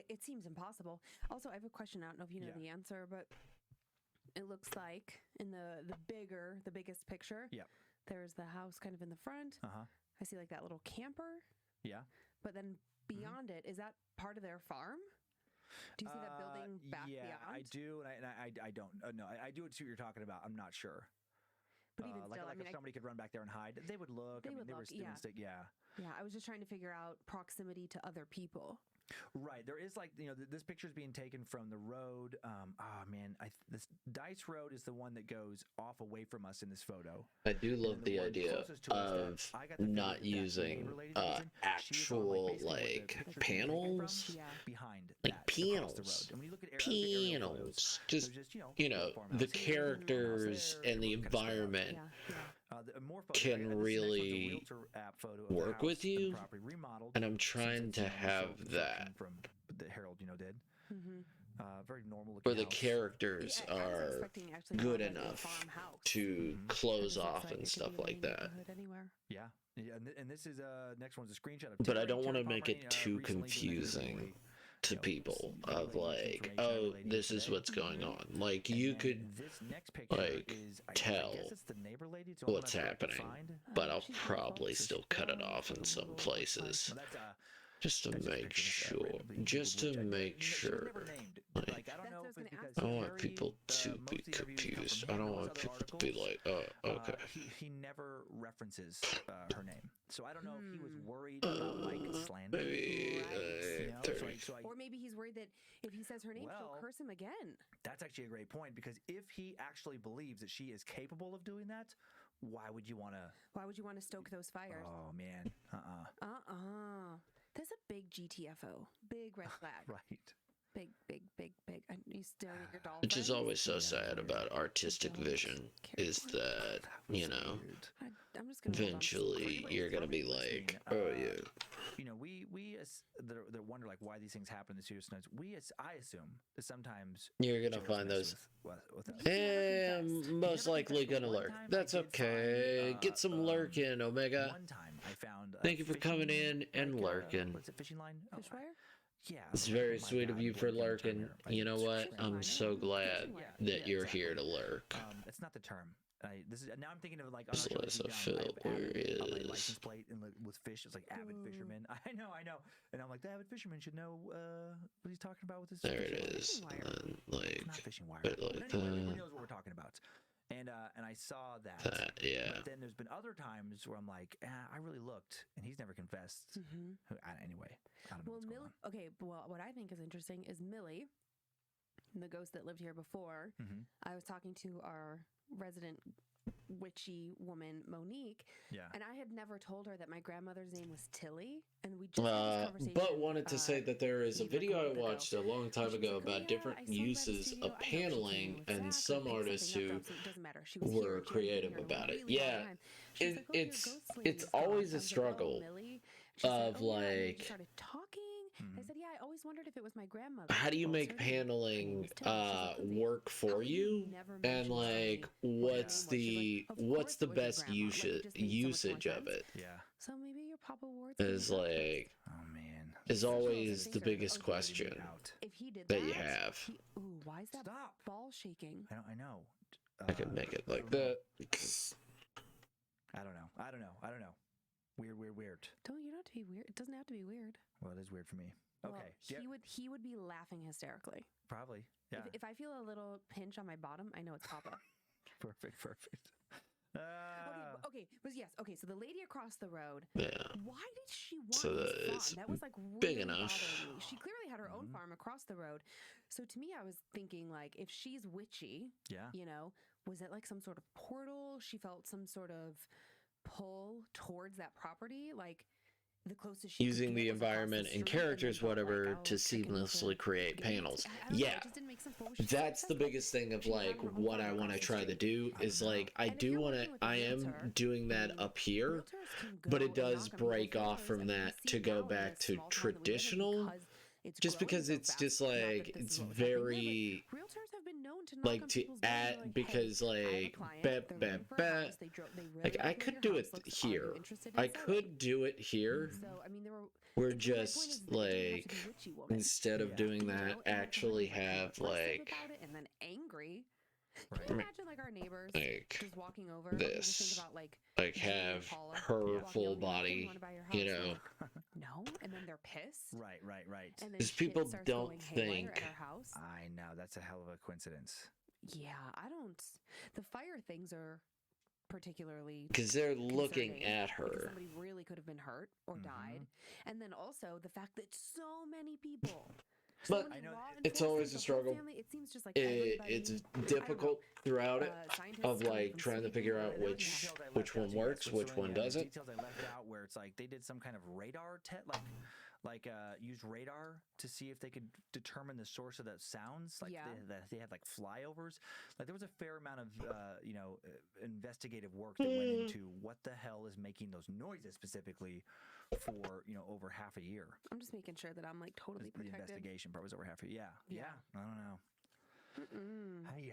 It seems impossible. Also, I have a question. I don't know if you know the answer, but it looks like in the biggest picture, there's the house kind of in the front. I see like that little camper. Yeah. But then beyond it, is that part of their farm? Do you see that building back beyond? Yeah, I do, and I don't. No, I do see what you're talking about. I'm not sure. But even still, if somebody could run back there and hide, they would look. They were stick. Yeah. Yeah, I was just trying to figure out proximity to other people. Right. There is like, this picture is being taken from the road. This Dice Road is the one that goes off away from us in this photo. I do love the idea of not using actual like panels, like panels, just the characters and the environment can really work with you, and I'm trying to have that that Harold did. Very normal where the characters are good enough to close off and stuff like that. Yeah, and this is next one's a screenshot of. But I don't want to make it too confusing to people of like, oh, this is what's going on. Like, you could like tell what's happening, but I'll probably still cut it off in some places. Just to make sure. Like, I don't want people to be confused. I don't want people to be like, oh, okay. He never references her name. So I don't know if he was worried about like slander. Maybe, or maybe he's worried that if he says her name, she'll curse him again. That's actually a great point, because if he actually believes that she is capable of doing that, why would you want to stoke those fires? Oh, man. That's a big GTFO. Big red flag. Right. Big. Are you staring at your dolphin? Which is always so sad about artistic vision, is that, I'm just gonna eventually you're going to be like, oh, yeah. We that wonder like why these things happen in the studio sometimes. I assume that sometimes you're going to find those. Most likely going to lurk. That's okay. Get some lurk in, Omega. One time I found. Thank you for coming in and lurking. What's it, fishing line? Fish wire? Yeah. It's very sweet of you for lurking. You know what? I'm so glad that you're here to lurk. It's not the term. Now I'm thinking of like license plate and with fish. It's like avid fisherman. I know, and I'm like, the avid fisherman should know what he's talking about with this. There it is. And like, not fishing wire. But anyway, everyone knows what we're talking about. And I saw that. Yeah. But then there's been other times where I'm like, I really looked, and he's never confessed. Anyway, I don't know what's going on. Okay, well, what I think is interesting is Millie, the ghost that lived here before. I was talking to our resident witchy woman, Monique. Yeah. And I had never told her that my grandmother's name was Tilly. And we just had this conversation. But wanted to say that there is a maybe like a video I month ago. watched a long time ago about different uses of paneling and some artists who were creative about it. Yeah, it's always a struggle of like, started talking. I said, yeah, I always wondered if it was my grandmother. how do you make paneling work for you, and like what's the best usage of it? Yeah. So maybe your Papa Ward's is like, oh man, is always the biggest question if he did that you have. Ooh, why is that ball shaking? I know. I could make it like that. I don't know. Weird. You don't have to be weird. It doesn't have to be weird. Well, it is weird for me. Well, Okay. he would be laughing hysterically. Probably. Yeah. If I feel a little pinch on my bottom, I know it's Papa. Perfect. Okay. So the lady across the road. Yeah. Why did she want this farm? That was like really big enough. bothering me. She clearly had her own farm across the road. So to me, I was thinking like, if she's witchy, was it like some sort of portal? She felt some sort of pull towards that property, like the closest she using the environment and characters, whatever, to seamlessly create panels. Yeah, that's the biggest thing of like what I want to try to do is like I am doing that up here, but it does break off from that to go back to traditional. Just because it's just like it's very like to add because like like I could do it here. I could do it here. We're just like instead of doing that, actually have like and then angry. Can you imagine like our neighbors just walking over? This, just think about, like have her full body, No, and then they're pissed. Right. Because people don't think. At our house. I know, that's a hell of a coincidence. Yeah, I don't. The fire things are particularly because they're looking at her. Somebody really could have been hurt or died, and then also the fact that so many people. But I know it's always a struggle. It seems just like it's difficult throughout it of like trying to figure out which one works, which one doesn't. Details I left out where it's like they did some kind of radar used radar to see if they could determine the source of that sounds. Like they had like flyovers. Like there was a fair amount of investigative work that went into what the hell is making those noises specifically for over half a year. I'm just making sure that I'm like totally protected. The investigation part was over half a year. Yeah. I don't know. Ay.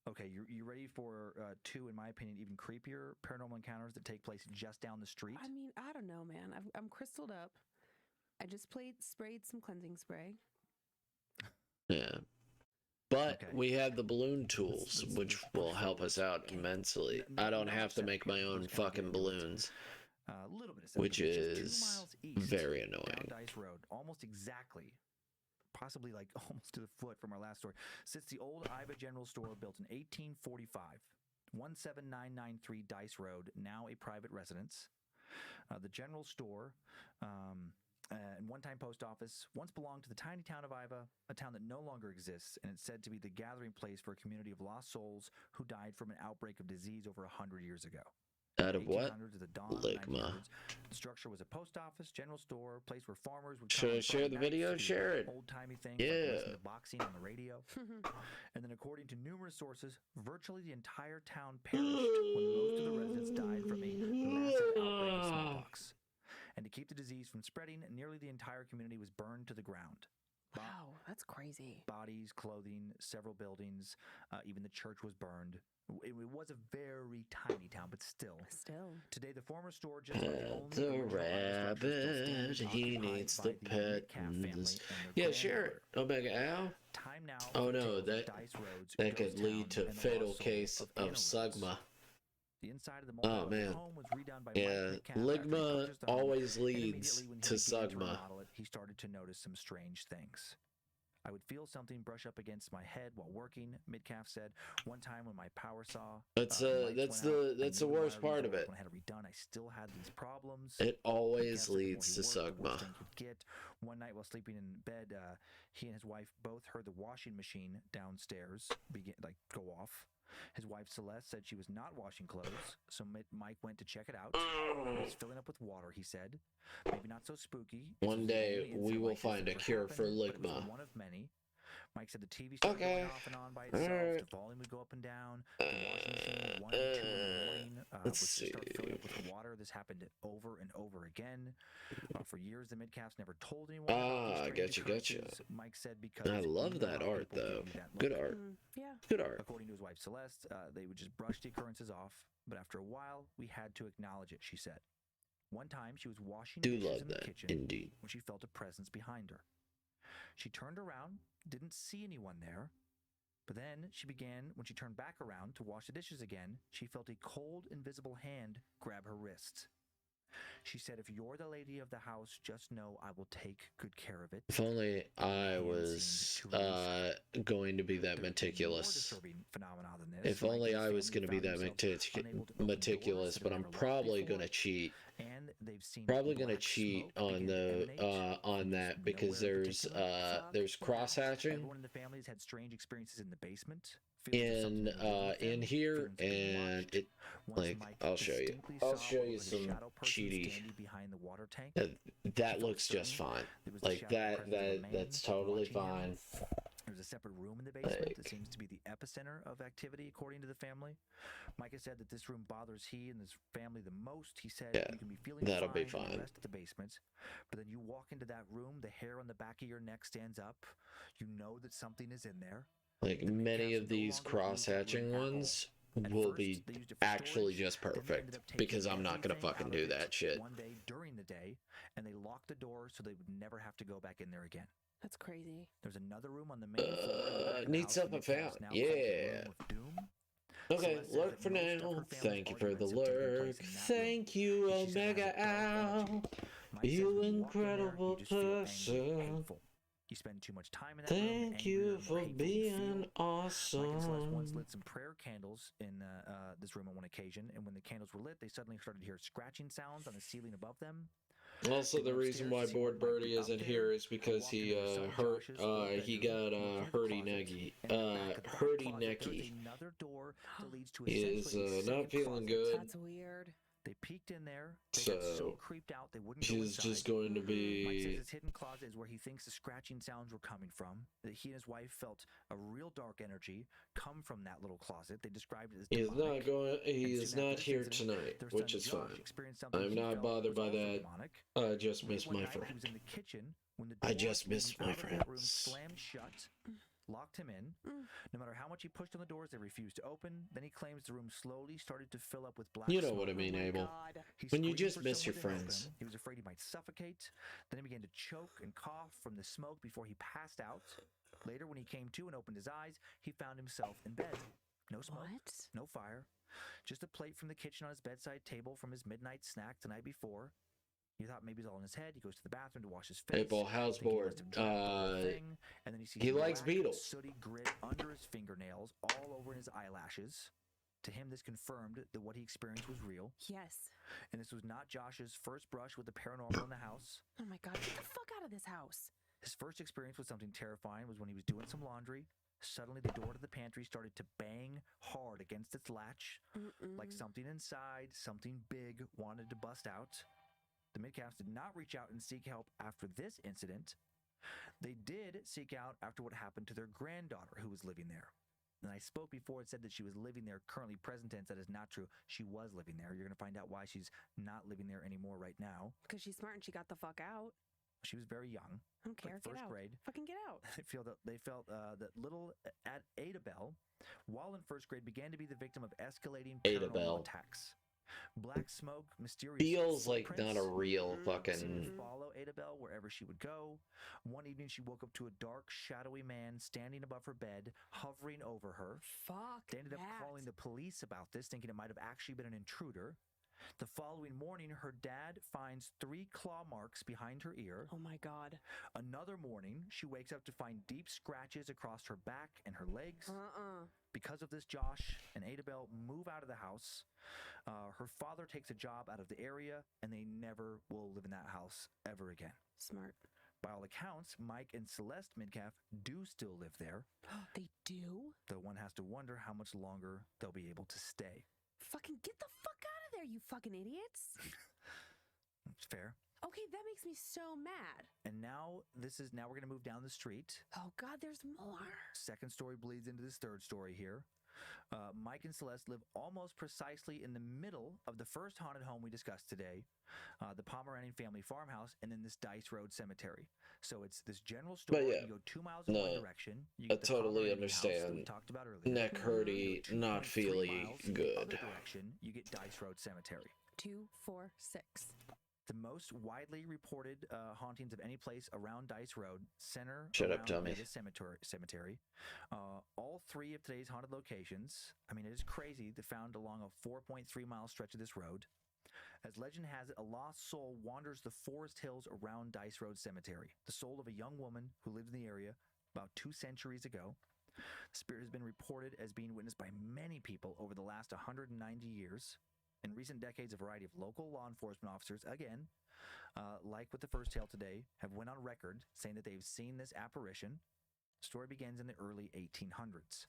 Okay, you ready for two, in my opinion, even creepier paranormal encounters that take place just down the street? I mean, I don't know, man. I'm crystalled up. I just sprayed some cleansing spray. Yeah. But we have the balloon tools, which will help us out immensely. I don't have to make my own fucking balloons, which is very annoying. Down Dice Road, almost exactly, possibly like almost to the foot from our last story, sits the old Iva General Store built in 1845, 17993 Dice Road, now a private residence. The General Store and one-time post office once belonged to the tiny town of Iva, a town that no longer exists, and it's said to be the gathering place for a community of lost souls who died from an outbreak of disease over 100 years ago. Out of what? Ligma. The structure was a post office, general store, place where farmers would come. Share the video, share it. Old-timey things like listening to boxing on the radio. And then according to numerous sources, virtually the entire town perished when most of the residents died from a massive outbreak of smallpox. And to keep the disease from spreading, nearly the entire community was burned to the ground. Wow, that's crazy. Bodies, clothing, several buildings, even the church was burned. It was a very tiny town, but still. Today, the former store just the rabbit, he needs the pet. Yeah, share it. Omega Ow. Time now. Oh no, that could lead to fatal case of Sugma. The inside of the home was redone by Ligma always leads to Sugma. He started to notice some strange things. I would feel something brush up against my head while working, Midcalf said. One time when my power saw that's the worst part of it. When I had it redone, I still had these problems. It always leads to Sugma. One night while sleeping in bed, he and his wife both heard the washing machine downstairs go off. His wife Celeste said she was not washing clothes, so Mike went to check it out. It was filling up with water, he said. Maybe not so spooky. One day we will find a cure for ligma. One of many. Mike said the TV started going off and on by itself. The volume would go up and down. The washing machine would 1 and 2 in the morning would start filling up with water. This happened over and over again. For years, the Midcaps never told anyone. Gotcha. Mike said because I love that art though. Good art. Yeah. Good art. According to his wife Celeste, they would just brush the occurrences off. But after a while, we had to acknowledge it. She said. One time, she was washing dishes in the kitchen indeed. When she felt a presence behind her. She turned around, didn't see anyone there, but then when she turned back around to wash the dishes again, she felt a cold, invisible hand grab her wrist. She said, if you're the lady of the house, just know I will take good care of it. If only I was going to be that meticulous. If only I was going to be that meticulous, but I'm probably going to cheat. Probably going to cheat on that because there's cross-hatching Everyone in the families had strange experiences in the basement. In here, and it I'll show you some cheaty. That looks just fine. That's totally fine. There's a separate room in the basement that seems to be the epicenter of activity, according to the family. Micah said that this room bothers he and his family the most. He said you can be feeling that'll be fine fine. In the rest of the basement, but then you walk into that room, the hair on the back of your neck stands up. You know that something is in there. Like many of these cross-hatching ones will be actually just perfect because I'm not gonna fucking do that shit. One day during the day, and they locked the door so they would never have to go back in there again. That's crazy. There's another room on the main floor. Neat stuff I found. Yeah. Okay, lurk for now. Thank you for the lurk. Thank you, Omega Owl. You incredible person. You spend too much time in that room. Thank you for being awesome. Mike and Celeste once lit some prayer candles in this room on one occasion, and when the candles were lit, they suddenly started to hear scratching sounds on the ceiling above them. Also, the reason why Bored Birdie isn't here is because he got hurdy necky. He is not feeling good. That's weird. They peeked in there. They got so creeped out they wouldn't go She's inside. just going to Mike be. says his hidden closet is where he thinks the scratching sounds were coming from. That he and his wife felt a real dark energy come from that little closet. They described it as demonic. He is not here tonight, which is fine. I'm not bothered by that. I just miss my friend. He was in the kitchen when the I door just miss my out of that room friends. slammed shut. Locked him in. No matter how much he pushed on the doors, they refused to open. Then he claims the room slowly started to fill up with black You know smoke. what I mean, Oh my Abel. God. He When you screamed just for miss your someone to help friends. him. He was afraid he might suffocate. Then he began to choke and cough from the smoke before he passed out. Later, when he came to and opened his eyes, he found himself in bed. No smoke, What? no fire, just a plate from the kitchen on his bedside table from his midnight snack the night before. He thought maybe it was all in his head. He goes to the bathroom to wash his face. Abel, how's thinking he bored? must have dropped the whole thing, and then he sees He likes black, Beatles. sooty grit under his fingernails, all over his eyelashes. To him, this confirmed that what he experienced was real. Yes. And this was not Josh's first brush with the paranormal in the house. Oh my God. Get the fuck out of this house. His first experience with something terrifying was when he was doing some laundry. Suddenly, the door to the pantry started to bang hard against its latch, like something inside, something big, wanted to bust out. The Midcaps did not reach out and seek help after this incident. They did seek out after what happened to their granddaughter who was living there. And I spoke before and said that she was living there, currently present tense. That is not true. She was living there. You're going to find out why she's not living there anymore right now. Because she's smart and she got the fuck out. She was very young. I don't care. Like Get first out. grade. Fucking get out. They felt that little Ada Bell, while in first grade, began to be the victim of escalating Ada paranormal Bell. attacks. Black smoke, mysterious Feels like footprints not a real seemed fucking. to follow Ada Bell wherever she would go. One evening, she woke up to a dark, shadowy man standing above her bed, hovering over her. Fuck. They ended up that. calling the police about this, thinking it might have actually been an intruder. The following morning, her dad finds 3 claw marks behind her ear. Oh my God. Another morning, she wakes up to find deep scratches across her back and her legs. Because of this, Josh and Ada Bell move out of the house. Her father takes a job out of the area, and they never will live in that house ever again. Smart. By all accounts, Mike and Celeste Midcalf do still live there. They do? Though one has to wonder how much longer they'll be able to stay. Fucking get the fuck out of there, you fucking idiots. It's fair. Okay, that makes me so mad. And now we're going to move down the street. Oh God, there's more. Second story bleeds into this third story here. Mike and Celeste live almost precisely in the middle of the first haunted home we discussed today, the Pomeranian family farmhouse, and then this Dice Road cemetery. So it's this general store. Yeah, you go 2 miles in one direction. You I get the totally Pomeranian house that we understand. talked about earlier. Neck hurty, You go not 2.3 feely miles in the good. other direction, you get Dice Road Cemetery. 2, 4, 6. The most widely reported hauntings of any place around Dice Road center Shut up, around dummy. this cemetery. All three of today's haunted locations, I mean, it is crazy, they're found along a 4.3-mile stretch of this road. As legend has it, a lost soul wanders the forest hills around Dice Road Cemetery. The soul of a young woman who lived in the area about 2 centuries ago. The spirit has been reported as being witnessed by many people over the last 190 years. In recent decades, a variety of local law enforcement officers, again, like with the first tale today, have went on record saying that they've seen this apparition. The story begins in the early 1800s.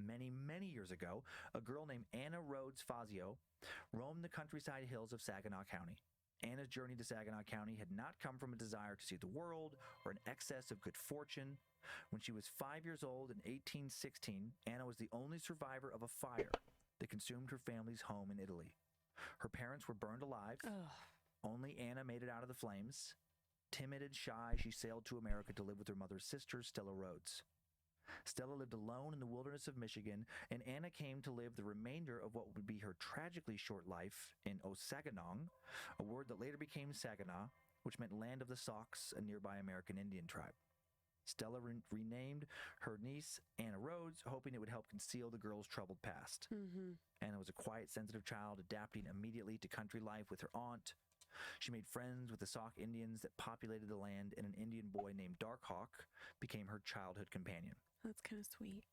Many, many years ago, a girl named Anna Rhodes Fazio roamed the countryside hills of Saginaw County. Anna's journey to Saginaw County had not come from a desire to see the world or an excess of good fortune. When she was 5 years old in 1816, Anna was the only survivor of a fire that consumed her family's home in Italy. Her parents were burned alive. Ugh. Only Anna made it out of the flames. Timid and shy, she sailed to America to live with her mother's sister, Stella Rhodes. Stella lived alone in the wilderness of Michigan, and Anna came to live the remainder of what would be her tragically short life in Osaganong, a word that later became Saginaw, which meant land of the Saukes, a nearby American Indian tribe. Stella renamed her niece Anna Rhodes, hoping it would help conceal the girl's troubled past. Anna was a quiet, sensitive child, adapting immediately to country life with her aunt. She made friends with the Sauk Indians that populated the land, and an Indian boy named Darkhawk became her childhood companion. That's kind of sweet.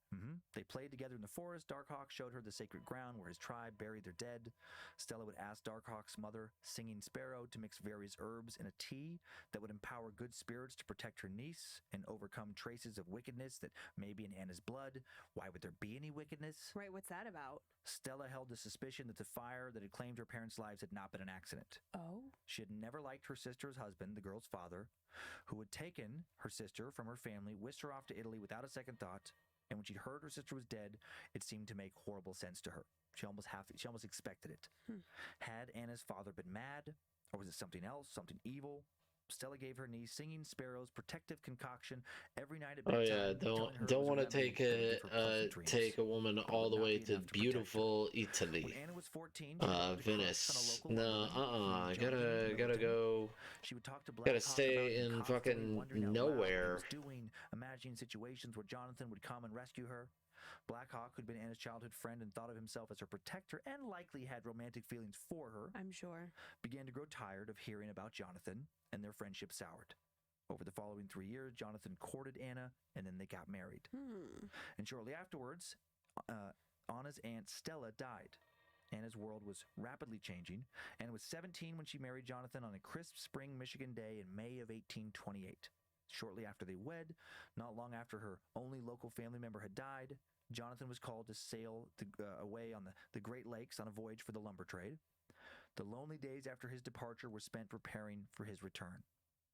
They played together in the forest. Darkhawk showed her the sacred ground where his tribe buried their dead. Stella would ask Darkhawk's mother, Singing Sparrow, to mix various herbs in a tea that would empower good spirits to protect her niece and overcome traces of wickedness that may be in Anna's blood. Why would there be any wickedness? Right, what's that about? Stella held the suspicion that the fire that had claimed her parents' lives had not been an accident. Oh? She had never liked her sister's husband, the girl's father, who had taken her sister from her family, whisked her off to Italy without a second thought, and when she'd heard her sister was dead, it seemed to make horrible sense to her. She almost expected it. Had Anna's father been mad, or was it something else, something evil? Stella gave her niece Singing Sparrow's protective concoction every night at bedtime. Oh yeah, don't want to take a woman all the way to beautiful Italy. When Anna was 14, Venice. No, gotta go. She would talk to Gotta stay in fucking nowhere. Imagining situations where Jonathan would come and rescue her. Blackhawk, who'd been Anna's childhood friend and thought of himself as her protector and likely had romantic feelings for her, I'm sure, began to grow tired of hearing about Jonathan, and their friendship soured. Over the following 3 years, Jonathan courted Anna, and then they got married. And shortly afterwards, Anna's aunt Stella died. Anna's world was rapidly changing. Anna was 17 when she married Jonathan on a crisp spring Michigan day in May of 1828. Shortly after they wed, not long after her only local family member had died, Jonathan was called to sail away on the Great Lakes on a voyage for the lumber trade. The lonely days after his departure were spent preparing for his return.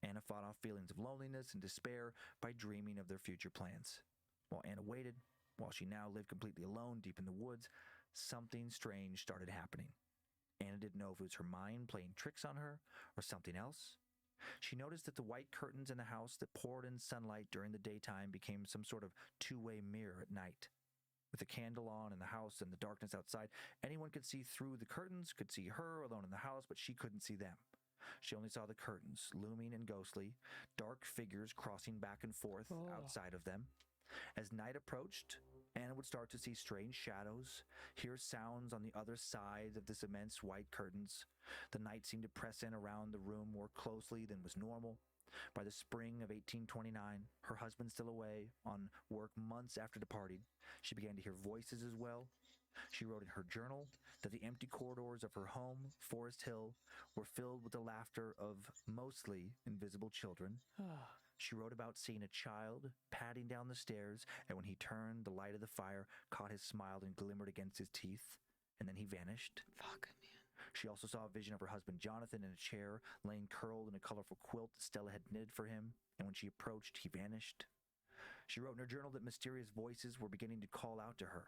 Anna fought off feelings of loneliness and despair by dreaming of their future plans. While Anna waited, while she now lived completely alone deep in the woods, something strange started happening. Anna didn't know if it was her mind playing tricks on her or something else. She noticed that the white curtains in the house that poured in sunlight during the daytime became some sort of two-way mirror at night. With the candle on in the house and the darkness outside, anyone could see through the curtains, could see her alone in the house, but she couldn't see them. She only saw the curtains, looming and ghostly, dark figures crossing back and forth outside of them. As night approached, Anna would start to see strange shadows, hear sounds on the other side of this immense white curtains. The night seemed to press in around the room more closely than was normal. By the spring of 1829, her husband still away on work months after departing, she began to hear voices as well, She wrote in her journal that the empty corridors of her home, Forest Hill, were filled with the laughter of mostly invisible children. She wrote about seeing a child padding down the stairs, and when he turned, the light of the fire caught his smile and glimmered against his teeth, and then he vanished. Fuck, man. She also saw a vision of her husband Jonathan in a chair, laying curled in a colorful quilt that Stella had knitted for him, and when she approached, he vanished. She wrote in her journal that mysterious voices were beginning to call out to her.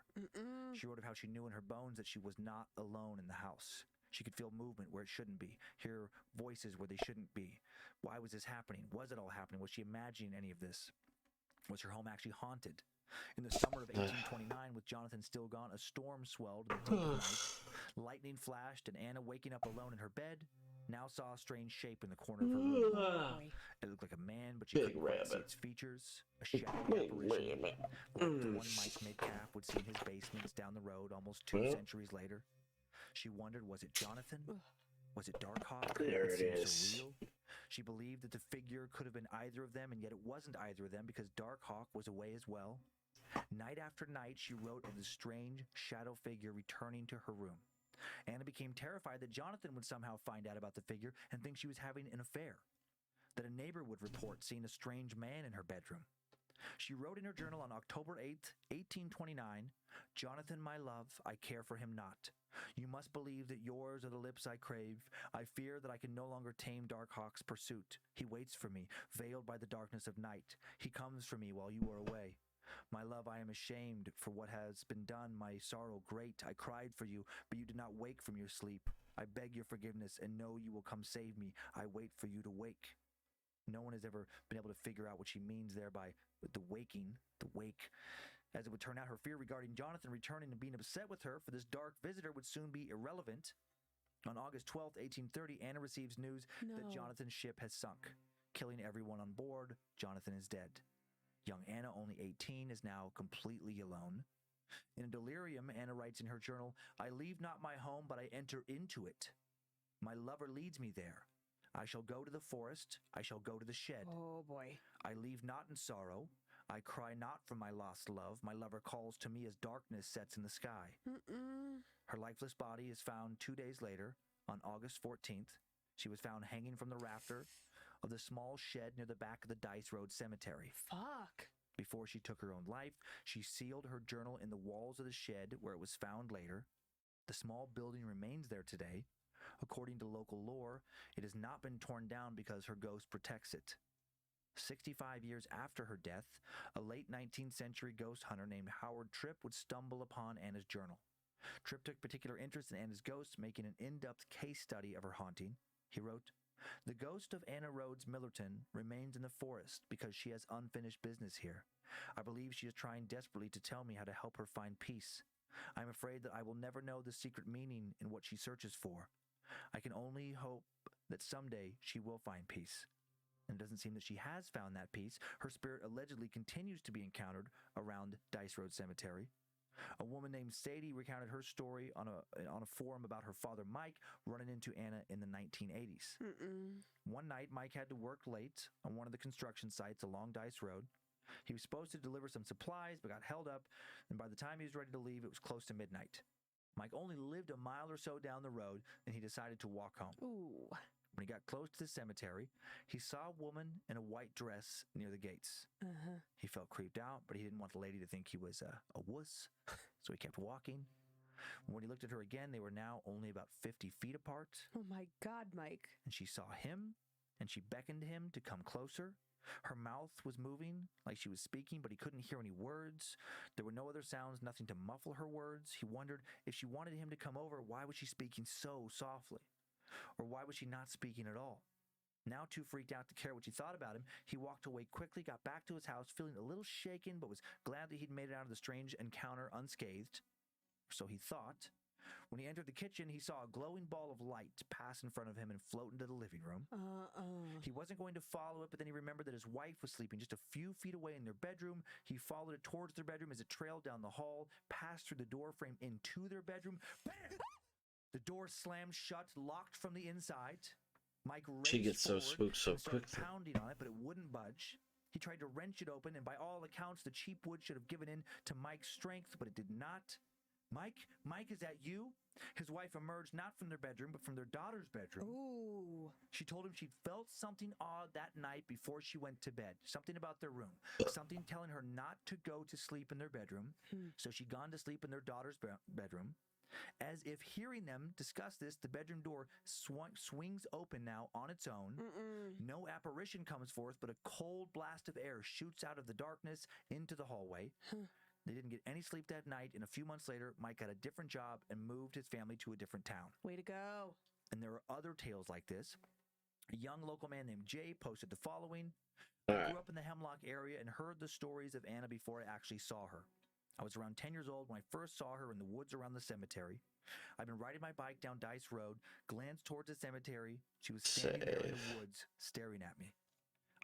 She wrote of how she knew in her bones that she was not alone in the house. She could feel movement where it shouldn't be, hear voices where they shouldn't be. Why was this happening? Was it all happening? Was she imagining any of this? Was her home actually haunted? In the summer of 1829, with Jonathan still gone, a storm swelled in the deep of night. Lightning flashed, and Anna, waking up alone in her bed, now saw a strange shape in the corner of her room. It looked like a man, but she couldn't quite see its features. A shadowy apparition, like the one Mike Metcalf would see in his basements down the road almost 2 centuries later. She wondered, was it Jonathan? Was it Darkhawk? There it is. So real? She believed that the figure could have been either of them, and yet it wasn't either of them because Darkhawk was away as well. Night after night, she wrote of the strange shadow figure returning to her room. Anna became terrified that Jonathan would somehow find out about the figure and think she was having an affair, that a neighbor would report seeing a strange man in her bedroom. She wrote in her journal on October 8th, 1829, "Jonathan, my love, I care for him not. You must believe that yours are the lips I crave. I fear that I can no longer tame Darkhawk's pursuit. He waits for me, veiled by the darkness of night. He comes for me while you are away. My love, I am ashamed for what has been done, my sorrow great. I cried for you, but you did not wake from your sleep. I beg your forgiveness and know you will come save me. I wait for you to wake." No one has ever been able to figure out what she means there by the waking, the wake. As it would turn out, her fear regarding Jonathan returning and being upset with her for this dark visitor would soon be irrelevant. On August 12th, 1830, Anna receives news that Jonathan's ship has sunk, killing everyone on board. Jonathan is dead. Young Anna, only 18, is now completely alone. In a delirium, Anna writes in her journal, "I leave not my home, but I enter into it. My lover leads me there. I shall go to the forest. I shall go to the shed. Oh, boy. I leave not in sorrow. I cry not for my lost love. My lover calls to me as darkness sets in the sky." Her lifeless body is found 2 days later, on August 14th. She was found hanging from the rafter of the small shed near the back of the Dice Road Cemetery. Fuck. Before she took her own life, she sealed her journal in the walls of the shed where it was found later. The small building remains there today. According to local lore, it has not been torn down because her ghost protects it. 65 years after her death, a late 19th century ghost hunter named Howard Tripp would stumble upon Anna's journal. Tripp took particular interest in Anna's ghost, making an in-depth case study of her haunting. He wrote, "The ghost of Anna Rhodes Millerton remains in the forest because she has unfinished business here. I believe she is trying desperately to tell me how to help her find peace. I am afraid that I will never know the secret meaning in what she searches for. I can only hope that someday she will find peace." And it doesn't seem that she has found that peace. Her spirit allegedly continues to be encountered around Dice Road Cemetery. A woman named Sadie recounted her story on a forum about her father Mike running into Anna in the 1980s. One night, Mike had to work late on one of the construction sites along Dice Road. He was supposed to deliver some supplies, but got held up, and by the time he was ready to leave, it was close to midnight. Mike only lived a mile or so down the road, and he decided to walk home. Ooh. When he got close to the cemetery, he saw a woman in a white dress near the gates. He felt creeped out, but he didn't want the lady to think he was a wuss, so he kept walking. When he looked at her again, they were now only about 50 feet apart. Oh my God, Mike. And she saw him, and she beckoned him to come closer. Her mouth was moving like she was speaking, but he couldn't hear any words. There were no other sounds, nothing to muffle her words. He wondered if she wanted him to come over, why was she speaking so softly? Or why was she not speaking at all? Now too freaked out to care what she thought about him, he walked away quickly, got back to his house, feeling a little shaken, but was glad that he'd made it out of the strange encounter unscathed. So he thought. When he entered the kitchen, he saw a glowing ball of light pass in front of him and float into the living room. He wasn't going to follow it, but then he remembered that his wife was sleeping just a few feet away in their bedroom. He followed it towards their bedroom as it trailed down the hall, passed through the door frame into their bedroom. Bam! The door slammed shut, locked from the inside. Mike She gets so forward spooked so and started quickly. pounding on it, but it wouldn't budge. He tried to wrench it open, and by all accounts, the cheap wood should have given in to Mike's strength, but it did not. Mike, is that you? His wife emerged not from their bedroom, but from their daughter's bedroom. Ooh. She told him she'd felt something odd that night before she went to bed. Something about their room. Something telling her not to go to sleep in their bedroom. So she'd gone to sleep in their daughter's bedroom. As if hearing them discuss this, the bedroom door swings open now on its own. No apparition comes forth, but a cold blast of air shoots out of the darkness into the hallway. They didn't get any sleep that night, and a few months later, Mike got a different job and moved his family to a different town. Way to go. And there are other tales like this. A young local man named Jay posted the following. I grew up in the Hemlock area and heard the stories of Anna before I actually saw her. I was around 10 years old when I first saw her in the woods around the cemetery. I've been riding my bike down Dice Road, glanced towards the cemetery. She was standing there in the woods, staring at me.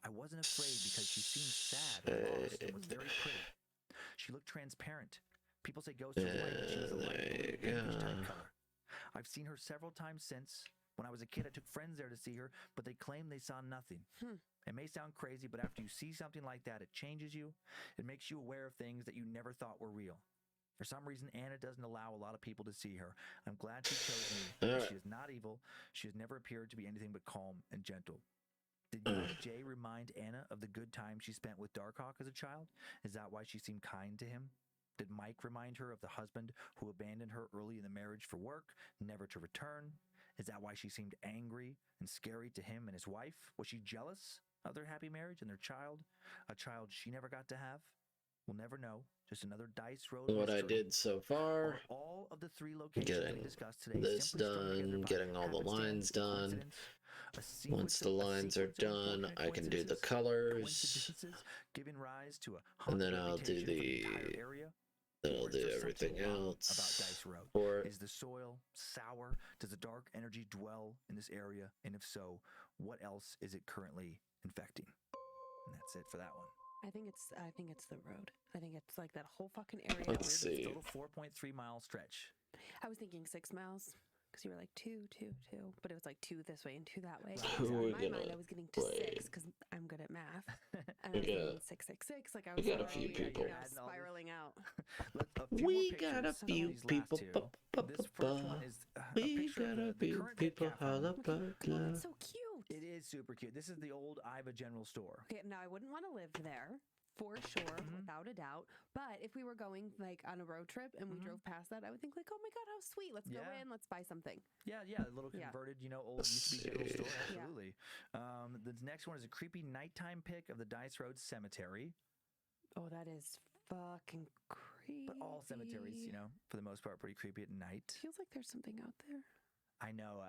I wasn't afraid because she seemed sad and lost and was very pretty. She looked transparent. People say ghosts are white, but she was a light blue, pinkish type color. I've seen her several times since. When I was a kid, I took friends there to see her, but they claimed they saw nothing. It may sound crazy, but after you see something like that, it changes you. It makes you aware of things that you never thought were real. For some reason, Anna doesn't allow a lot of people to see her. I'm glad she chose me. She is not evil. She has never appeared to be anything but calm and gentle. Did young Jay remind Anna of the good time she spent with Darkhawk as a child? Is that why she seemed kind to him? Did Mike remind her of the husband who abandoned her early in the marriage for work, never to return? Is that why she seemed angry and scary to him and his wife? Was she jealous of their happy marriage and their child? A child she never got to have? We'll never know. Just another Dice Road What mystery. I did so far, all of the 3 locations that we discussed today, this done, getting all the lines done. Once the lines are done, I can do the colors, giving rise to and then I'll do everything else. About Dice Road. Or is the soil sour? Does the dark energy dwell in this area? And if so, what else is it currently infecting? And that's it for that one. I think it's the road. I think it's like that whole fucking area. Let's see. Total 4.3 mile stretch. I was thinking 6 miles because you were like 2, but it was like 2 this way and 2 that way. Who So are we in my gonna mind, I was getting to raid? 6 because I'm good at math, and I was thinking 666. Like I was We got a already, few people. Spiraling out. We got a few people. This first one is We got a few people all about Oh, it's so cute. It is super cute. This is the old Iva General Store. Okay, now I wouldn't want to live there. For sure, without a doubt. But if we were going like on a road trip and we drove past that, I would think like, oh my God, how sweet. Let's go in. Let's buy something. Yeah. A little converted, old used to be general store. Absolutely. The next one is a creepy nighttime pic of the Dice Road Cemetery. Oh, that is fucking creepy. But all cemeteries, for the most part, pretty creepy at night. Feels like there's something out there. I know.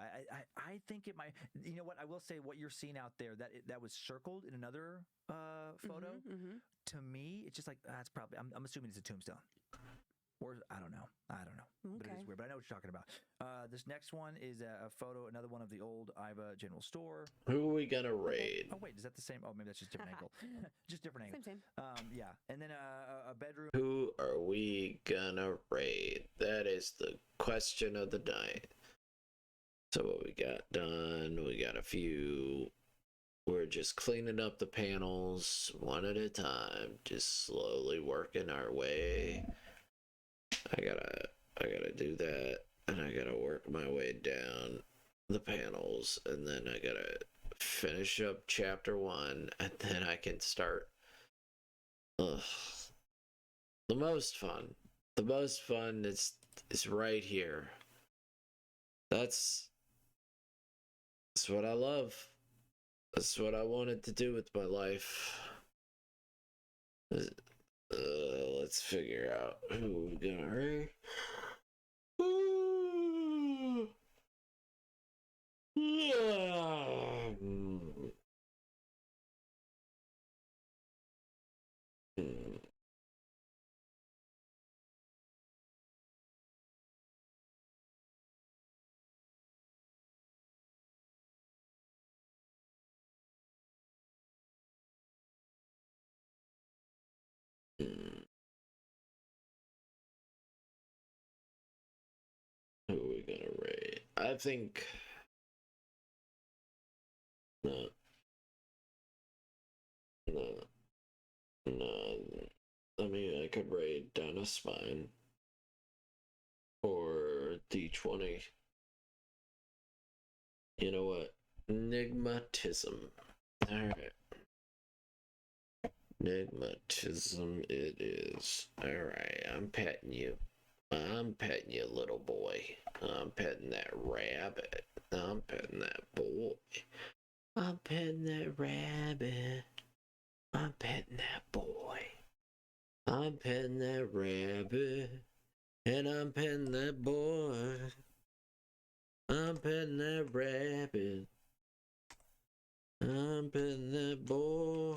I think it might. You know what? I will say what you're seeing out there that was circled in another photo. To me, it's just like that's probably. I'm assuming it's a tombstone, or I don't know. Okay. But it is weird. But I know what you're talking about. This next one is a photo, another one of the old Iva General Store. Who are we gonna raid? Oh wait, is that the same? Oh, maybe that's just different angle. Just different angle. Same. Yeah, and then a bedroom. Who are we gonna raid? That is the question of the night. So what we got done, we got a few. We're just cleaning up the panels one at a time, just slowly working our way. I gotta do that, and I gotta work my way down the panels, and then I gotta finish up chapter 1, and then I can start. The most fun is right here. That's what I love. That's what I wanted to do with my life. Let's figure out who we're gonna raid. Who are we gonna raid? I think no. I mean, I could raid down a spine. D20. You know what? Enigmatism. Alright. Enigmatism it is. Alright, I'm petting you. I'm petting you, little boy. I'm petting that rabbit. I'm petting that boy. I'm petting that rabbit. I'm petting that boy. I'm petting that rabbit. And I'm petting that boy. I'm petting that rabbit. I'm petting that boy.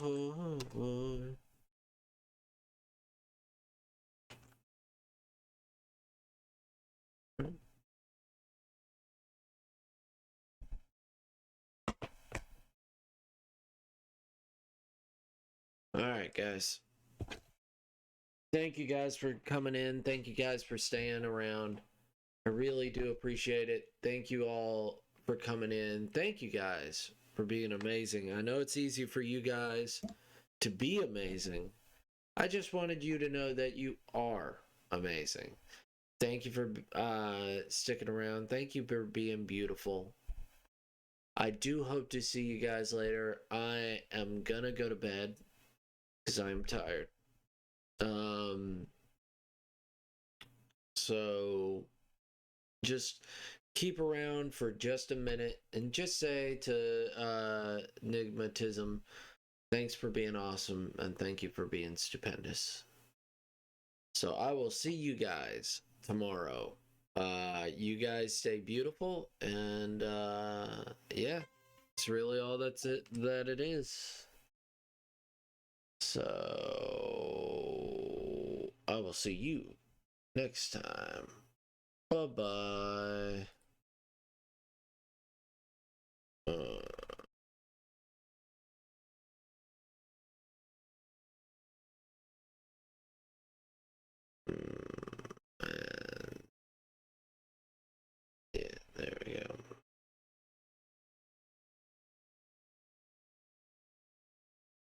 Alright, guys. Thank you guys for coming in. Thank you guys for staying around. I really do appreciate it. Thank you all for coming in. Thank you guys for being amazing. I know it's easy for you guys to be amazing. I just wanted you to know that you are amazing. Thank you for sticking around. Thank you for being beautiful. I do hope to see you guys later. I am gonna go to bed because I'm tired. So just keep around for just a minute and just say to Enigmatism, thanks for being awesome and thank you for being stupendous. So I will see you guys tomorrow. You guys stay beautiful and yeah, it's really all that it is. So I will see you next time. Bye-bye.